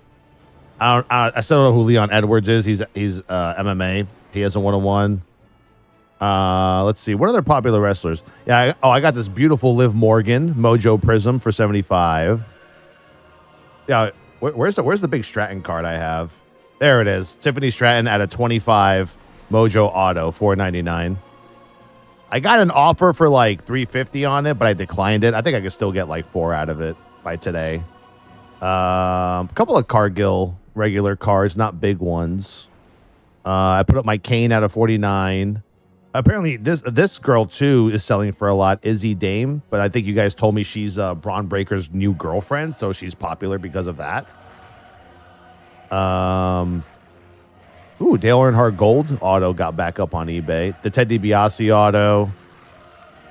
I still don't know who Leon Edwards is. He's MMA. He has a 1-of-1. Let's see. What other popular wrestlers? Yeah. I got this beautiful Liv Morgan Mojo Prism for 75. Yeah. Where's the big Stratton card I have? There it is. Tiffany Stratton at a 25 Mojo Auto, $4.99. I got an offer for like $350 on it, but I declined it. I think I could still get like 4 out of it by today. A couple of Cargill regular cards, not big ones. I put up my Kane out of 49. Apparently, this girl too is selling for a lot. Izzy Dame, but I think you guys told me she's Braun Breaker's new girlfriend, so she's popular because of that. Ooh, Dale Earnhardt Gold auto got back up on eBay. The Ted DiBiase auto.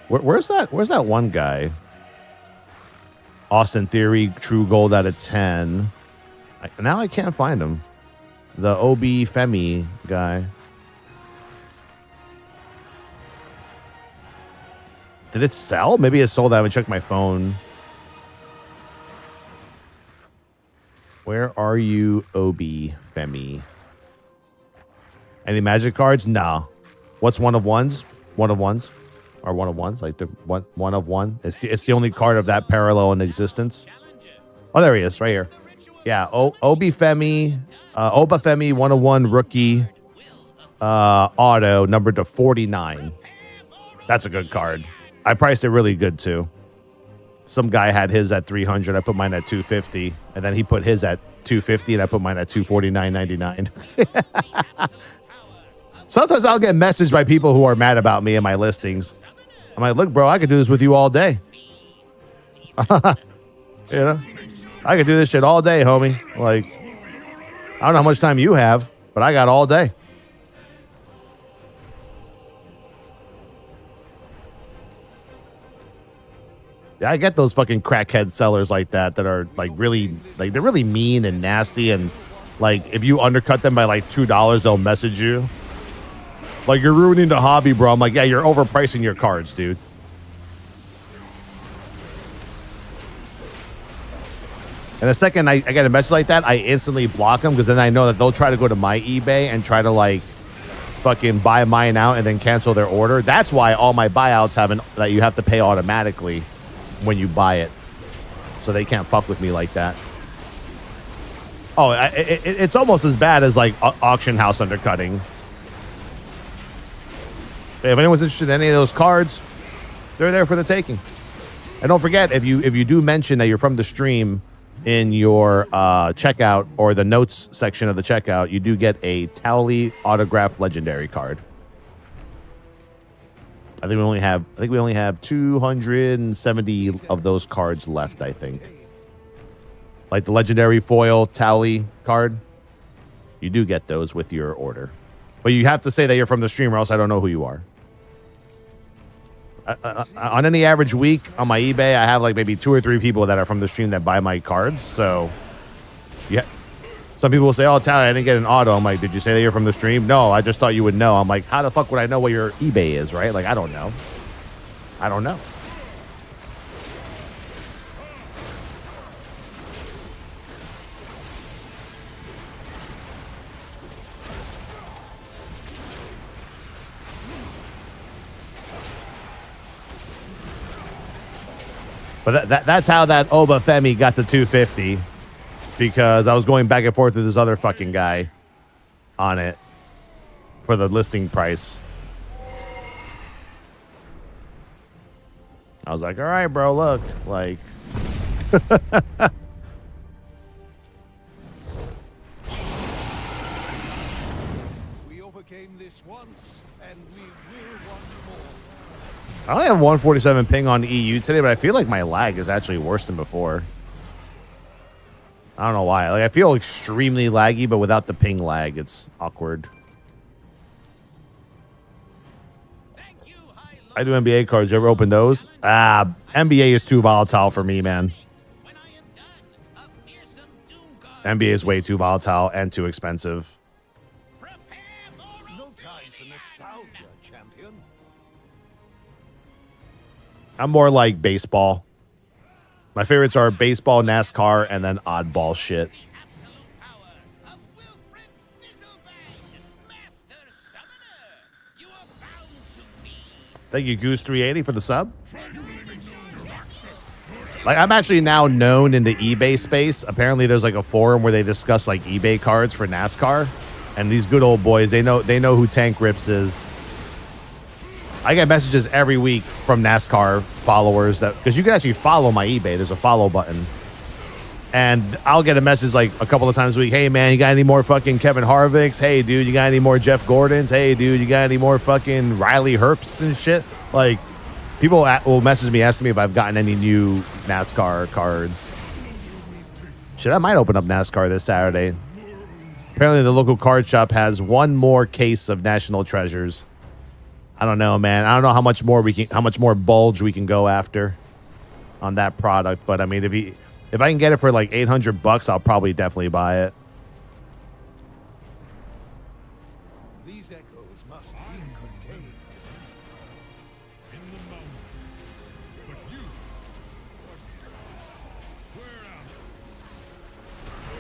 Where's that one guy? Austin Theory True Gold out of 10. Now I can't find him. The Obi Femi guy. Did it sell? Maybe it sold. I haven't checked my phone. Where are you, Obi Femi? Any magic cards? No. What's one of ones? One of ones. Or one of ones? Like the one of one? It's the only card of that parallel in existence. Oh, there he is, right here. Yeah, Obi Femi, Oba Femi, 101 rookie, auto, numbered to 49. That's a good card. I priced it really good too. Some guy had his at 300. I put mine at 250, and then he put his at 250, and I put mine at 249.99. Sometimes I'll get messaged by people who are mad about me and my listings. I'm like, look, bro, I could do this with you all day. You know, I could do this shit all day, homie. Like, I don't know how much time you have, but I got all day. Yeah, I get those fucking crackhead sellers like that are like really, like they're really mean and nasty, and like if you undercut them by like $2, they'll message you. Like, you're ruining the hobby, bro. I'm like, yeah, you're overpricing your cards, dude. And the second I get a message like that, I instantly block them, because then I know that they'll try to go to my eBay and try to like fucking buy mine out and then cancel their order. That's why all my buyouts that you have to pay automatically when you buy it, so they can't fuck with me like that. Oh, it's almost as bad as like auction house undercutting. If anyone's interested in any of those cards, they're there for the taking. And don't forget, if you do mention that you're from the stream in your checkout or the notes section of the checkout, you do get a Towley autographed legendary card. I think we only have 270 of those cards left, I think. Like the legendary foil Towley card, you do get those with your order. But you have to say that you're from the stream, or else I don't know who you are. On any average week on my eBay, I have like maybe 2 or 3 people that are from the stream that buy my cards. So, yeah. Some people will say, oh, Tally, I didn't get an auto. I'm like, did you say that you're from the stream? No, I just thought you would know. I'm like, how the fuck would I know what your eBay is, right? Like, I don't know. I don't know. But that's how that Oba Femi got the 250, because I was going back and forth with this other fucking guy on it for the listing price. I was like, all right, bro, look, like. We overcame this once, and we will once more. I only have 147 ping on EU today, but I feel like my lag is actually worse than before. I don't know why. Like, I feel extremely laggy, but without the ping lag, it's awkward. I do NBA cards. You ever open those? NBA is too volatile for me, man. NBA is way too volatile and too expensive. No time for nostalgia, champion. I'm more like baseball. My favorites are baseball, NASCAR, and then oddball shit. Thank you, Goose380, for the sub. Like, I'm actually now known in the eBay space. Apparently, there's like a forum where they discuss like eBay cards for NASCAR, and these good old boys, they know who Tank Rips is. I get messages every week from NASCAR followers, that because you can actually follow my eBay. There's a follow button. And I'll get a message like a couple of times a week. Hey, man, you got any more fucking Kevin Harvicks? Hey, dude, you got any more Jeff Gordons? Hey, dude, you got any more fucking Riley Herbsts and shit? Like, people will message me asking me if I've gotten any new NASCAR cards. Shit, I might open up NASCAR this Saturday. Apparently, the local card shop has one more case of National Treasures. I don't know, man. I don't know how much more bulge we can go after on that product. But I mean, if I can get it for like $800, I'll probably definitely buy it. These echoes must be contained. In the mountains. But you, where am I?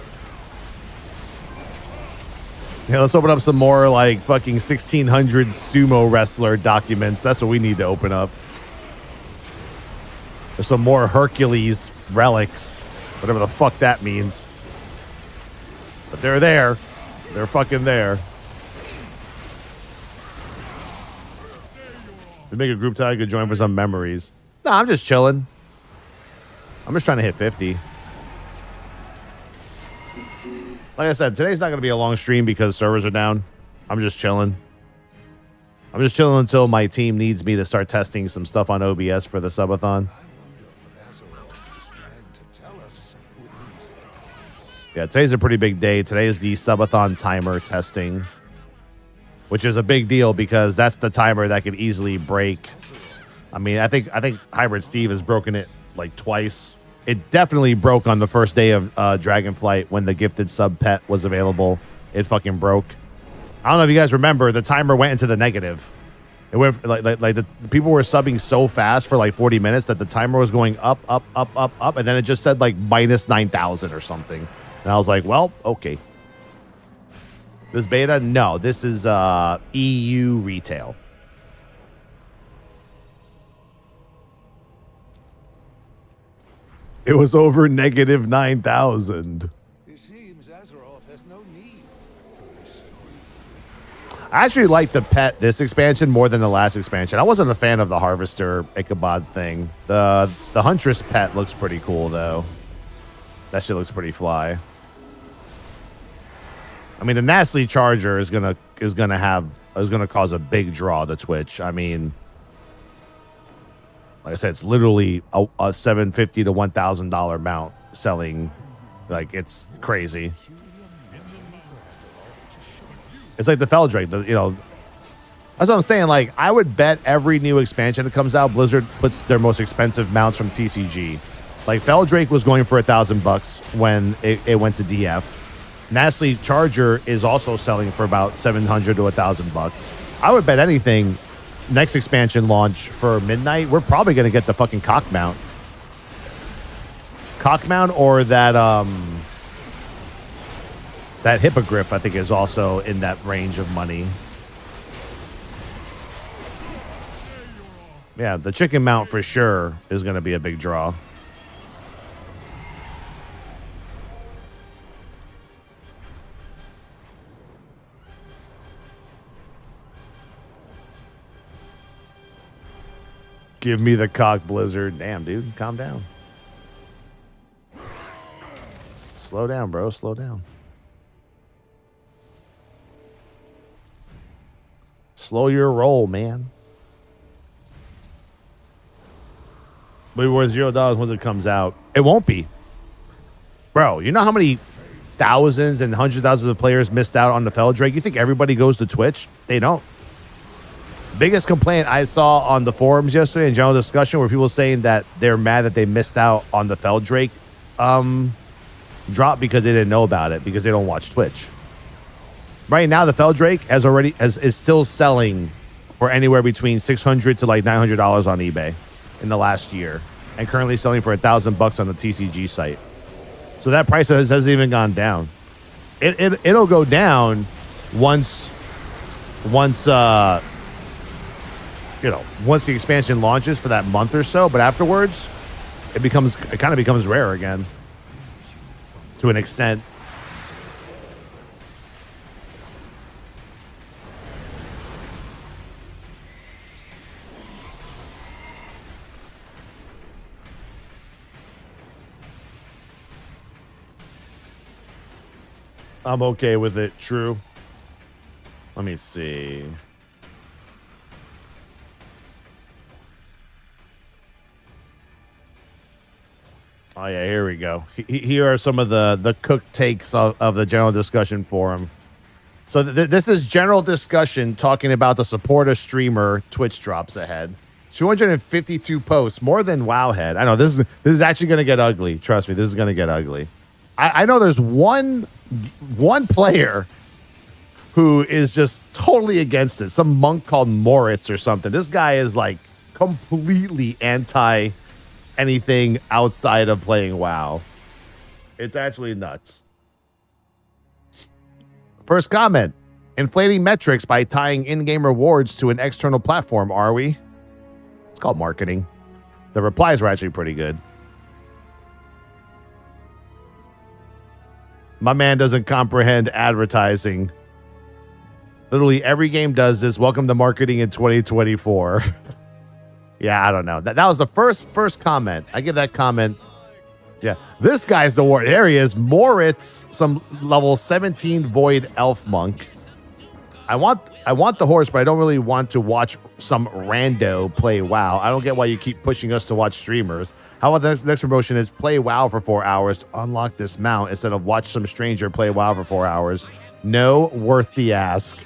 Yeah, let's open up some more like fucking 1600s sumo wrestler documents. That's what we need to open up. There's some more Hercules relics, whatever the fuck that means. But they're there. They're fucking there. We make a group tag, could join for some memories. No, I'm just chilling. I'm just trying to hit 50. Like I said, today's not going to be a long stream because servers are down. I'm just chilling. I'm just chilling until my team needs me to start testing some stuff on OBS for the subathon. Yeah, today's a pretty big day. Today is the subathon timer testing, which is a big deal because that's the timer that could easily break. I mean, I think Hybrid Steve has broken it like twice. It definitely broke on the first day of Dragonflight when the gifted sub pet was available. It fucking broke. I don't know if you guys remember, the timer went into the negative. It went like the people were subbing so fast for like 40 minutes that the timer was going up, and then it just said like minus 9,000 or something. And I was like, well, okay. This beta? No, this is EU retail. It was over negative 9,000. It seems Azeroth has no need for this story. I actually like the pet this expansion more than the last expansion. I wasn't a fan of the Harvester Ichabod thing. The Huntress pet looks pretty cool though. That shit looks pretty fly. I mean, the Nastily Charger is gonna cause a big draw to Twitch. I mean, like I said, it's literally a $750 to $1,000 mount selling. Like, it's crazy. It's like the Feldrake. That's what I'm saying. Like, I would bet every new expansion that comes out, Blizzard puts their most expensive mounts from TCG. Like, Feldrake was going for $1,000 when it went to DF. Nastily Charger is also selling for about $700 to $1,000. I would bet anything. Next expansion launch for Midnight, we're probably going to get the fucking cock mount. Cock mount or that hippogriff, I think, is also in that range of money. Yeah, the chicken mount for sure is going to be a big draw. Give me the cock, Blizzard. Damn, dude. Calm down. Slow down, bro. Slow down. Slow your roll, man. But worth $0 once it comes out. It won't be. Bro, you know how many thousands and hundreds of thousands of players missed out on the Feldrake? You think everybody goes to Twitch? They don't. Biggest complaint I saw on the forums yesterday in general discussion were people saying that they're mad that they missed out on the Feldrake drop because they didn't know about it because they don't watch Twitch. Right now, the Feldrake is still selling for anywhere between $600 to like $900 on eBay in the last year, and currently selling for $1,000 on the TCG site. So that price hasn't even gone down. It'll go down once the expansion launches for that month or so, but afterwards, it kind of becomes rare again to an extent. I'm okay with it. True. Let me see. Oh, yeah, here we go. Here are some of the cooked takes of the general discussion forum. So this is general discussion talking about the support a streamer Twitch drops ahead. 252 posts, more than Wowhead. I know this is actually going to get ugly. Trust me, this is going to get ugly. I know there's one player who is just totally against it. Some monk called Moritz or something. This guy is like completely anti anything outside of playing WoW. It's actually nuts. First comment. Inflating metrics by tying in-game rewards to an external platform, are we? It's called marketing. The replies were actually pretty good. My man doesn't comprehend advertising. Literally every game does this. Welcome to marketing in 2024. Yeah, I don't know. That was the first comment. I give that comment. Yeah, this guy's the war. There he is. Moritz, some level 17 Void Elf Monk. I want the horse, but I don't really want to watch some rando play WoW. I don't get why you keep pushing us to watch streamers. How about the next promotion is play WoW for 4 hours to unlock this mount instead of watch some stranger play WoW for 4 hours. No, worth the ask.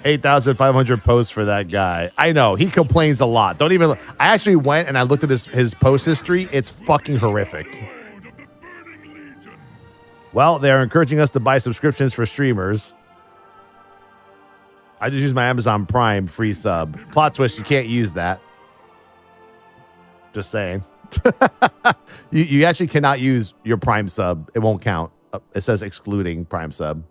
8,500 posts for that guy. I know, he complains a lot. Don't even... I actually went and I looked at his post history. It's fucking horrific. Well, they're encouraging us to buy subscriptions for streamers. I just use my Amazon Prime free sub. Plot twist, you can't use that. Just saying. you actually cannot use your Prime sub. It won't count. It says excluding Prime sub.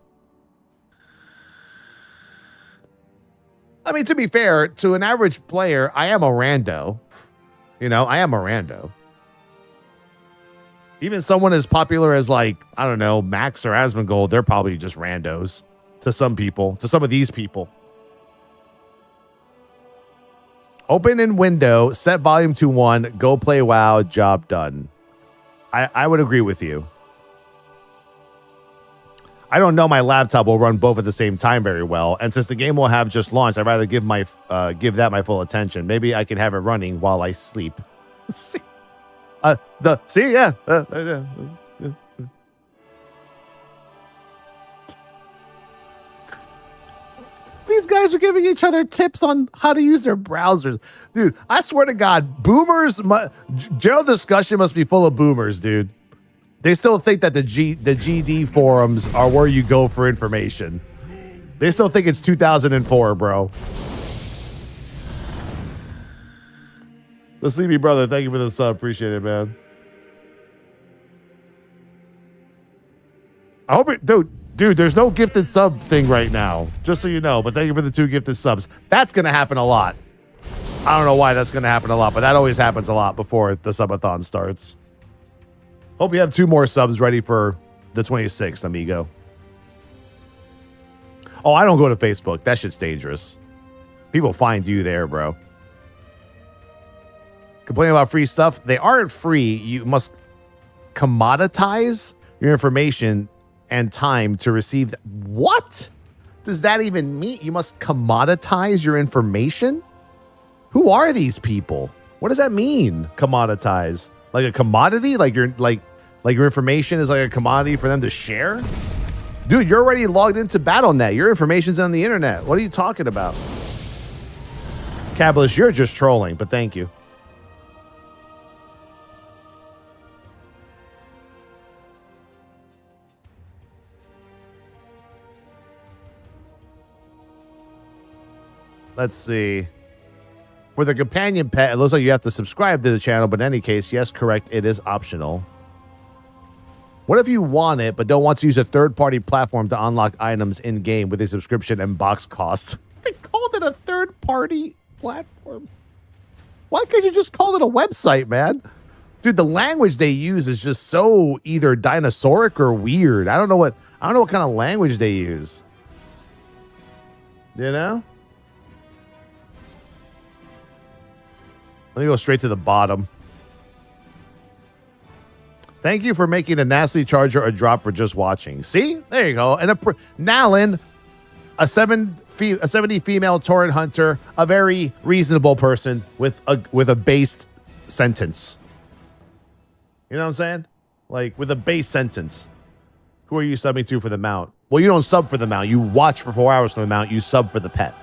I mean, to be fair, to an average player, I am a rando. You know, I am a rando. Even someone as popular as, like, I don't know, Max or Asmongold, they're probably just randos to some people, to some of these people. Open in window, set volume to 1, go play WoW, job done. I would agree with you. I don't know my laptop will run both at the same time very well, and since the game will have just launched, I'd rather give that my full attention. Maybe I can have it running while I sleep. These guys are giving each other tips on how to use their browsers. Dude, I swear to God, boomers, general discussion must be full of boomers, dude. They still think that the GD forums are where you go for information. They still think it's 2004, bro. The Sleepy Brother, thank you for the sub. Appreciate it, man. I hope it, dude, there's no gifted sub thing right now, just so you know, but thank you for the 2 gifted subs. That's going to happen a lot. I don't know why that's going to happen a lot, but that always happens a lot before the subathon starts. Hope you have 2 more subs ready for the 26th, amigo. Oh, I don't go to Facebook. That shit's dangerous. People find you there, bro. Complaining about free stuff. They aren't free. You must commoditize your information and time to receive. What does that even mean? You must commoditize your information? Who are these people? What does that mean? Commoditize? Like a commodity? Like your information is like a commodity for them to share? Dude, you're already logged into BattleNet. Your information's on the internet. What are you talking about? Cabalist, you're just trolling, but thank you. Let's see. For the companion pet, it looks like you have to subscribe to the channel, but in any case, yes, correct, it is optional. What if you want it, but don't want to use a third-party platform to unlock items in-game with a subscription and box cost? They called it a third-party platform. Why can't you just call it a website, man? Dude, the language they use is just so either dinosauric or weird. I don't know what kind of language they use. You know? Let me go straight to the bottom. Thank you for making the Nasty Charger a drop for just watching. See? There you go. And Nalin, a 70 female torrent hunter, a very reasonable person with a based sentence. You know what I'm saying? Like, with a base sentence. Who are you subbing to for the mount? Well, you don't sub for the mount. You watch for 4 hours for the mount. You sub for the pet.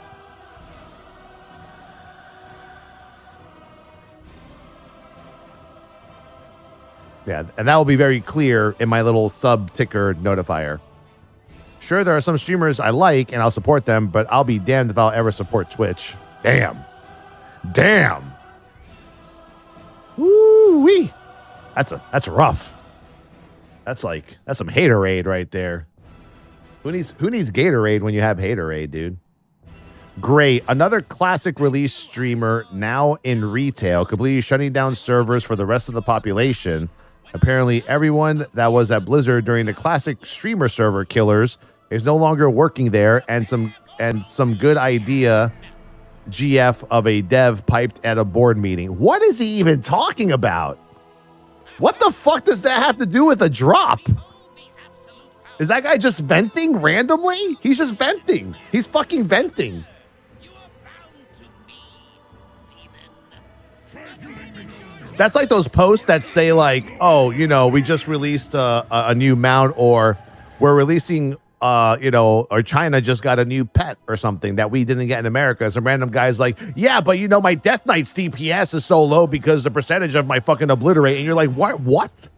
Yeah, and that will be very clear in my little sub ticker notifier. Sure, there are some streamers I like, and I'll support them, but I'll be damned if I'll ever support Twitch. Damn. Damn. Woo-wee. That's rough. That's some haterade right there. Who needs Gatorade when you have haterade, dude? Great. Another classic release streamer now in retail, completely shutting down servers for the rest of the population. Apparently, everyone that was at Blizzard during the classic streamer server killers is no longer working there, and some good idea GF of a dev piped at a board meeting. What is he even talking about? What the fuck does that have to do with a drop? Is that guy just venting randomly? He's just venting. He's fucking venting. That's like those posts that say like, oh, you know, we just released a new mount, or we're releasing, you know, or China just got a new pet or something that we didn't get in America. Some random guy's like, yeah, but you know, my Death Knight's DPS is so low because the percentage of my fucking obliterate. And you're like, what?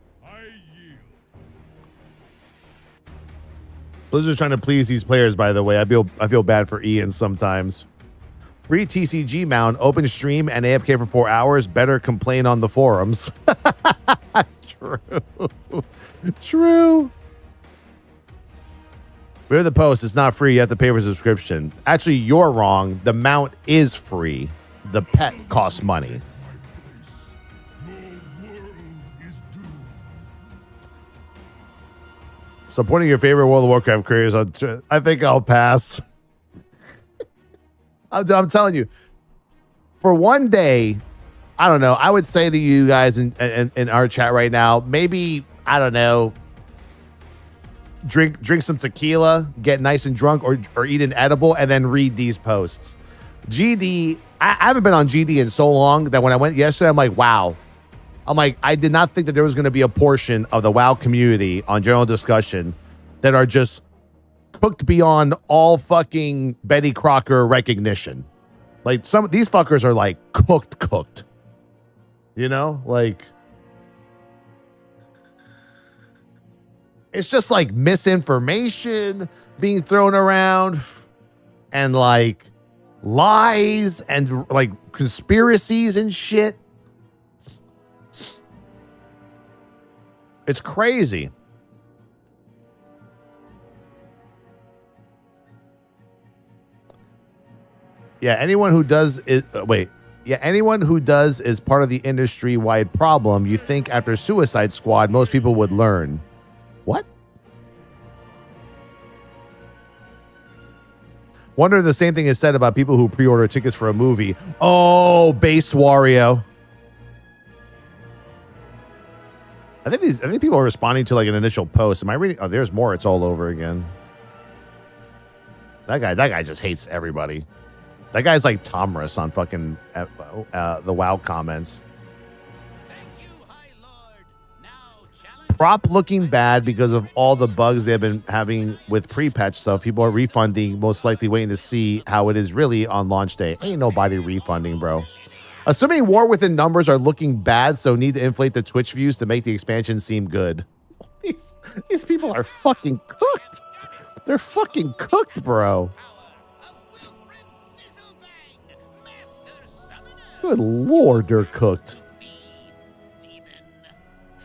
Blizzard's trying to please these players, by the way. I feel bad for Ian sometimes. Free TCG Mount, open stream and AFK for 4 hours. Better complain on the forums. True. True. Read the post. It's not free. You have to pay for subscription. Actually, you're wrong. The mount is free. The pet costs money. Supporting your favorite World of Warcraft creators, I think I'll pass. I'm telling you, for one day, I don't know. I would say to you guys in our chat right now, maybe, I don't know, drink some tequila, get nice and drunk, or eat an edible, and then read these posts. GD, I haven't been on GD in so long that when I went yesterday, I'm like, wow. I'm like, I did not think that there was going to be a portion of the WoW community on general discussion that are just cooked beyond all fucking Betty Crocker recognition. Like, some of these fuckers are like cooked. You know? Like, it's just like misinformation being thrown around and like lies and like conspiracies and shit. It's crazy. Yeah, anyone who does is anyone who does is part of the industry-wide problem. You think after Suicide Squad, most people would learn. What? Wonder if the same thing is said about people who pre-order tickets for a movie. Oh, base Wario. I think people are responding to like an initial post. Am I reading? Oh, there's more. It's all over again. That guy just hates everybody. That guy's like Tomris on fucking the WoW comments. Prop looking bad because of all the bugs they've been having with pre-patch stuff. People are refunding, most likely waiting to see how it is really on launch day. Ain't nobody refunding, bro. Assuming War Within numbers are looking bad, so need to inflate the Twitch views to make the expansion seem good. These people are fucking cooked. They're fucking cooked, bro. Good lord, they're cooked.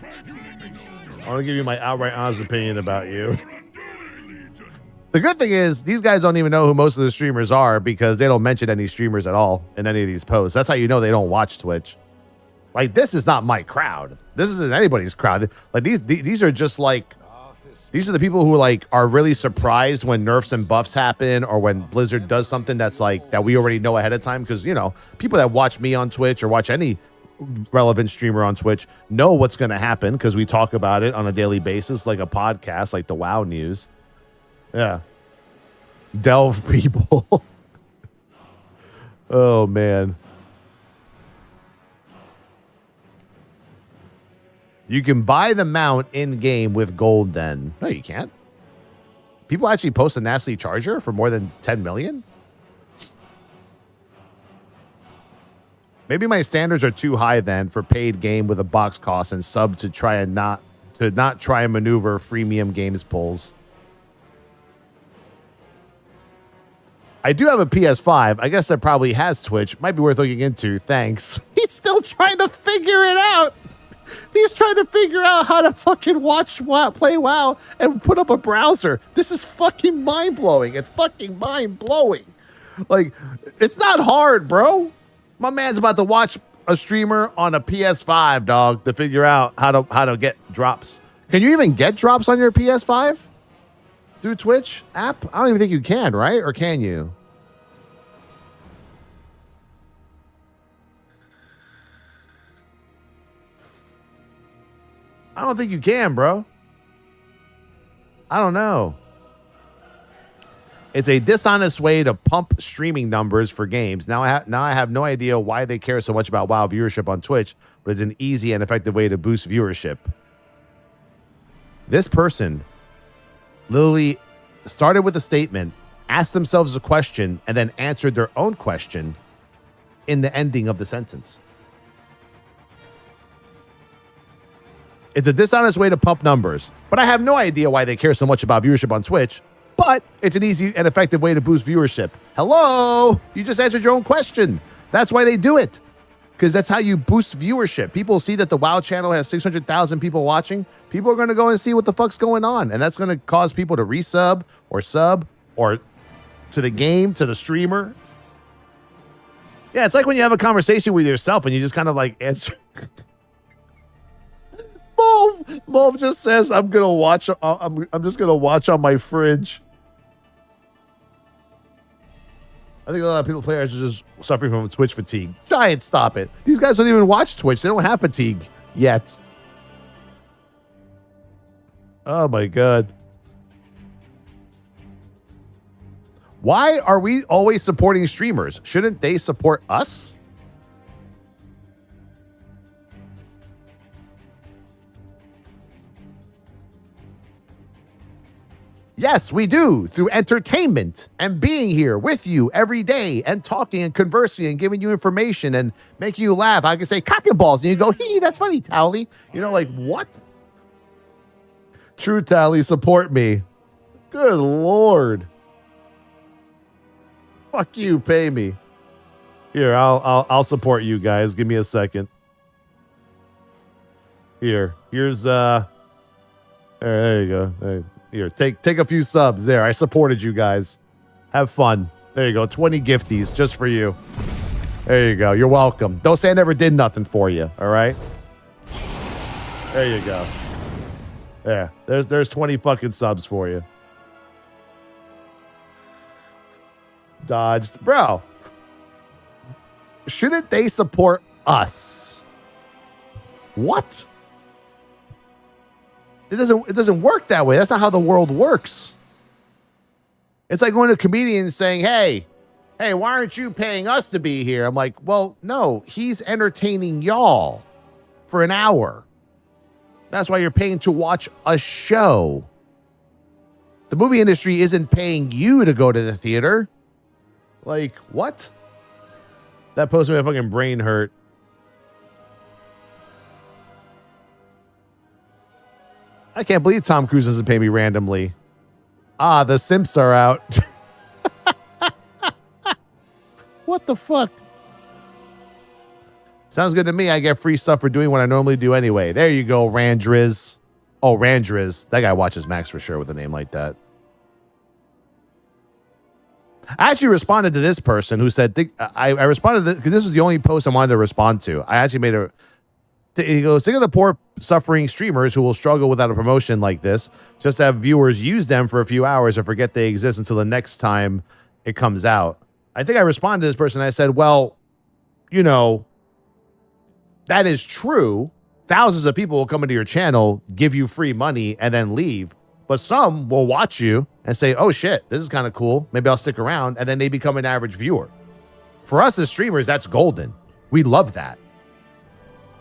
I want to give you my outright honest opinion about you. The good thing is, these guys don't even know who most of the streamers are because they don't mention any streamers at all in any of these posts. That's how you know they don't watch Twitch. Like, this is not my crowd. This isn't anybody's crowd. Like, these are just like, these are the people who like are really surprised when nerfs and buffs happen, or when Blizzard does something that's like that we already know ahead of time. Because, you know, people that watch me on Twitch or watch any relevant streamer on Twitch know what's going to happen because we talk about it on a daily basis, like a podcast, like the WoW news. Yeah. Delve people. Oh, man. You can buy the mount in-game with gold then. No, you can't. People actually post a nasty charger for more than 10 million? Maybe my standards are too high then for paid game with a box cost and sub to try and not try and maneuver freemium games pulls. I do have a PS5. I guess that probably has Twitch. Might be worth looking into. Thanks. He's still trying to figure it out. He He's trying to figure out how to fucking watch WoW, play WoW, and put up a browser. This is fucking mind-blowing. It's fucking mind-blowing. Like, it's not hard, bro. My man's about to watch a streamer on a PS5, dog, to figure out how to get drops. Can you even get drops on your PS5 through Twitch app? I don't even think you can, right? Or can you? I don't think you can, bro. I don't know. It's a dishonest way to pump streaming numbers for games. Now I have no idea why they care so much about WoW viewership on Twitch, but it's an easy and effective way to boost viewership. This person literally started with a statement, asked themselves a question, and then answered their own question in the ending of the sentence. It's a dishonest way to pump numbers, but I have no idea why they care so much about viewership on Twitch, but it's an easy and effective way to boost viewership. Hello? You just answered your own question. That's why they do it, because that's how you boost viewership. People see that the WoW channel has 600,000 people watching. People are going to go and see what the fuck's going on, and that's going to cause people to resub or sub or to the game, to the streamer. Yeah, it's like when you have a conversation with yourself and you just kind of like answer... Mulv just says, I'm gonna watch. I'm just gonna watch on my fridge. I think a lot of people players are just suffering from Twitch fatigue. Giant, stop it. These guys don't even watch Twitch. They don't have fatigue yet. Oh my god. Why are we always supporting streamers? Shouldn't they support us? Yes, we do, through entertainment and being here with you every day and talking and conversing and giving you information and making you laugh. I can say cock and balls and you go, hee, that's funny, Tally. You know, like, what? True, Tally, support me. Good Lord. Fuck you, pay me. Here, I'll support you guys. Give me a second. Here's there you go. Here, take a few subs there. I supported you guys. Have fun. There you go. 20 gifties just for you. There you go. You're welcome. Don't say I never did nothing for you. All right. There you go. There. There's 20 fucking subs for you. Dodged. Bro. Shouldn't they support us? What? It doesn't work that way. That's not how the world works. It's like going to a comedian and saying, hey, why aren't you paying us to be here? I'm like, well, no, he's entertaining y'all for an hour. That's why you're paying to watch a show. The movie industry isn't paying you to go to the theater. Like, what? That post made my fucking brain hurt. I can't believe Tom Cruise doesn't pay me randomly. Ah, the simps are out. What the fuck? Sounds good to me. I get free stuff for doing what I normally do anyway. There you go, Randriz. Oh, Randriz. That guy watches Max for sure with a name like that. I actually responded to this person who said, I responded because this was the only post I wanted to respond to. I actually made a... He goes, think of the poor suffering streamers who will struggle without a promotion like this, just to have viewers use them for a few hours and forget they exist until the next time it comes out. I think I responded to this person. I said, well, you know, that is true. Thousands of people will come into your channel, give you free money, and then leave. But some will watch you and say, oh shit, this is kind of cool. Maybe I'll stick around. And then they become an average viewer. For us as streamers, that's golden. We love that.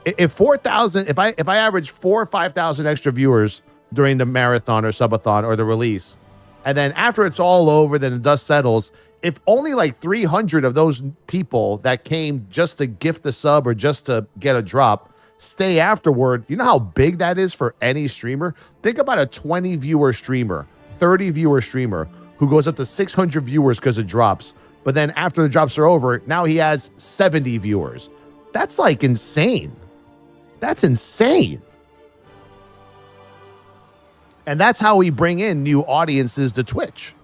If 4,000, if I average 4,000 or 5,000 extra viewers during the marathon or subathon or the release, and then after it's all over, then the dust settles, if only like 300 of those people that came just to gift a sub or just to get a drop stay afterward, you know how big that is for any streamer? Think about a 20 viewer streamer, 30 viewer streamer who goes up to 600 viewers because of drops. But then after the drops are over, now he has 70 viewers. That's like insane. That's insane. And that's how we bring in new audiences to Twitch.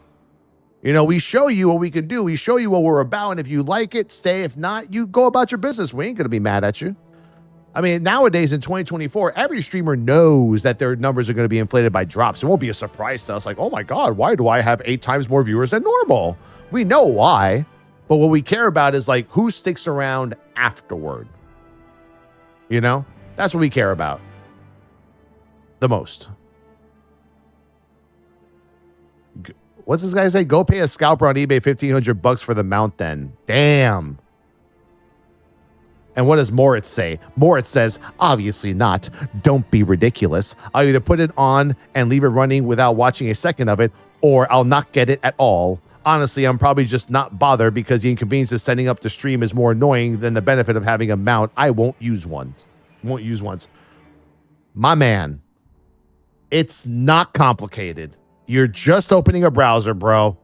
You know, we show you what we can do. We show you what we're about. And if you like it, stay. If not, you go about your business. We ain't going to be mad at you. I mean, nowadays in 2024, every streamer knows that their numbers are going to be inflated by drops. It won't be a surprise to us. Like, oh my God, why do I have 8 times more viewers than normal? We know why. But what we care about is like who sticks around afterward. You know, that's what we care about the most. What's this guy say? Go pay a scalper on eBay $1,500 for the mount then. Damn. And what does Moritz say? Moritz says, obviously not. Don't be ridiculous. I'll either put it on and leave it running without watching a second of it, or I'll not get it at all. Honestly, I'm probably just not bothered because the inconvenience of setting up the stream is more annoying than the benefit of having a mount. I won't use one. Won't use once. My man, it's not complicated. You're just opening a browser, bro.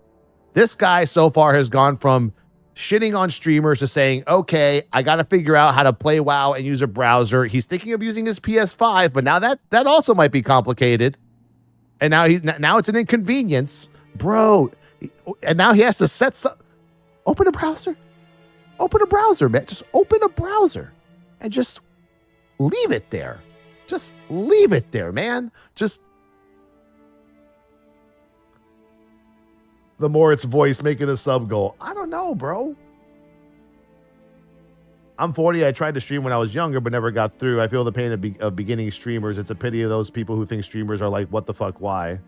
This guy so far has gone from shitting on streamers to saying, okay, I got to figure out how to play WoW and use a browser. He's thinking of using his PS5, but now that also might be complicated. And now it's an inconvenience, bro. And now he has to set some. Open a browser. Open a browser, man. Just open a browser and just leave it there. Just leave it there, man. Just. The more it's voice making a sub goal. I don't know, bro. I'm 40. I tried to stream when I was younger, but never got through. I feel the pain of beginning streamers. It's a pity of those people who think streamers are like, what the fuck, why?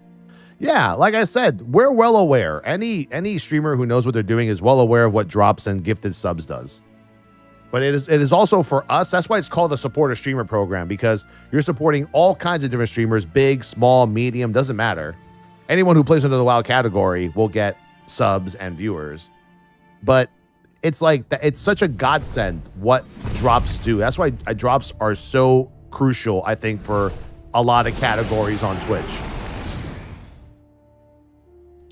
Yeah, like I said, we're well aware. Any streamer who knows what they're doing is well aware of what drops and gifted subs does. But it is also for us. That's why it's called a supporter streamer program, because you're supporting all kinds of different streamers, big, small, medium, doesn't matter. Anyone who plays under the WoW category will get subs and viewers. But it's like, it's such a godsend what drops do. That's why drops are so crucial, I think, for a lot of categories on Twitch.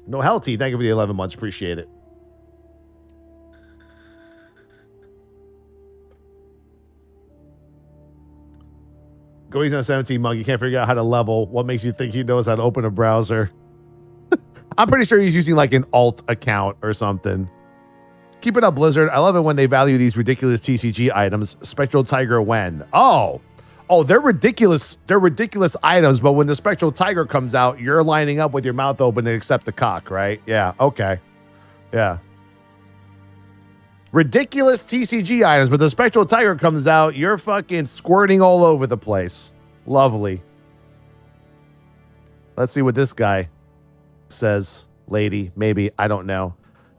No, Helty, thank you for the 11 months. Appreciate it. Go easy on 17, Mug. You can't figure out how to level. What makes you think he knows how to open a browser? I'm pretty sure he's using like an alt account or something. Keep it up, Blizzard. I love it when they value these ridiculous TCG items. Spectral Tiger when? Oh, they're ridiculous. They're ridiculous items, but when the Spectral Tiger comes out, you're lining up with your mouth open to accept the cock, right? Yeah, okay. Yeah. Ridiculous TCG items, but the Spectral Tiger comes out, you're fucking squirting all over the place. Lovely. Let's see what this guy says. Lady, maybe, I don't know.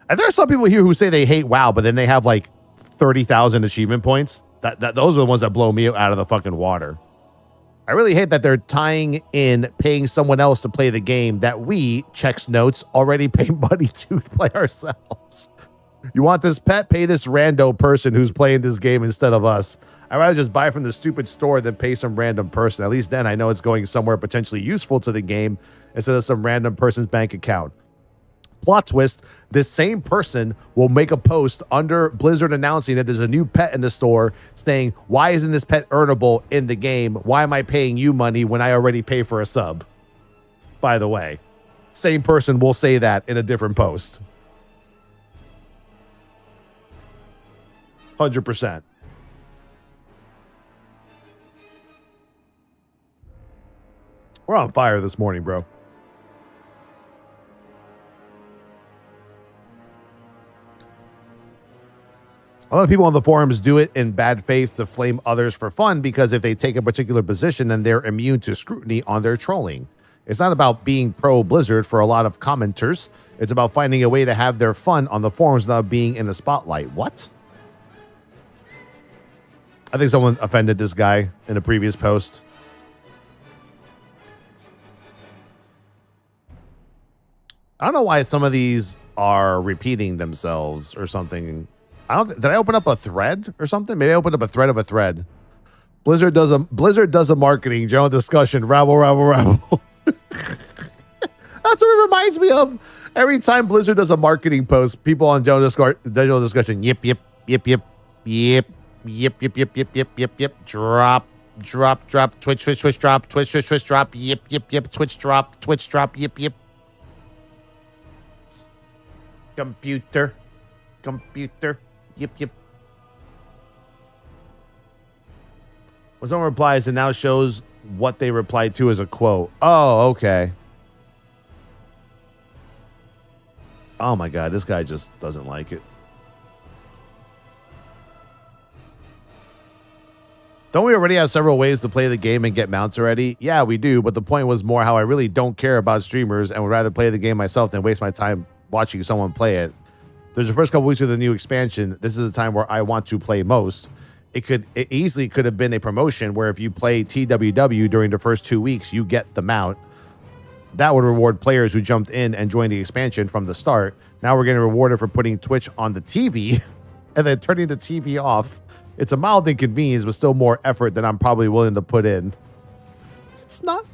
And there are some people here who say they hate WoW, but then they have like 30,000 achievement points. Those are the ones that blow me out of the fucking water. I really hate that they're tying in paying someone else to play the game that we, checks notes, already pay money to play ourselves. You want this pet? Pay this rando person who's playing this game instead of us. I'd rather just buy from the stupid store than pay some random person. At least then I know it's going somewhere potentially useful to the game instead of some random person's bank account. Plot twist, this same person will make a post under Blizzard announcing that there's a new pet in the store saying, why isn't this pet earnable in the game? Why am I paying you money when I already pay for a sub? By the way, same person will say that in a different post. 100%. We're on fire this morning, bro. A lot of people on the forums do it in bad faith to flame others for fun because if they take a particular position, then they're immune to scrutiny on their trolling. It's not about being pro-Blizzard for a lot of commenters. It's about finding a way to have their fun on the forums without being in the spotlight. What? I think someone offended this guy in a previous post. I don't know why some of these are repeating themselves or something. Did I open up a thread or something? Maybe I opened up a thread of a thread. Blizzard does a marketing general discussion. Rabble. That's what it reminds me of. Every time Blizzard does a marketing post, people on general discussion, yip, drop. drop, Twitch, drop, Twitch, drop, yip, Twitch, drop, yip. Computer, yip. When someone replies, it now shows what they replied to as a quote. Oh, okay. Oh my God, this guy just doesn't like it. Don't we already have several ways to play the game and get mounts already? Yeah, we do, but the point was more how I really don't care about streamers and would rather play the game myself than waste my time watching someone play it. There's the first couple weeks of the new expansion. This is the time where I want to play most. It easily could have been a promotion where if you play TWW during the first 2 weeks, you get the mount. That would reward players who jumped in and joined the expansion from the start. Now we're getting rewarded for putting Twitch on the TV and then turning the TV off. It's a mild inconvenience, but still more effort than I'm probably willing to put in. It's not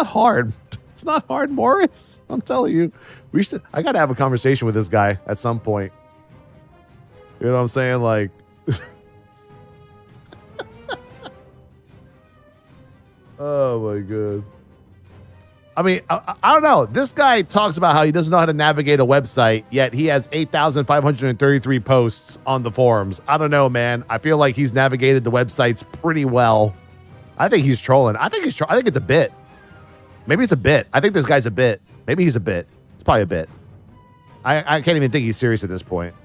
hard. It's not hard, Moritz. I'm telling you. I gotta have a conversation with this guy at some point. You know what I'm saying? Like oh my God. I mean, I don't know. This guy talks about how he doesn't know how to navigate a website, yet he has 8,533 posts on the forums. I don't know, man. I feel like he's navigated the websites pretty well. I think he's trolling. I think it's a bit. Maybe it's a bit. I think this guy's a bit. Maybe he's a bit. It's probably a bit. I can't even think he's serious at this point.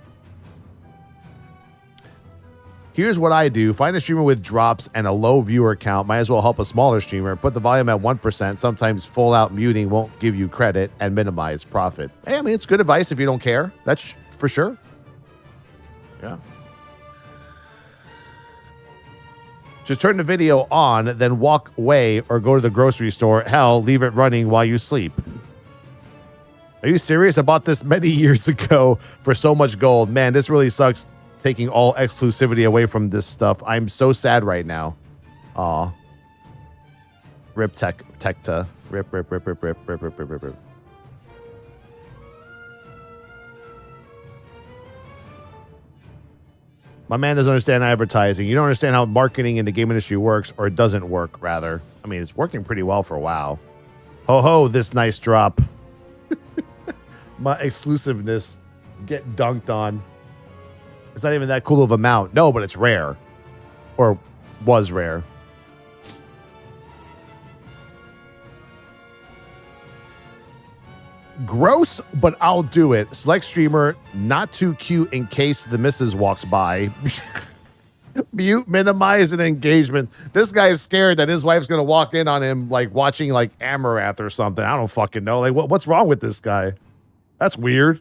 Here's what I do. Find a streamer with drops and a low viewer count. Might as well help a smaller streamer. Put the volume at 1%. Sometimes full out muting won't give you credit and minimize profit. Hey, I mean, it's good advice if you don't care. That's for sure. Yeah. Just turn the video on, then walk away or go to the grocery store. Hell, leave it running while you sleep. Are you serious? I bought this many years ago for so much gold. Man, this really sucks. Taking all exclusivity away from this stuff. I'm so sad right now. Aw. Rip Tecta. Rip. My man doesn't understand advertising. You don't understand how marketing in the game industry works, or it doesn't work, rather. I mean, it's working pretty well for a while. Ho, this nice drop. My exclusiveness get dunked on. It's not even that cool of a mount. No, but it's rare. Or was rare. Gross, but I'll do it. Select streamer, not too cute in case the missus walks by. Mute, minimize, and engagement. This guy is scared that his wife's going to walk in on him like watching like Amarath or something. I don't fucking know. Like, what's wrong with this guy? That's weird.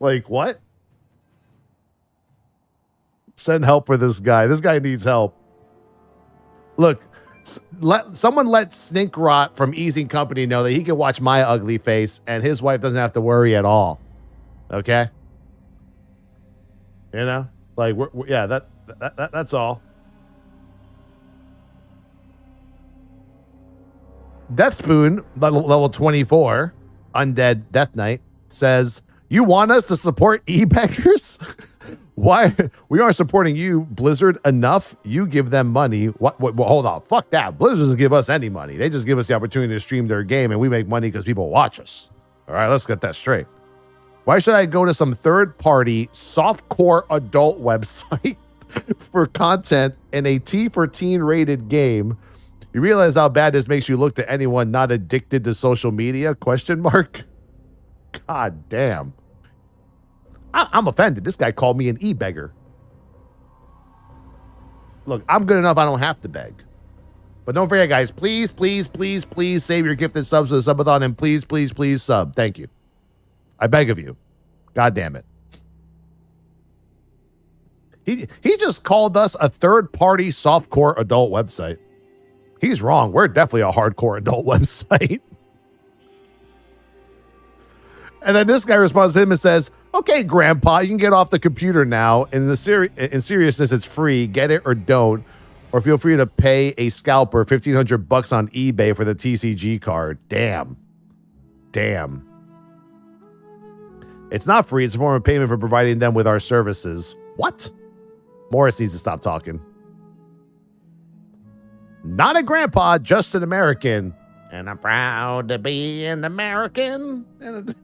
Like, what? Send help for this guy. This guy needs help. Look, someone let Sninkrot from Easing Company know that he can watch my ugly face and his wife doesn't have to worry at all. Okay? You know? Like, yeah, that's all. Death Spoon, level 24, Undead Death Knight, says, you want us to support e-beggars? Why? We aren't supporting you, Blizzard, enough. You give them money. What? Hold on. Fuck that. Blizzard doesn't give us any money. They just give us the opportunity to stream their game, and we make money because people watch us. All right, let's get that straight. Why should I go to some third-party, softcore adult website for content in a T for teen rated game? You realize how bad this makes you look to anyone not addicted to social media? Question mark. God damn. I'm offended. This guy called me an e-beggar. Look, I'm good enough. I don't have to beg. But don't forget, guys, please save your gifted subs to the subathon, and please sub. Thank you. I beg of you. God damn it. He just called us a third-party softcore adult website. He's wrong. We're definitely a hardcore adult website. And then this guy responds to him and says, okay, Grandpa, you can get off the computer now. In seriousness, it's free. Get it or don't. Or feel free to pay a scalper $1,500 on eBay for the TCG card. Damn. It's not free. It's a form of payment for providing them with our services. What? Morris needs to stop talking. Not a grandpa, just an American. And I'm proud to be an American. And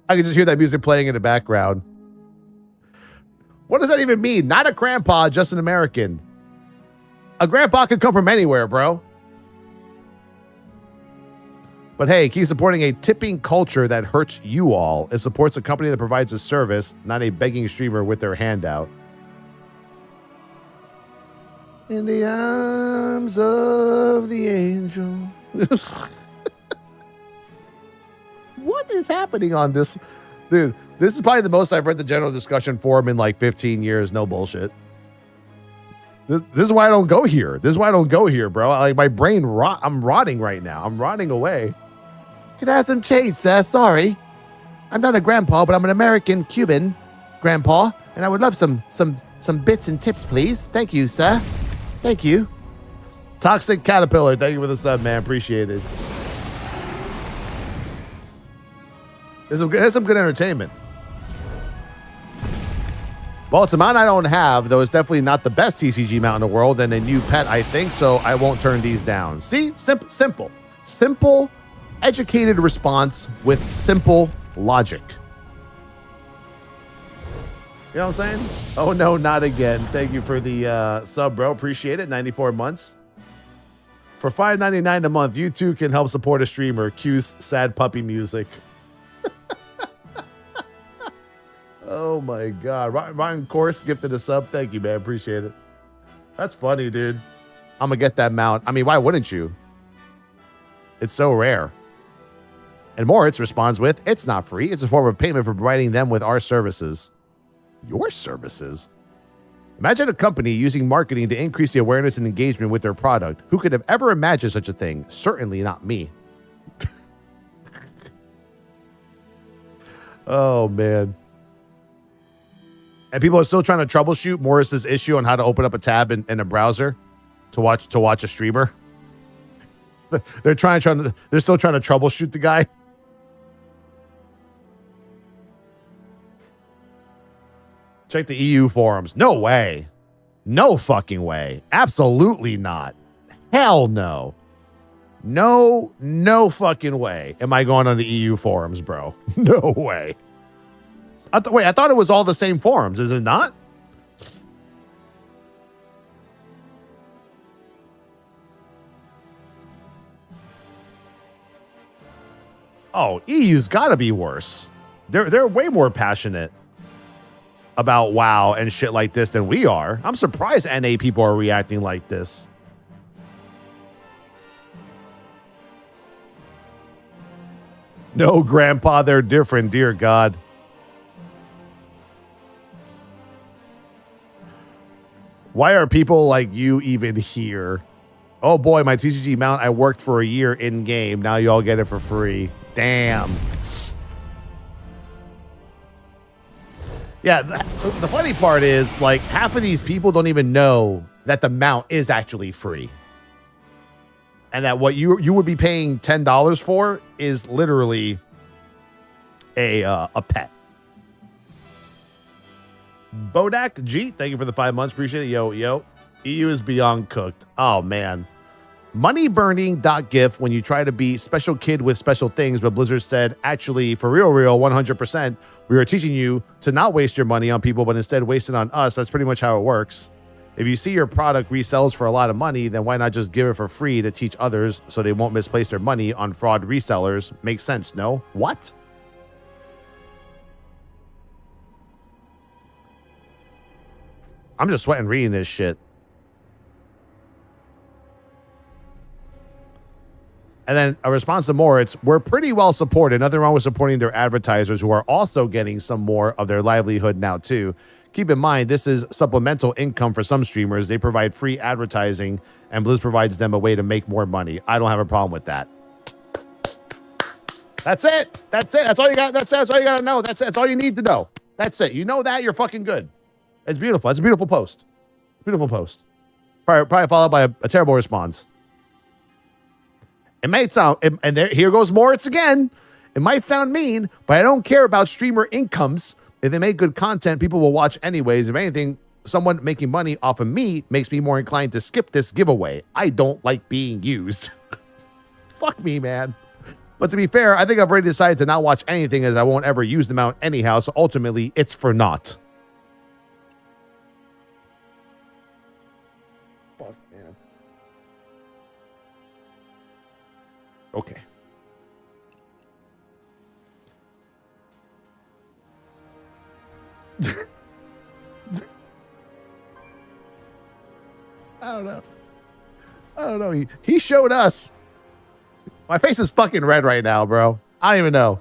I can just hear that music playing in the background. What does that even mean? Not a grandpa, just an American. A grandpa could come from anywhere, bro. But hey, keep supporting a tipping culture that hurts you all. It supports a company that provides a service, not a begging streamer with their hand out. In the arms of the angel. What is happening on this? Dude, this is probably the most I've read the general discussion forum in like 15 years. No bullshit. This is why I don't go here. This is why I don't go here, bro. Like my brain I'm rotting right now. I'm rotting away. Could I have some change, sir? Sorry. I'm not a grandpa, but I'm an American Cuban grandpa, and I would love some bits and tips, please. Thank you, sir. Thank you. Toxic Caterpillar, thank you for the sub, man. Appreciate it. There's some good entertainment. Well, it's a mount I don't have, though it's definitely not the best TCG mount in the world, and a new pet, I think, so I won't turn these down. See? Simple. Simple, educated response with simple logic. You know what I'm saying? Oh, no, not again. Thank you for the sub, bro. Appreciate it. 94 months. For $5.99 a month, you too can help support a streamer. Cue's sad puppy music. Oh, my God. Ryan Course gifted a sub. Thank you, man. Appreciate it. That's funny, dude. I'm going to get that mount. I mean, why wouldn't you? It's so rare. And Moritz responds with, it's not free. It's a form of payment for providing them with our services. Your services? Imagine a company using marketing to increase the awareness and engagement with their product. Who could have ever imagined such a thing? Certainly not me. Oh, man. And people are still trying to troubleshoot Morris's issue on how to open up a tab in a browser to watch a streamer. They're still trying to troubleshoot the guy. Check the EU forums. No way. No fucking way. Absolutely not. Hell no. No fucking way am I going on the EU forums, bro. No way. Wait, I thought it was all the same forums. Is it not? Oh, EU's got to be worse. They're way more passionate about WoW and shit like this than we are. I'm surprised NA people are reacting like this. No, Grandpa, they're different, dear God. Why are people like you even here? Oh boy, my TCG Mount, I worked for a year in-game. Now you all get it for free. Damn. Yeah, the funny part is, like, half of these people don't even know that the mount is actually free. And that what you would be paying $10 for is literally a pet. Bodak G, thank you for the 5 months. Appreciate it. Yo. EU is beyond cooked. Oh, man. Moneyburning.gif when you try to be special kid with special things, but Blizzard said, actually, for real, 100%, we are teaching you to not waste your money on people, but instead waste it on us. That's pretty much how it works. If you see your product resells for a lot of money, then why not just give it for free to teach others so they won't misplace their money on fraud resellers? Makes sense, no? What? I'm just sweating reading this shit. And then a response to Moritz, we're pretty well supported. Nothing wrong with supporting their advertisers who are also getting some more of their livelihood now too. Keep in mind, this is supplemental income for some streamers. They provide free advertising and Blizz provides them a way to make more money. I don't have a problem with that. That's it. That's all you got. That's all you got to know. That's all you need to know. That's it. You know that, you're fucking good. It's beautiful. It's a beautiful post. Beautiful post. Probably followed by a terrible response. It might sound, and here goes Moritz again. It might sound mean, but I don't care about streamer incomes. If they make good content, people will watch anyways. If anything, someone making money off of me makes me more inclined to skip this giveaway. I don't like being used. Fuck me, man. But to be fair, I think I've already decided to not watch anything as I won't ever use the mount anyhow, so ultimately, it's for naught. Fuck, man. Okay. I don't know. He showed us. My face is fucking red right now, bro. I don't even know.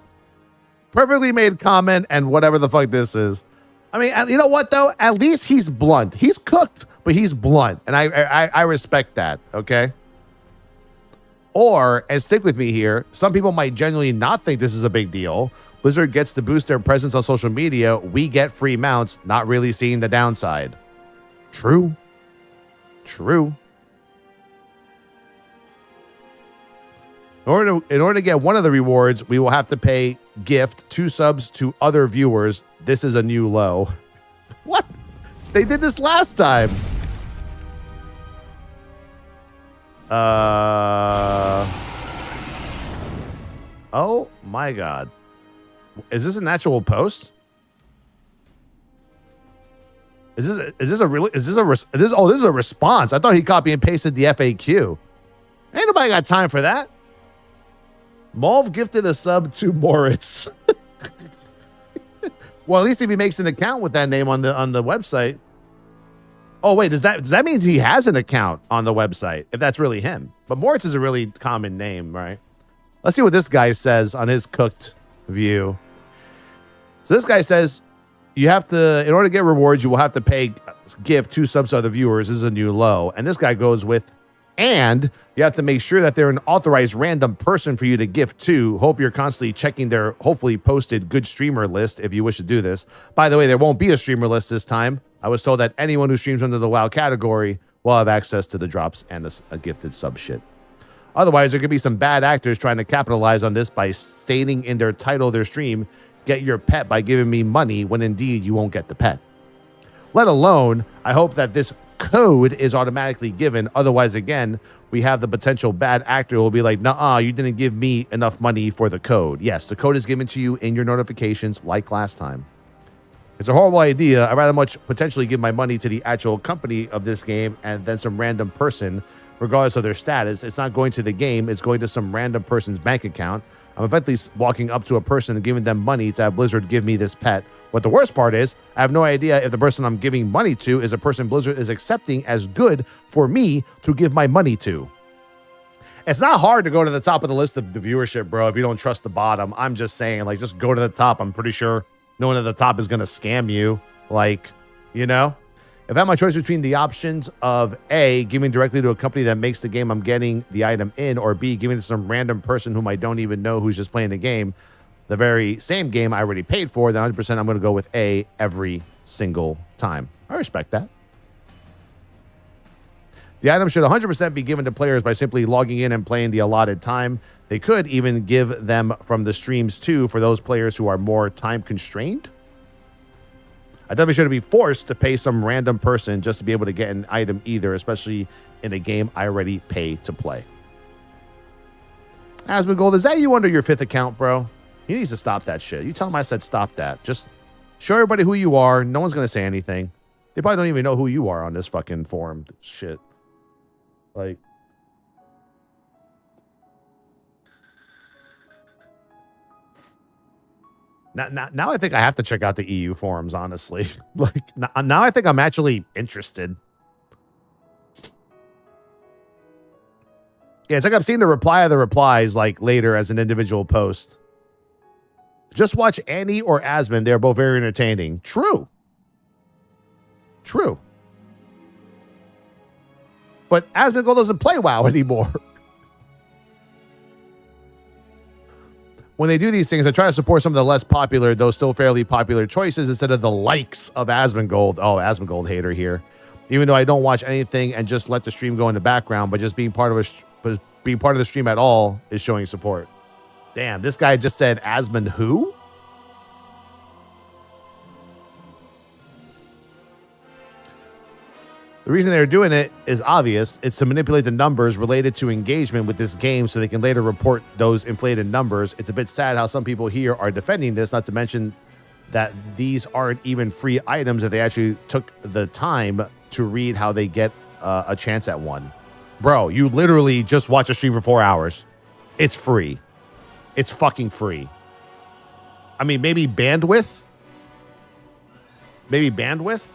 Perfectly made comment and whatever the fuck this is. I mean, you know what though? At least he's blunt. He's cooked, but he's blunt, and I respect that. Okay. Or, and stick with me here, some people might genuinely not think this is a big deal. Blizzard gets to boost their presence on social media. We get free mounts, not really seeing the downside. True. True. In order to get one of the rewards, we will have to pay gift 2 subs to other viewers. This is a new low. What? They did this last time. Oh my God. Is this an actual post? This is a response. I thought he copy and pasted the FAQ. Ain't nobody got time for that. Malv gifted a sub to Moritz. Well, at least if he makes an account with that name on the website. Oh wait, does that mean he has an account on the website? If that's really him, but Moritz is a really common name, right? Let's see what this guy says on his cooked view. So this guy says, you have to, in order to get rewards, you will have to pay gift 2 subs to other viewers. This is a new low. And this guy goes with, and you have to make sure that they're an authorized random person for you to gift to. Hope you're constantly checking their hopefully posted good streamer list if you wish to do this. By the way, there won't be a streamer list this time. I was told that anyone who streams under the WoW category will have access to the drops and a gifted sub shit. Otherwise, there could be some bad actors trying to capitalize on this by stating in their title of their stream, get your pet by giving me money, when indeed you won't get the pet. Let alone, I hope that this code is automatically given. Otherwise, again, we have the potential bad actor who will be like, nah, you didn't give me enough money for the code. Yes, the code is given to you in your notifications like last time. It's a horrible idea. I'd rather much potentially give my money to the actual company of this game and then some random person, regardless of their status. It's not going to the game. It's going to some random person's bank account. I'm eventually walking up to a person and giving them money to have Blizzard give me this pet. But the worst part is, I have no idea if the person I'm giving money to is a person Blizzard is accepting as good for me to give my money to. It's not hard to go to the top of the list of the viewership, bro, if you don't trust the bottom. I'm just saying, like, just go to the top. I'm pretty sure no one at the top is going to scam you. Like, you know? If I had my choice between the options of A, giving directly to a company that makes the game I'm getting the item in, or B, giving to some random person whom I don't even know who's just playing the game, the very same game I already paid for, then 100% I'm going to go with A every single time. I respect that. The item should 100% be given to players by simply logging in and playing the allotted time. They could even give them from the streams too for those players who are more time constrained. I definitely shouldn't be forced to pay some random person just to be able to get an item either, especially in a game I already pay to play. Asmongold, is that you under your 5th account, bro? He needs to stop that shit. You tell him I said stop that. Just show everybody who you are. No one's going to say anything. They probably don't even know who you are on this fucking forum. Shit. Like... Now I think I have to check out the EU forums, honestly. Like, now I think I'm actually interested. Yeah, it's like I've seen the reply of the replies, like, later as an individual post. Just watch Annie or Asmon. They're both very entertaining. True. True. But Asmongold doesn't play WoW anymore. When they do these things, I try to support some of the less popular, though still fairly popular choices instead of the likes of Asmongold. Oh, Asmongold hater here. Even though I don't watch anything and just let the stream go in the background, but just being part of the stream at all is showing support. Damn, this guy just said Asmon who? The reason they're doing it is obvious. It's to manipulate the numbers related to engagement with this game so they can later report those inflated numbers. It's a bit sad how some people here are defending this, not to mention that these aren't even free items if they actually took the time to read how they get a chance at one. Bro, you literally just watch a stream for 4 hours. It's free. It's fucking free. I mean, maybe bandwidth? Maybe bandwidth?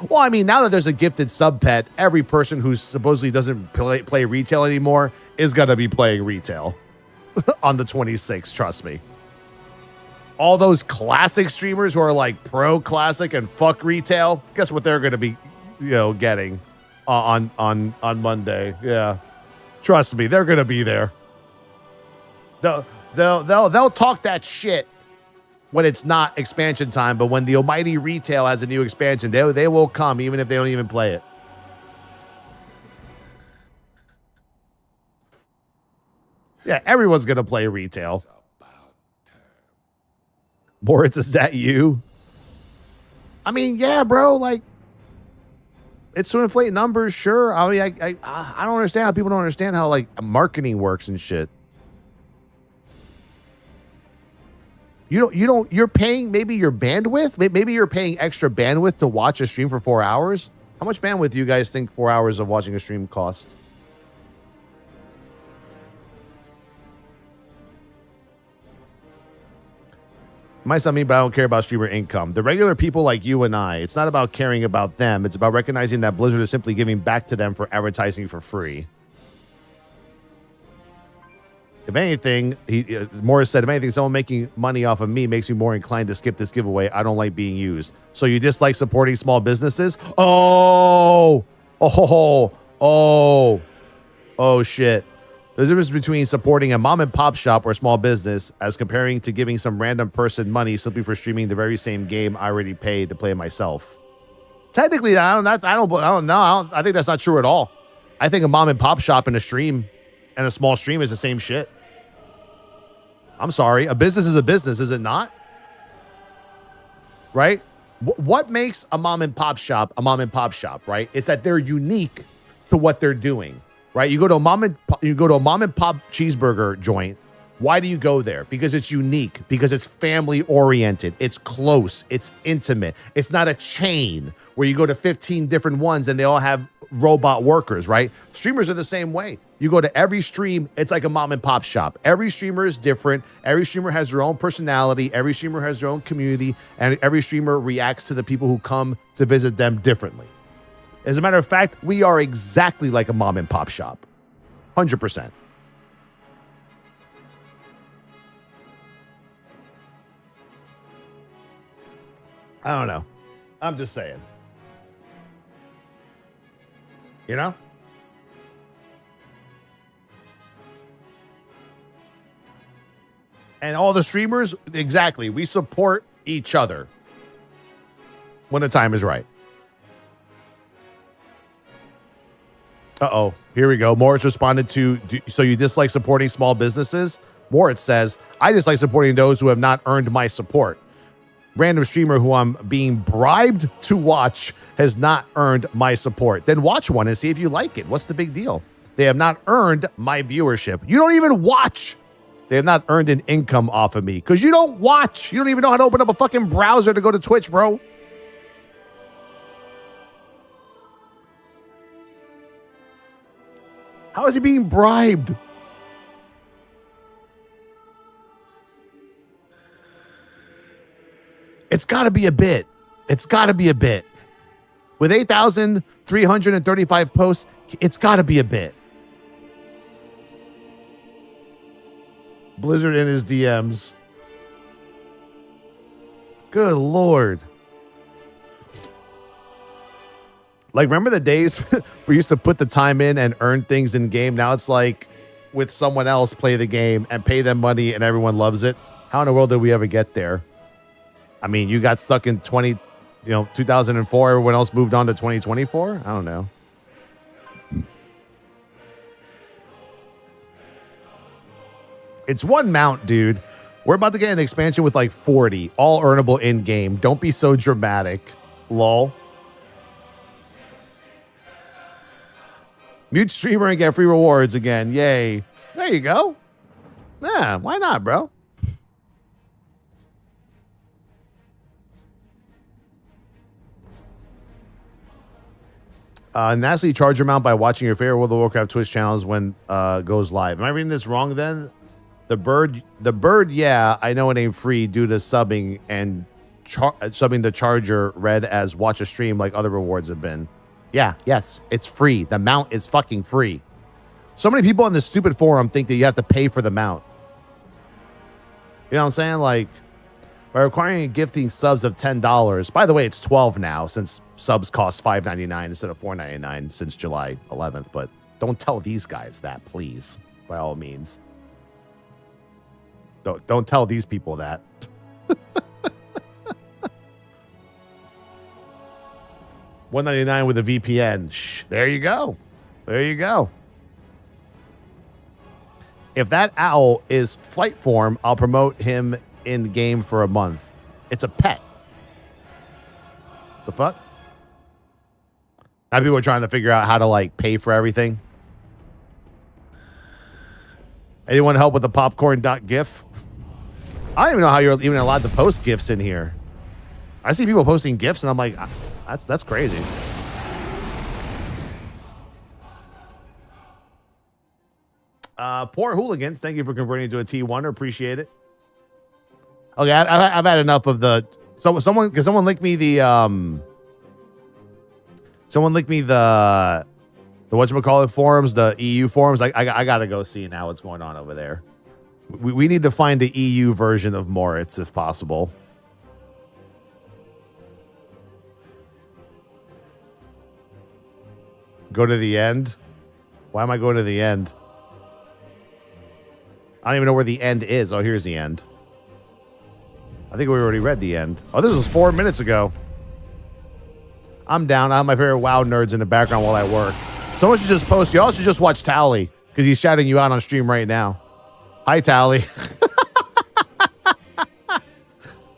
Well, I mean, now that there's a gifted sub pet, every person who supposedly doesn't play retail anymore is going to be playing retail on the 26th, trust me. All those classic streamers who are like pro classic and fuck retail, guess what they're going to be, getting on Monday. Yeah. Trust me, they're going to be there. They'll talk that shit when it's not expansion time, but when the almighty retail has a new expansion, they will come even if they don't even play it. Yeah, everyone's going to play retail. Moritz, is that you? I mean, yeah, bro, like, it's to inflate numbers, sure. I mean, I don't understand how people don't understand how, like, marketing works and shit. You're paying maybe your bandwidth? Maybe you're paying extra bandwidth to watch a stream for 4 hours? How much bandwidth do you guys think 4 hours of watching a stream cost? Might sound mean, but I don't care about streamer income. The regular people like you and I, it's not about caring about them. It's about recognizing that Blizzard is simply giving back to them for advertising for free. If anything, Morris said, if anything, someone making money off of me makes me more inclined to skip this giveaway. I don't like being used. So you dislike supporting small businesses? Oh, shit. There's a difference between supporting a mom and pop shop or small business as comparing to giving some random person money simply for streaming the very same game I already paid to play myself. Technically, I don't know. I think that's not true at all. I think a mom and pop shop and a stream and a small stream is the same shit. I'm sorry. A business is a business, is it not? Right? What makes a mom and pop shop, right? Is that they're unique to what they're doing, right? You go to a mom and pop cheeseburger joint. Why do you go there? Because it's unique, because it's family oriented, it's close, it's intimate. It's not a chain where you go to 15 different ones and they all have robot workers, right? Streamers are the same way. You go to every stream, it's like a mom and pop shop. Every streamer is different. Every streamer has their own personality. Every streamer has their own community, and every streamer reacts to the people who come to visit them differently. As a matter of fact, we are exactly like a mom and pop shop. 100%. I don't know. I'm just saying. You know? And all the streamers, exactly. We support each other when the time is right. Uh-oh. Here we go. Moritz responded to, so you dislike supporting small businesses? Moritz says, I dislike supporting those who have not earned my support. Random streamer who I'm being bribed to watch has not earned my support. Then watch one and see if you like it. What's the big deal? They have not earned my viewership. You don't even watch. They have not earned an income off of me because you don't watch. You don't even know how to open up a fucking browser to go to Twitch, bro. How is he being bribed? It's got to be a bit. It's got to be a bit. With 8,335 posts, it's got to be a bit. Blizzard in his DMs. Good Lord. Like, remember the days we used to put the time in and earn things in game? Now it's like with someone else play the game and pay them money and everyone loves it. How in the world did we ever get there? I mean, you got stuck in 2004. Everyone else moved on to 2024. I don't know. It's one mount, dude. We're about to get an expansion with like 40, all earnable in game. Don't be so dramatic. Lol. Mute streamer and get free rewards again. Yay. There you go. Yeah, why not, bro? Nastily charge your amount by watching your favorite World of Warcraft Twitch channels when goes live. Am I reading this wrong then? The bird, yeah, I know it ain't free due to subbing and subbing the charger read as watch a stream like other rewards have been. Yeah, yes, it's free. The mount is fucking free. So many people on this stupid forum think that you have to pay for the mount. You know what I'm saying? Like, by requiring and gifting subs of $10. By the way, it's $12 now since subs cost $5.99 instead of $4.99 since July 11th. But don't tell these guys that, please, by all means. Don't tell these people that. $1.99 with a VPN. Shh, there you go. There you go. If that owl is flight form, I'll promote him in the game for a month. It's a pet. The fuck? Now people are trying to figure out how to like pay for everything. Anyone help with the popcorn.gif? I don't even know how you're even allowed to post GIFs in here. I see people posting GIFs and I'm like, that's crazy. Poor hooligans, thank you for converting to a T1. Appreciate it. Okay, I've had enough of the someone linked me the whatchamacallit forums, the EU forums. I gotta go see now what's going on over there. We need to find the EU version of Moritz if possible. Go to the end. Why am I going to the end? I don't even know where the end is. Oh, here's the end. I think we already read the end. Oh, this was 4 minutes ago. I'm down. I have my favorite WoW nerds in the background while I work. Someone should just post. Y'all should just watch Tally because he's shouting you out on stream right now. Hi, Tally.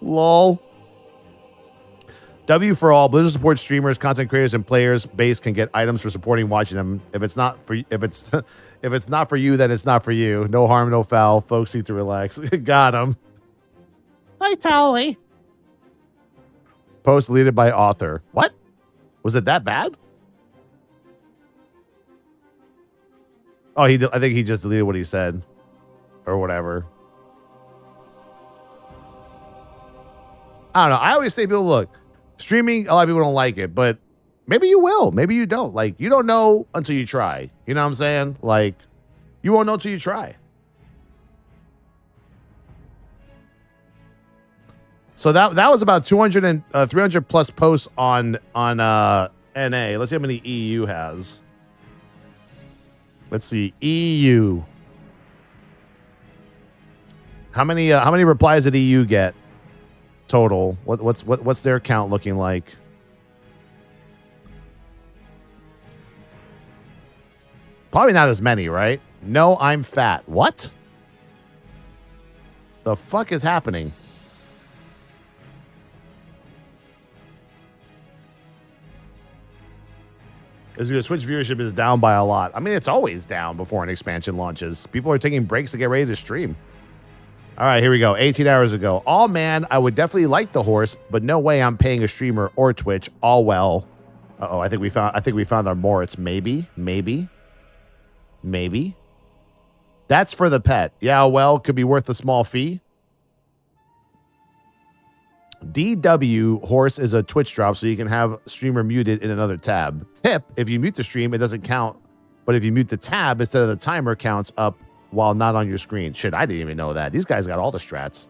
Lol. W for all. Blizzard supports streamers, content creators, and players. Base can get items for supporting watching them. If it's not for you, then it's not for you. No harm, no foul. Folks need to relax. Got him. Hi, Tally. Post deleted by author. What? Was it that bad? Oh, I think he just deleted what he said. Or whatever. I don't know. I always say people, look, streaming, a lot of people don't like it, but maybe you will. Maybe you don't. Like, you don't know until you try. You know what I'm saying? Like, you won't know until you try. So that was about 200 and 300 plus posts on NA. Let's see how many EU has. Let's see. EU. How many replies did EU get total? What's their count looking like? Probably not as many, right? No, I'm fat. What? The fuck is happening? Is because Twitch viewership is down by a lot. I mean, it's always down before an expansion launches. People are taking breaks to get ready to stream. All right, here we go. 18 hours ago. Oh, man, I would definitely like the horse, but no way I'm paying a streamer or Twitch. All well. Uh-oh, I think we found our Moritz. Maybe. That's for the pet. Yeah, well, could be worth a small fee. DW horse is a Twitch drop, so you can have streamer muted in another tab. Tip, if you mute the stream, it doesn't count. But if you mute the tab, instead of the timer counts up while not on your screen. Shit, I didn't even know that. These guys got all the strats.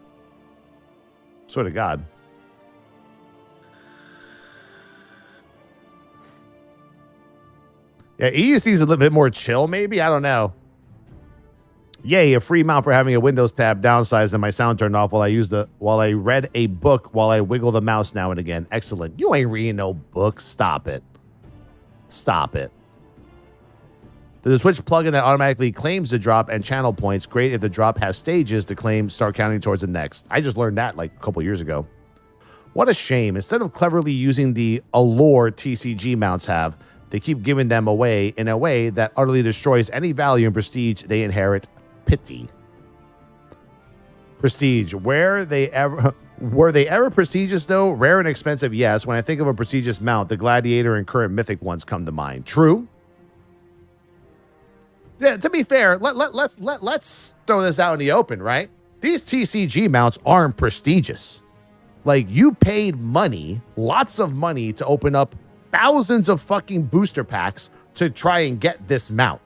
Swear to God. Yeah, EUC is a little bit more chill, maybe? I don't know. Yay, a free mount for having a Windows tab downsized and my sound turned off while I read a book while I wiggle the mouse now and again. Excellent. You ain't reading no books. Stop it. Stop it. There's a Twitch plugin that automatically claims the drop and channel points. Great if the drop has stages to claim, start counting towards the next. I just learned that like a couple years ago. What a shame. Instead of cleverly using the allure TCG mounts have, They keep giving them away in a way that utterly destroys any value and prestige they inherit. Pity. Prestige. Were they ever prestigious, though? Rare and expensive, yes. When I think of a prestigious mount, the gladiator and current mythic ones come to mind. True. Yeah, to be fair, let's throw this out in the open, right? These TCG mounts aren't prestigious. Like, you paid money, lots of money, to open up thousands of fucking booster packs to try and get this mount.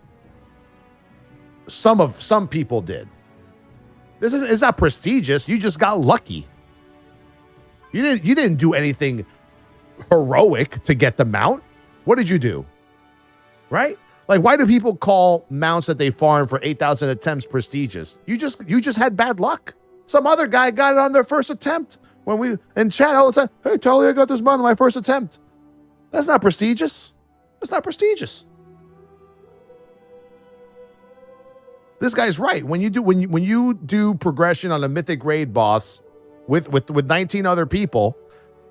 Some people did. It's not prestigious. You just got lucky. You didn't do anything heroic to get the mount. What did you do? Right? Like, why do people call mounts that they farm for 8,000 attempts prestigious? You just had bad luck. Some other guy got it on their first attempt. When we in chat all the time, hey, Tully, I got this mount on my first attempt. That's not prestigious. That's not prestigious. This guy's right. When you do progression on a mythic raid boss with 19 other people,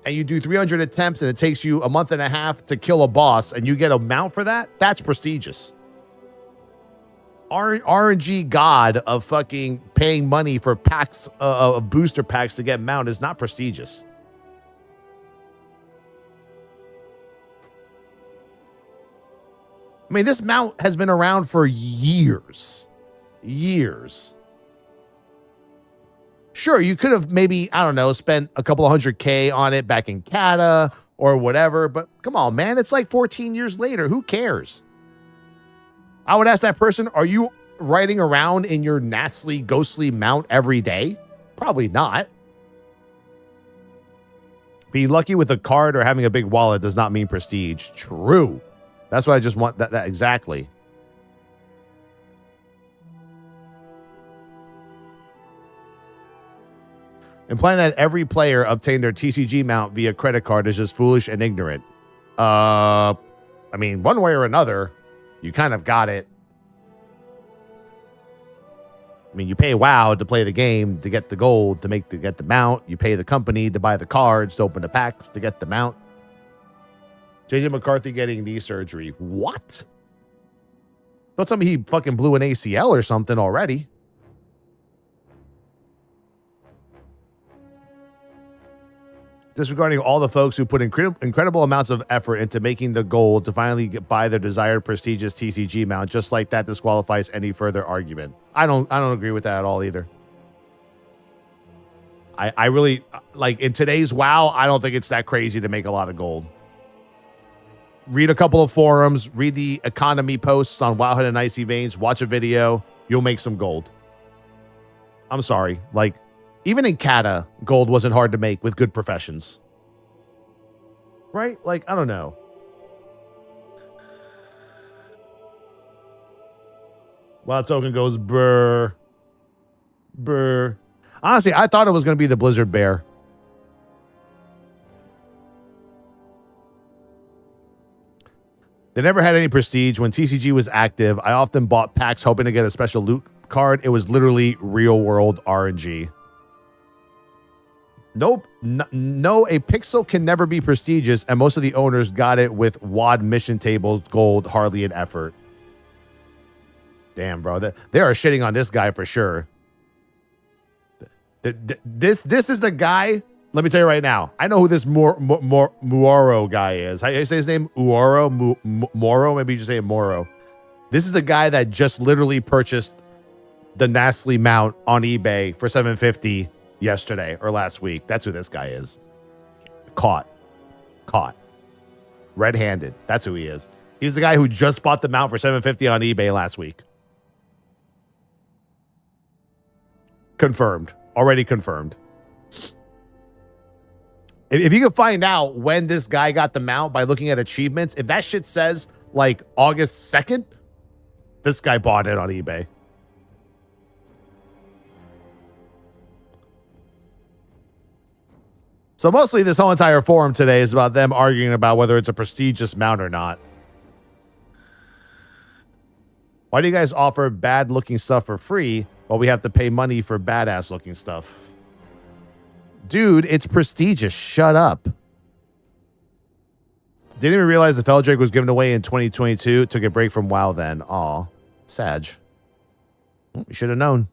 and you do 300 attempts and it takes you a month and a half to kill a boss and you get a mount for that, that's prestigious. RNG god of fucking paying money for packs of booster packs to get mount is not prestigious. I mean, this mount has been around for years. Years. Sure, you could have maybe, I don't know, spent a couple of $100K on it back in Kata or whatever, but come on, man, it's like 14 years later. Who cares? I would ask that person, are you riding around in your nasty, ghostly mount every day? Probably not. Being lucky with a card or having a big wallet does not mean prestige. True. That's what I just want, that exactly. Implying that every player obtained their TCG mount via credit card is just foolish and ignorant. I mean, one way or another, you kind of got it. I mean, you pay WoW to play the game, to get the gold, to get the mount. You pay the company to buy the cards, to open the packs, to get the mount. JJ McCarthy getting knee surgery. What? Don't tell me he fucking blew an ACL or something already. Disregarding all the folks who put incredible amounts of effort into making the goal to finally buy their desired prestigious TCG mount, just like that disqualifies any further argument. I don't agree with that at all either. I really, like, in today's WoW, I don't think it's that crazy to make a lot of gold. Read a couple of forums, read the economy posts on Wowhead and Icy Veins, watch a video, you'll make some gold. I'm sorry, like, even in Kata, gold wasn't hard to make with good professions. Right? Like, I don't know. Wild Token goes, brr. Brr. Honestly, I thought it was going to be the Blizzard Bear. They never had any prestige. When TCG was active, I often bought packs hoping to get a special loot card. It was literally real-world RNG. Nope. No, a pixel can never be prestigious, and most of the owners got it with WAD mission tables, gold, hardly an effort. Damn, bro. They are shitting on this guy for sure. This is the guy. Let me tell you right now. I know who this Muoro guy is. How you say his name? Uoro? Moro? Maybe you just say Moro. This is the guy that just literally purchased the Nastly mount on eBay for $750 yesterday or last week. That's who this guy is. Caught. Red-handed. That's who he is. He's the guy who just bought the mount for $750 on eBay last week. Confirmed. Already confirmed. If you can find out when this guy got the mount by looking at achievements, if that shit says like August 2nd, this guy bought it on eBay. So mostly this whole entire forum today is about them arguing about whether it's a prestigious mount or not. Why do you guys offer bad looking stuff for free while we have to pay money for badass looking stuff? Dude, it's prestigious. Shut up. Didn't even realize the Feldrake was given away in 2022. Took a break from WoW then. Aw, Sag. You should have known.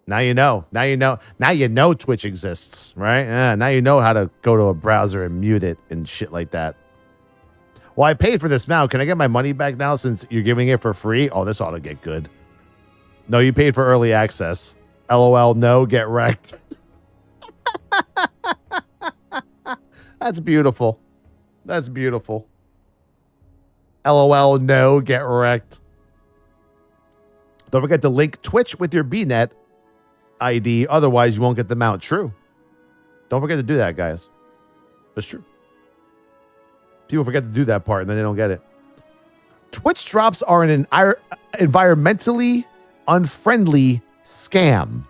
Now you know. Now you know. Now you know Twitch exists, right? Yeah, now you know how to go to a browser and mute it and shit like that. Well, I paid for this mount. Can I get my money back now since you're giving it for free? Oh, this ought to get good. No, you paid for early access. LOL, no, get wrecked. That's beautiful. That's beautiful. LOL, no, get wrecked. Don't forget to link Twitch with your BNet ID. Otherwise, you won't get the mount. True. Don't forget to do that, guys. That's true. People forget to do that part, and then they don't get it. Twitch drops are an environmentally unfriendly scam.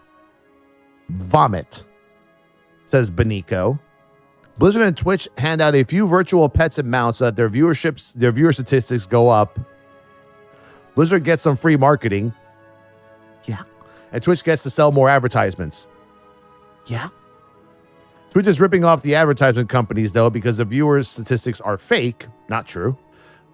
Vomit, says Benico. Blizzard and Twitch hand out a few virtual pets and mounts so that their viewer statistics go up. Blizzard gets some free marketing. Yeah. And Twitch gets to sell more advertisements. Yeah. Twitch is ripping off the advertisement companies, though, because the viewer statistics are fake. Not true.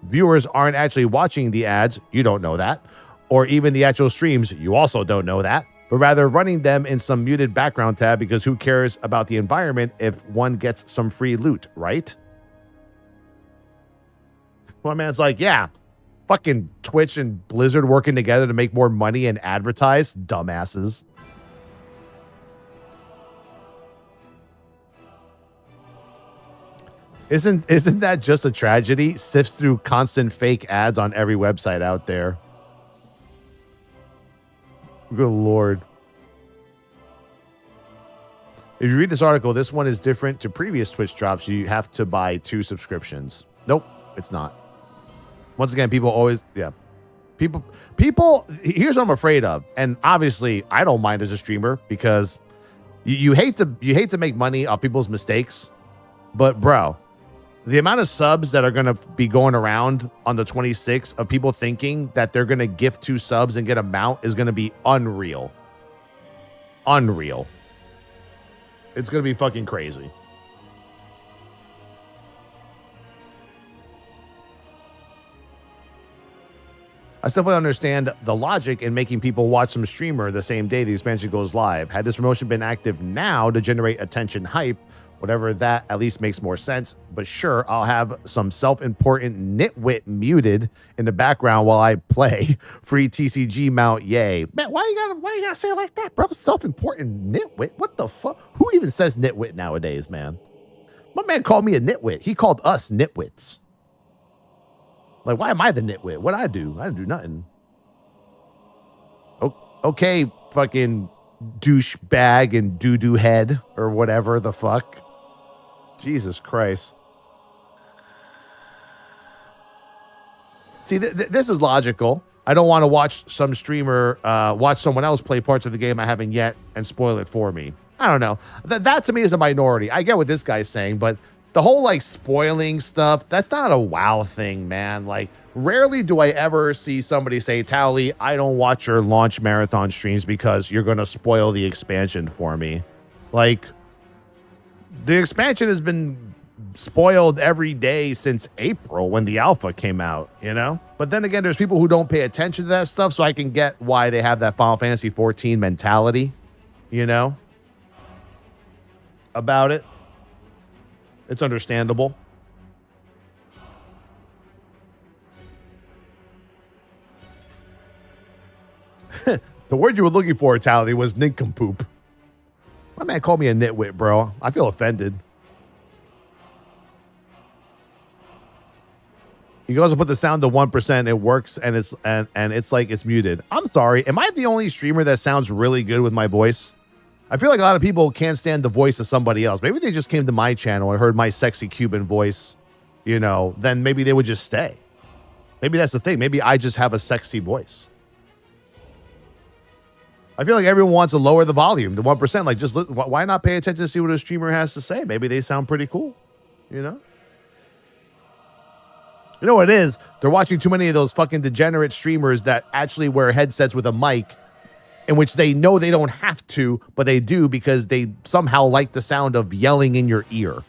Viewers aren't actually watching the ads. You don't know that. Or even the actual streams. You also don't know that. But rather running them in some muted background tab because who cares about the environment if one gets some free loot, right? One man's like, yeah, fucking Twitch and Blizzard working together to make more money and advertise. Dumbasses. Isn't that just a tragedy? Sifts through constant fake ads on every website out there. Good Lord. If you read this article, this one is different to previous Twitch drops. You have to buy 2 subscriptions. Nope, it's not. Once again, people always, yeah. People, here's what I'm afraid of. And obviously, I don't mind as a streamer because you hate to make money off people's mistakes. But bro, the amount of subs that are going to be going around on the 26th of people thinking that they're going to gift 2 subs and get a mount is going to be unreal. Unreal. It's going to be fucking crazy. I still understand the logic in making people watch some streamer the same day the expansion goes live. Had this promotion been active now to generate attention hype, whatever that at least makes more sense. But sure, I'll have some self-important nitwit muted in the background while I play free TCG Mount. Yay. Man, why you gotta say it like that, bro? Self-important nitwit? What the fuck? Who even says nitwit nowadays, man? My man called me a nitwit. He called us nitwits. Like, why am I the nitwit? What'd I do? I didn't do nothing. Okay, fucking douchebag and doo-doo head or whatever the fuck. Jesus Christ. See, this is logical. I don't want to watch some streamer watch someone else play parts of the game I haven't yet and spoil it for me. I don't know. That to me is a minority. I get what this guy's saying, but the whole like spoiling stuff, that's not a WoW thing, man. Like, rarely do I ever see somebody say, Towley, I don't watch your launch marathon streams because you're going to spoil the expansion for me. Like, the expansion has been spoiled every day since April when the alpha came out, you know? But then again, there's people who don't pay attention to that stuff, so I can get why they have that Final Fantasy 14 mentality, you know, about it. It's understandable. The word you were looking for, Tally, was nincompoop. My man called me a nitwit, bro. I feel offended. He goes to put the sound to 1%. It works, and it's like it's muted. I'm sorry. Am I the only streamer that sounds really good with my voice? I feel like a lot of people can't stand the voice of somebody else. Maybe they just came to my channel and heard my sexy Cuban voice, you know, then maybe they would just stay. Maybe that's the thing. Maybe I just have a sexy voice. I feel like everyone wants to lower the volume to 1%. Like, just why not pay attention to see what a streamer has to say? Maybe they sound pretty cool, you know? You know what it is? They're watching too many of those fucking degenerate streamers that actually wear headsets with a mic in which they know they don't have to, but they do because they somehow like the sound of yelling in your ear.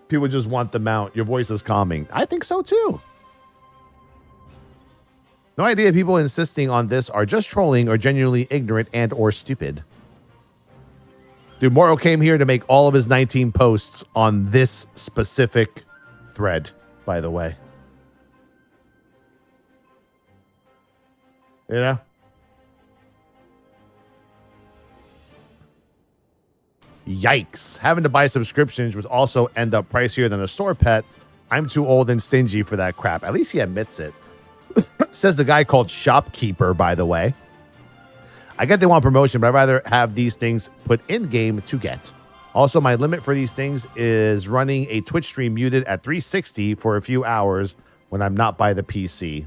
People just want the mount. Your voice is calming. I think so too. No idea if people insisting on this are just trolling or genuinely ignorant and or stupid. Dude, Moro came here to make all of his 19 posts on this specific thread, by the way. You know? Yikes. Having to buy subscriptions would also end up pricier than a store pet. I'm too old and stingy for that crap. At least he admits it. Says the guy called Shopkeeper, by the way. I get they want promotion, but I'd rather have these things put in game to get. Also, my limit for these things is running a Twitch stream muted at 360 for a few hours when I'm not by the PC.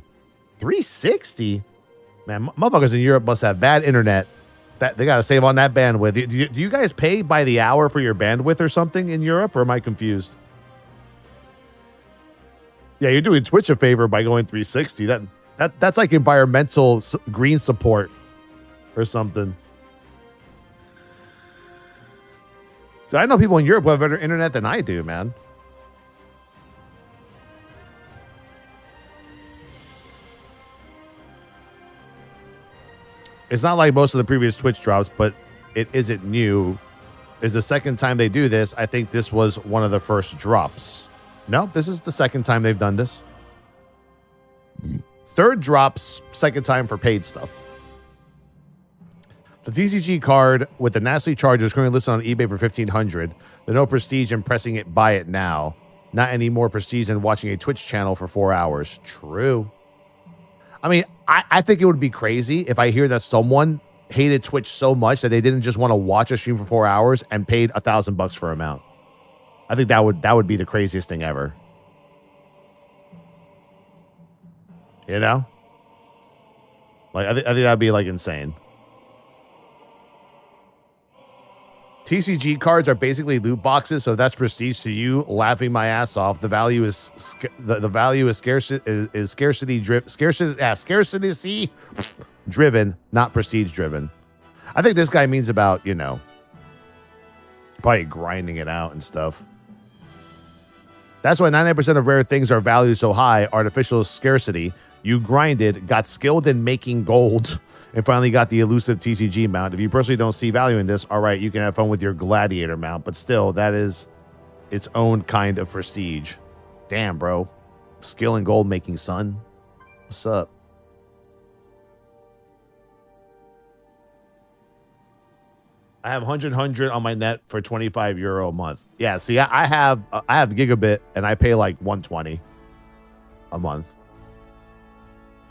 360? Man, motherfuckers in Europe must have bad internet. That they got to save on that bandwidth. Do you guys pay by the hour for your bandwidth or something in Europe, or am I confused? Yeah, you're doing Twitch a favor by going 360. That's like environmental green support or something. I know people in Europe who have better internet than I do, man. It's not like most of the previous Twitch drops, but it isn't new. It's the second time they do this. I think this was one of the first drops. No, this is the second time they've done this. Third drops, second time for paid stuff. The TCG card with the nasty charger is currently listed on eBay for $1,500. There's no prestige in pressing it, buy it now. Not any more prestige than watching a Twitch channel for 4 hours. True. I mean, I think it would be crazy if I hear that someone hated Twitch so much that they didn't just want to watch a stream for 4 hours and paid $1,000 for a mount. I think that would be the craziest thing ever. You know? Like, I think that'd be like insane. TCG cards are basically loot boxes, so that's prestige to you. Laughing my ass off. The value is the value is scarcity driven, not prestige driven. I think this guy means about, you know, probably grinding it out and stuff. That's why 99% of rare things are valued so high. Artificial scarcity. You grinded, got skilled in making gold, and finally got the elusive TCG mount. If you personally don't see value in this, all right, you can have fun with your gladiator mount, but still, that is its own kind of prestige. Damn, bro. Skill in gold making, son. What's up? I have 100 on my net for €25 a month. Yeah, see, I have gigabit, and I pay like 120 a month.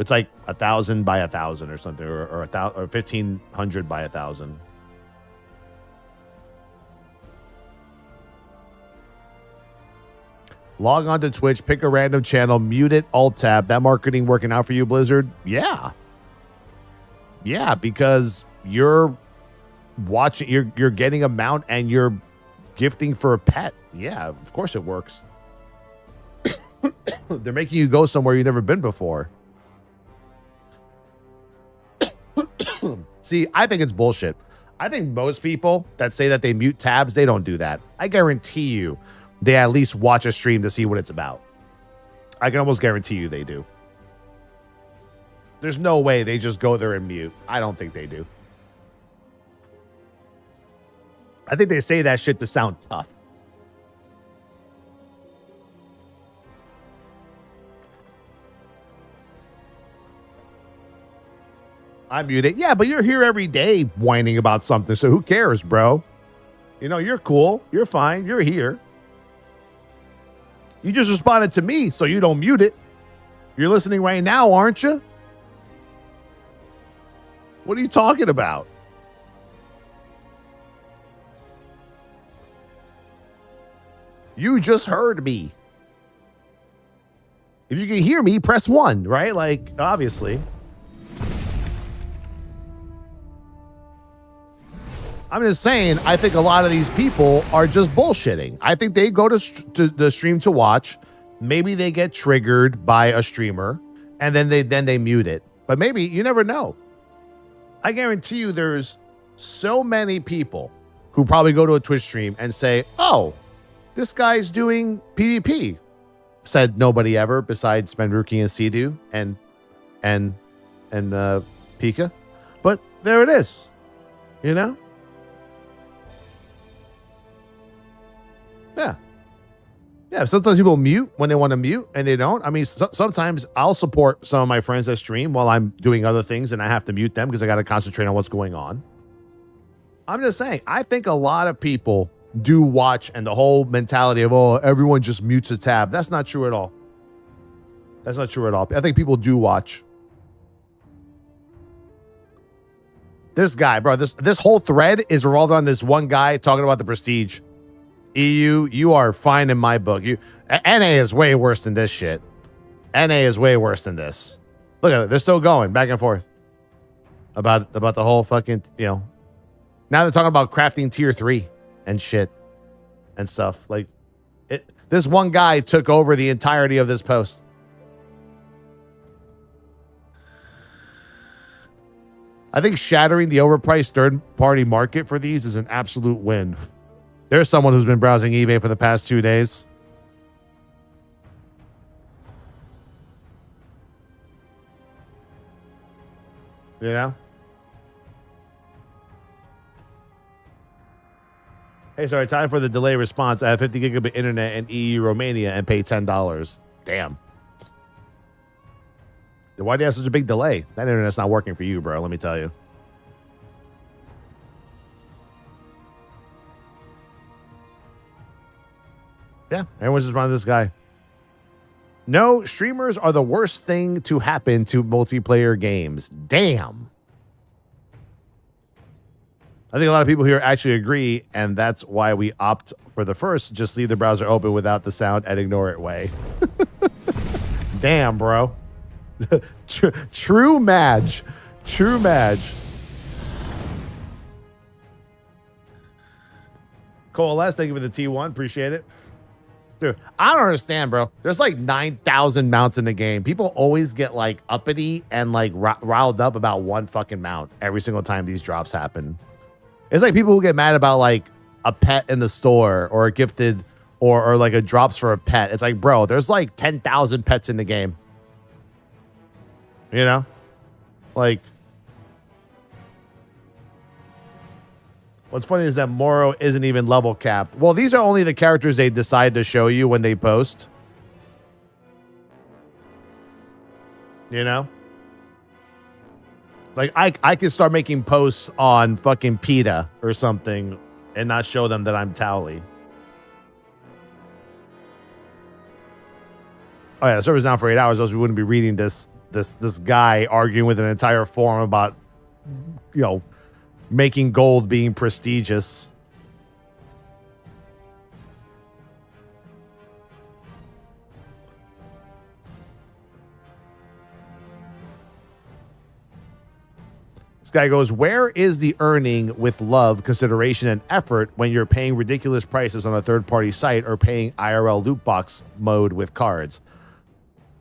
It's like 1,000 by 1,000 or something, or 1,500 by 1,000. Log on to Twitch, pick a random channel, mute it, alt tab. That marketing working out for you, Blizzard? Yeah. Yeah, because you're watching, you're getting a mount and you're gifting for a pet. Yeah, of course it works. They're making you go somewhere you've never been before. See, I think it's bullshit. I think most people that say that they mute tabs, they don't do that. I guarantee you they at least watch a stream to see what it's about. I can almost guarantee you they do. There's no way they just go there and mute. I don't think they do. I think they say that shit to sound tough. I mute it. Yeah, but you're here every day whining about something, so who cares, bro? You know, you're cool. You're fine. You're here. You just responded to me, so you don't mute it. You're listening right now, aren't you? What are you talking about? You just heard me. If you can hear me, press 1, right? Like, obviously. I'm just saying, I think a lot of these people are just bullshitting. I think they go to the stream to watch. Maybe they get triggered by a streamer, and then they mute it. But maybe, you never know. I guarantee you there's so many people who probably go to a Twitch stream and say, oh, this guy's doing PvP. Said nobody ever besides Menruki and Sidu and Pika. But there it is. You know? Yeah. Yeah, sometimes people mute when they want to mute and they don't. I mean, sometimes I'll support some of my friends that stream while I'm doing other things and I have to mute them because I got to concentrate on what's going on. I'm just saying, I think a lot of people do watch, and the whole mentality of, oh, everyone just mutes a tab. That's not true at all. That's not true at all. I think people do watch. This guy, bro, this whole thread is rolled on this one guy talking about the prestige. EU, you are fine in my book. NA is way worse than this shit. NA is way worse than this. Look at it. They're still going back and forth about the whole fucking, you know. Now they're talking about crafting tier 3 and shit and stuff. Like, this one guy took over the entirety of this post. I think shattering the overpriced third-party market for these is an absolute win. There's someone who's been browsing eBay for the past 2 days. You know? Hey, sorry, time for the delay response. I have 50 gigabit internet in EU Romania and pay $10. Damn. Then why do you have such a big delay? That internet's not working for you, bro. Let me tell you. Yeah, everyone's just running this guy. No, streamers are the worst thing to happen to multiplayer games. Damn. I think a lot of people here actually agree, and that's why we opt for the first. Just leave the browser open without the sound and ignore it way. Damn, bro. True Madge. True Madge. Coalesce, thank you for the T1. Appreciate it. Dude, I don't understand, bro. There's like 9,000 mounts in the game. People always get like uppity and like riled up about one fucking mount every single time these drops happen. It's like people who get mad about like a pet in the store or a gifted or like a drops for a pet. It's like, bro, there's like 10,000 pets in the game. You know? Like, what's funny is that Moro isn't even level capped. Well, these are only the characters they decide to show you when they post. You know? Like, I could start making posts on fucking PETA or something and not show them that I'm Towley. Oh, yeah, the server's down for 8 hours, else we wouldn't be reading this guy arguing with an entire forum about, you know, making gold being prestigious. This guy goes, where is the earning with love, consideration, and effort when you're paying ridiculous prices on a third-party site or paying IRL loot box mode with cards?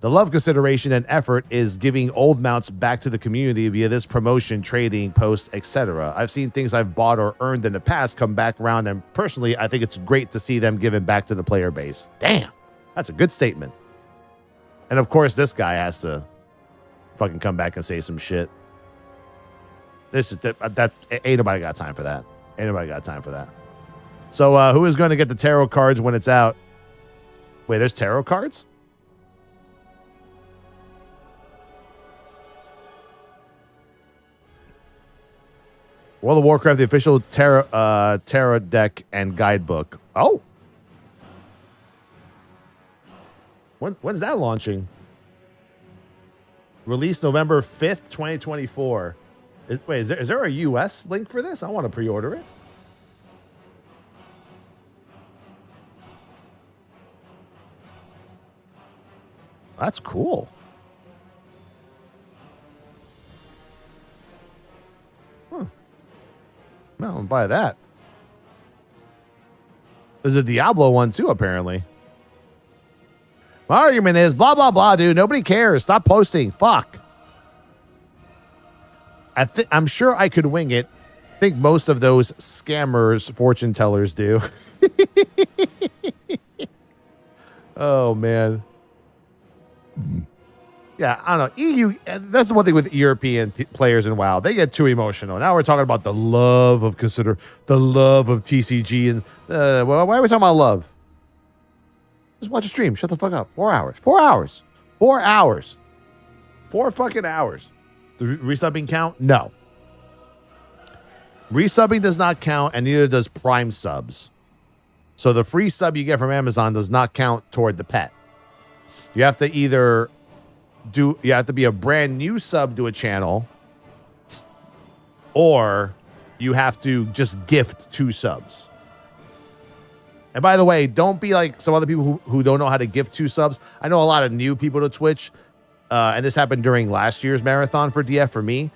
The love, consideration, and effort is giving old mounts back to the community via this promotion, trading, post, etc. I've seen things I've bought or earned in the past come back around, and personally, I think it's great to see them given back to the player base. Damn, that's a good statement. And of course, this guy has to fucking come back and say some shit. This is that ain't nobody got time for that. Ain't nobody got time for that. So who is going to get the tarot cards when it's out? Wait, there's tarot cards? World of Warcraft, the official tarot deck and guidebook. Oh. When's that launching? Released November 5th, 2024. Wait, is there a US link for this? I want to pre-order it. That's cool. Huh. No, I'll buy that. There's a Diablo one too, apparently. My argument is blah, blah, blah, dude. Nobody cares. Stop posting. Fuck. I'm sure I could wing it. I think most of those scammers, fortune tellers do. Oh, man. Yeah, I don't know. EU, that's the one thing with European players in WoW. They get too emotional. Now we're talking about the love of TCG. And, well, why are we talking about love? Just watch a stream. Shut the fuck up. 4 hours. 4 hours. 4 hours. 4 fucking hours. The resubbing count? No. Resubbing does not count, and neither does Prime subs. So the free sub you get from Amazon does not count toward the pet. You have to either you have to be a brand new sub to a channel, or you have to just gift 2 subs. And by the way, don't be like some other people who don't know how to gift 2 subs. I know a lot of new people to Twitch, and this happened during last year's marathon for DF for me.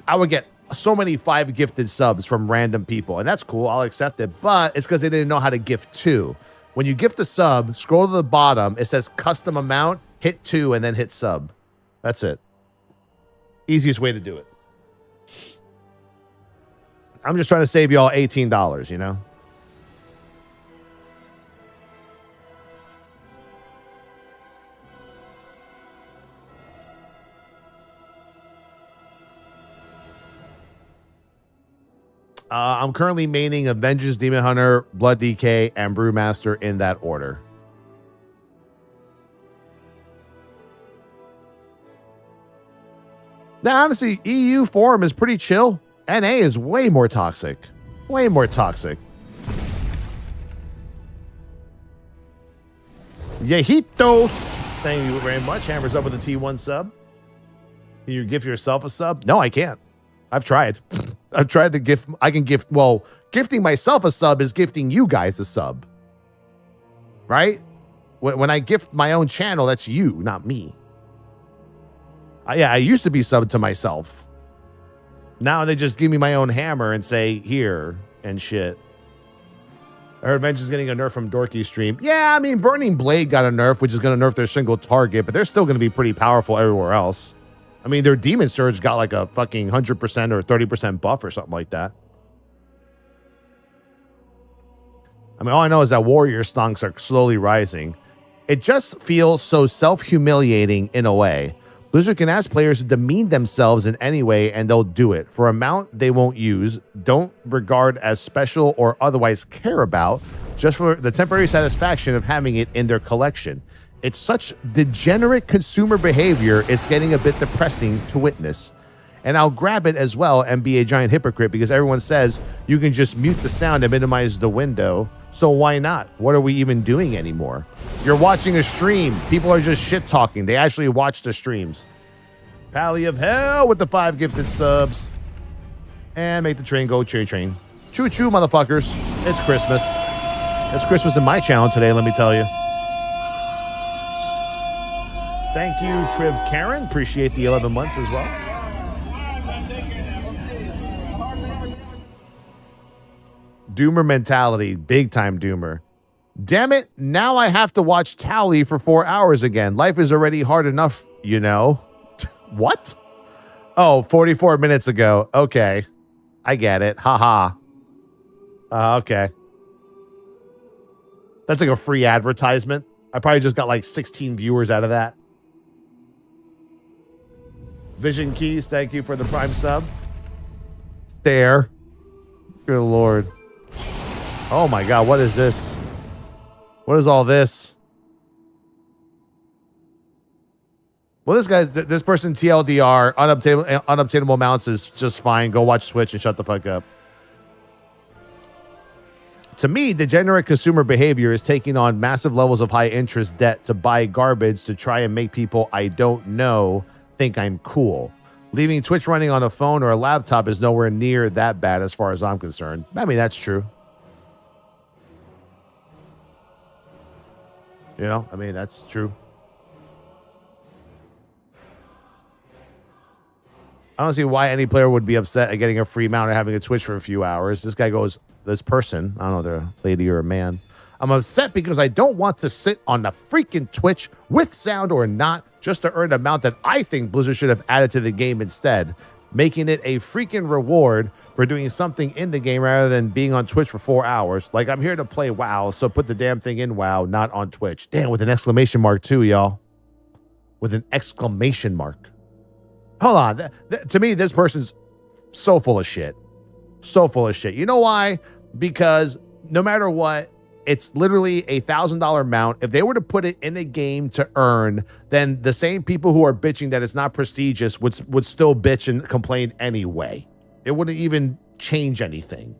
I would get so many 5 gifted subs from random people, and that's cool. I'll accept it, but it's because they didn't know how to gift 2. When you gift a sub, scroll to the bottom. It says custom amount, hit 2, and then hit sub. That's it. Easiest way to do it. I'm just trying to save y'all $18, you know? I'm currently maining Avengers, Demon Hunter, Blood DK, and Brewmaster in that order. Now, honestly, EU form is pretty chill. NA is way more toxic. Way more toxic. Yejitos. Thank you very much. Hammers up with a T1 sub. Can you gift yourself a sub? No, I can't. I've tried. I've tried to gift. I can gift. Well, gifting myself a sub is gifting you guys a sub. Right? When I gift my own channel, that's you, not me. I used to be subbed to myself. Now they just give me my own hammer and say, here, and shit. I heard Avengers getting a nerf from Dorky's stream. Yeah, I mean, Burning Blade got a nerf, which is going to nerf their single target, but they're still going to be pretty powerful everywhere else. I mean, their Demon Surge got like a fucking 100% or 30% buff or something like that. I mean, all I know is that warrior stonks are slowly rising. It just feels so self-humiliating in a way. Blizzard can ask players to demean themselves in any way, and they'll do it. For a mount they won't use, don't regard as special, or otherwise care about, just for the temporary satisfaction of having it in their collection. It's such degenerate consumer behavior, it's getting a bit depressing to witness. And I'll grab it as well and be a giant hypocrite because everyone says you can just mute the sound and minimize the window. So why not? What are we even doing anymore? You're watching a stream. People are just shit talking. They actually watch the streams. Pally of Hell with the 5 gifted subs. And make the train go train. Choo choo, motherfuckers. It's Christmas. It's Christmas in my channel today, let me tell you. Thank you, Triv Karen. Appreciate the 11 months as well. Doomer mentality. Big time Doomer. Damn it. Now I have to watch Tally for 4 hours again. Life is already hard enough, you know. What? Oh, 44 minutes ago. Okay. I get it. Haha. Okay. That's like a free advertisement. I probably just got like 16 viewers out of that. Vision Keys, thank you for the Prime sub. Stare. Good Lord. Oh my God, what is this? What is all this? Well, this person TLDR, unobtainable mounts is just fine. Go watch Switch and shut the fuck up. To me, degenerate consumer behavior is taking on massive levels of high interest debt to buy garbage to try and make people I don't know think I'm cool. Leaving Twitch running on a phone or a laptop is nowhere near that bad as far as I'm concerned. I mean, that's true. You know, I mean, that's true. I don't see why any player would be upset at getting a free mount or having a Twitch for a few hours. This guy goes, this person, I don't know if they're a lady or a man. I'm upset because I don't want to sit on the freaking Twitch with sound or not just to earn an amount that I think Blizzard should have added to the game instead. making it a freaking reward for doing something in the game rather than being on Twitch for 4 hours. Like, I'm here to play WoW, so put the damn thing in WoW, not on Twitch. Damn, with an exclamation mark too, y'all. With an exclamation mark. Hold on. To me, this person's so full of shit. So full of shit. You know why? Because no matter what, it's literally a $1,000 mount. If they were to put it in a game to earn, then the same people who are bitching that it's not prestigious would still bitch and complain anyway. It wouldn't even change anything.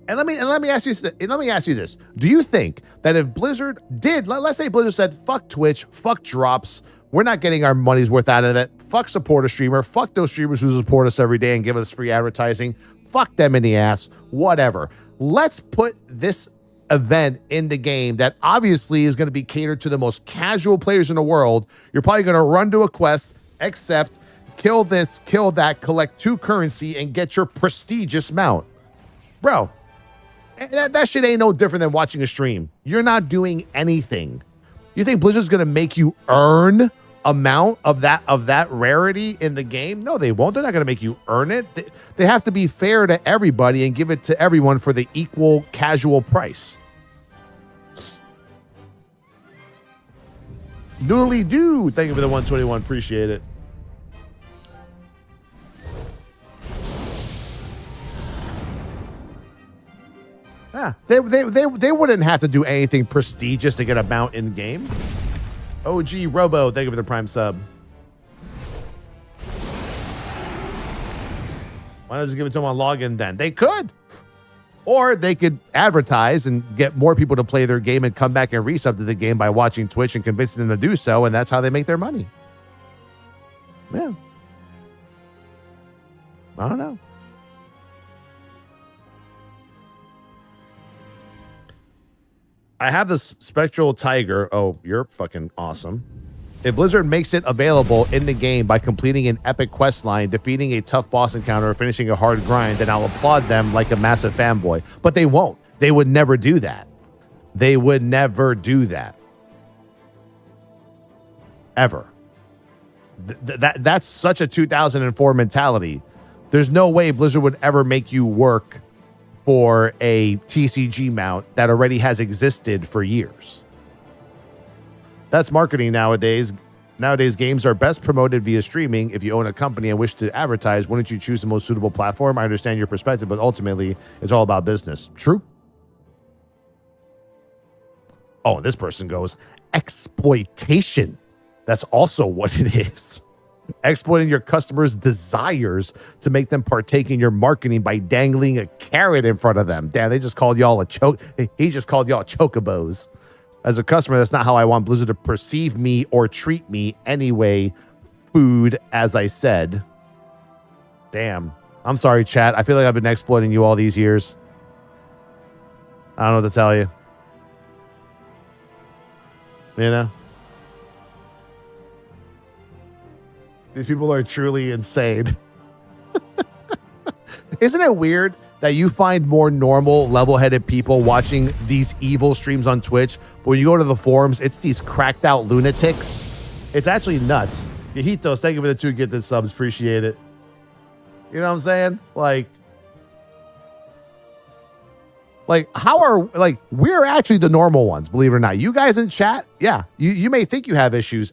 And let me ask you this. Do you think that if Blizzard did, let's say Blizzard said, fuck Twitch, fuck drops, we're not getting our money's worth out of it, fuck support a streamer, fuck those streamers who support us every day and give us free advertising, fuck them in the ass, whatever. Let's put this event in the game that obviously is going to be catered to the most casual players in the world. You're probably going to run to a quest, accept, kill this, kill that, collect 2 currency, and get your prestigious mount. Bro, that shit ain't no different than watching a stream. You're not doing anything. You think Blizzard's going to make you earn amount of that rarity in the game? No, they won't. They're not going to make you earn it. They have to be fair to everybody and give it to everyone for the equal casual price. Noodly do. Thank you for the 121. Appreciate it. Yeah, they wouldn't have to do anything prestigious to get a mount in game. OG Robo, thank you for the Prime sub. Why don't you give it to them on login then? They could. Or they could advertise and get more people to play their game and come back and resub to the game by watching Twitch and convincing them to do so, and that's how they make their money. Yeah. I don't know. I have this Spectral Tiger. Oh, you're fucking awesome. If Blizzard makes it available in the game by completing an epic quest line, defeating a tough boss encounter, or finishing a hard grind, then I'll applaud them like a massive fanboy. But they won't. They would never do that. They would never do that. Ever. That's such a 2004 mentality. There's no way Blizzard would ever make you work for a TCG mount that already has existed for years. That's marketing nowadays. Nowadays, games are best promoted via streaming. If you own a company and wish to advertise, wouldn't you choose the most suitable platform? I understand your perspective, but ultimately, it's all about business. True. Oh, this person goes, exploitation. That's also what it is. Exploiting your customers' desires to make them partake in your marketing by dangling a carrot in front of them. Damn, they just called y'all he just called y'all chocobos. As a customer, that's not how I want Blizzard to perceive me or treat me anyway. Food, as I said. Damn. I'm sorry, chat. I feel like I've been exploiting you all these years. I don't know what to tell you. You know? These people are truly insane. Isn't it weird that you find more normal, level-headed people watching these evil streams on Twitch, but when you go to the forums, it's these cracked out lunatics? It's actually nuts. Yajitos, thank you for the 2 gifted subs. Appreciate it. You know what I'm saying? We're actually the normal ones, believe it or not. You guys in chat, yeah, you may think you have issues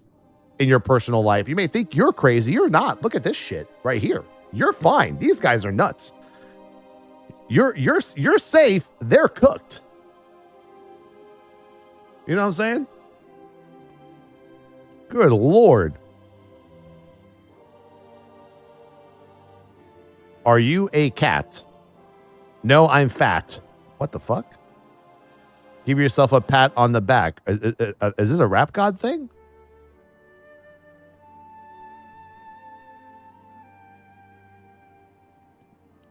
in your personal life. You may think you're crazy. You're not. Look at this shit right here. You're fine. These guys are nuts. You're safe. They're cooked. You know what I'm saying? Good Lord. Are you a cat? No, I'm fat. What the fuck? Give yourself a pat on the back. Is this a rap god thing?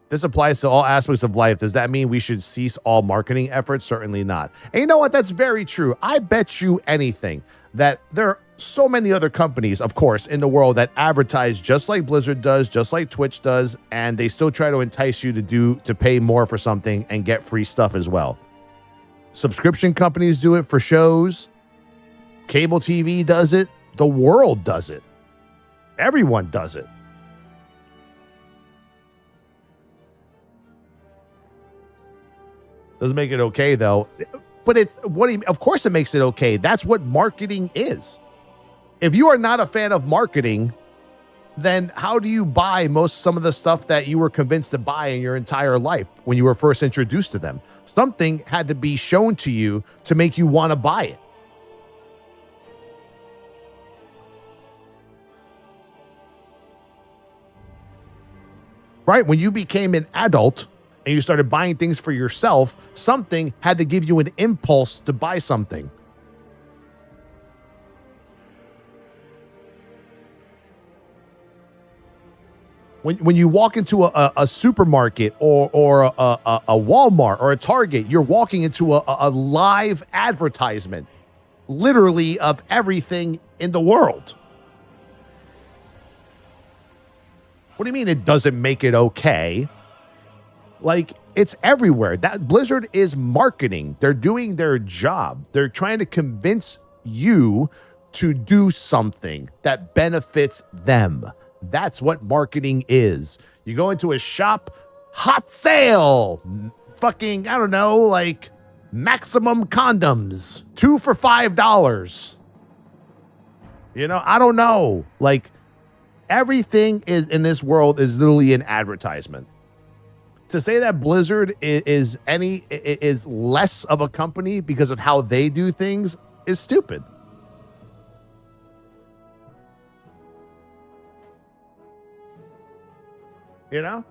This applies to all aspects of life. Does that mean we should cease all marketing efforts? Certainly not. And you know what? That's very true. I bet you anything that there are so many other companies, of course, in the world that advertise just like Blizzard does, just like Twitch does, and they still try to entice you to pay more for something and get free stuff as well. Subscription companies do it for shows. Cable TV does it. The world does it. Everyone does it. Doesn't make it okay though. But it's of course it makes it okay. That's what marketing is. If you are not a fan of marketing, then how do you buy some of the stuff that you were convinced to buy in your entire life when you were first introduced to them? Something had to be shown to you to make you want to buy it. Right? When you became an adult and you started buying things for yourself, something had to give you an impulse to buy something. When you walk into a supermarket or a Walmart or a Target, you're walking into a live advertisement, literally, of everything in the world. What do you mean it doesn't make it okay? Like, it's everywhere. That Blizzard is marketing. They're doing their job. They're trying to convince you to do something that benefits them. That's what marketing is. You go into a shop, hot sale, fucking, I don't know, like maximum condoms, 2 for $5. You know, I don't know. Like, everything is in this world is literally an advertisement. To say that Blizzard is less of a company because of how they do things is stupid. You know?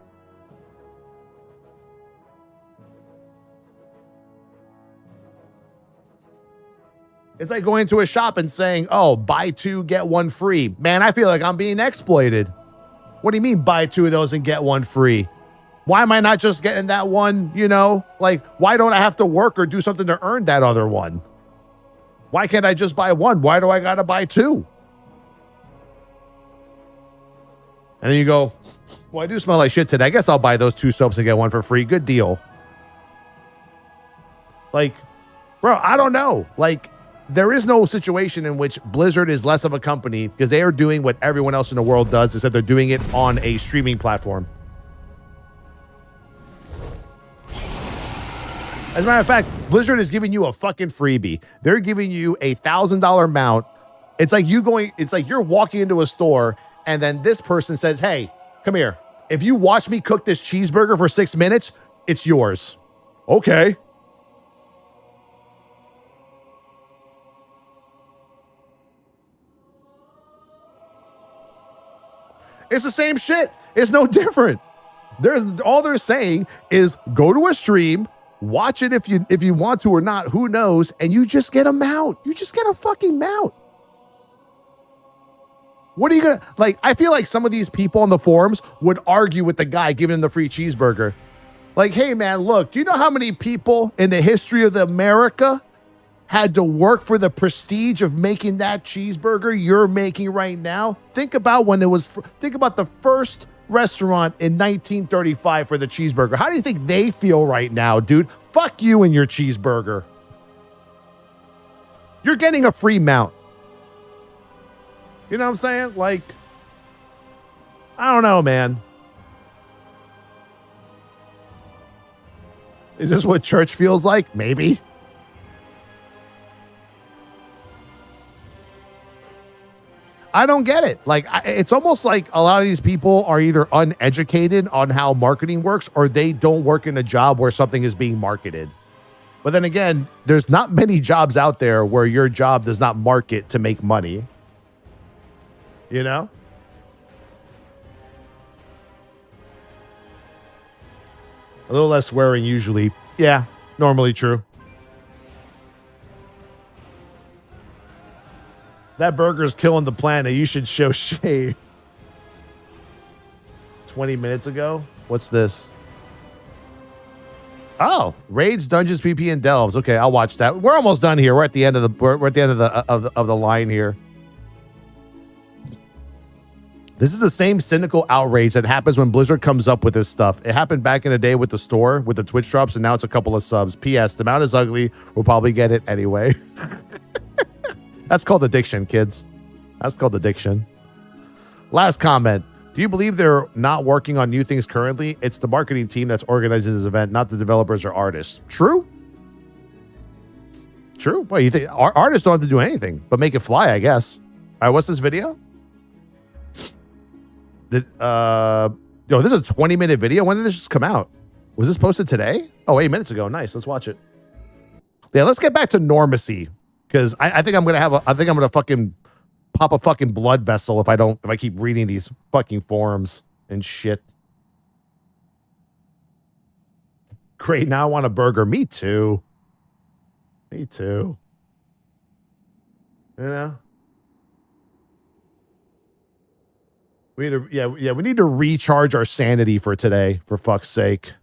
It's like going to a shop and saying, oh, buy 2, get 1 free. Man, I feel like I'm being exploited. What do you mean buy 2 of those and get 1 free? Why am I not just getting that one, you know? Like, why don't I have to work or do something to earn that other one? Why can't I just buy 1? Why do I gotta buy 2? And then you go, well, I do smell like shit today. I guess I'll buy those 2 soaps and get 1 for free. Good deal. Like, bro, I don't know. Like, there is no situation in which Blizzard is less of a company because they are doing what everyone else in the world does, except they're doing it on a streaming platform. As a matter of fact, Blizzard is giving you a fucking freebie. They're giving you a $1,000 mount. It's like you're walking into a store and then this person says, hey, come here. If you watch me cook this cheeseburger for 6 minutes, it's yours. Okay. It's the same shit. It's no different. All they're saying is go to a stream, watch it if you want to or not, who knows, and you just get a mount. You just get a fucking mount. What are you gonna, like, I feel like some of these people on the forums would argue with the guy giving him the free cheeseburger. Like, hey man, look, do you know how many people in the history of America had to work for the prestige of making that cheeseburger you're making right now? Think about the first restaurant in 1935 for the cheeseburger. How do you think they feel right now, dude? Fuck you and your cheeseburger. You're getting a free mount. You know what I'm saying? Like, I don't know, man. Is this what church feels like? Maybe. I don't get it. Like, it's almost like a lot of these people are either uneducated on how marketing works or they don't work in a job where something is being marketed. But then again, there's not many jobs out there where your job does not market to make money. You know? A little less swearing usually. Yeah, normally true. That burger's killing the planet. You should show shade. 20 minutes ago? What's this? Oh, raids, dungeons, PP, and delves. Okay, I'll watch that. We're almost done here. We're at the end of the line here. This is the same cynical outrage that happens when Blizzard comes up with this stuff. It happened back in the day with the store, with the Twitch drops, and now it's a couple of subs. P.S. The mount is ugly. We'll probably get it anyway. That's called addiction, kids. That's called addiction. Last comment. Do you believe they're not working on new things currently? It's the marketing team that's organizing this event, not the developers or artists. True. True. Well, you think artists don't have to do anything but make it fly, I guess. All right, what's this video? This is a 20-minute video. When did this just come out? Was this posted today? Oh, 8 minutes ago. Nice. Let's watch it. Yeah, let's get back to normacy because I think I'm gonna fucking pop a fucking blood vessel if I keep reading these fucking forums and shit. Great. Now I want a burger. Me too. Me too. You know. We need to recharge our sanity for today, for fuck's sake.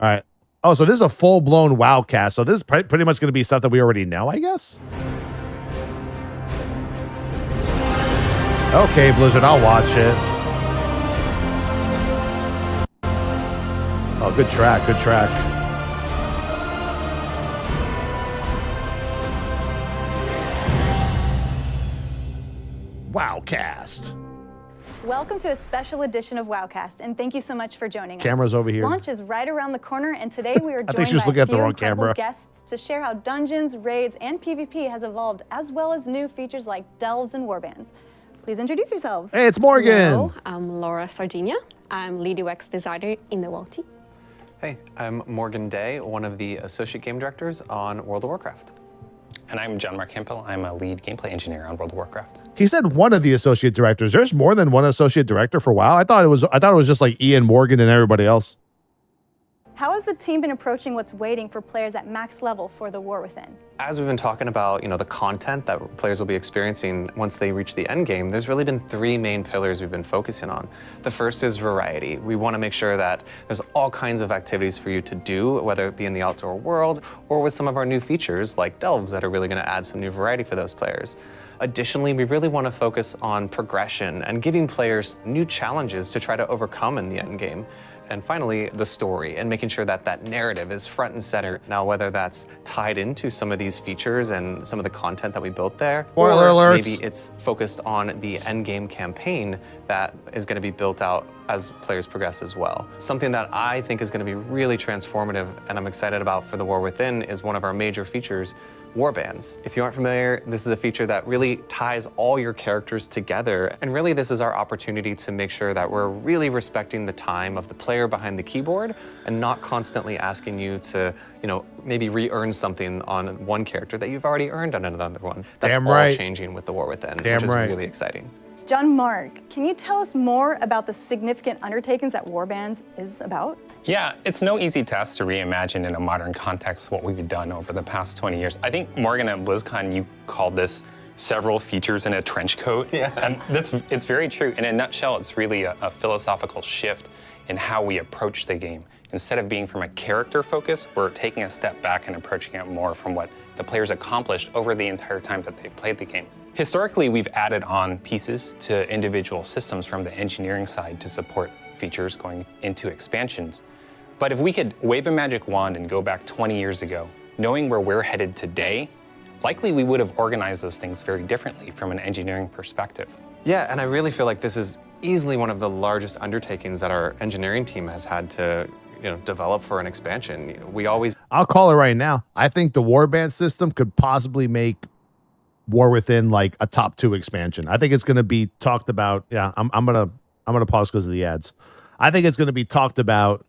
All right. Oh, so this is a full-blown WoW cast. So this is pretty much going to be stuff that we already know, I guess. Okay, Blizzard, I'll watch it. Oh, good track, good track. WoWcast. Welcome to a special edition of WoWcast, and thank you so much for joining us. Camera's over here. Launch is right around the corner, and today we are I think joined she was by looking a at the few wrong incredible camera. guests to share how dungeons, raids, and PvP has evolved, as well as new features like delves and warbands. Please introduce yourselves. Hey, it's Morgan. Hello, I'm Laura Sardinia. I'm lead UX designer in the WoW team. Hey, I'm Morgan Day, one of the associate game directors on World of Warcraft. And I'm John Mark Hempel. I'm a lead gameplay engineer on World of Warcraft. He said one of the associate directors. There's more than one associate director for WoW. I thought it was just like Ian Morgan and everybody else. How has the team been approaching what's waiting for players at max level for the War Within? As we've been talking about, the content that players will be experiencing once they reach the end game, there's really been three main pillars we've been focusing on. The first is variety. We want to make sure that there's all kinds of activities for you to do, whether it be in the outdoor world or with some of our new features like delves that are really going to add some new variety for those players. Additionally, we really want to focus on progression and giving players new challenges to try to overcome in the end game. And finally, the story and making sure that that narrative is front and center. Now, whether that's tied into some of these features and some of the content that we built there, Spoiler or alerts. maybe it's focused on the end game campaign that is going to be built out as players progress as well. Something that I think is going to be really transformative and I'm excited about for the War Within is one of our major features, warbands. If you aren't familiar, this is a feature that really ties all your characters together. And really this is our opportunity to make sure that we're really respecting the time of the player behind the keyboard and not constantly asking you to, maybe re-earn something on one character that you've already earned on another one. That's Damn all right. changing with the War Within, Damn which is right. really exciting. John Mark, can you tell us more about the significant undertakings that warbands is about? Yeah, it's no easy task to reimagine in a modern context what we've done over the past 20 years. I think, Morgan, at BlizzCon, you called this several features in a trench coat. Yeah. And it's very true. In a nutshell, it's really a philosophical shift in how we approach the game. Instead of being from a character focus, we're taking a step back and approaching it more from what the players accomplished over the entire time that they've played the game. Historically, we've added on pieces to individual systems from the engineering side to support features going into expansions. But if we could wave a magic wand and go back 20 years ago, knowing where we're headed today, likely we would have organized those things very differently from an engineering perspective. Yeah, and I really feel like this is easily one of the largest undertakings that our engineering team has had to develop for an expansion. I'll call it right now. I think the warband system could possibly make War Within like a top 2 expansion. I think it's going to be talked about. Yeah, I'm gonna pause because of the ads. I think it's going to be talked about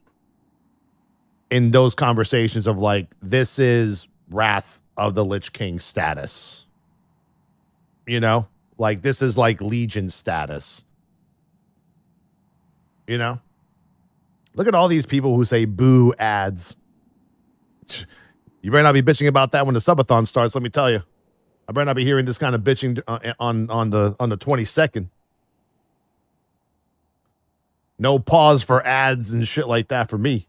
in those conversations of like, this is Wrath of the Lich King status. Like this is like Legion status. Look at all these people who say boo ads. You better not be bitching about that when the subathon starts, let me tell you. I better not be hearing this kind of bitching on the 22nd. No pause for ads and shit like that for me.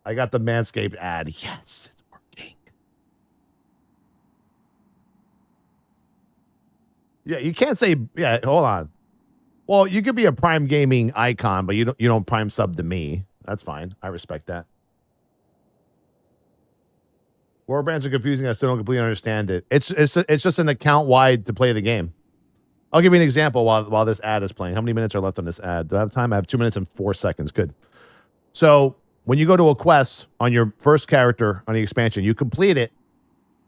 I got the Manscaped ad. Yes, it's working. Yeah, you can't say, yeah, hold on. Well, you could be a Prime Gaming icon, but you don't Prime sub to me. That's fine. I respect that. Warbands are confusing. I still don't completely understand it. It's just an account wide to play the game. I'll give you an example while this ad is playing. How many minutes are left on this ad? Do I have time? I have 2 minutes and 4 seconds. Good. So when you go to a quest on your first character on the expansion, you complete it,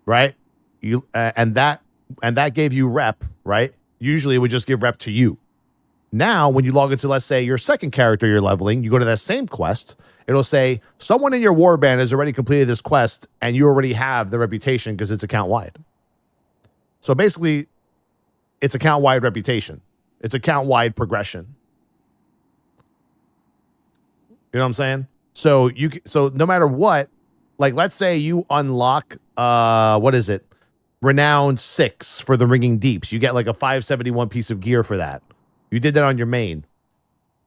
right? You and that gave you rep, right? Usually it would just give rep to you. Now, when you log into, let's say, your second character you're leveling, you go to that same quest, it'll say, someone in your warband has already completed this quest, and you already have the reputation because it's account-wide. So basically, it's account-wide reputation. It's account-wide progression. You know what I'm saying? So no matter what, like let's say you unlock what is it? Renowned 6 for the Ringing Deeps. You get like a 571 piece of gear for that. You did that on your main.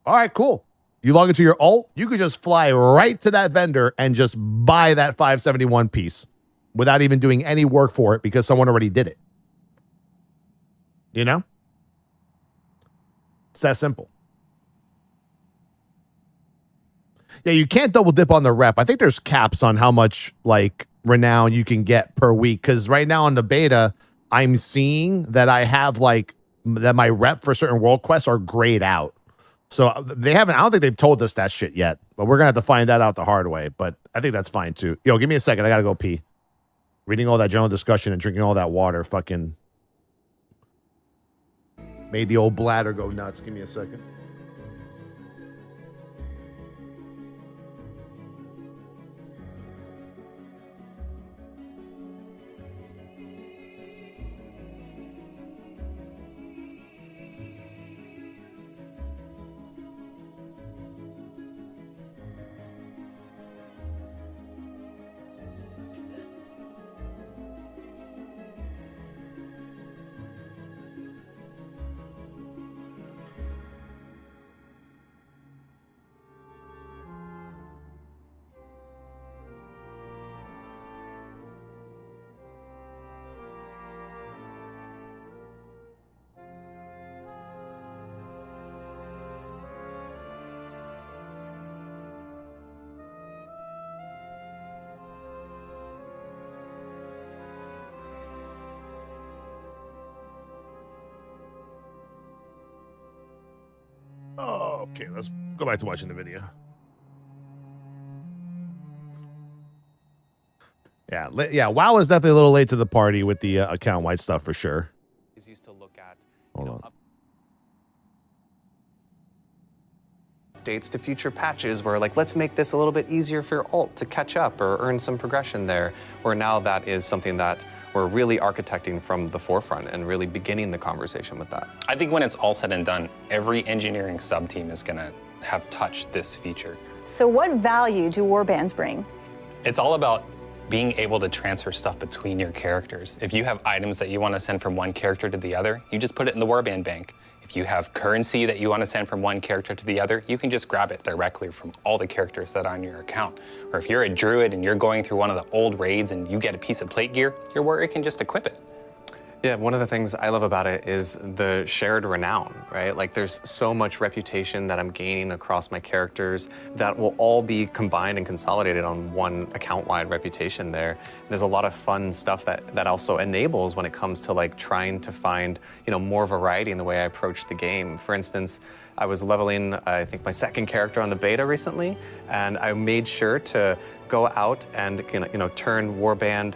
All right, cool. You log into your alt, you could just fly right to that vendor and just buy that 571 piece without even doing any work for it because someone already did it. You know? It's that simple. Yeah, you can't double dip on the rep. I think there's caps on how much like renown you can get per week. Because right now on the beta, I'm seeing that I have like that my rep for certain world quests are grayed out. So they haven't. I don't think they've told us that shit yet. But we're gonna have to find that out the hard way. But I think that's fine too. Yo, give me a second. I gotta go pee. Reading all that general discussion and drinking all that water, fucking made the old bladder go nuts. Give me a second. Oh, okay, let's go back to watching the video. Yeah, WoW is definitely a little late to the party with the account-wide stuff for sure. Used to look at Hold on. updates to future patches where like, let's make this a little bit easier for your alt to catch up or earn some progression there, where now that is something that we're really architecting from the forefront and really beginning the conversation with that. I think when it's all said and done, every engineering sub-team is gonna have touched this feature. So what value do warbands bring? It's all about being able to transfer stuff between your characters. If you have items that you want to send from one character to the other, you just put it in the warband bank. If you have currency that you want to send from one character to the other, you can just grab it directly from all the characters that are on your account. Or if you're a druid and you're going through one of the old raids and you get a piece of plate gear, your warrior can just equip it. Yeah, one of the things I love about it is the shared renown, right? Like there's so much reputation that I'm gaining across my characters that will all be combined and consolidated on one account-wide reputation there. There's a lot of fun stuff that also enables when it comes to like trying to find, more variety in the way I approach the game. For instance, I was leveling, I think, my second character on the beta recently, and I made sure to go out and turn warband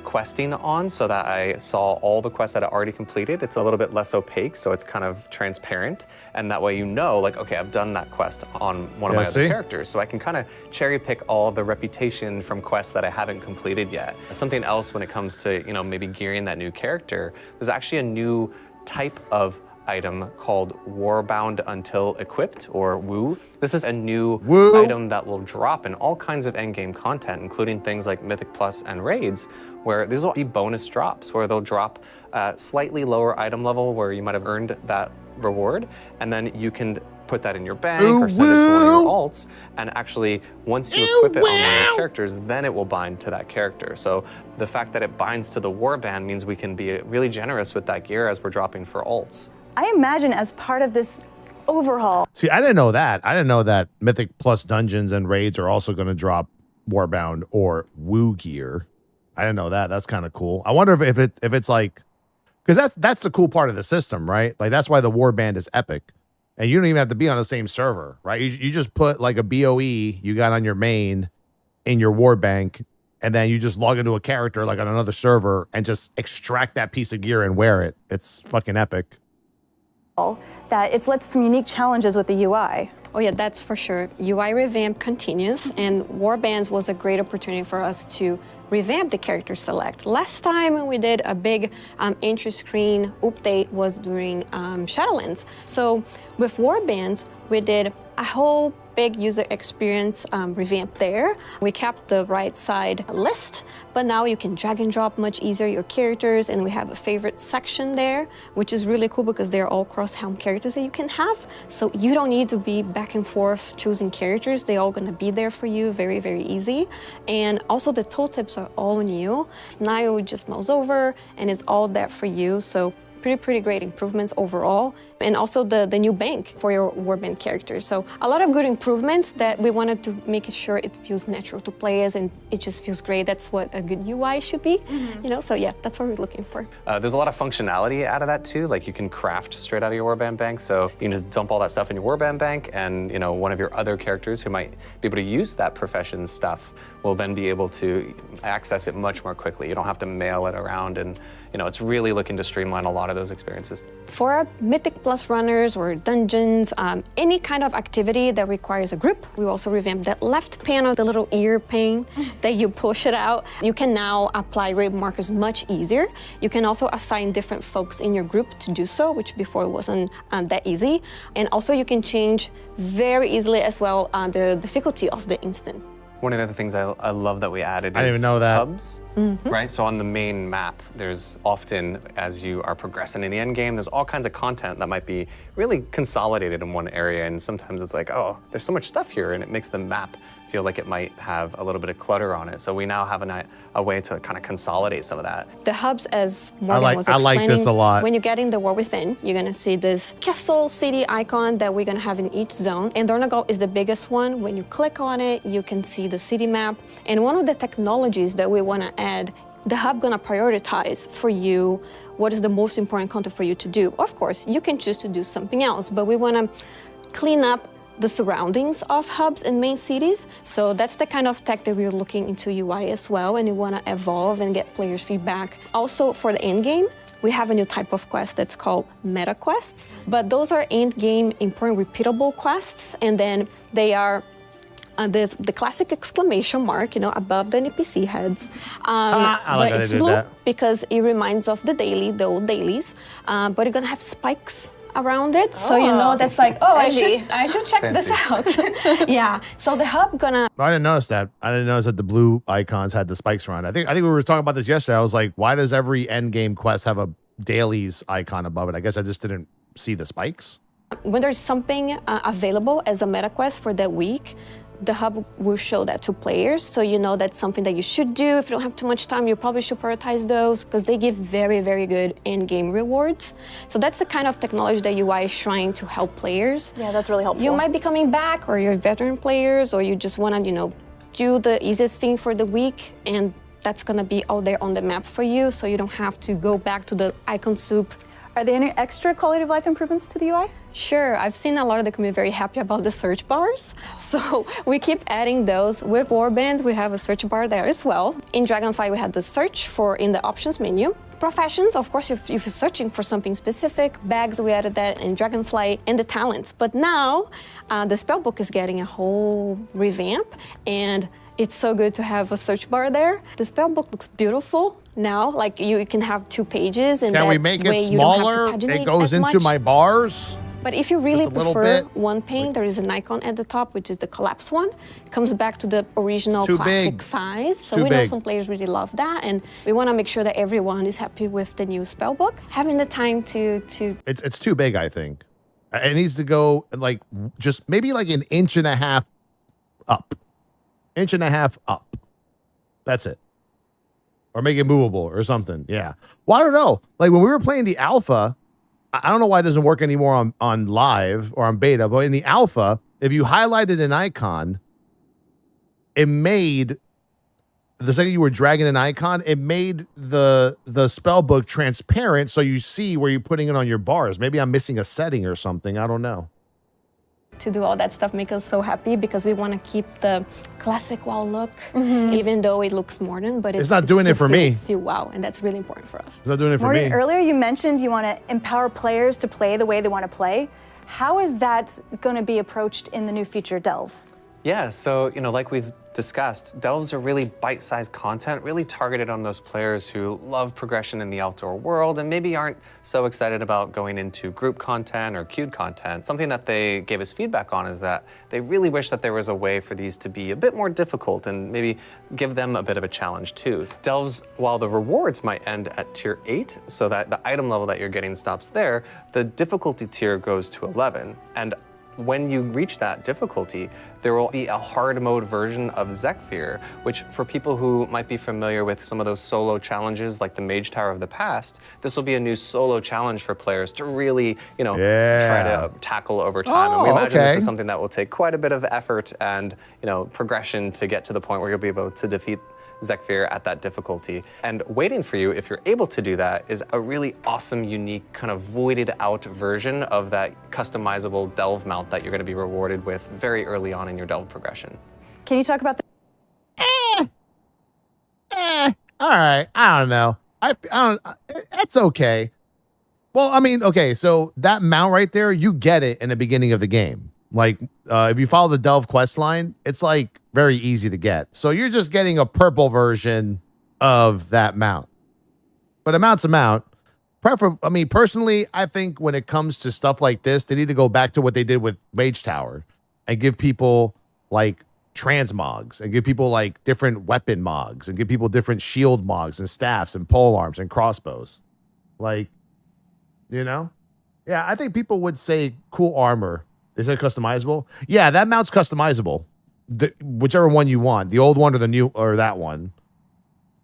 questing on so that I saw all the quests that I already completed. It's a little bit less opaque, so it's kind of transparent. And that way like, okay, I've done that quest on one of my other characters. So I can kind of cherry pick all the reputation from quests that I haven't completed yet. Something else when it comes to, maybe gearing that new character, there's actually a new type of item called Warbound Until Equipped, or WOO. This is a new item that will drop in all kinds of endgame content, including things like Mythic Plus and Raids, where these will be bonus drops, where they'll drop slightly lower item level where you might have earned that reward, and then you can put that in your bank or send it to one of your alts, and actually, once you equip it on one of your characters, then it will bind to that character. So the fact that it binds to the warband means we can be really generous with that gear as we're dropping for alts. I imagine as part of this overhaul. See, I didn't know that. I didn't know that Mythic Plus dungeons and raids are also going to drop Warbound or WOO gear. I didn't know that. That's kind of cool. I wonder if it's like, Because that's the cool part of the system, right? Like that's why the warband is epic. And you don't even have to be on the same server, right? You just put like a BOE you got on your main in your warband, and then you just log into a character like on another server and just extract that piece of gear and wear it. It's fucking epic. That it's led to some unique challenges with the UI. Oh yeah, that's for sure. UI revamp continues, and Warbands was a great opportunity for us to revamp the character select. Last time when we did a big entry screen update was during Shadowlands. So with Warbands, we did a whole big user experience revamp there. We kept the right side list, but now you can drag and drop much easier your characters, and we have a favorite section there, which is really cool because they're all cross-helm characters that you can have. So you don't need to be back and forth choosing characters. They're all gonna be there for you, very, very easy. And also the tooltips are all new. Snio just mouse over, and it's all there for you. So pretty great improvements overall. And also the new bank for your warband characters. So a lot of good improvements that we wanted to make sure it feels natural to play as, and it just feels great. That's what a good UI should be, you know? So yeah, that's what we're looking for. There's a lot of functionality out of that too. Like you can craft straight out of your warband bank. So you can just dump all that stuff in your warband bank, and you know, one of your other characters who might be able to use that profession stuff will then be able to access it much more quickly. You don't have to mail it around, and you know, it's really looking to streamline a lot of those experiences. For Mythic Plus runners or dungeons, any kind of activity that requires a group, we also revamped that left panel, the little ear pane that you push it out. You can now apply raid markers much easier. You can also assign different folks in your group to do so, which before wasn't that easy. And also you can change very easily as well the difficulty of the instance. One of the other things I love that we added I didn't is even know that. hubs, right? So on the main map, there's often, as you are progressing in the end game, there's all kinds of content that might be really consolidated in one area, and sometimes it's like, oh, there's so much stuff here, and it makes the map feel like it might have a little bit of clutter on it. So we now have a way to kind of consolidate some of that. The hubs, as Morgan was I explaining, like this a lot. when you get in the War Within, you're gonna see this castle city icon that we're gonna have in each zone. And Dornagal is the biggest one. When you click on it, you can see the city map. And one of the technologies that we wanna add, the hub gonna prioritize for you what is the most important content for you to do. Of course, you can choose to do something else, but we wanna clean up the surroundings of hubs and main cities. So that's the kind of tech that we're looking into UI as well, and we want to evolve and get players' feedback. Also for the end game, we have a new type of quest that's called meta quests, but those are end game important repeatable quests, and then they are the classic exclamation mark, you know, above the NPC heads. But it's blue because it reminds of the old dailies, but you're gonna have spikes around it, so you know that's like, oh, I should check this out. Yeah, so the hub gonna. I didn't notice that. I didn't notice that the blue icons had the spikes around. I think we were talking about this yesterday. I was like, why does every end game quest have a dailies icon above it? I guess I just didn't see the spikes. When there's something available as a meta quest for that week, the hub will show that to players, so you know that's something that you should do. If you don't have too much time, you probably should prioritize those because they give very good end-game rewards. So that's the kind of technology that UI is trying to help players. Yeah, that's really helpful. You might be coming back, or you're veteran players, or you just want to, you know, do the easiest thing for the week, and that's gonna be all there on the map for you, so you don't have to go back to the icon soup. Are there any extra quality of life improvements to the UI? Sure, I've seen a lot of the community very happy about the search bars. So we keep adding those. With Warbands, we have a search bar there as well. In Dragonfly, we had the search in the options menu. Professions, of course, if you're searching for something specific, bags, we added that in Dragonfly, and the talents. But now, the spellbook is getting a whole revamp, and it's so good to have a search bar there. The spellbook looks beautiful now, like you can have 2 pages, and can that we make way it you don't have smaller? to paginate It goes as into much. my bars. But if you really Just a little prefer bit. one pane, there is an icon at the top, which is the collapse one. It comes back to the original It's too classic big. size. So Too we know big. some players really love that, and we want to make sure that everyone is happy with the new spellbook. Having the time to It's too big, I think. It needs to go like just maybe like an inch and a half up. Inch and a half up. That's it. Or make it movable or something. Yeah. Well, I don't know. Like when we were playing the alpha, I don't know why it doesn't work anymore on live or on beta, but in the alpha, if you highlighted an icon, it made the second you were dragging an icon, it made the spell book transparent so you see where you're putting it on your bars. Maybe I'm missing a setting or something. I don't know. To do all that stuff make us so happy because we want to keep the classic WoW look, even though it looks modern, but it's not doing it for me. Feel WoW, and that's really important for us. It's not doing it for Morgan, me. earlier you mentioned you want to empower players to play the way they want to play. How is that going to be approached in the new feature Delves? Yeah, so, like we've discussed, Delves are really bite-sized content, really targeted on those players who love progression in the outdoor world and maybe aren't so excited about going into group content or queued content. Something that they gave us feedback on is that they really wish that there was a way for these to be a bit more difficult and maybe give them a bit of a challenge too. Delves, while the rewards might end at tier 8, so that the item level that you're getting stops there, the difficulty tier goes to 11. And when you reach that difficulty, there will be a hard mode version of Zekfir, which for people who might be familiar with some of those solo challenges like the Mage Tower of the past, this will be a new solo challenge for players to really, try to tackle over time. And we imagine this is something that will take quite a bit of effort and, progression to get to the point where you'll be able to defeat Zekfir at that difficulty. And waiting for you, if you're able to do that, is a really awesome, unique, kind of voided out version of that customizable delve mount that you're going to be rewarded with very early on in your delve progression. Can you talk about the... All right. I don't know. I don't. That's okay. Well, I mean, okay. So that mount right there, you get it in the beginning of the game. Like, if you follow the Delve quest line, it's like very easy to get. So you're just getting a purple version of that mount. But a mount's a mount. Personally, I think when it comes to stuff like this, they need to go back to what they did with Mage Tower and give people like transmogs and give people like different weapon mogs and give people different shield mogs and staffs and polearms and crossbows. Like, yeah, I think people would say cool armor. They said customizable. Yeah, that mount's customizable. Whichever one you want, the old one or the new or that one.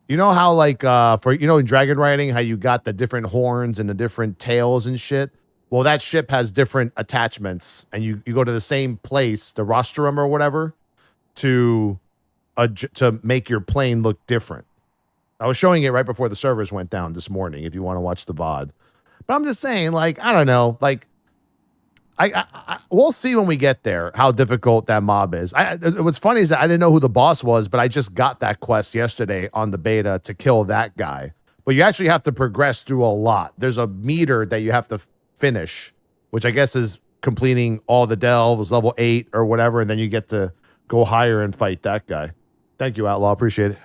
You know how like in dragon riding, how you got the different horns and the different tails and shit? Well, that ship has different attachments, and you go to the same place, the rostrum or whatever, to make your plane look different. I was showing it right before the servers went down this morning, if you want to watch the VOD. But I'm just saying, like, I don't know, like, we'll see when we get there how difficult that mob is. What's funny is that I didn't know who the boss was, but I just got that quest yesterday on the beta to kill that guy. But you actually have to progress through a lot. There's a meter that you have to finish, which I guess is completing all the delves, level 8 or whatever, and then you get to go higher and fight that guy. Thank you, Outlaw. Appreciate it.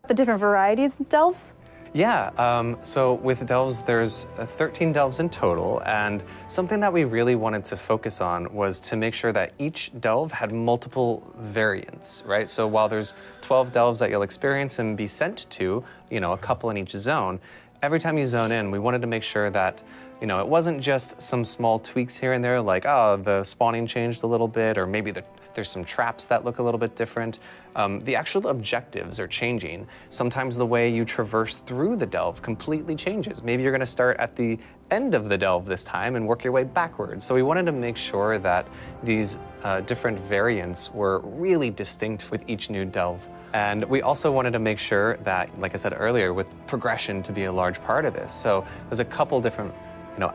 The different varieties of delves? Yeah, so with delves, there's 13 delves in total, and something that we really wanted to focus on was to make sure that each delve had multiple variants, right? So while there's 12 delves that you'll experience and be sent to, a couple in each zone, every time you zone in, we wanted to make sure that it wasn't just some small tweaks here and there, like, the spawning changed a little bit, or maybe there's some traps that look a little bit different. The actual objectives are changing. Sometimes the way you traverse through the delve completely changes. Maybe you're going to start at the end of the delve this time and work your way backwards. So we wanted to make sure that these different variants were really distinct with each new delve. And we also wanted to make sure that, like I said earlier, with progression to be a large part of this. So there's a couple different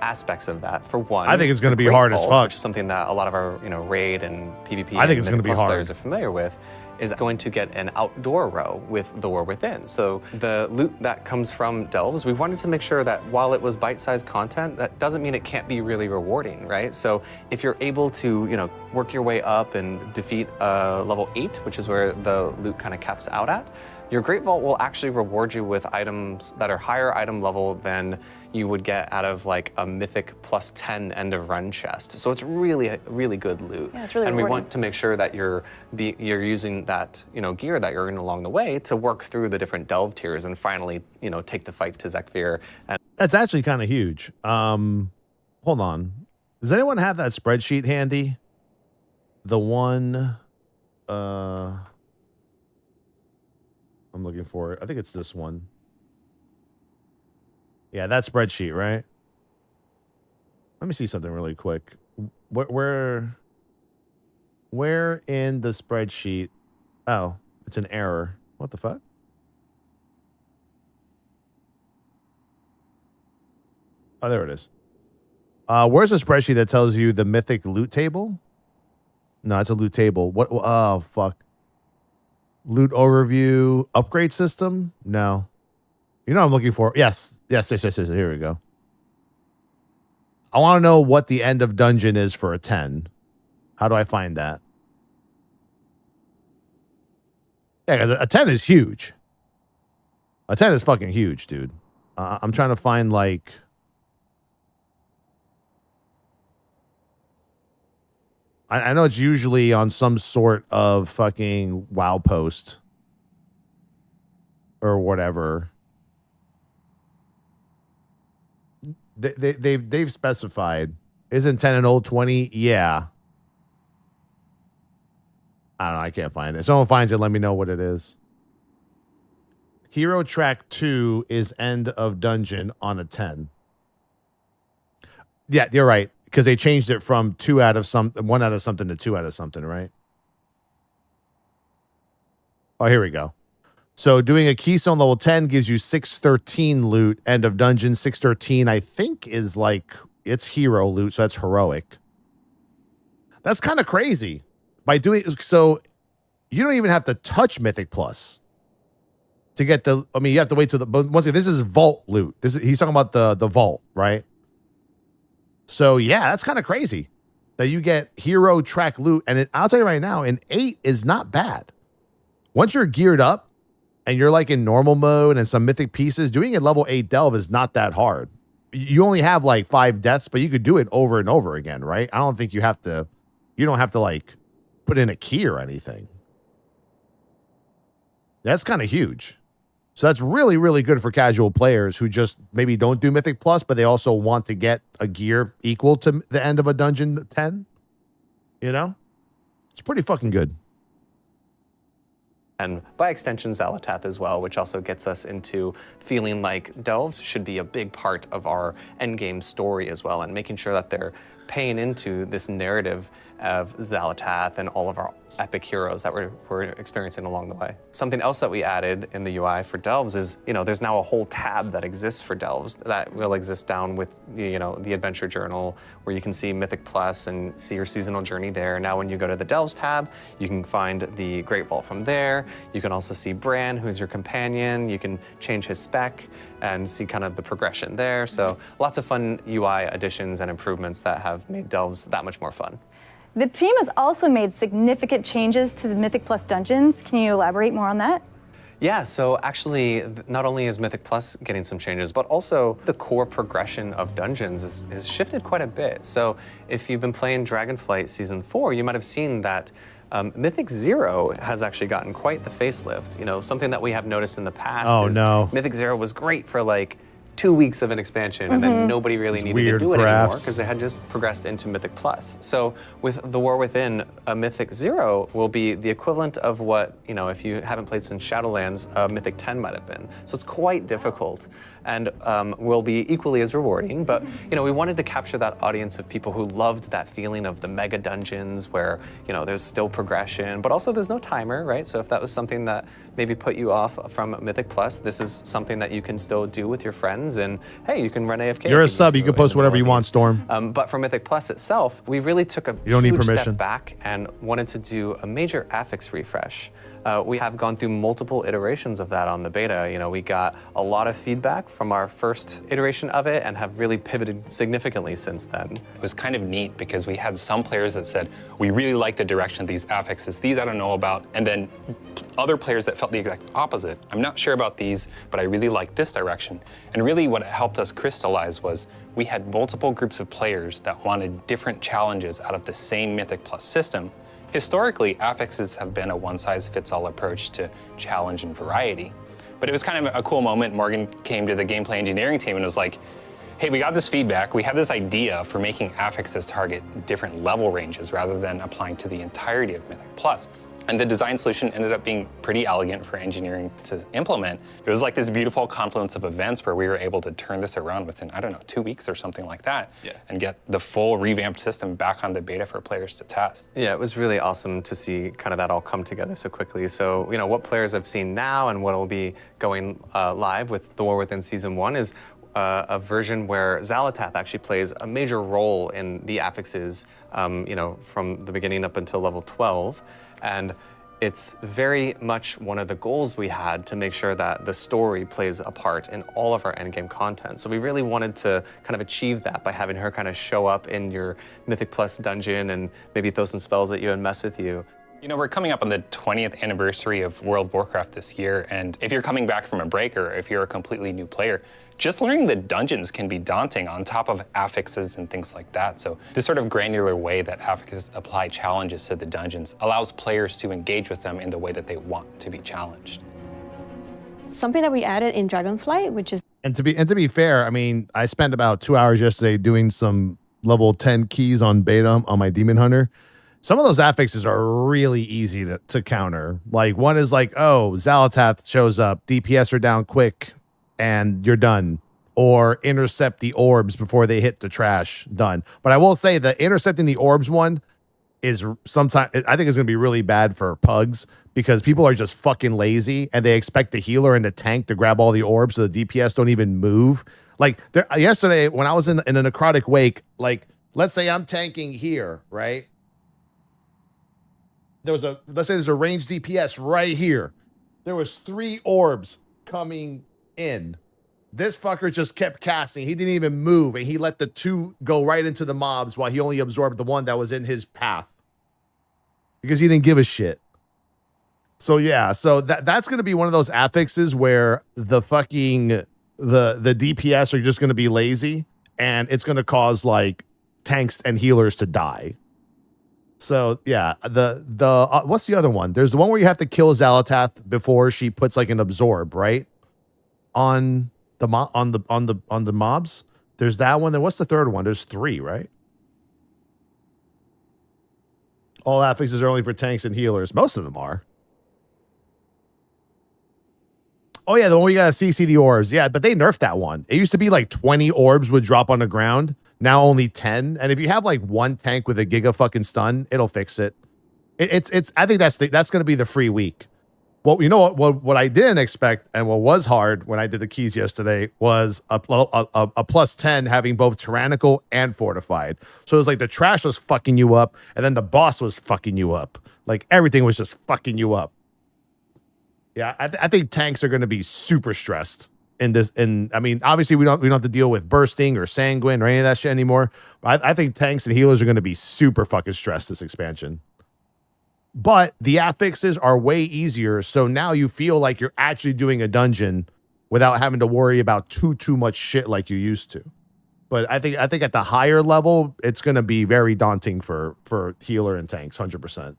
aspects of that. For one, I think it's going to be hard as fuck, which is something that a lot of our raid and PvP I think it's going to be hard. Players are familiar with, is going to get an outdoor row with the War Within. So the loot that comes from delves, we wanted to make sure that while it was bite-sized content, that doesn't mean it can't be really rewarding, right? So if you're able to work your way up and defeat level 8, which is where the loot kind of caps out at, your Great Vault will actually reward you with items that are higher item level than you would get out of like a Mythic plus 10 end of run chest. So it's really, really good loot. Yeah, it's really and rewarding. We want to make sure that you're using that gear that you're in along the way to work through the different delve tiers and finally take the fight to Zekfir. And that's actually kind of huge. Hold on. Does anyone have that spreadsheet handy? The one I'm looking for it. I think it's this one. Yeah, that spreadsheet, right? Let me see something really quick. Where in the spreadsheet? Oh, it's an error. What the fuck? Oh, there it is. Where's the spreadsheet that tells you the Mythic loot table? No, it's a loot table. What? Oh, fuck. Loot overview, upgrade system? No. You know what I'm looking for? Yes. Here we go. I want to know what the end of dungeon is for a 10. How do I find that? Yeah, 'cause a 10 is huge. A 10 is fucking huge, dude. I'm trying to find, like... I know it's usually on some sort of fucking WoW post. Or whatever. They've specified. Isn't 10 an old 20? Yeah. I don't know. I can't find it. If someone finds it, let me know what it is. Hero Track 2 is end of dungeon on a 10. Yeah, you're right. Because they changed it from 1 out of something to 2 out of something, right? Oh, here we go. So doing a Keystone level 10 gives you 613 loot. End of dungeon 613, I think, is like, it's hero loot, so that's heroic. That's kind of crazy. By doing so, you don't even have to touch Mythic Plus to get the. I mean, you have to wait till the. But once again, this is vault loot. He's talking about the vault, right? So yeah, that's kind of crazy that you get hero track loot, and I'll tell you right now, an 8 is not bad. Once you're geared up and you're like in normal mode and some mythic pieces, doing a level 8 delve is not that hard. You only have like 5 deaths, but you could do it over and over again, right? I don't think you have to. You don't have to like put in a key or anything. That's kind of huge. So that's really, really good for casual players who just maybe don't do Mythic Plus, but they also want to get a gear equal to the end of a dungeon 10. You know? It's pretty fucking good. And by extension, Xalatath as well, which also gets us into feeling like delves should be a big part of our endgame story as well, and making sure that they're paying into this narrative of Xalatath and all of our epic heroes that we're experiencing along the way. Something else that we added in the UI for delves is, there's now a whole tab that exists for delves that will exist down with the adventure journal, where you can see Mythic Plus and see your seasonal journey there. Now when you go to the delves tab, you can find the Great Vault from there. You can also see Bran, who's your companion. You can change his spec and see kind of the progression there. So lots of fun UI additions and improvements that have made delves that much more fun. The team has also made significant changes to the Mythic Plus dungeons. Can you elaborate more on that? Yeah, so actually, not only is Mythic Plus getting some changes, but also the core progression of dungeons is shifted quite a bit. So if you've been playing Dragonflight Season 4, you might have seen that Mythic 0 has actually gotten quite the facelift. Something that we have noticed in the past is Mythic 0 was great for like 2 weeks of an expansion, and then nobody really needed to do it anymore because it had just progressed into Mythic Plus. So with The War Within, a Mythic 0 will be the equivalent of what, if you haven't played since Shadowlands, a Mythic 10 might have been. So it's quite difficult and will be equally as rewarding. But, we wanted to capture that audience of people who loved that feeling of the mega dungeons where, there's still progression, but also there's no timer, right? So if that was something that maybe put you off from Mythic Plus, this is something that you can still do with your friends, and hey, you can run AFK. You're a sub, you can post whatever you want, Storm. But for Mythic Plus itself, we really took a huge step back and wanted to do a major affix refresh. We have gone through multiple iterations of that on the beta. We got a lot of feedback from our first iteration of it and have really pivoted significantly since then. It was kind of neat because we had some players that said, we really like the direction of these affixes. These I don't know about. And then other players that felt the exact opposite. I'm not sure about these, but I really like this direction. And really what it helped us crystallize was we had multiple groups of players that wanted different challenges out of the same Mythic Plus system. Historically, affixes have been a one-size-fits-all approach to challenge and variety. But it was kind of a cool moment. Morgan came to the gameplay engineering team and was like, hey, we got this feedback. We have this idea for making affixes target different level ranges rather than applying to the entirety of Mythic Plus. And the design solution ended up being pretty elegant for engineering to implement. It was like this beautiful confluence of events where we were able to turn this around within, 2 weeks or something like that, and get the full revamped system back on the beta for players to test. Yeah, it was really awesome to see kind of that all come together so quickly. So, what players have seen now and what will be going live with The War Within Season 1 is a version where Xalatath actually plays a major role in the affixes, from the beginning up until level 12. And it's very much one of the goals we had to make sure that the story plays a part in all of our endgame content. So we really wanted to kind of achieve that by having her kind of show up in your Mythic Plus dungeon and maybe throw some spells at you and mess with you. We're coming up on the 20th anniversary of World of Warcraft this year, and if you're coming back from a break or if you're a completely new player, just learning the dungeons can be daunting on top of affixes and things like that. So this sort of granular way that affixes apply challenges to the dungeons allows players to engage with them in the way that they want to be challenged. Something that we added in Dragonflight, which is... And to be fair, I mean, I spent about 2 hours yesterday doing some level 10 keys on beta on my Demon Hunter. Some of those affixes are really easy to counter. Like one is like, oh, Xalatath shows up, DPS are down quick, and you're done. Or intercept the orbs before they hit the trash, done. But I will say the intercepting the orbs one is sometimes, I think it's going to be really bad for pugs because people are just fucking lazy and they expect the healer and the tank to grab all the orbs so the DPS don't even move. Like yesterday when I was in a necrotic wake, like let's say I'm tanking here, right? Let's say there's a ranged DPS right here. There was 3 orbs coming in. This fucker just kept casting. He didn't even move, and he let the 2 go right into the mobs while he only absorbed the 1 that was in his path because he didn't give a shit. So yeah, so that's going to be one of those affixes where the fucking the DPS are just going to be lazy, and it's going to cause like tanks and healers to die. So yeah, the what's the other one? There's the one where you have to kill Xalatath before she puts like an absorb, right? On the mobs. There's that one. Then what's the third one? There's 3, right? All affixes are only for tanks and healers. Most of them are. Oh yeah, the one where you gotta CC the orbs. Yeah, but they nerfed that one. It used to be like 20 orbs would drop on the ground. Now only 10. And if you have like 1 tank with a giga fucking stun, it'll fix it. It's I think that's going to be the free week. Well, you know what I didn't expect and what was hard when I did the keys yesterday was a plus 10 having both tyrannical and fortified. So it was like the trash was fucking you up and then the boss was fucking you up. Like everything was just fucking you up. Yeah, I think tanks are going to be super stressed in this. And I mean, obviously we don't have to deal with bursting or sanguine or any of that shit anymore. I think tanks and healers are going to be super fucking stressed this expansion. But the affixes are way easier, so now you feel like you're actually doing a dungeon without having to worry about too much shit like you used to. But I think at the higher level, it's going to be very daunting for healer and tanks, 100%.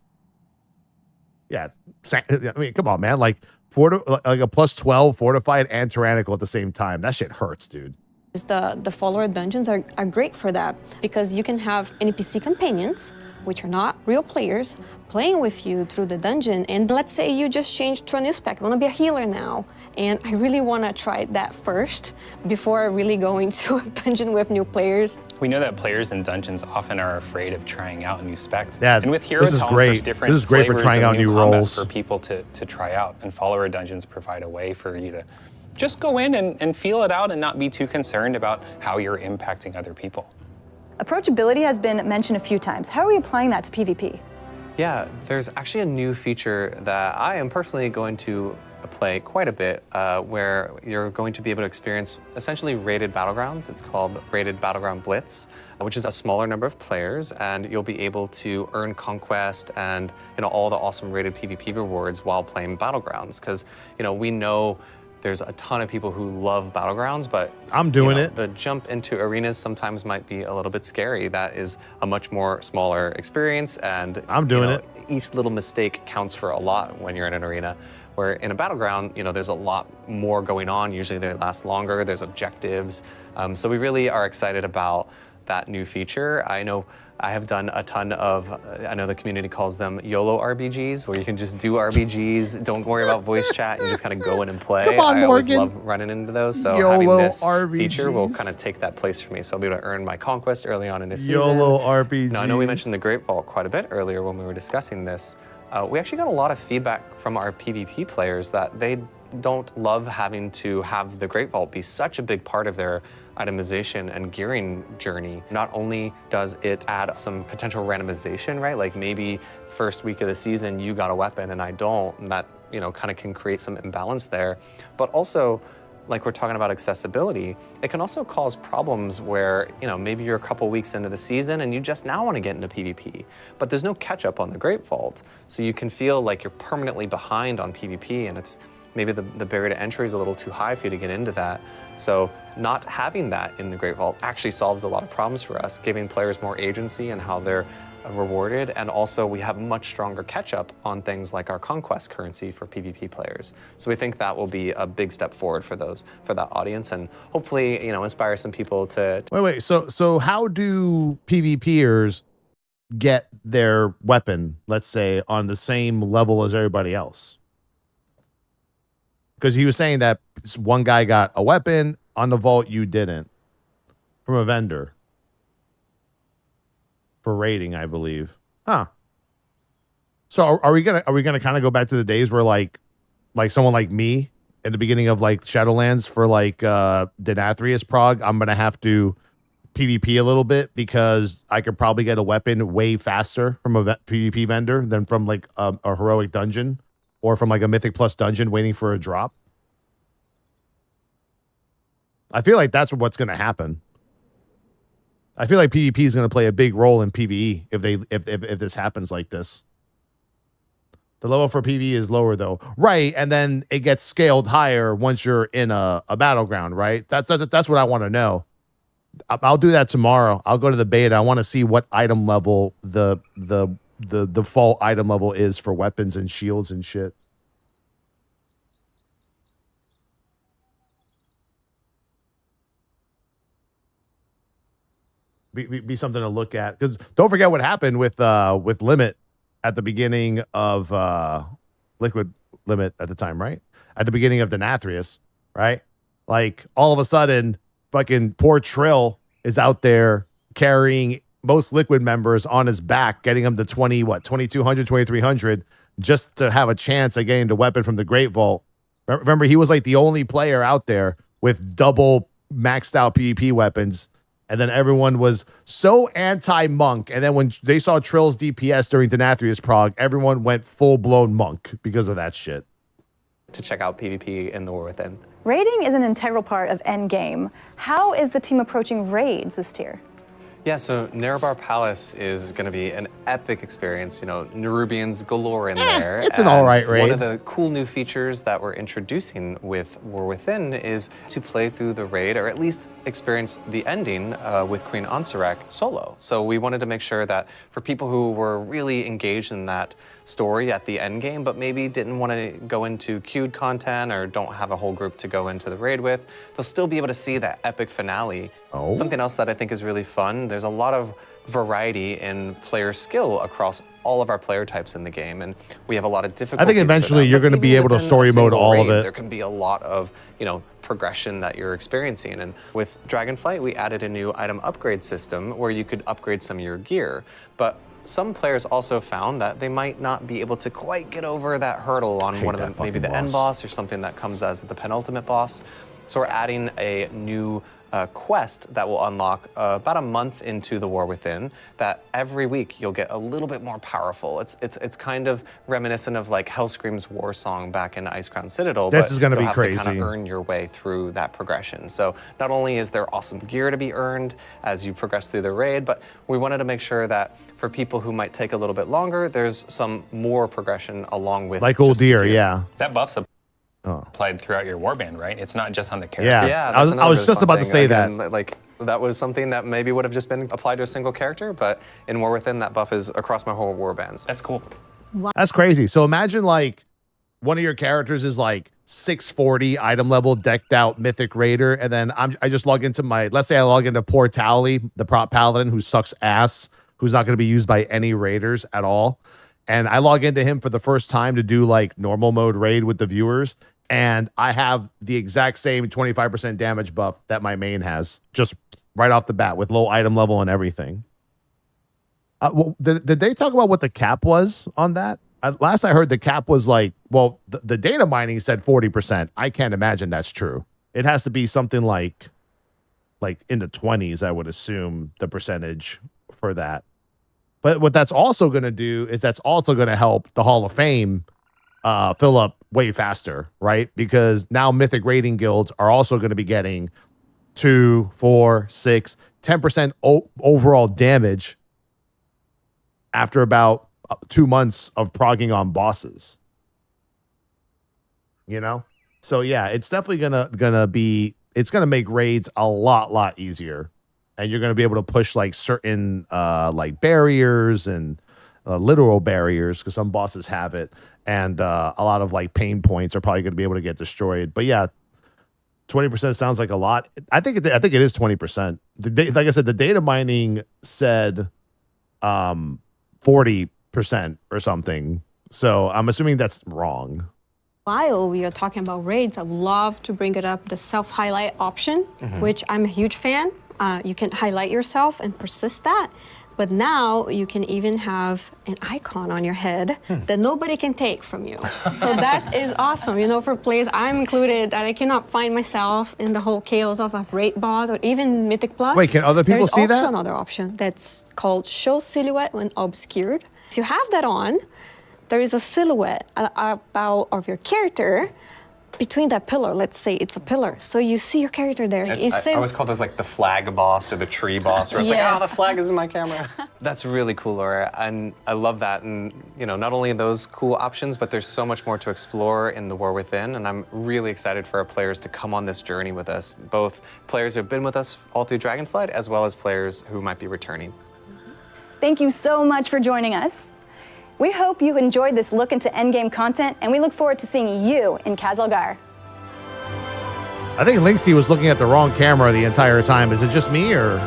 Yeah, I mean, come on, man. Like a plus 12 fortified and tyrannical at the same time. That shit hurts, dude. The follower dungeons are great for that because you can have NPC companions, which are not real players, playing with you through the dungeon. And let's say you just changed to a new spec. You want to be a healer now. And I really want to try that first before really going to a dungeon with new players. We know that players in dungeons often are afraid of trying out new specs. Yeah, and with hero this is tones, great. there's different This is great for flavors trying of out new combat roles for people to try out. And follower dungeons provide a way for you to just go in and feel it out and not be too concerned about how you're impacting other people. Approachability has been mentioned a few times. How are we applying that to PvP? Yeah, there's actually a new feature that I am personally going to play quite a bit where you're going to be able to experience essentially rated battlegrounds. It's called Rated Battleground Blitz, which is a smaller number of players, and you'll be able to earn conquest and all the awesome rated PvP rewards while playing battlegrounds. Because we know there's a ton of people who love battlegrounds, but I'm doing it. The jump into arenas sometimes might be a little bit scary. That is a much more smaller experience, and I'm doing it. Each little mistake counts for a lot when you're in an arena. Where in a battleground, there's a lot more going on. Usually they last longer. There's objectives. So we really are excited about that new feature. I know I have done a ton of, I know the community calls them YOLO RBGs, where you can just do RBGs, don't worry about voice chat, you just kind of go in and play. Come on, I always Morgan. love running into those, so YOLO having this RBGs. feature will kind of take that place for me. So I'll be able to earn my conquest early on in the season. YOLO RBGs. Now, I know we mentioned the Great Vault quite a bit earlier when we were discussing this. We actually got a lot of feedback from our PvP players that they don't love having to have the Great Vault be such a big part of their itemization and gearing journey. Not only does it add some potential randomization, right? Like maybe first week of the season you got a weapon and I don't, and that, you know, kind of can create some imbalance there. But also, like we're talking about accessibility, it can also cause problems where, you know, maybe you're a couple weeks into the season and you just now want to get into PvP, but there's no catch up on the Great Vault. So you can feel like you're permanently behind on PvP, and it's maybe the barrier to entry is a little too high for you to get into that. So not having that in the Great Vault actually solves a lot of problems for us, giving players more agency in how they're rewarded, and also we have much stronger catch-up on things like our conquest currency for PvP players. So we think that will be a big step forward for that audience, and hopefully, you know, inspire some people to. Wait. So how do PvPers get their weapon, let's say, on the same level as everybody else? Because he was saying that one guy got a weapon on the vault, you didn't, from a vendor for rating, I believe. Huh. So are we gonna kind of go back to the days where like someone like me at the beginning of like Shadowlands for like Denathrius Prog, I'm gonna have to PvP a little bit because I could probably get a weapon way faster from a PvP vendor than from like a heroic dungeon or from like a Mythic Plus dungeon waiting for a drop. I feel like that's what's going to happen. I feel like PvP is going to play a big role in PvE if this happens like this. The level for PvE is lower though, right? And then it gets scaled higher once you're in a battleground, right? That's what I want to know. I'll do that tomorrow. I'll go to the beta. I want to see what item level the default item level is for weapons and shields and shit. Be something to look at, because don't forget what happened with Limit at the beginning of Liquid Limit at the time, right? At the beginning of Denathrius, right? Like all of a sudden, fucking poor Trill is out there carrying most Liquid members on his back, getting them to 2200, 2300, just to have a chance at getting the weapon from the Great Vault. Remember, he was like the only player out there with double maxed out PvP weapons. And then everyone was so anti-monk. And then when they saw Trill's DPS during Denathrius Prog, everyone went full-blown monk because of that shit. To check out PvP in the War Within. Raiding is an integral part of endgame. How is the team approaching raids this tier? Yeah, so Nerebar Palace is going to be an epic experience. You know, Nerubians galore in there. It's an all right raid. One of the cool new features that we're introducing with War Within is to play through the raid, or at least experience the ending with Queen Ansarak solo. So we wanted to make sure that for people who were really engaged in that story at the end game, but maybe didn't want to go into queued content or don't have a whole group to go into the raid with, they'll still be able to see that epic finale. Oh. Something else that I think is really fun, there's a lot of variety in player skill across all of our player types in the game, and we have a lot of difficulties. I think eventually you're going to be able to story mode all of it. There can be a lot of, you know, progression that you're experiencing, and with Dragonflight we added a new item upgrade system where you could upgrade some of your gear, but some players also found that they might not be able to quite get over that hurdle on one of them, maybe the end boss or something that comes as the penultimate boss. So we're adding a new quest that will unlock about a month into the War Within, that every week you'll get a little bit more powerful. It's kind of reminiscent of like Hellscream's war song back in Icecrown Citadel. This is going to be crazy. crazy. To kind of earn your way through that progression. So not only is there awesome gear to be earned as you progress through the raid, but we wanted to make sure that for people who might take a little bit longer, there's some more progression along with. Like old deer, yeah. That buff's applied throughout your warband, right? It's not just on the character. Yeah, I was just about to say that. Like, that was something that maybe would have just been applied to a single character, but in War Within, that buff is across my whole warbands. That's cool. That's crazy. So imagine like one of your characters is like 640 item level, decked out Mythic Raider, and then I just log into let's say I log into poor Towley, the prop paladin who sucks ass, who's not going to be used by any raiders at all. And I log into him for the first time to do like normal mode raid with the viewers. And I have the exact same 25% damage buff that my main has, just right off the bat with low item level and everything. Did they talk about what the cap was on that? last I heard the cap was like, well, the data mining said 40%. I can't imagine that's true. It has to be something like in the 20s, I would assume, the percentage for that. But what that's also going to do is that's also going to help the Hall of Fame fill up way faster, right? Because now Mythic rating guilds are also going to be getting 2, 4, 6, 10% overall damage after about 2 months of progging on bosses. You know? So yeah, it's definitely gonna make raids a lot easier. And you're gonna be able to push like certain like barriers and literal barriers, because some bosses have it. And a lot of like pain points are probably gonna be able to get destroyed. But yeah, 20% sounds like a lot. I think it is 20%. Like I said, the data mining said 40% or something. So I'm assuming that's wrong. While we are talking about raids, I'd love to bring it up, the self-highlight option, which I'm a huge fan. You can highlight yourself and persist that. But now you can even have an icon on your head that nobody can take from you. So that is awesome. You know, for players, I'm included, that I cannot find myself in the whole chaos of a raid boss or even Mythic Plus. Wait, can other people see that? There's also another option that's called Show Silhouette when Obscured. If you have that on, there is a silhouette of your character between that pillar. Let's say it's a pillar. So you see your character there. I always call those like the flag boss or the tree boss, where it's like, oh, the flag is in my camera. That's really cool, Laura, and I love that. And you know, not only those cool options, but there's so much more to explore in the War Within, and I'm really excited for our players to come on this journey with us. Both players who have been with us all through Dragonflight, as well as players who might be returning. Thank you so much for joining us. We hope you enjoyed this look into endgame content, and we look forward to seeing you in Kazalgar. I think Linksy was looking at the wrong camera the entire time. Is it just me, or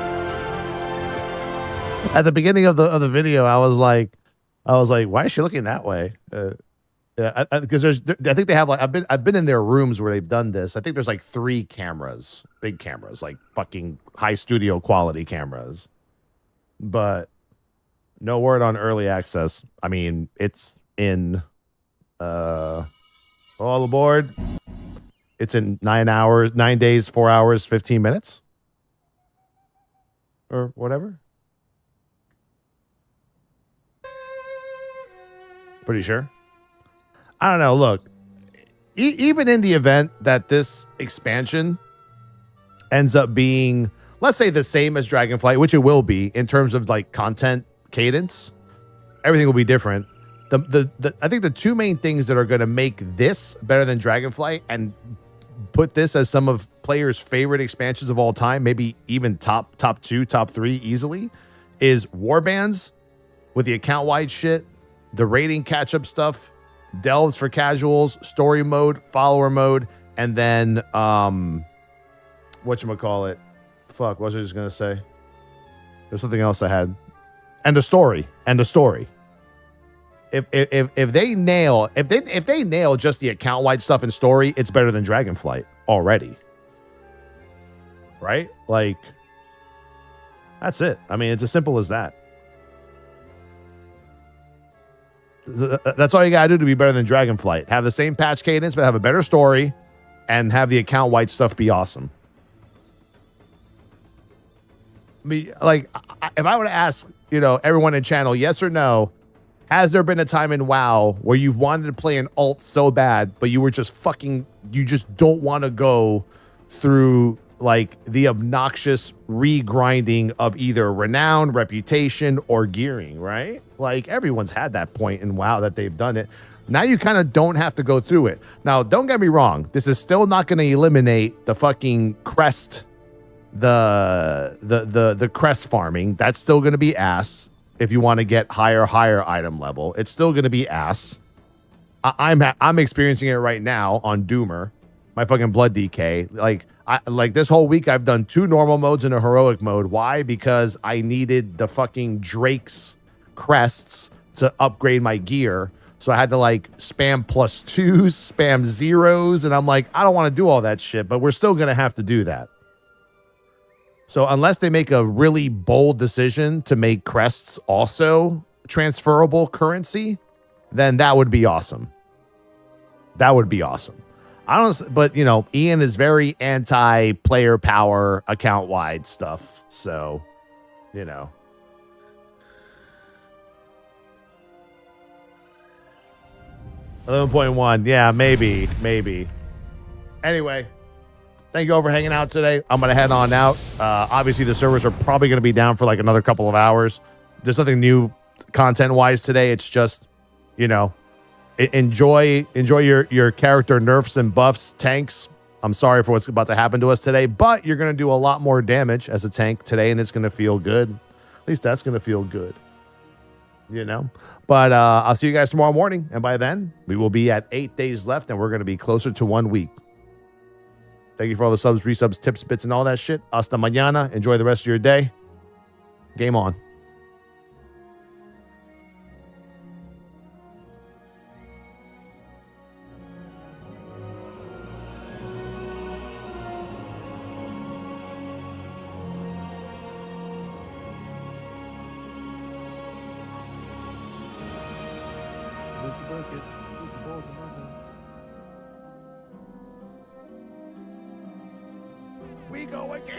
at the beginning of the video, I was like, why is she looking that way? Because I think they have like I've been in their rooms where they've done this. I think there's like 3 cameras, big cameras, like fucking high studio quality cameras, but no word on early access. I mean, it's in all aboard. It's in 9 days, 4 hours, 15 minutes. Or whatever. Pretty sure. I don't know. Look, even in the event that this expansion ends up being, let's say, the same as Dragonflight, which it will be in terms of like content cadence, everything will be different. I think the 2 main things that are going to make this better than Dragonflight and put this as some of players' favorite expansions of all time, maybe even top 2, top 3 easily, is warbands with the account-wide shit, the rating catch-up stuff, delves for casuals, story mode, follower mode, and then whatchamacallit. Fuck, what was I just gonna say? There's something else I had. And the story. If they nail just the account wide stuff and story, it's better than Dragonflight already. Right? Like, that's it. I mean, it's as simple as that. That's all you gotta do to be better than Dragonflight. Have the same patch cadence, but have a better story, and have the account wide stuff be awesome. I mean, like, if I were to ask, you know, everyone in channel, yes or no, has there been a time in WoW where you've wanted to play an alt so bad, but you just don't want to go through like the obnoxious regrinding of either renown, reputation, or gearing, right? Like, everyone's had that point in WoW that they've done it. Now you kind of don't have to go through it. Now, don't get me wrong. This is still not going to eliminate the fucking crest, the crest farming. That's still going to be ass. If you want to get higher item level, it's still going to be ass. I'm experiencing it right now on Doomer, my fucking blood DK. Like this whole week, I've done 2 normal modes and a heroic mode. Why? Because I needed the fucking Drake's crests to upgrade my gear. So I had to like spam +2s, spam 0s, and I'm like, I don't want to do all that shit, but we're still gonna have to do that. So unless they make a really bold decision to make crests also transferable currency, then that would be awesome. That would be awesome. I don't, but you know, Ian is very anti-player power account-wide stuff. So, you know. $11.1. Yeah, maybe. Anyway, thank you all for hanging out today. I'm going to head on out. Obviously, the servers are probably going to be down for like another couple of hours. There's nothing new content-wise today. It's just, you know, enjoy your character nerfs and buffs, tanks. I'm sorry for what's about to happen to us today, but you're going to do a lot more damage as a tank today, and it's going to feel good. At least that's going to feel good. You know, but I'll see you guys tomorrow morning. And by then we will be at 8 days left and we're going to be closer to 1 week. Thank you for all the subs, resubs, tips, bits, and all that shit. Hasta mañana. Enjoy the rest of your day. Game on. We go again.